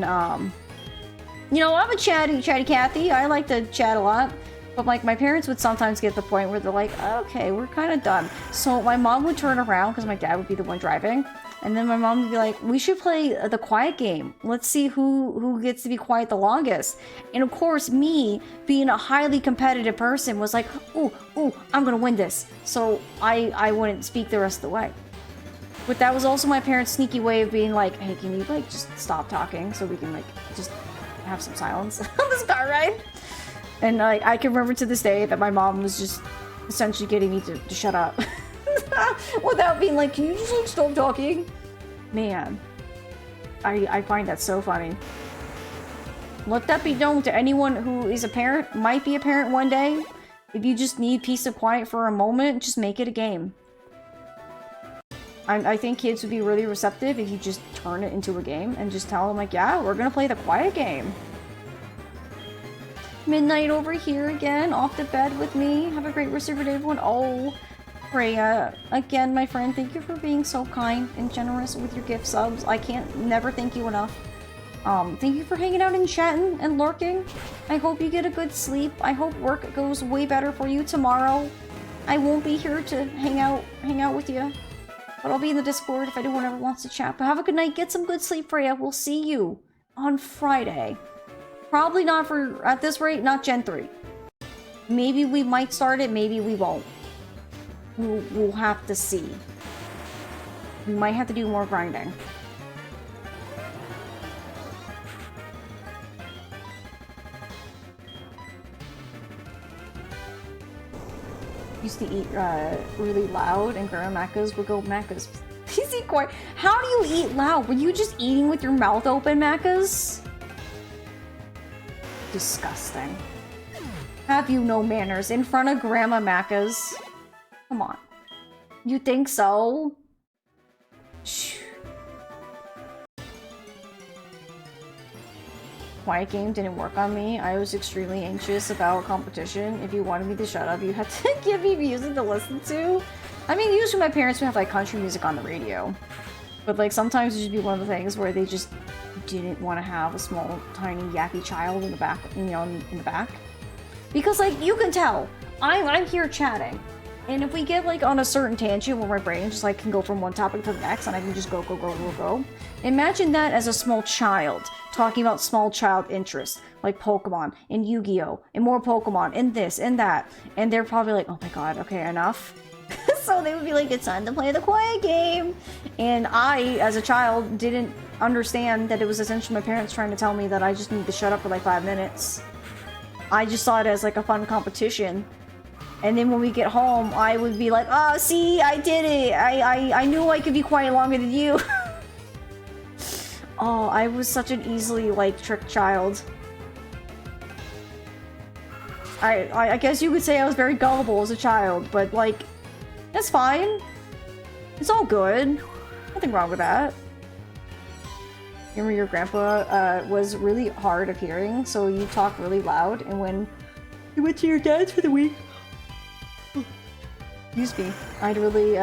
S1: you know, I'm a chatty Cathy. I like to chat a lot, But like my parents would sometimes get to the point where they're like, okay, we're kind of done. So my mom would turn around because my dad would be the one driving. And then my mom would be like, we should play the quiet game. Let's see who gets to be quiet the longest. And of course, me, being a highly competitive person, was like, ooh, I'm gonna win this. So I wouldn't speak the rest of the way. But that was also my parents' sneaky way of being like, hey, can you like just stop talking so we can like just have some silence on this car ride? And like I can remember to this day that my mom was just essentially getting me to shut up. Without being like, can you just like stop talking? Man, I find that so funny. Let that be known to anyone who is a parent, might be a parent one day. If you just need peace and quiet for a moment, just make it a game. I think kids would be really receptive if you just turn it into a game and just tell them like, yeah, we're gonna play the quiet game. Midnight over here again, off to bed with me. Have a great rest of your day, everyone. Oh, Freya, again, my friend, thank you for being so kind and generous with your gift subs. I can't never thank you enough. Thank you for hanging out and chatting and lurking. I hope you get a good sleep. I hope work goes way better for you tomorrow. I won't be here to hang out with you, but I'll be in the Discord if anyone ever wants to chat. But have a good night. Get some good sleep, Freya. We'll see you on Friday. Probably not for, at this rate, not Gen 3. Maybe we might start it, maybe we won't. We'll have to see. We might have to do more grinding. Used to eat really loud, and Grandma Macca's would go, Macca's, please eat quiet. How do you eat loud? Were you just eating with your mouth open, Macca's? Disgusting. Have you no manners in front of Grandma Macca's? Come on. You think so? Shh. Quiet game didn't work on me. I was extremely anxious about competition. If you wanted me to shut up, you had to give me music to listen to. I mean, usually my parents would have like country music on the radio. But like sometimes it would be one of the things where they just didn't want to have a small, tiny, yappy child in the back, you know, in the back. Because like, you can tell, I'm here chatting. And if we get like on a certain tangent where my brain just like can go from one topic to the next and I can just go. Imagine that as a small child, talking about small child interests, like Pokemon and Yu-Gi-Oh! And more Pokemon and this and that. And they're probably like, oh my god, okay, enough. So they would be like, it's time to play the quiet game. And I, as a child, didn't understand that it was essentially my parents trying to tell me that I just need to shut up for like 5 minutes. I just saw it as like a fun competition. And then when we get home, I would be like, oh, see, I did it. I knew I could be quiet longer than you. Oh, I was such an easily, like, tricked child. I guess you could say I was very gullible as a child, but, like, that's fine. It's all good. Nothing wrong with that. Remember your grandpa was really hard of hearing, so you talk really loud, and when you went to your dad's for the week, excuse me, I'd really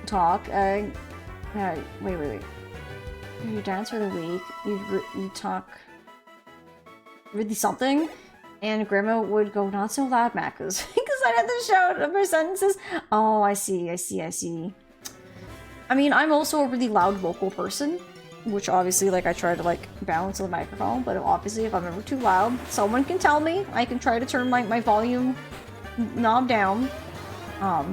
S1: talk. Wait. Your dad's for the week. You talk really something, and Grandma would go, not so loud, Macca's, because I'd have to shout up her sentences. Oh, I see. I mean, I'm also a really loud vocal person, which obviously, like, I try to, like, balance the microphone, but obviously if I'm ever too loud, someone can tell me. I can try to turn my volume knob down. I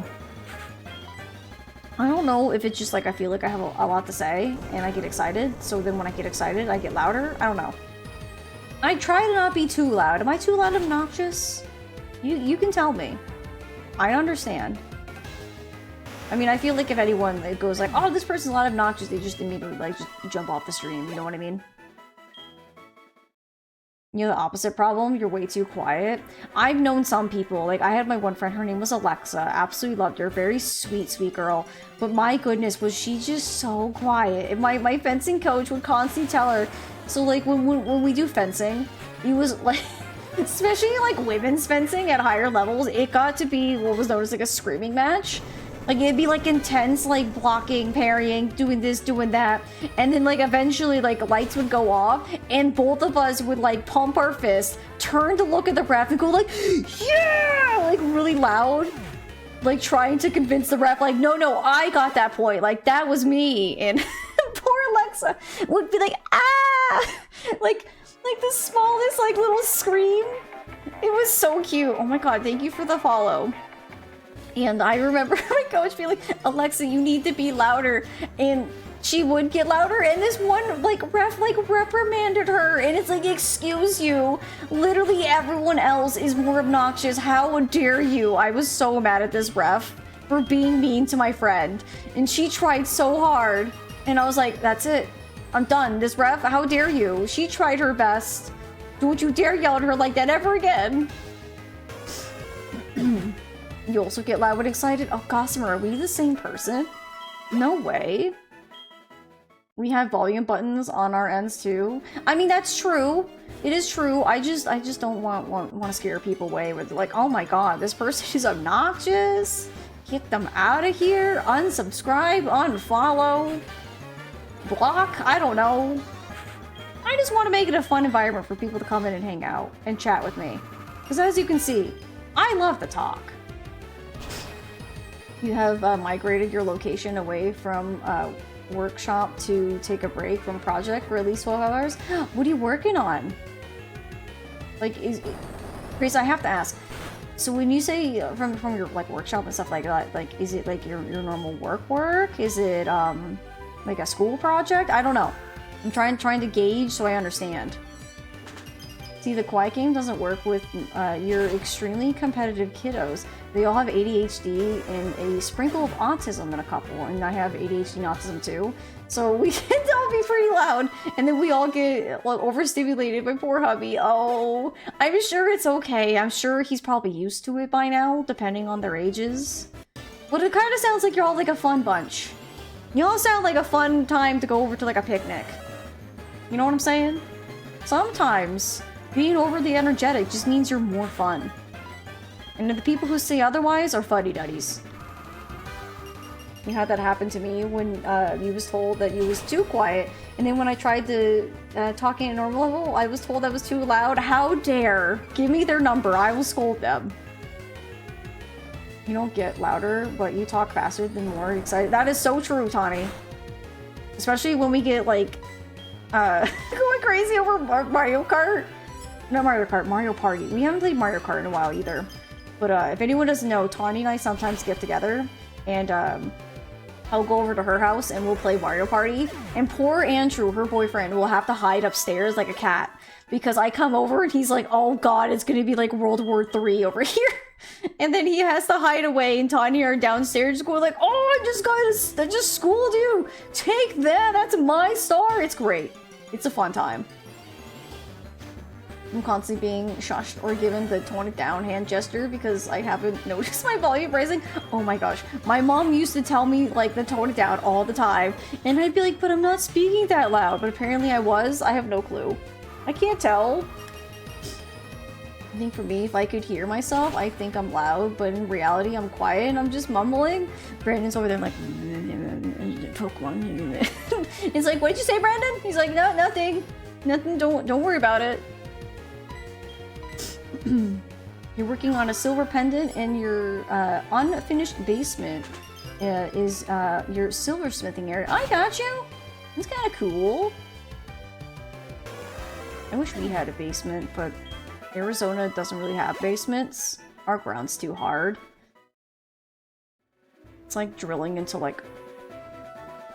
S1: don't know if it's just like I feel like I have a lot to say and I get excited, so then when I get excited I get louder. I don't know. I try to not be too loud. Am I too loud and obnoxious? You can tell me. I understand. I mean, I feel like if anyone that goes like, oh, this person's a lot obnoxious, they just immediately like just jump off the stream, you know what I mean? You know the opposite problem? You're way too quiet. I've known some people, like I had my one friend, her name was Alexa, absolutely loved her, very sweet, sweet girl. But my goodness, was she just so quiet. And my fencing coach would constantly tell her, so like when we do fencing, it was like, especially like women's fencing at higher levels, it got to be what was known as like a screaming match. Like, it'd be, like, intense, like, blocking, parrying, doing this, doing that. And then, like, eventually, like, lights would go off, and both of us would, like, pump our fists, turn to look at the ref, and go, like, yeah! Like, really loud. Like, trying to convince the ref, like, no, I got that point. Like, that was me. And poor Alexa would be like, ah! Like the smallest, like, little scream. It was so cute. Oh my god, thank you for the follow. And I remember my coach being like, Alexa, you need to be louder. And she would get louder. And this one, like, ref, like, reprimanded her. And it's like, excuse you. Literally everyone else is more obnoxious. How dare you? I was so mad at this ref for being mean to my friend. And she tried so hard. And I was like, that's it. I'm done. This ref, how dare you? She tried her best. Don't you dare yell at her like that ever again. You also get loud and excited. Oh, Gossamer, are we the same person? No way. We have volume buttons on our ends too. I mean, that's true. It is true. I just don't want to scare people away with like, oh my god, this person is obnoxious. Get them out of here. Unsubscribe, unfollow, block. I don't know. I just want to make it a fun environment for people to come in and hang out and chat with me. Because as you can see, I love to talk. You have migrated your location away from workshop to take a break from project for at least 12 hours. What are you working on? Like, Grace, I have to ask. So when you say from your like workshop and stuff like that, like, is it like your normal work? Is it like a school project? I don't know. I'm trying to gauge so I understand. See, the quiet game doesn't work with your extremely competitive kiddos. They all have ADHD and a sprinkle of autism in a couple, and I have ADHD and autism too. So we tend to all be pretty loud, and then we all get like, overstimulated by poor hubby. Oh, I'm sure it's okay. I'm sure he's probably used to it by now, depending on their ages. But it kind of sounds like you're all like a fun bunch. You all sound like a fun time to go over to like a picnic. You know what I'm saying? Sometimes being overly energetic just means you're more fun. And the people who say otherwise are fuddy-duddies. You had that happen to me when you was told that you was too quiet, and then when I tried to talk at a normal level, I was told I was too loud. How dare! Give me their number, I will scold them. You don't get louder, but you talk faster than more excited. That is so true, Tawny. Especially when we get, like, going crazy over Mario Kart. Not Mario Kart, Mario Party. We haven't played Mario Kart in a while either. But if anyone doesn't know, Tawny and I sometimes get together, and I'll go over to her house and we'll play Mario Party. And poor Andrew, her boyfriend, will have to hide upstairs like a cat. Because I come over and he's like, oh god, it's gonna be like World War III over here. And then he has to hide away, and Tawny are downstairs going like, oh, I just schooled you. Take that, that's my star. It's great. It's a fun time. I'm constantly being shushed or given the tone it down hand gesture because I haven't noticed my volume rising. Oh my gosh. My mom used to tell me like the tone it down all the time. And I'd be like, but I'm not speaking that loud. But apparently I was. I have no clue. I can't tell. I think for me, if I could hear myself, I think I'm loud. But in reality, I'm quiet and I'm just mumbling. Brandon's over there like, Pokémon. It's like, what did you say, Brandon? He's like, no, nothing. Nothing, don't worry about it. You're working on a silver pendant, and your unfinished basement is your silversmithing area. I got you! It's kind of cool. I wish we had a basement, but Arizona doesn't really have basements. Our ground's too hard. It's like drilling into like...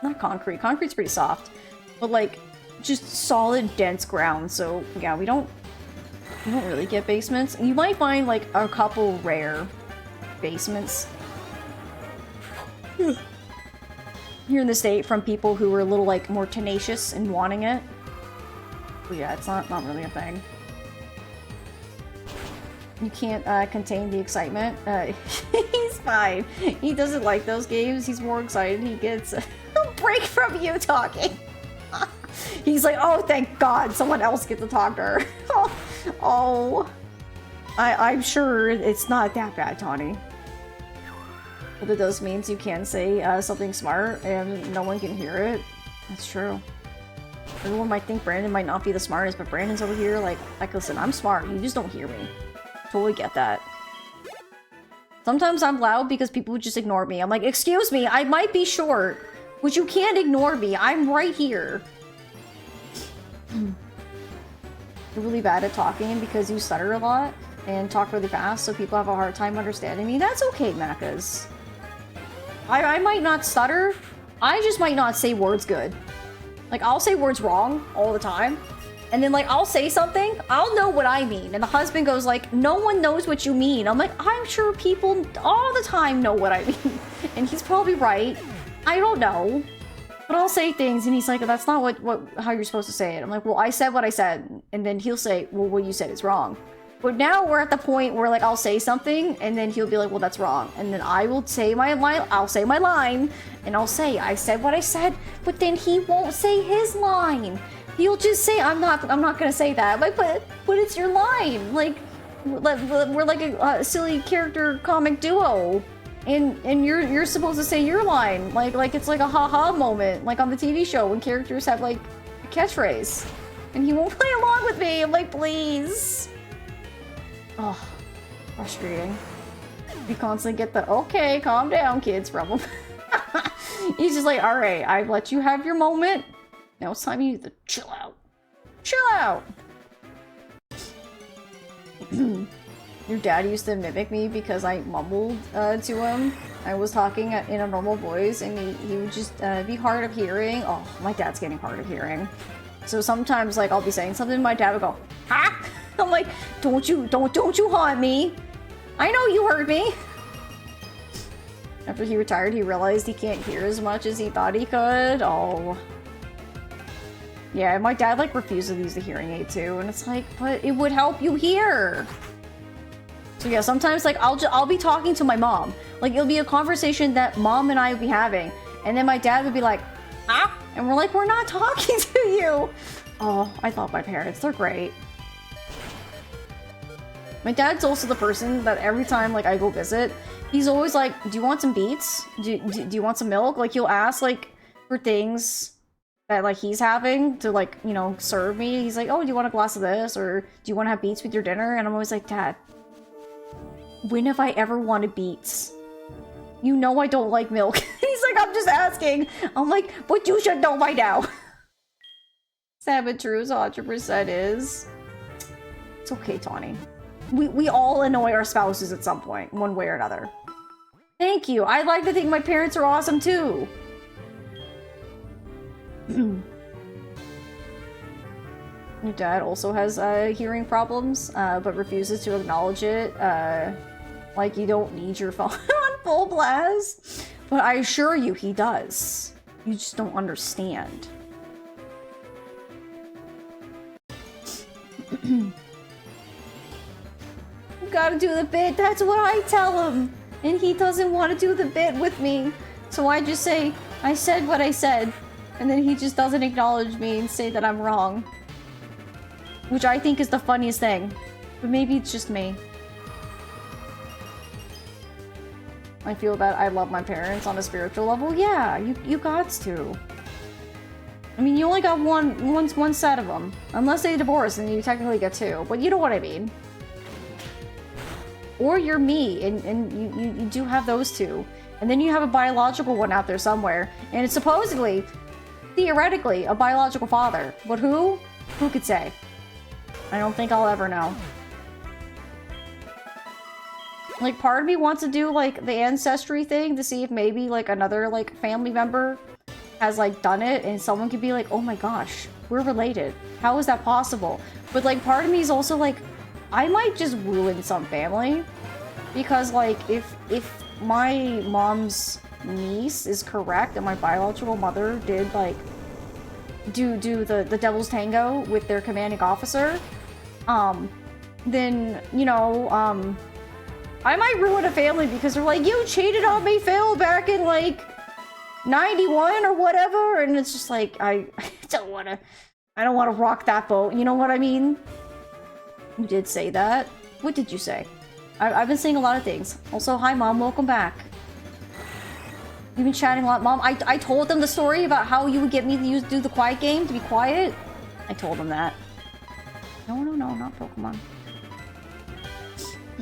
S1: not concrete. Concrete's pretty soft. But like, just solid, dense ground. So yeah, we don't really get basements. You might find like a couple rare basements here in the state from people who are a little like more tenacious and wanting it. But yeah, it's not really a thing. You can't contain the excitement. He's fine. He doesn't like those games. He's more excited. He gets a break from you talking. He's like, oh, thank God, someone else gets to talk to her. Oh, I'm sure it's not that bad, Tawny. But it does means you can say something smart and no one can hear it. That's true. Everyone might think Brandon might not be the smartest, but Brandon's over here like listen, I'm smart, you just don't hear me. Totally get that. Sometimes I'm loud because people would just ignore me. I'm like, excuse me, I might be short, but you can't ignore me. I'm right here. You're really bad at talking because you stutter a lot and talk really fast, so people have a hard time understanding me. That's okay, Macas. I might not stutter, I just might not say words good. Like, I'll say words wrong all the time, and then, like, I'll say something, I'll know what I mean, and the husband goes like, no one knows what you mean. I'm like, I'm sure people all the time know what I mean, and he's probably right. I don't know. But I'll say things, and he's like, that's not how you're supposed to say it. I'm like, well, I said what I said, and then he'll say, well, what you said is wrong. But now we're at the point where, like, I'll say something, and then he'll be like, well, that's wrong. And then I will say I'll say my line, and I'll say, I said what I said, but then he won't say his line. He'll just say, I'm not gonna say that. Like, but it's your line. Like, we're like a silly character comic duo. And you're supposed to say your line. Like it's like a haha moment, like on the TV show when characters have, like, a catchphrase. And he won't play along with me. I'm like, please. Oh, frustrating. You constantly get the, okay, calm down, kids, from him. He's just like, alright, I've let you have your moment. Now it's time you to chill out. Chill out! Your dad used to mimic me because I mumbled to him. I was talking in a normal voice, and he would just be hard of hearing. Oh, my dad's getting hard of hearing. So sometimes, like, I'll be saying something, my dad would go, ha! I'm like, don't you haunt me. I know you heard me. After he retired, he realized he can't hear as much as he thought he could. Oh. Yeah, my dad, like, refuses to use the hearing aid too, and it's like, but it would help you hear. So yeah, sometimes, like, I'll be talking to my mom. Like, it'll be a conversation that mom and I would be having, and then my dad would be like, ah, and we're like, we're not talking to you. Oh, I love my parents. They're great. My dad's also the person that every time, like, I go visit, he's always like, do you want some beets? Do you want some milk? Like, he'll ask, like, for things that, like, he's having to, like, you know, serve me. He's like, oh, do you want a glass of this? Or do you want to have beets with your dinner? And I'm always like, Dad, when have I ever wanted beets? You know I don't like milk. He's like, I'm just asking. I'm like, but you should know by now. Sad but true, 100% is. It's okay, Tawny. We all annoy our spouses at some point, one way or another. Thank you. I like to think my parents are awesome too. Your dad also has hearing problems, but refuses to acknowledge it. Like, you don't need your phone on full blast. But I assure you, he does. You just don't understand. You gotta do the bit. That's what I tell him. And he doesn't want to do the bit with me. So I just say, I said what I said. And then he just doesn't acknowledge me and say that I'm wrong. Which I think is the funniest thing. But maybe it's just me. I feel that I love my parents on a spiritual level. Yeah, you gots to. I mean, you only got one set of them. Unless they divorce, and you technically get two. But you know what I mean. Or you're me, and you do have those two. And then you have a biological one out there somewhere. And it's supposedly, theoretically, a biological father. But who? Who could say? I don't think I'll ever know. Like, part of me wants to do, like, the ancestry thing to see if maybe, like, another, like, family member has, like, done it, and someone could be like, oh my gosh, we're related. How is that possible? But, like, part of me is also like, I might just ruin some family. Because, like, if my mom's niece is correct and my biological mother did, like, do the devil's tango with their commanding officer, then, you know, I might ruin a family because they're like, you cheated on me, Phil, back in, like, 91 or whatever, and it's just like, I don't want to rock that boat, you know what I mean? You did say that. What did you say? I've been saying a lot of things. Also, hi, Mom, welcome back. You've been chatting a lot, Mom. I told them the story about how you would get me to do the quiet game, to be quiet. I told them that. No, not Pokemon.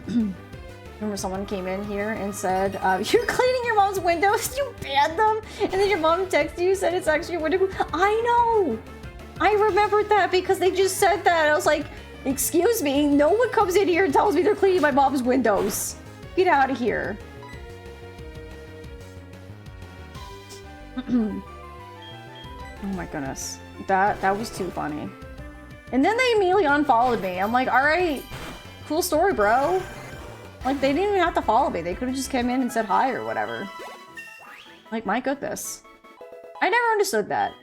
S1: Remember someone came in here and said, you're cleaning your mom's windows, you banned them, and then your mom texted you, said it's actually your window. I know! I remembered that because they just said that. I was like, excuse me, no one comes in here and tells me they're cleaning my mom's windows. Get out of here. Oh my goodness. That was too funny. And then they immediately unfollowed me. I'm like, alright, cool story, bro. Like, they didn't even have to follow me. They could have just come in and said hi or whatever. Like, my goodness. I never understood that.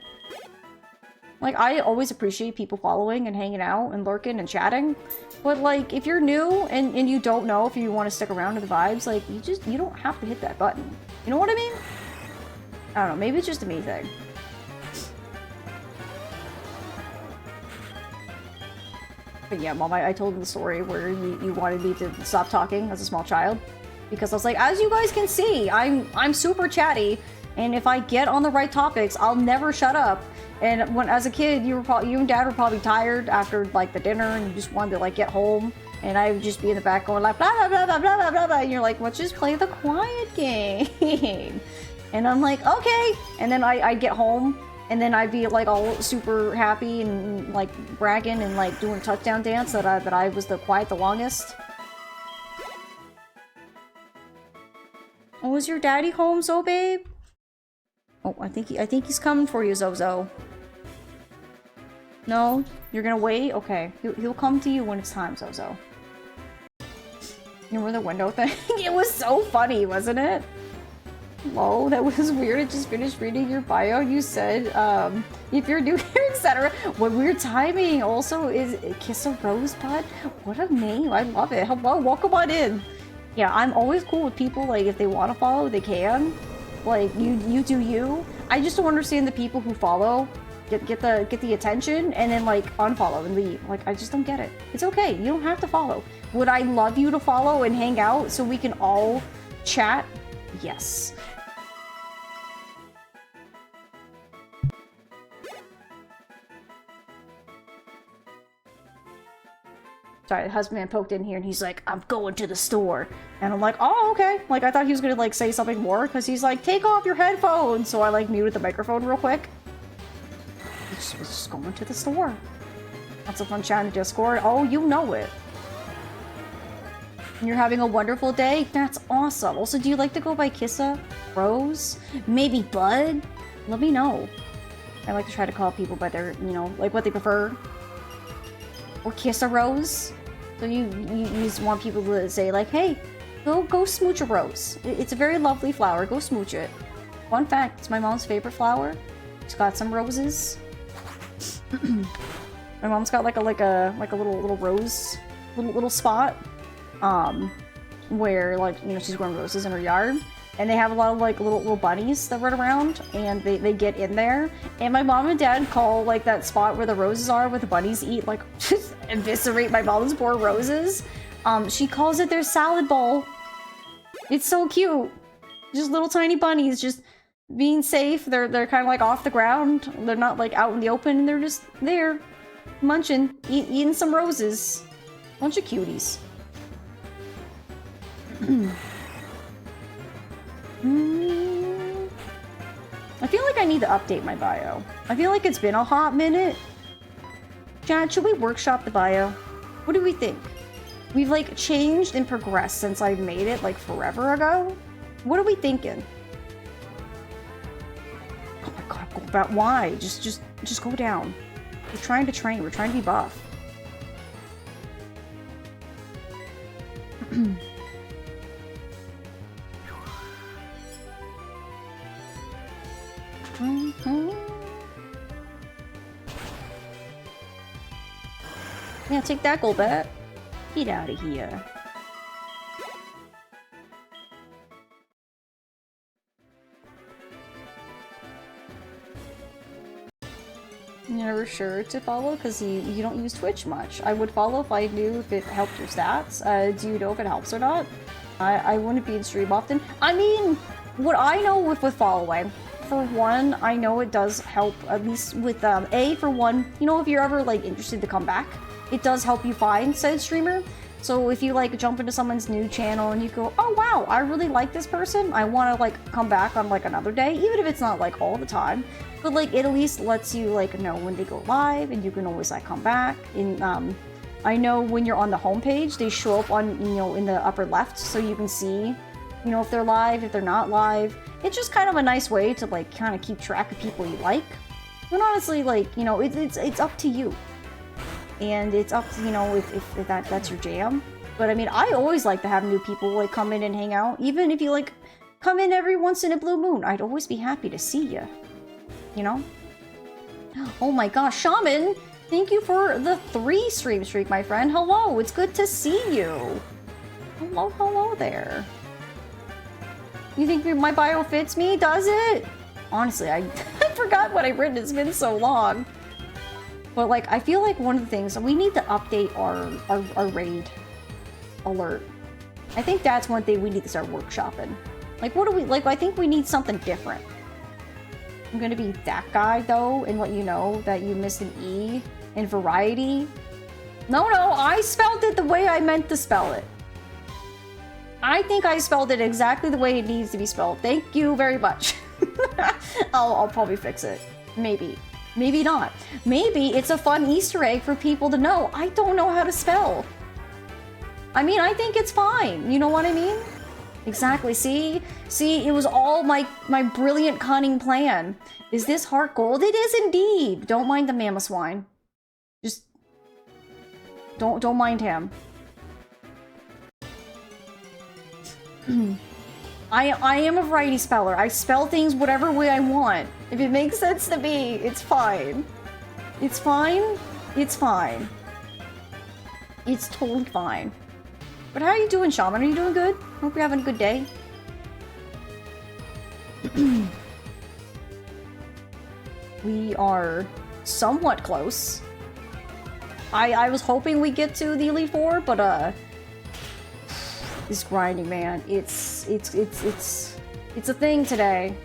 S1: Like, I always appreciate people following and hanging out and lurking and chatting. But, like, if you're new and you don't know if you want to stick around to the vibes, like, you don't have to hit that button. You know what I mean? I don't know. Maybe it's just a me thing. But yeah, Mom, I told them the story where you wanted me to stop talking as a small child. Because I was like, as you guys can see, I'm super chatty. And if I get on the right topics, I'll never shut up. And when, as a kid, you and Dad were probably tired after, like, the dinner, and you just wanted to, like, get home. And I would just be in the back going, like, blah, blah, blah, blah, blah, blah, blah, blah. And you're like, let's just play the quiet game. And I'm like, okay. And then I'd get home, and then I'd be, like, all super happy and, like, bragging and, like, doing a touchdown dance that I was the quiet the longest. Oh, is your daddy home, so babe? Oh, I think he's coming for you, Zozo. No? You're gonna wait? Okay. He'll come to you when it's time, Zozo. You remember the window thing? It was so funny, wasn't it? Whoa, that was weird. I just finished reading your bio. You said, if you're new here, etc. What weird timing. Also, is Kiss a Rosebud? What a name. I love it. Hello, welcome on in. Yeah, I'm always cool with people. Like, if they want to follow, they can. Like, you do you. I just don't understand the people who follow, get the attention, and then, like, unfollow and leave. Like, I just don't get it. It's okay. You don't have to follow. Would I love you to follow and hang out so we can all chat? Yes. Sorry, the husband poked in here and he's like, I'm going to the store. And I'm like, oh, okay. Like, I thought he was gonna, like, say something more because he's like, take off your headphones. So I, like, muted the microphone real quick. He just was just going to the store. That's a fun chat in Discord. Oh, you know it. And you're having a wonderful day? That's awesome. Also, do you like to go by Kissa? Rose? Maybe Bud? Let me know. I like to try to call people by their, you know, like what they prefer. Or Kiss a Rose. So you just want people to say, like, hey, go smooch a rose. It's a very lovely flower. Go smooch it. Fun fact, it's my mom's favorite flower. She's got some roses. My mom's got like a little rose little spot. Where, like, you know, she's growing roses in her yard. And they have a lot of, like, little bunnies that run around, and they get in there. And my mom and dad call, like, that spot where the roses are, where the bunnies eat, like, just eviscerate my mom's poor roses. She calls it their salad bowl. It's so cute. Just little tiny bunnies, just being safe. They're kind of, like, off the ground. They're not, like, out in the open, and they're just there, munching, eating some roses. Bunch of cuties. I feel like I need to update my bio. I feel like it's been a hot minute. Chad, should we workshop the bio? What do we think? We've, like, changed and progressed since I made it, like, forever ago. What are we thinking? Oh my god, go about why? Just go down. We're trying to train. We're trying to be buff. Yeah, take that, Golbat. Get out of here. You're never sure to follow because you don't use Twitch much. I would follow if I knew if it helped your stats. Do you know if it helps or not? I wouldn't be in stream often. I mean, what I know with following, for one, I know it does help, at least with, for one, you know, if you're ever, like, interested to come back, it does help you find said streamer. So if you, like, jump into someone's new channel and you go, oh, wow, I really like this person, I want to, like, come back on, like, another day, even if it's not, like, all the time. But, like, it at least lets you, like, know when they go live, and you can always, like, come back. And, I know when you're on the homepage, they show up on, you know, in the upper left, so you can see, you know, if they're live, if they're not live. It's just kind of a nice way to, like, kind of keep track of people you like. But honestly, like, you know, it's up to you. And it's up to, you know, if that's your jam. But, I mean, I always like to have new people, like, come in and hang out. Even if you, like, come in every once in a blue moon, I'd always be happy to see you. You know? Oh my gosh, Shaman! Thank you for the 3 stream streak, my friend. Hello, it's good to see you. Hello, hello there. You think my bio fits me? Does it? Honestly, I forgot what I've written. It's been so long. But, like, I feel like one of the things, we need to update our raid alert. I think that's one thing we need to start workshopping. Like, what do we, like, I think we need something different. I'm gonna be that guy, though, and let you know that you missed an E in variety. No, I spelled it the way I meant to spell it. I think I spelled it exactly the way it needs to be spelled. Thank you very much. I'll probably fix it. Maybe. Maybe not. Maybe it's a fun Easter egg for people to know. I don't know how to spell. I mean, I think it's fine. You know what I mean? Exactly. See, it was all my brilliant cunning plan. Is this heart gold? It is indeed. Don't mind the mammoth swine. Just don't mind him. I am a variety speller. I spell things whatever way I want. If it makes sense to me, it's fine. It's fine. It's fine. It's totally fine. But how are you doing, Shaman? Are you doing good? Hope you're having a good day. We are somewhat close. I was hoping we'd get to the Elite Four, but this grinding, man, it's a thing today.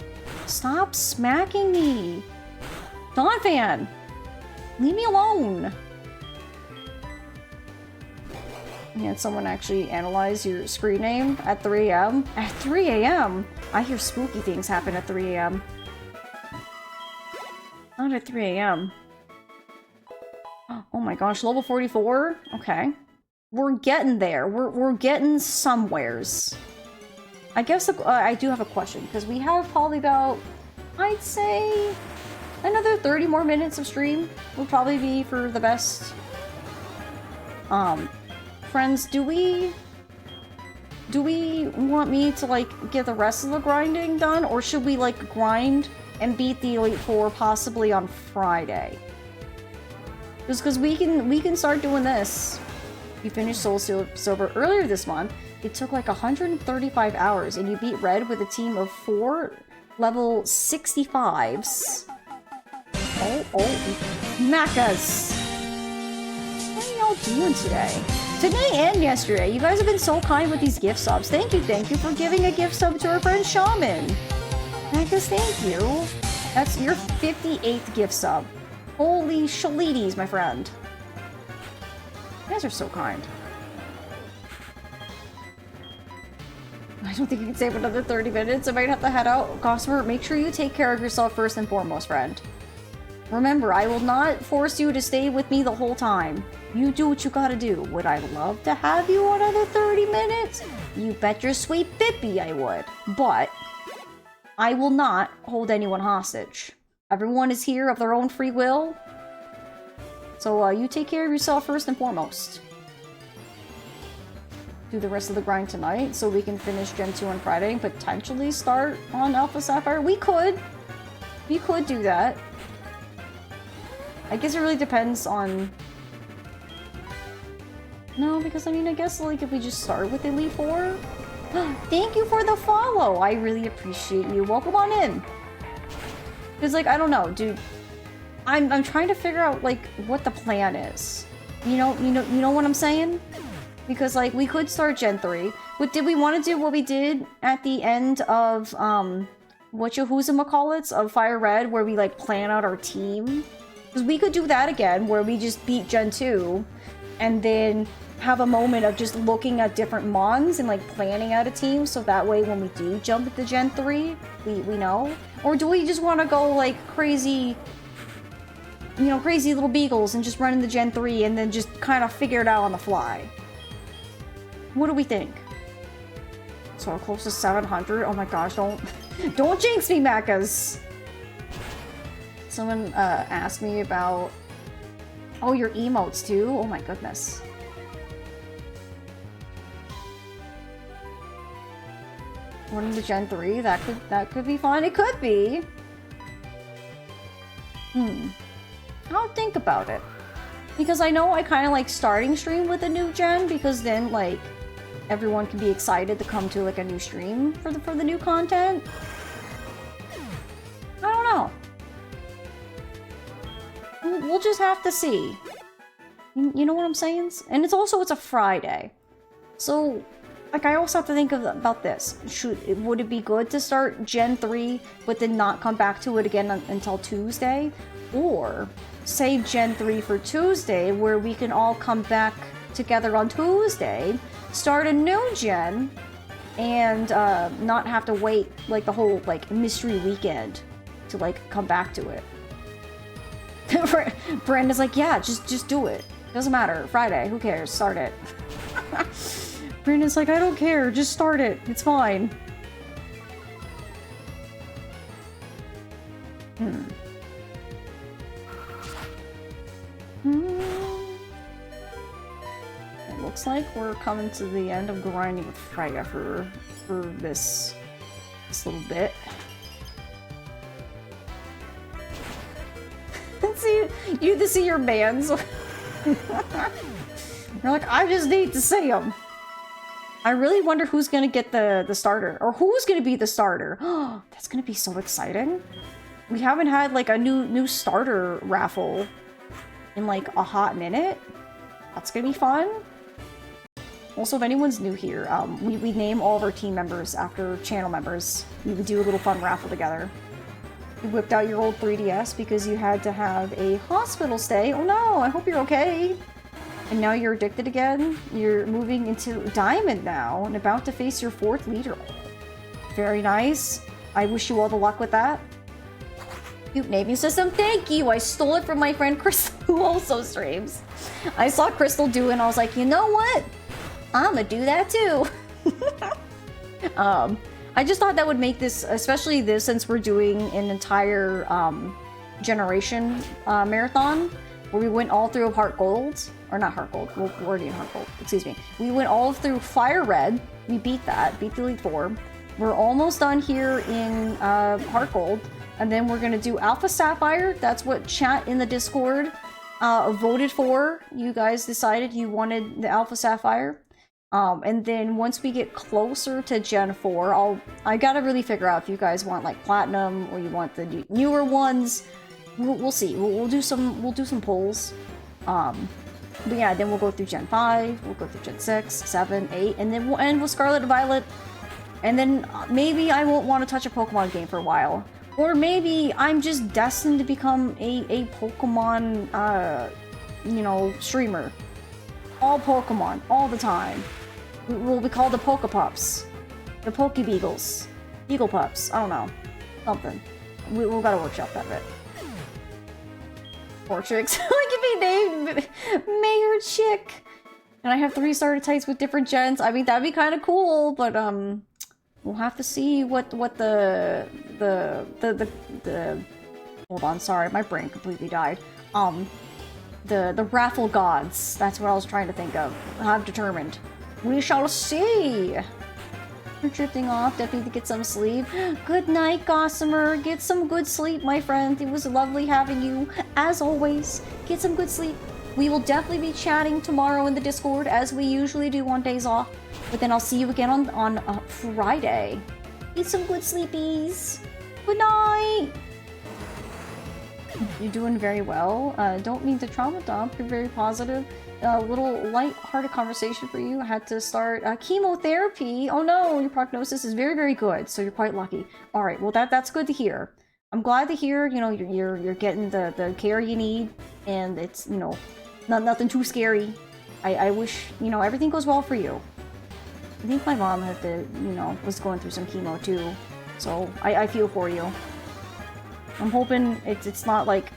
S1: Stop smacking me, Dawn Fan. Leave me alone. You had someone actually analyze your screen name at 3 a.m. At 3 a.m. I hear spooky things happen at 3 a.m. Not at 3 a.m. Oh my gosh, level 44? Okay. We're getting there. We're getting somewheres. I guess I do have a question, because we have probably about, I'd say, another 30 more minutes of stream would probably be for the best. Friends, do we want me to, like, get the rest of the grinding done, or should we, like, grind and beat the Elite Four possibly on Friday? Just because we can start doing this. You finished Soul Silver earlier this month. It took like 135 hours, and you beat Red with a team of 4 level 65s. Oh, Macas! What are y'all doing today? Today and yesterday, you guys have been so kind with these gift subs. Thank you for giving a gift sub to our friend Shaman. Macas, thank you. That's your 58th gift sub. Holy shalities, my friend. You guys are so kind. I don't think you can save another 30 minutes. I might have to head out. Gossamer, make sure you take care of yourself first and foremost, friend. Remember, I will not force you to stay with me the whole time. You do what you gotta do. Would I love to have you another 30 minutes? You bet your sweet bippy I would. But I will not hold anyone hostage. Everyone is here of their own free will. So you take care of yourself first and foremost. Do the rest of the grind tonight so we can finish Gen 2 on Friday and potentially start on Alpha Sapphire. We could do that. I guess it really depends on... No, because I mean, I guess like if we just start with Elite Four. Thank you for the follow. I really appreciate you. Welcome on in. Because like, I don't know, dude. I'm trying to figure out like what the plan is. You know what I'm saying? Because like we could start Gen 3. But did we want to do what we did at the end of, whatchamacallits of Fire Red, where we, like, plan out our team? Because we could do that again, where we just beat Gen 2, and then have a moment of just looking at different mons and, like, planning out a team, so that way when we do jump into Gen 3, we know? Or do we just want to go, like, crazy, you know, crazy little beagles and just run into Gen 3 and then just kind of figure it out on the fly? What do we think? So close to 700? Oh my gosh, don't jinx me, Mechas! Someone asked me about... Oh, your emotes too? Oh my goodness. Running to Gen 3? That could be fun. It could be! I'll think about it. Because I know I kind of like starting stream with a new gen, because then, like, everyone can be excited to come to, like, a new stream for the new content. I don't know. We'll just have to see. You know what I'm saying? And it's a Friday. So, like, I also have to think about this. Would it be good to start Gen 3, but then not come back to it again until Tuesday? Or save Gen 3 for Tuesday, where we can all come back together on Tuesday, start a new gen, and not have to wait, like, the whole, like, mystery weekend to, like, come back to it. Brandon's like, yeah, just do it. Doesn't matter. Friday, who cares? Start it. Brandon's like, I don't care. Just start it. It's fine. It looks like we're coming to the end of grinding with Freya for this little bit. See, you need to see your bans. You're like, I just need to see them. I really wonder who's gonna get the starter, or who's gonna be the starter. Oh, that's gonna be so exciting. We haven't had, like, a new starter raffle in, like, a hot minute. That's gonna be fun. Also, if anyone's new here, we name all of our team members after channel members. We would do a little fun raffle together. You whipped out your old 3DS because you had to have a hospital stay. Oh no, I hope you're okay. And now you're addicted again. You're moving into Diamond now and about to face your 4th leader. Very nice. I wish you all the luck with that. Cute naming system. Thank you. I stole it from my friend Crystal, who also streams. I saw Crystal do it and I was like, you know what? I'm gonna do that too. I just thought that would make this, especially this, since we're doing an entire generation marathon, where we went all through Heart Gold, or not Heart Gold, we're already in Heart Gold, excuse me. We went all through Fire Red, we beat that, beat the Elite Four. We're almost done here in Heart Gold, and then we're gonna do Alpha Sapphire. That's what chat in the Discord voted for. You guys decided you wanted the Alpha Sapphire. And then once we get closer to Gen 4, I gotta really figure out if you guys want, like, Platinum or you want the newer ones. We'll see. We'll do some polls. But yeah, then we'll go through Gen 5, we'll go through Gen 6, 7, 8, and then we'll end with Scarlet and Violet. And then maybe I won't want to touch a Pokemon game for a while. Or maybe I'm just destined to become a Pokemon, you know, streamer. All Pokemon, all the time. We'll be called the Pokepups. The Pokebeagles. Beagle Pups. I don't know. Something. We've got to workshop that bit. Portrix. Look at me named Mayor Chick. And I have 3 starter types with different gens. I mean, that'd be kind of cool, but we'll have to see what the hold on, sorry, my brain completely died. The raffle gods. That's what I was trying to think of. I've determined. We shall see. You're drifting off. Definitely to get some sleep. Good night, Gossamer. Get some good sleep, my friend. It was lovely having you, as always. Get some good sleep. We will definitely be chatting tomorrow in the Discord, as we usually do on days off. But then I'll see you again on Friday. Get some good sleepies. Good night. You're doing very well. Don't mean to trauma dump. You're very positive. A little light-hearted conversation for you. I had to start chemotherapy. Oh no, your prognosis is very, very good. So you're quite lucky. All right, well that's good to hear. I'm glad to hear. You know, you're getting the care you need, and it's, you know, nothing too scary. I wish, you know, everything goes well for you. I think my mom had to, you know, was going through some chemo too, so I feel for you. I'm hoping it's not like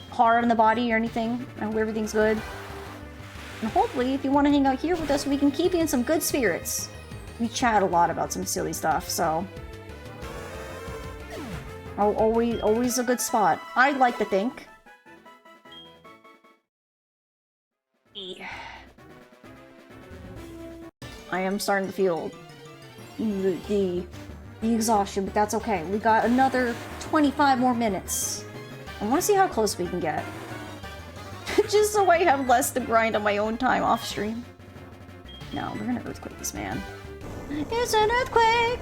S1: hard on the body or anything. I hope everything's good. And hopefully, if you want to hang out here with us, we can keep you in some good spirits. We chat a lot about some silly stuff, so always a good spot. I'd like to think. I am starting to feel the exhaustion, but that's okay. We got another 25 more minutes. I want to see how close we can get. Just so I have less to grind on my own time off stream. No, we're gonna earthquake this man. It's an earthquake!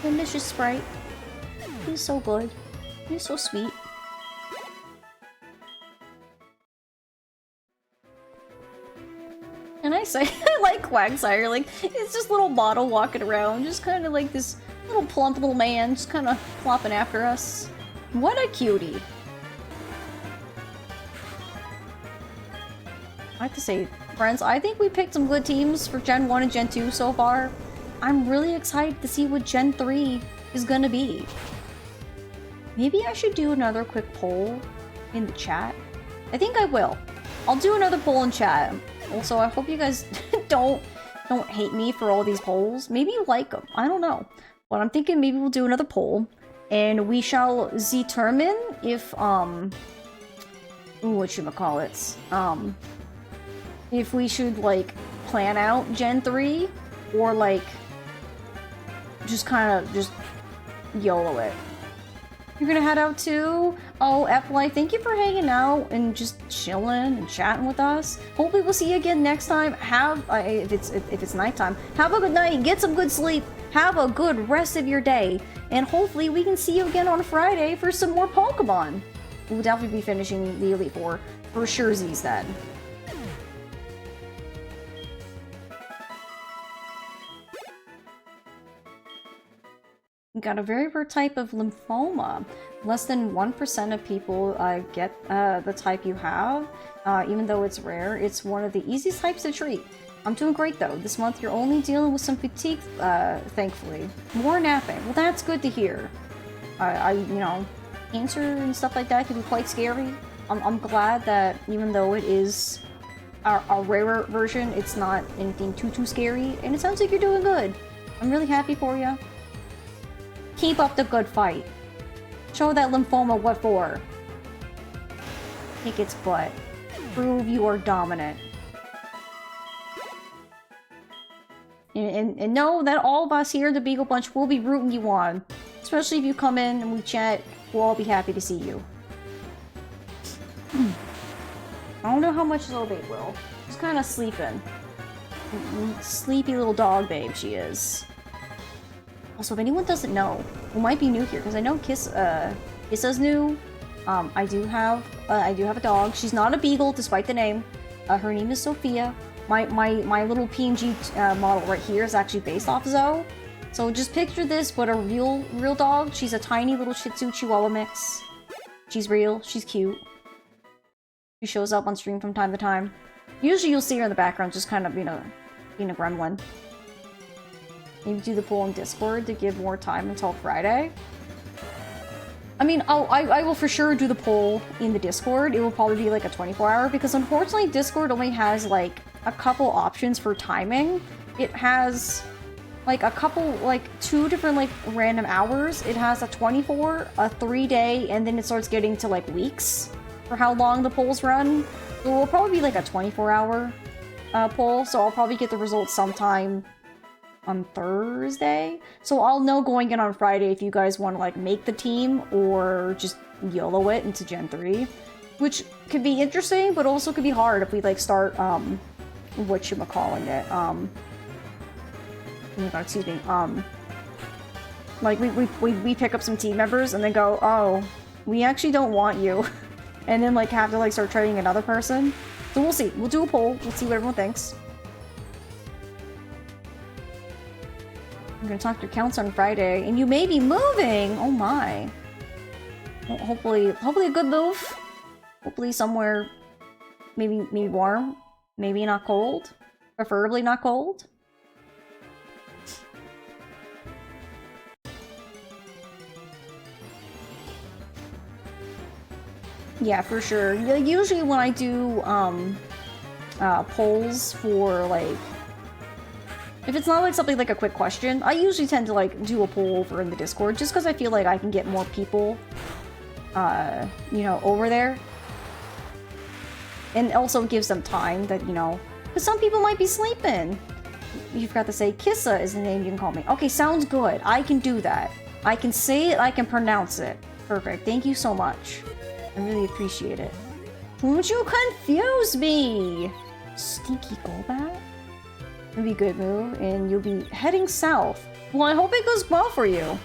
S1: Delicious Sprite. He's so good. He's so sweet. And I say, I like Quagsire, like, it's just little bottle walking around, just kind of like this little plump little man, just kind of flopping after us. What a cutie. I have to say, friends, I think we picked some good teams for Gen 1 and Gen 2 so far. I'm really excited to see what Gen 3 is gonna be. Maybe I should do another quick poll in the chat. I think I will. I'll do another poll in chat. Also, I hope you guys don't hate me for all these polls. Maybe you like them. I don't know. But I'm thinking maybe we'll do another poll, and we shall determine if whatchamacallits, if we should like plan out Gen 3 or like just kind of just YOLO it. You're gonna head out too? Oh, F-Life, thank you for hanging out and just chilling and chatting with us. Hopefully we'll see you again next time. Have, if it's nighttime, have a good night, get some good sleep, have a good rest of your day, and hopefully we can see you again on Friday for some more Pokemon. We'll definitely be finishing the Elite Four, for sure Z's then. Got a very rare type of lymphoma. Less than 1% of people get the type you have. Even though it's rare, it's one of the easiest types to treat. I'm doing great though. This month you're only dealing with some fatigue, thankfully. More napping. Well, that's good to hear. You know, cancer and stuff like that can be quite scary. I'm glad that even though it is a rarer version, it's not anything too scary. And it sounds like you're doing good. I'm really happy for you. Keep up the good fight. Show that lymphoma what for. Kick its butt. Prove you are dominant. And know that all of us here at the Beagle Bunch will be rooting you on. Especially if you come in and we chat, we'll all be happy to see you. I don't know how much little babe will. She's kind of sleeping. Sleepy little dog babe she is. Also, if anyone doesn't know, who might be new here, because I know Kissa's new. I do have a dog. She's not a beagle, despite the name. Her name is Sophia. My little PNG model right here is actually based off Zoe. So just picture this, but a real dog. She's a tiny little Shih Tzu Chihuahua mix. She's real. She's cute. She shows up on stream from time to time. Usually you'll see her in the background, just kind of, you know, being a gremlin. Maybe do the poll on Discord to give more time until Friday. I mean, I will for sure do the poll in the Discord. It will probably be like a 24-hour, because unfortunately Discord only has like a couple options for timing. It has like a couple, like 2 different like random hours. It has a 24, a 3-day, and then it starts getting to like weeks for how long the polls run. So it will probably be like a 24-hour poll, so I'll probably get the results sometime on Thursday. So I'll know going in on Friday if you guys want to like make the team or just YOLO it into Gen 3. Which could be interesting, but also could be hard if we like start whatchamacallit, oh my god, excuse me, like, we pick up some team members and then go, oh, we actually don't want you. And then, like, have to, like, start training another person. So we'll see. We'll do a poll. We'll see what everyone thinks. I'm gonna talk to your counselor on Friday, and you may be moving! Oh my. Well, hopefully a good move. Hopefully somewhere, maybe warm. Maybe not cold. Preferably not cold. Yeah, for sure. Usually when I do polls for, like, if it's not like something like a quick question, I usually tend to, like, do a poll over in the Discord just because I feel like I can get more people, you know, over there. And also gives them time that, you know, because some people might be sleeping. You forgot to say Kissa is the name you can call me. Okay, sounds good. I can do that. I can say it, I can pronounce it. Perfect. Thank you so much. I really appreciate it. Won't you confuse me? Stinky Golbat? It'll be a good move, and you'll be heading south. Well, I hope it goes well for you.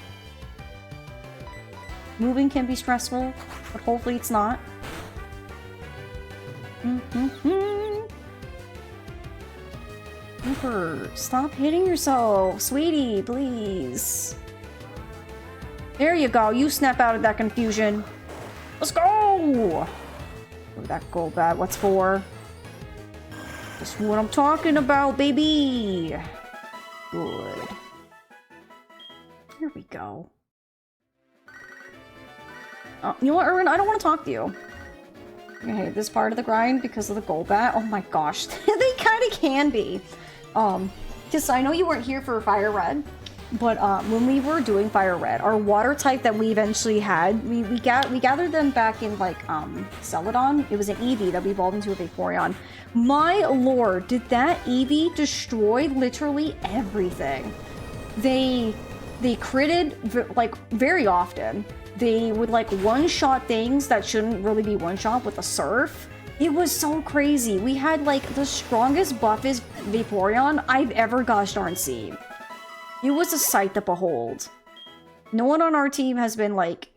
S1: Moving can be stressful, but hopefully it's not. Cooper, stop hitting yourself. Sweetie, please. There you go. You snap out of that confusion. Let's go! Where'd that Golbat? What's for? That's what I'm talking about, baby! Good. Here we go. You know what, Erwin? I don't want to talk to you. I hate this part of the grind because of the Golbat. Oh my gosh. They kind of can be. Because I know you weren't here for Fire Red. But when we were doing Fire Red, our water type that we eventually had, we gathered them back in, like, Celadon. It was an Eevee that we evolved into a Vaporeon. My lord, did that Eevee destroy literally everything. They critted, like, very often. They would, like, one-shot things that shouldn't really be one-shot with a Surf. It was so crazy. We had, like, the strongest, buffest Vaporeon I've ever gosh darn seen. It was a sight to behold. No one on our team has been, like,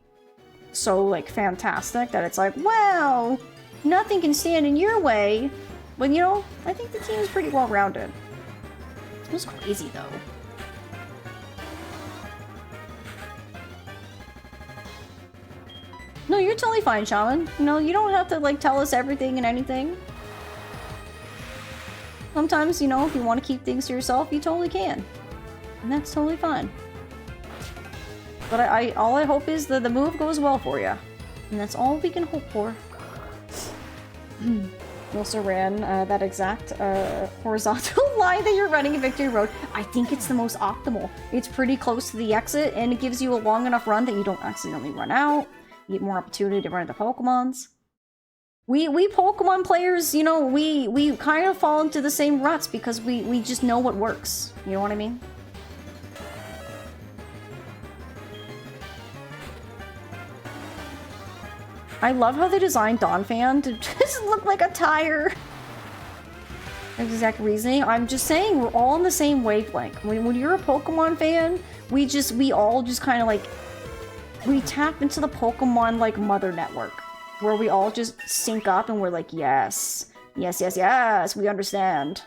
S1: so, like, fantastic that it's like, well, nothing can stand in your way. But, you know, I think the team is pretty well-rounded. It was crazy, though. No, you're totally fine, Shaman. You know, you don't have to, like, tell us everything and anything. Sometimes, you know, if you want to keep things to yourself, you totally can. And that's totally fine. But all I hope is that the move goes well for you. And that's all we can hope for. You also ran that exact horizontal line that you're running in Victory Road. I think it's the most optimal. It's pretty close to the exit, and it gives you a long enough run that you don't accidentally run out. You get more opportunity to run into Pokemons. We Pokemon players, you know, we kind of fall into the same ruts because we just know what works. You know what I mean? I love how they designed Donphan to just look like a tire. Exact reasoning. I'm just saying we're all on the same wavelength. When you're a Pokemon fan, we all just kind of like, we tap into the Pokemon like mother network, where we all just sync up and we're like, yes, yes, yes, yes, we understand.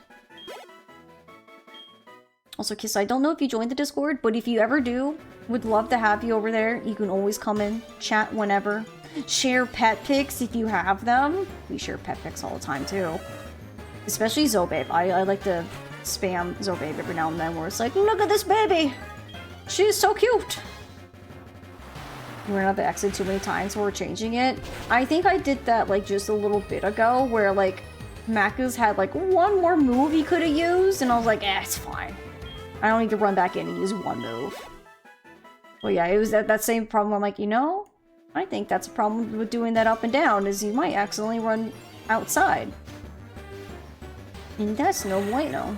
S1: Also, Kiss, I don't know if you joined the Discord, but if you ever do, would love to have you over there. You can always come in, chat whenever. Share pet pics if you have them. We share pet pics all the time too. Especially Zobabe. I like to spam Zobabe every now and then where it's like, look at this baby! She's so cute! We ran out the exit too many times, so we're changing it. I think I did that like just a little bit ago where like Makus had like one more move he could have used and I was like, it's fine. I don't need to run back in and use one move. Well yeah, it was that same problem. I'm like, you know, I think that's a problem with doing that up and down, is you might accidentally run outside. And that's no bueno.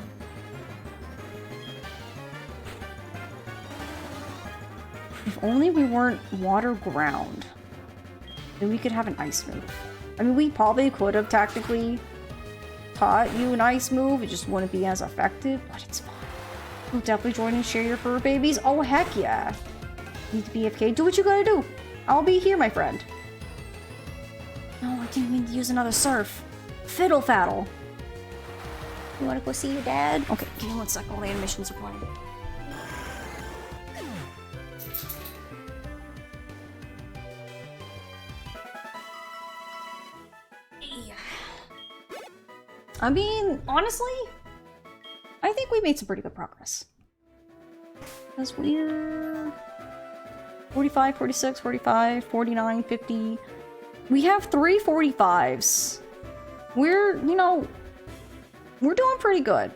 S1: If only we weren't water ground, then we could have an ice move. I mean, we probably could have tactically taught you an ice move, it just wouldn't be as effective, but it's fine. You'll definitely join and share your fur babies. Oh, heck yeah. Need to be AFK. Do what you gotta do. I'll be here, my friend. No, I didn't mean to use another surf. Fiddle faddle. You wanna go see your dad? Okay, give me 1 sec while the animations are playing. I mean, honestly, I think we made some pretty good progress. Because we're 45, 46, 45, 49, 50. We have 3 45s. We're, you know, we're doing pretty good.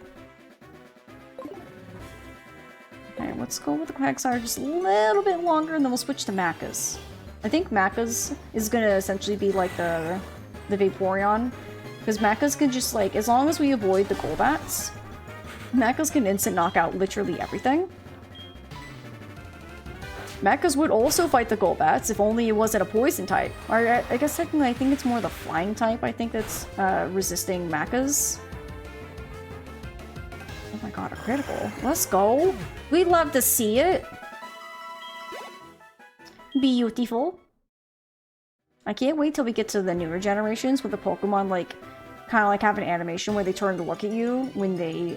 S1: Okay, let's go with the Quagsire just a little bit longer and then we'll switch to Machas. I think Machas is gonna essentially be like the Vaporeon. Because Machas can just, like, as long as we avoid the Golbats, Machas can instant knock out literally everything. Machas would also fight the Golbats if only it wasn't a poison type. Or I guess technically I think it's more the flying type, I think that's resisting Machas. Oh my god, a critical. Let's go. We'd love to see it. Beautiful. I can't wait till we get to the newer generations with the Pokemon, like, kind of like have an animation where they turn to look at you when they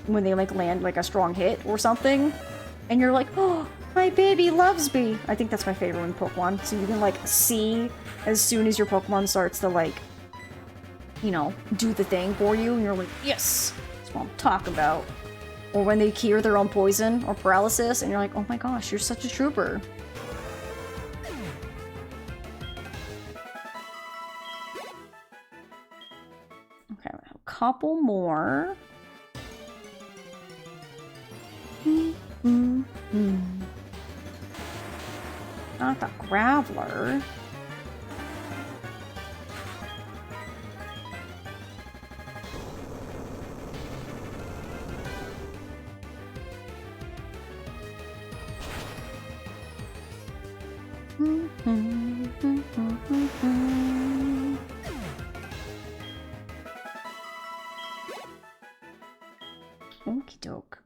S1: like land like a strong hit or something, and you're like, oh, my baby loves me. I think that's my favorite in Pokemon. So you can like see as soon as your Pokemon starts to like, you know, do the thing for you, and you're like, yes, that's what I'm talking about. Or when they cure their own poison or paralysis, and you're like, oh my gosh, you're such a trooper. Okay, a couple more. Not the Graveler. Okie doke.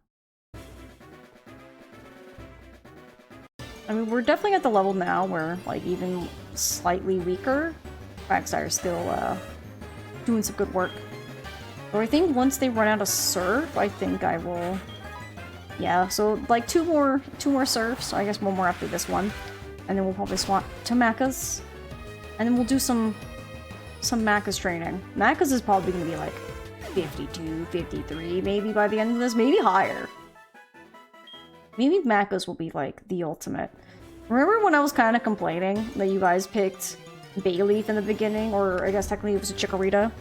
S1: I mean, we're definitely at the level now where, like, even slightly weaker Quagsire is still doing some good work. So I think once they run out of Surf, I think I will... Yeah, so like two more Surfs, I guess one more after this one. And then we'll probably swap to Machas. And then we'll do some Machas training. Machas is probably going to be like 52, 53 maybe by the end of this, maybe higher. Maybe Machas will be like the ultimate. Remember when I was kind of complaining that you guys picked Bayleaf in the beginning, or I guess technically it was a Chikorita?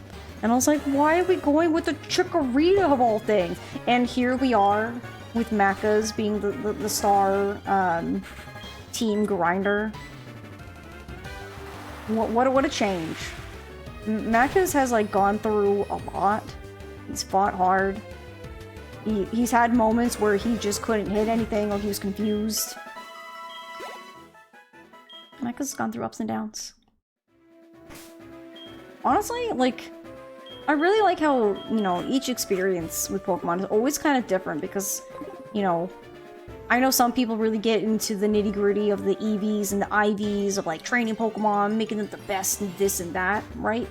S1: And I was like, why are we going with the Chikorita of all things? And here we are with Machas being the star team grinder. What a change. Machas has like gone through a lot. He's fought hard. He's had moments where he just couldn't hit anything or he was confused. Machas has gone through ups and downs. Honestly, like, I really like how, you know, each experience with Pokemon is always kind of different because, you know, I know some people really get into the nitty-gritty of the EVs and the IVs of, like, training Pokemon, making them the best and this and that, right?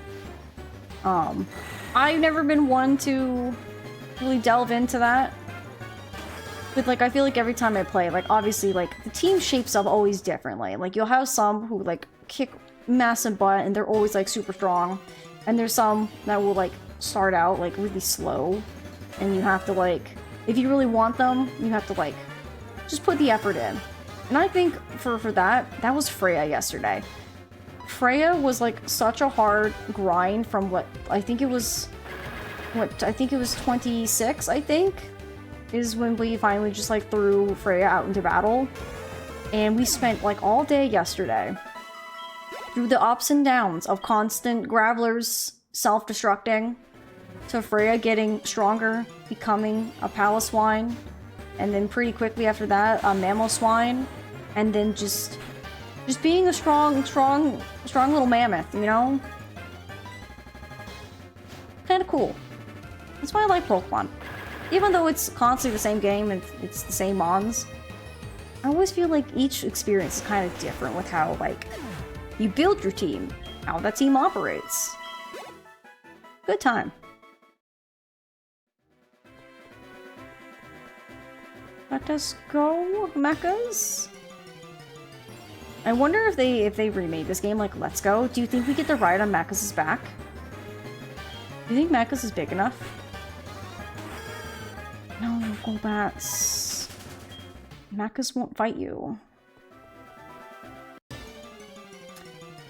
S1: I've never been one to really delve into that. But, like, I feel like every time I play, like, obviously, like, the team shapes up always differently. Like, you'll have some who, like, kick massive butt and they're always, like, super strong. And there's some that will, like, start out, like, really slow. And you have to, like, if you really want them, you have to, like, just put the effort in. And I think for that was Freya yesterday. Freya was, like, such a hard grind from what, I think it was 26, I think, is when we finally just, like, threw Freya out into battle. And we spent, like, all day yesterday through the ups and downs of constant Gravelers self-destructing, to Freya getting stronger, becoming a Pallaswine, and then pretty quickly after that, a Mamoswine, and then just being a strong little mammoth, you know? cool. That's why I like Pokemon. Even though it's constantly the same game and it's the same mons, I always feel like each experience is kind of different with how, like, you build your team, how that team operates. Good time. Let us go, mechas. I wonder if they remade this game like Let's Go. Do you think we get to ride on Mechas' back? Do you think Mechas is big enough? No, Golbats. Mechas won't fight you.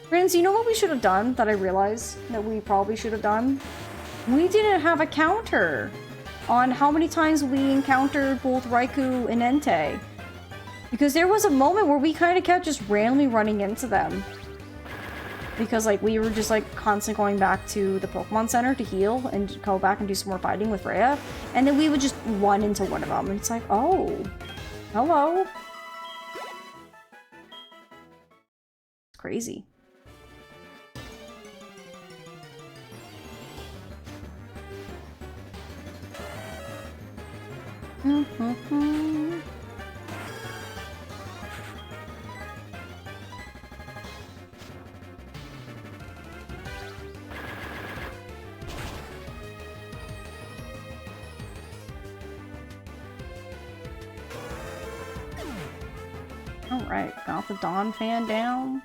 S1: Friends, you know what we should have done that I realized that we probably should have done? We didn't have a counter on how many times we encountered both Raikou and Entei. Because there was a moment where we kind of kept just randomly running into them. Because, like, we were just, like, constantly going back to the Pokemon Center to heal and go back and do some more fighting with Rhea. And then we would just run into one of them. And it's like, oh, hello. It's crazy. Alright, got the Dawn fan down.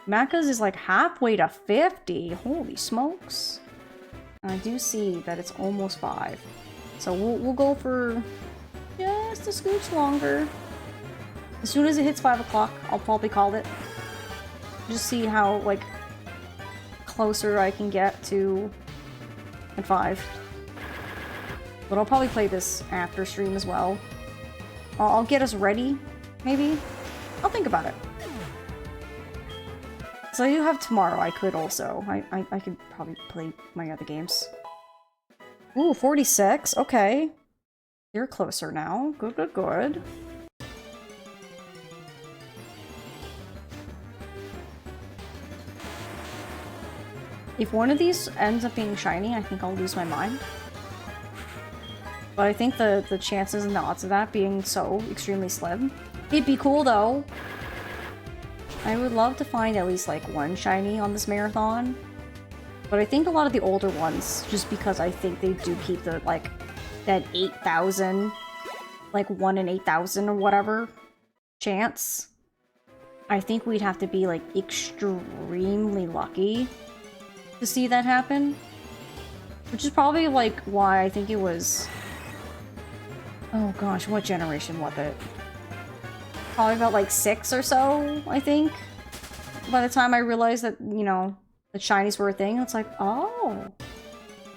S1: Mechas is like halfway to 50. Holy smokes. And I do see that it's almost 5. So we'll go for just a scooch longer. As soon as it hits 5 o'clock, I'll probably call it. Just see how, like, closer I can get to at 5. But I'll probably play this after stream as well. I'll get us ready, maybe. I'll think about it. So I do have tomorrow. I could also. I could probably play my other games. Ooh, 46. Okay. You're closer now. Good, good, good. If one of these ends up being shiny, I think I'll lose my mind. But I think the chances and the odds of that being so extremely slim. It'd be cool, though. I would love to find at least, like, one shiny on this marathon. But I think a lot of the older ones, just because I think they do keep the, like, that 8,000, like, 1 in 8,000 or whatever chance. I think we'd have to be, like, extremely lucky to see that happen. Which is probably, like, why I think it was... Oh gosh, what generation was it? Probably about, like, 6 or so, I think. By the time I realized that, you know, the shinies were a thing, it's like, oh,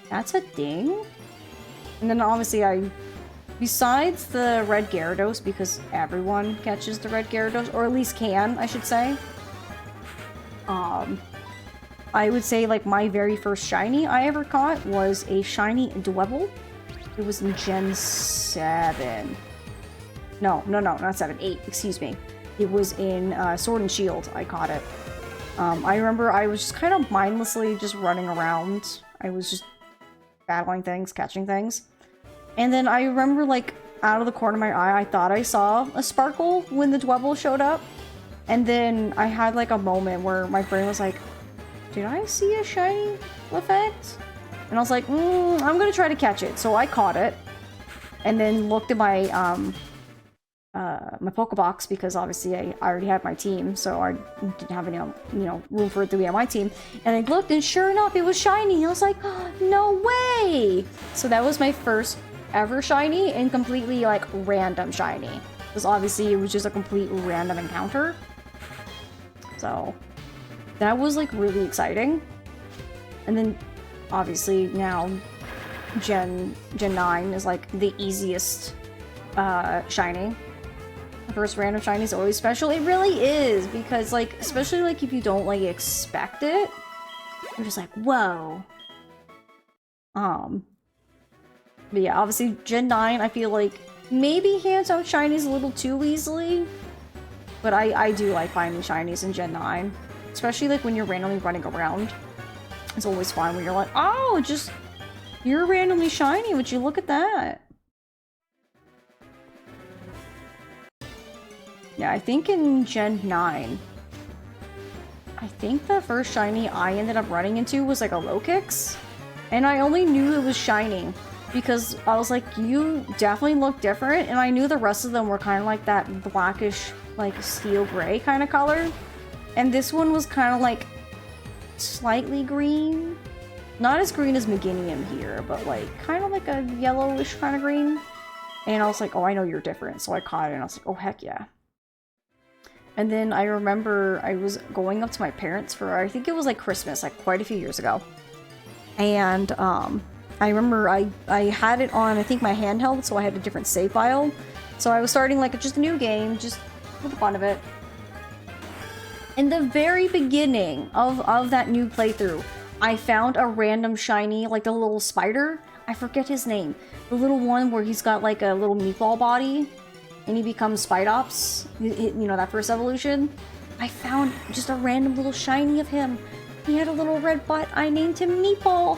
S1: that's a thing? And then obviously besides the red Gyarados, because everyone catches the red Gyarados, or at least can, I should say. I would say, like, my very first shiny I ever caught was a shiny Dwebble. It was in Gen 7. No, not 7, 8, excuse me. It was in Sword and Shield, I caught it. I remember I was just kind of mindlessly just running around. I was just battling things, catching things. And then I remember, like, out of the corner of my eye, I thought I saw a sparkle when the Dwebble showed up. And then I had, like, a moment where my brain was like, did I see a shiny effect? And I was like, I'm gonna try to catch it. So I caught it. And then looked at my, my Pokebox, because obviously I already had my team, so I didn't have any, you know, room for it to be on my team. And I looked, and sure enough, it was shiny. I was like, oh, no way! So that was my first ever shiny, and completely, like, random shiny. Because obviously it was just a complete random encounter. So that was, like, really exciting. And then obviously now Gen 9 is, like, the easiest shiny. The first random shiny is always special. It really is, because, like, especially, like, if you don't, like, expect it, you're just like, whoa. But yeah, obviously Gen 9, I feel like maybe hands out shinies a little too easily, but I do like finding shinies in Gen 9, especially, like, when you're randomly running around. It's always fun when you're like, oh, just You're randomly shiny, would you look at that? Yeah, I think in Gen 9, I think the first shiny I ended up running into was like a Lokix. And I only knew it was shining because I was like, you definitely look different. And I knew the rest of them were kind of like that blackish, like steel gray kind of color. And this one was kind of like slightly green. Not as green as Meganium here, but like kind of like a yellowish kind of green. And I was like, oh, I know you're different. So I caught it and I was like, oh, heck yeah. And then I remember I was going up to my parents for, I think it was like Christmas, like quite a few years ago. And I remember I had it on, I think, my handheld, so I had a different save file. So I was starting like just a new game, just for the fun of it. In the very beginning of that new playthrough, I found a random shiny, like the little spider. I forget his name. The little one where he's got like a little meatball body and he becomes Spidops. You know, that first evolution. I found just a random little shiny of him. He had a little red butt. I named him Meatball.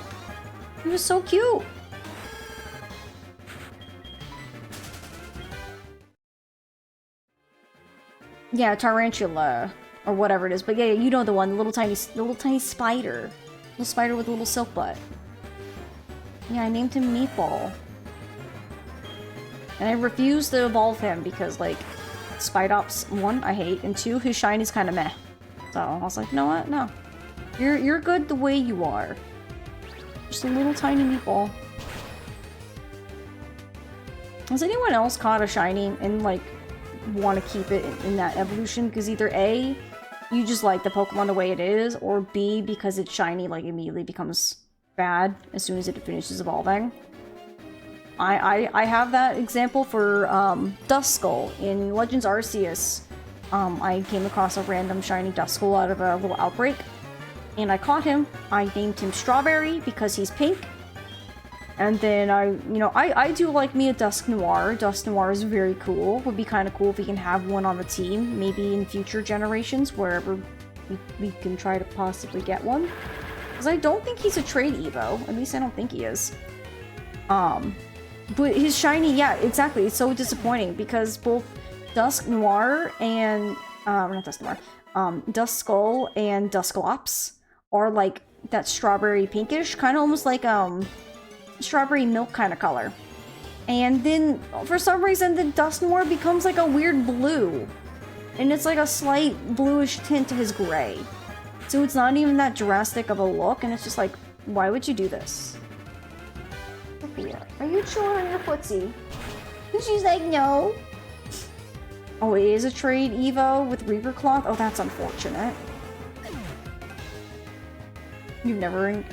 S1: He was so cute. Yeah, Tarantula. Or whatever it is. But yeah, you know the one. The little tiny spider. Little spider with a little silk butt. Yeah, I named him Meatball. And I refused to evolve him because, like, Spidops, 1, I hate, and 2, his shiny's kind of meh. So I was like, you know what? No. You're good the way you are. Just a little tiny meatball. Has anyone else caught a shiny and, like, want to keep it in that evolution? Because either A, you just like the Pokemon the way it is, or B, because it's shiny, like, immediately becomes bad as soon as it finishes evolving. I have that example for Duskull in Legends Arceus. I came across a random shiny Duskull out of a little outbreak, and I caught him. I named him Strawberry because he's pink. And then I do like me a Dusknoir. Dusknoir is very cool. Would be kind of cool if we can have one on the team, maybe in future generations, wherever we can try to possibly get one. Because I don't think he's a trade Evo. At least I don't think he is. But his shiny, yeah, exactly. It's so disappointing because both Dusknoir and not Dusknoir, Duskull and Dusclops are like that strawberry pinkish, kind of almost like strawberry milk kind of color. And then for some reason the Dusknoir becomes like a weird blue, and it's like a slight bluish tint to his gray. So it's not even that drastic of a look, and it's just like, why would you do this? Sophia, are you chewing on your footsie? And she's like, no. Oh, it is a trade Evo with Reaver Cloth? Oh, that's unfortunate. You've never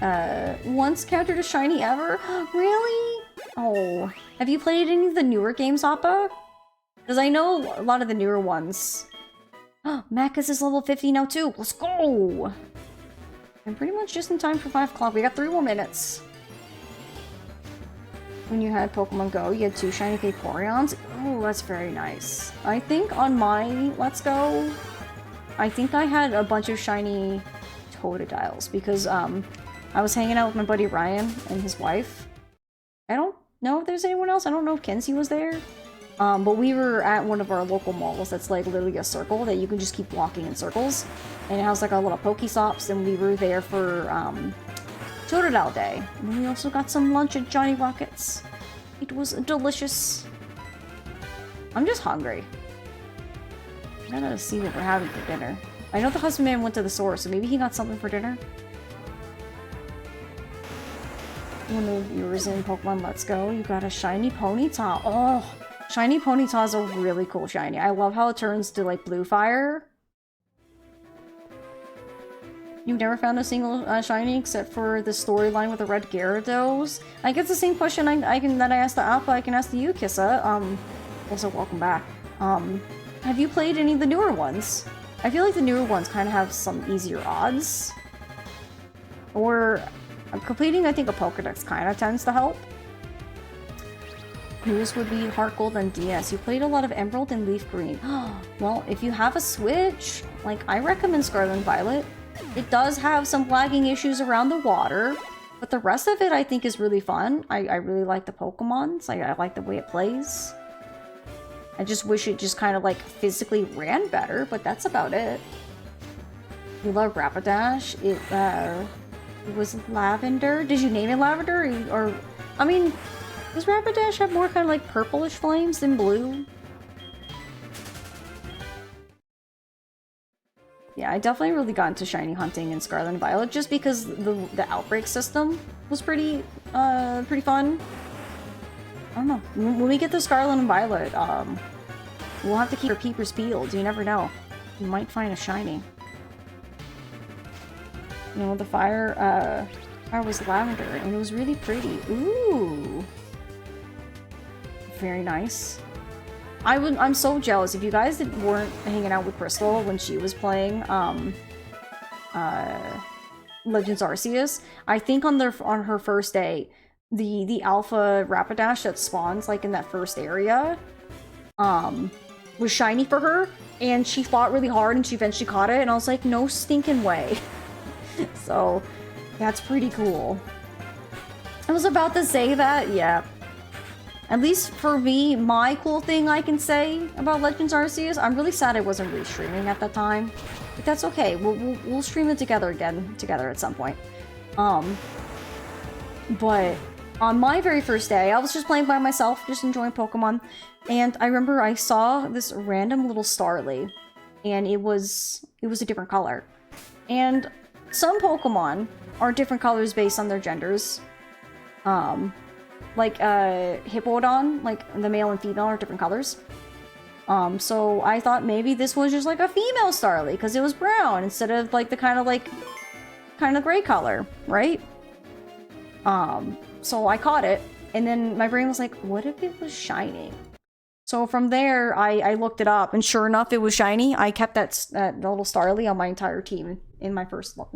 S1: once countered a shiny ever? Really? Oh. Have you played any of the newer games, Appa? Because I know a lot of the newer ones. Macus is level 50 now too. Let's go! I'm pretty much just in time for 5 o'clock. We got 3 more minutes. When you had Pokemon Go, you had 2 shiny Vaporeons. Oh, that's very nice. I think on my Let's Go, I think I had a bunch of shiny Totodiles because I was hanging out with my buddy Ryan and his wife. I don't know if there's anyone else. I don't know if Kenzie was there. But we were at one of our local malls that's like literally a circle that you can just keep walking in circles. And it has like a little Pokestops, and we were there for Totodile Day. And we also got some lunch at Johnny Rockets. It was delicious. I'm just hungry. I gotta see what we're having for dinner. I know the husbandman went to the store, so maybe he got something for dinner. One of the viewers in Pokemon Let's Go, you got a shiny Ponyta. Oh, shiny Ponyta is a really cool shiny. I love how it turns to like blue fire. You've never found a single shiny except for the storyline with the red Gyarados? I guess the same question that I asked the Alpha, I can ask to you, Kissa. Also, welcome back. Have you played any of the newer ones? I feel like the newer ones kind of have some easier odds. Or completing, I think, a Pokedex kind of tends to help. Newest would be Heart Gold and DS. You played a lot of Emerald and Leaf Green. Well, if you have a Switch, like, I recommend Scarlet and Violet. It does have some lagging issues around the water, But the rest of it I think is really fun. I really like the Pokemons. I like the way it plays. I just wish it just kind of like physically ran better, but that's about it. We love Rapidash. It was Lavender. Did you name it Lavender? Or I mean, does Rapidash have more kind of like purplish flames than blue? Yeah, I definitely really got into shiny hunting in Scarlet and Violet just because the outbreak system was pretty fun. I don't know. When we get to Scarlet and Violet, we'll have to keep our peepers peeled. You never know. You might find a shiny. You know, the fire was lavender, and it was really pretty. Ooh. Very nice. I'm so jealous. If you guys weren't hanging out with Crystal when she was playing Legends Arceus, I think on her first day, the alpha Rapidash that spawns like in that first area was shiny for her, and she fought really hard and she eventually caught it, and I was like, no stinking way. So that's pretty cool. I was about to say that, yeah. At least for me, my cool thing I can say about Legends Arceus, I'm really sad I wasn't really streaming at that time. But that's okay. We'll stream it together at some point. But on my very first day, I was just playing by myself, just enjoying Pokemon, and I remember I saw this random little Starly, and it was a different color. And some Pokemon are different colors based on their genders. Like Hippowdon, like the male and female are different colors. So I thought maybe this was just like a female Starly because it was brown instead of like the kind of gray color, right? So I caught it, and then my brain was like, what if it was shining? So from there, I looked it up, and sure enough, it was shiny. I kept that little Starly on my entire team in my first run.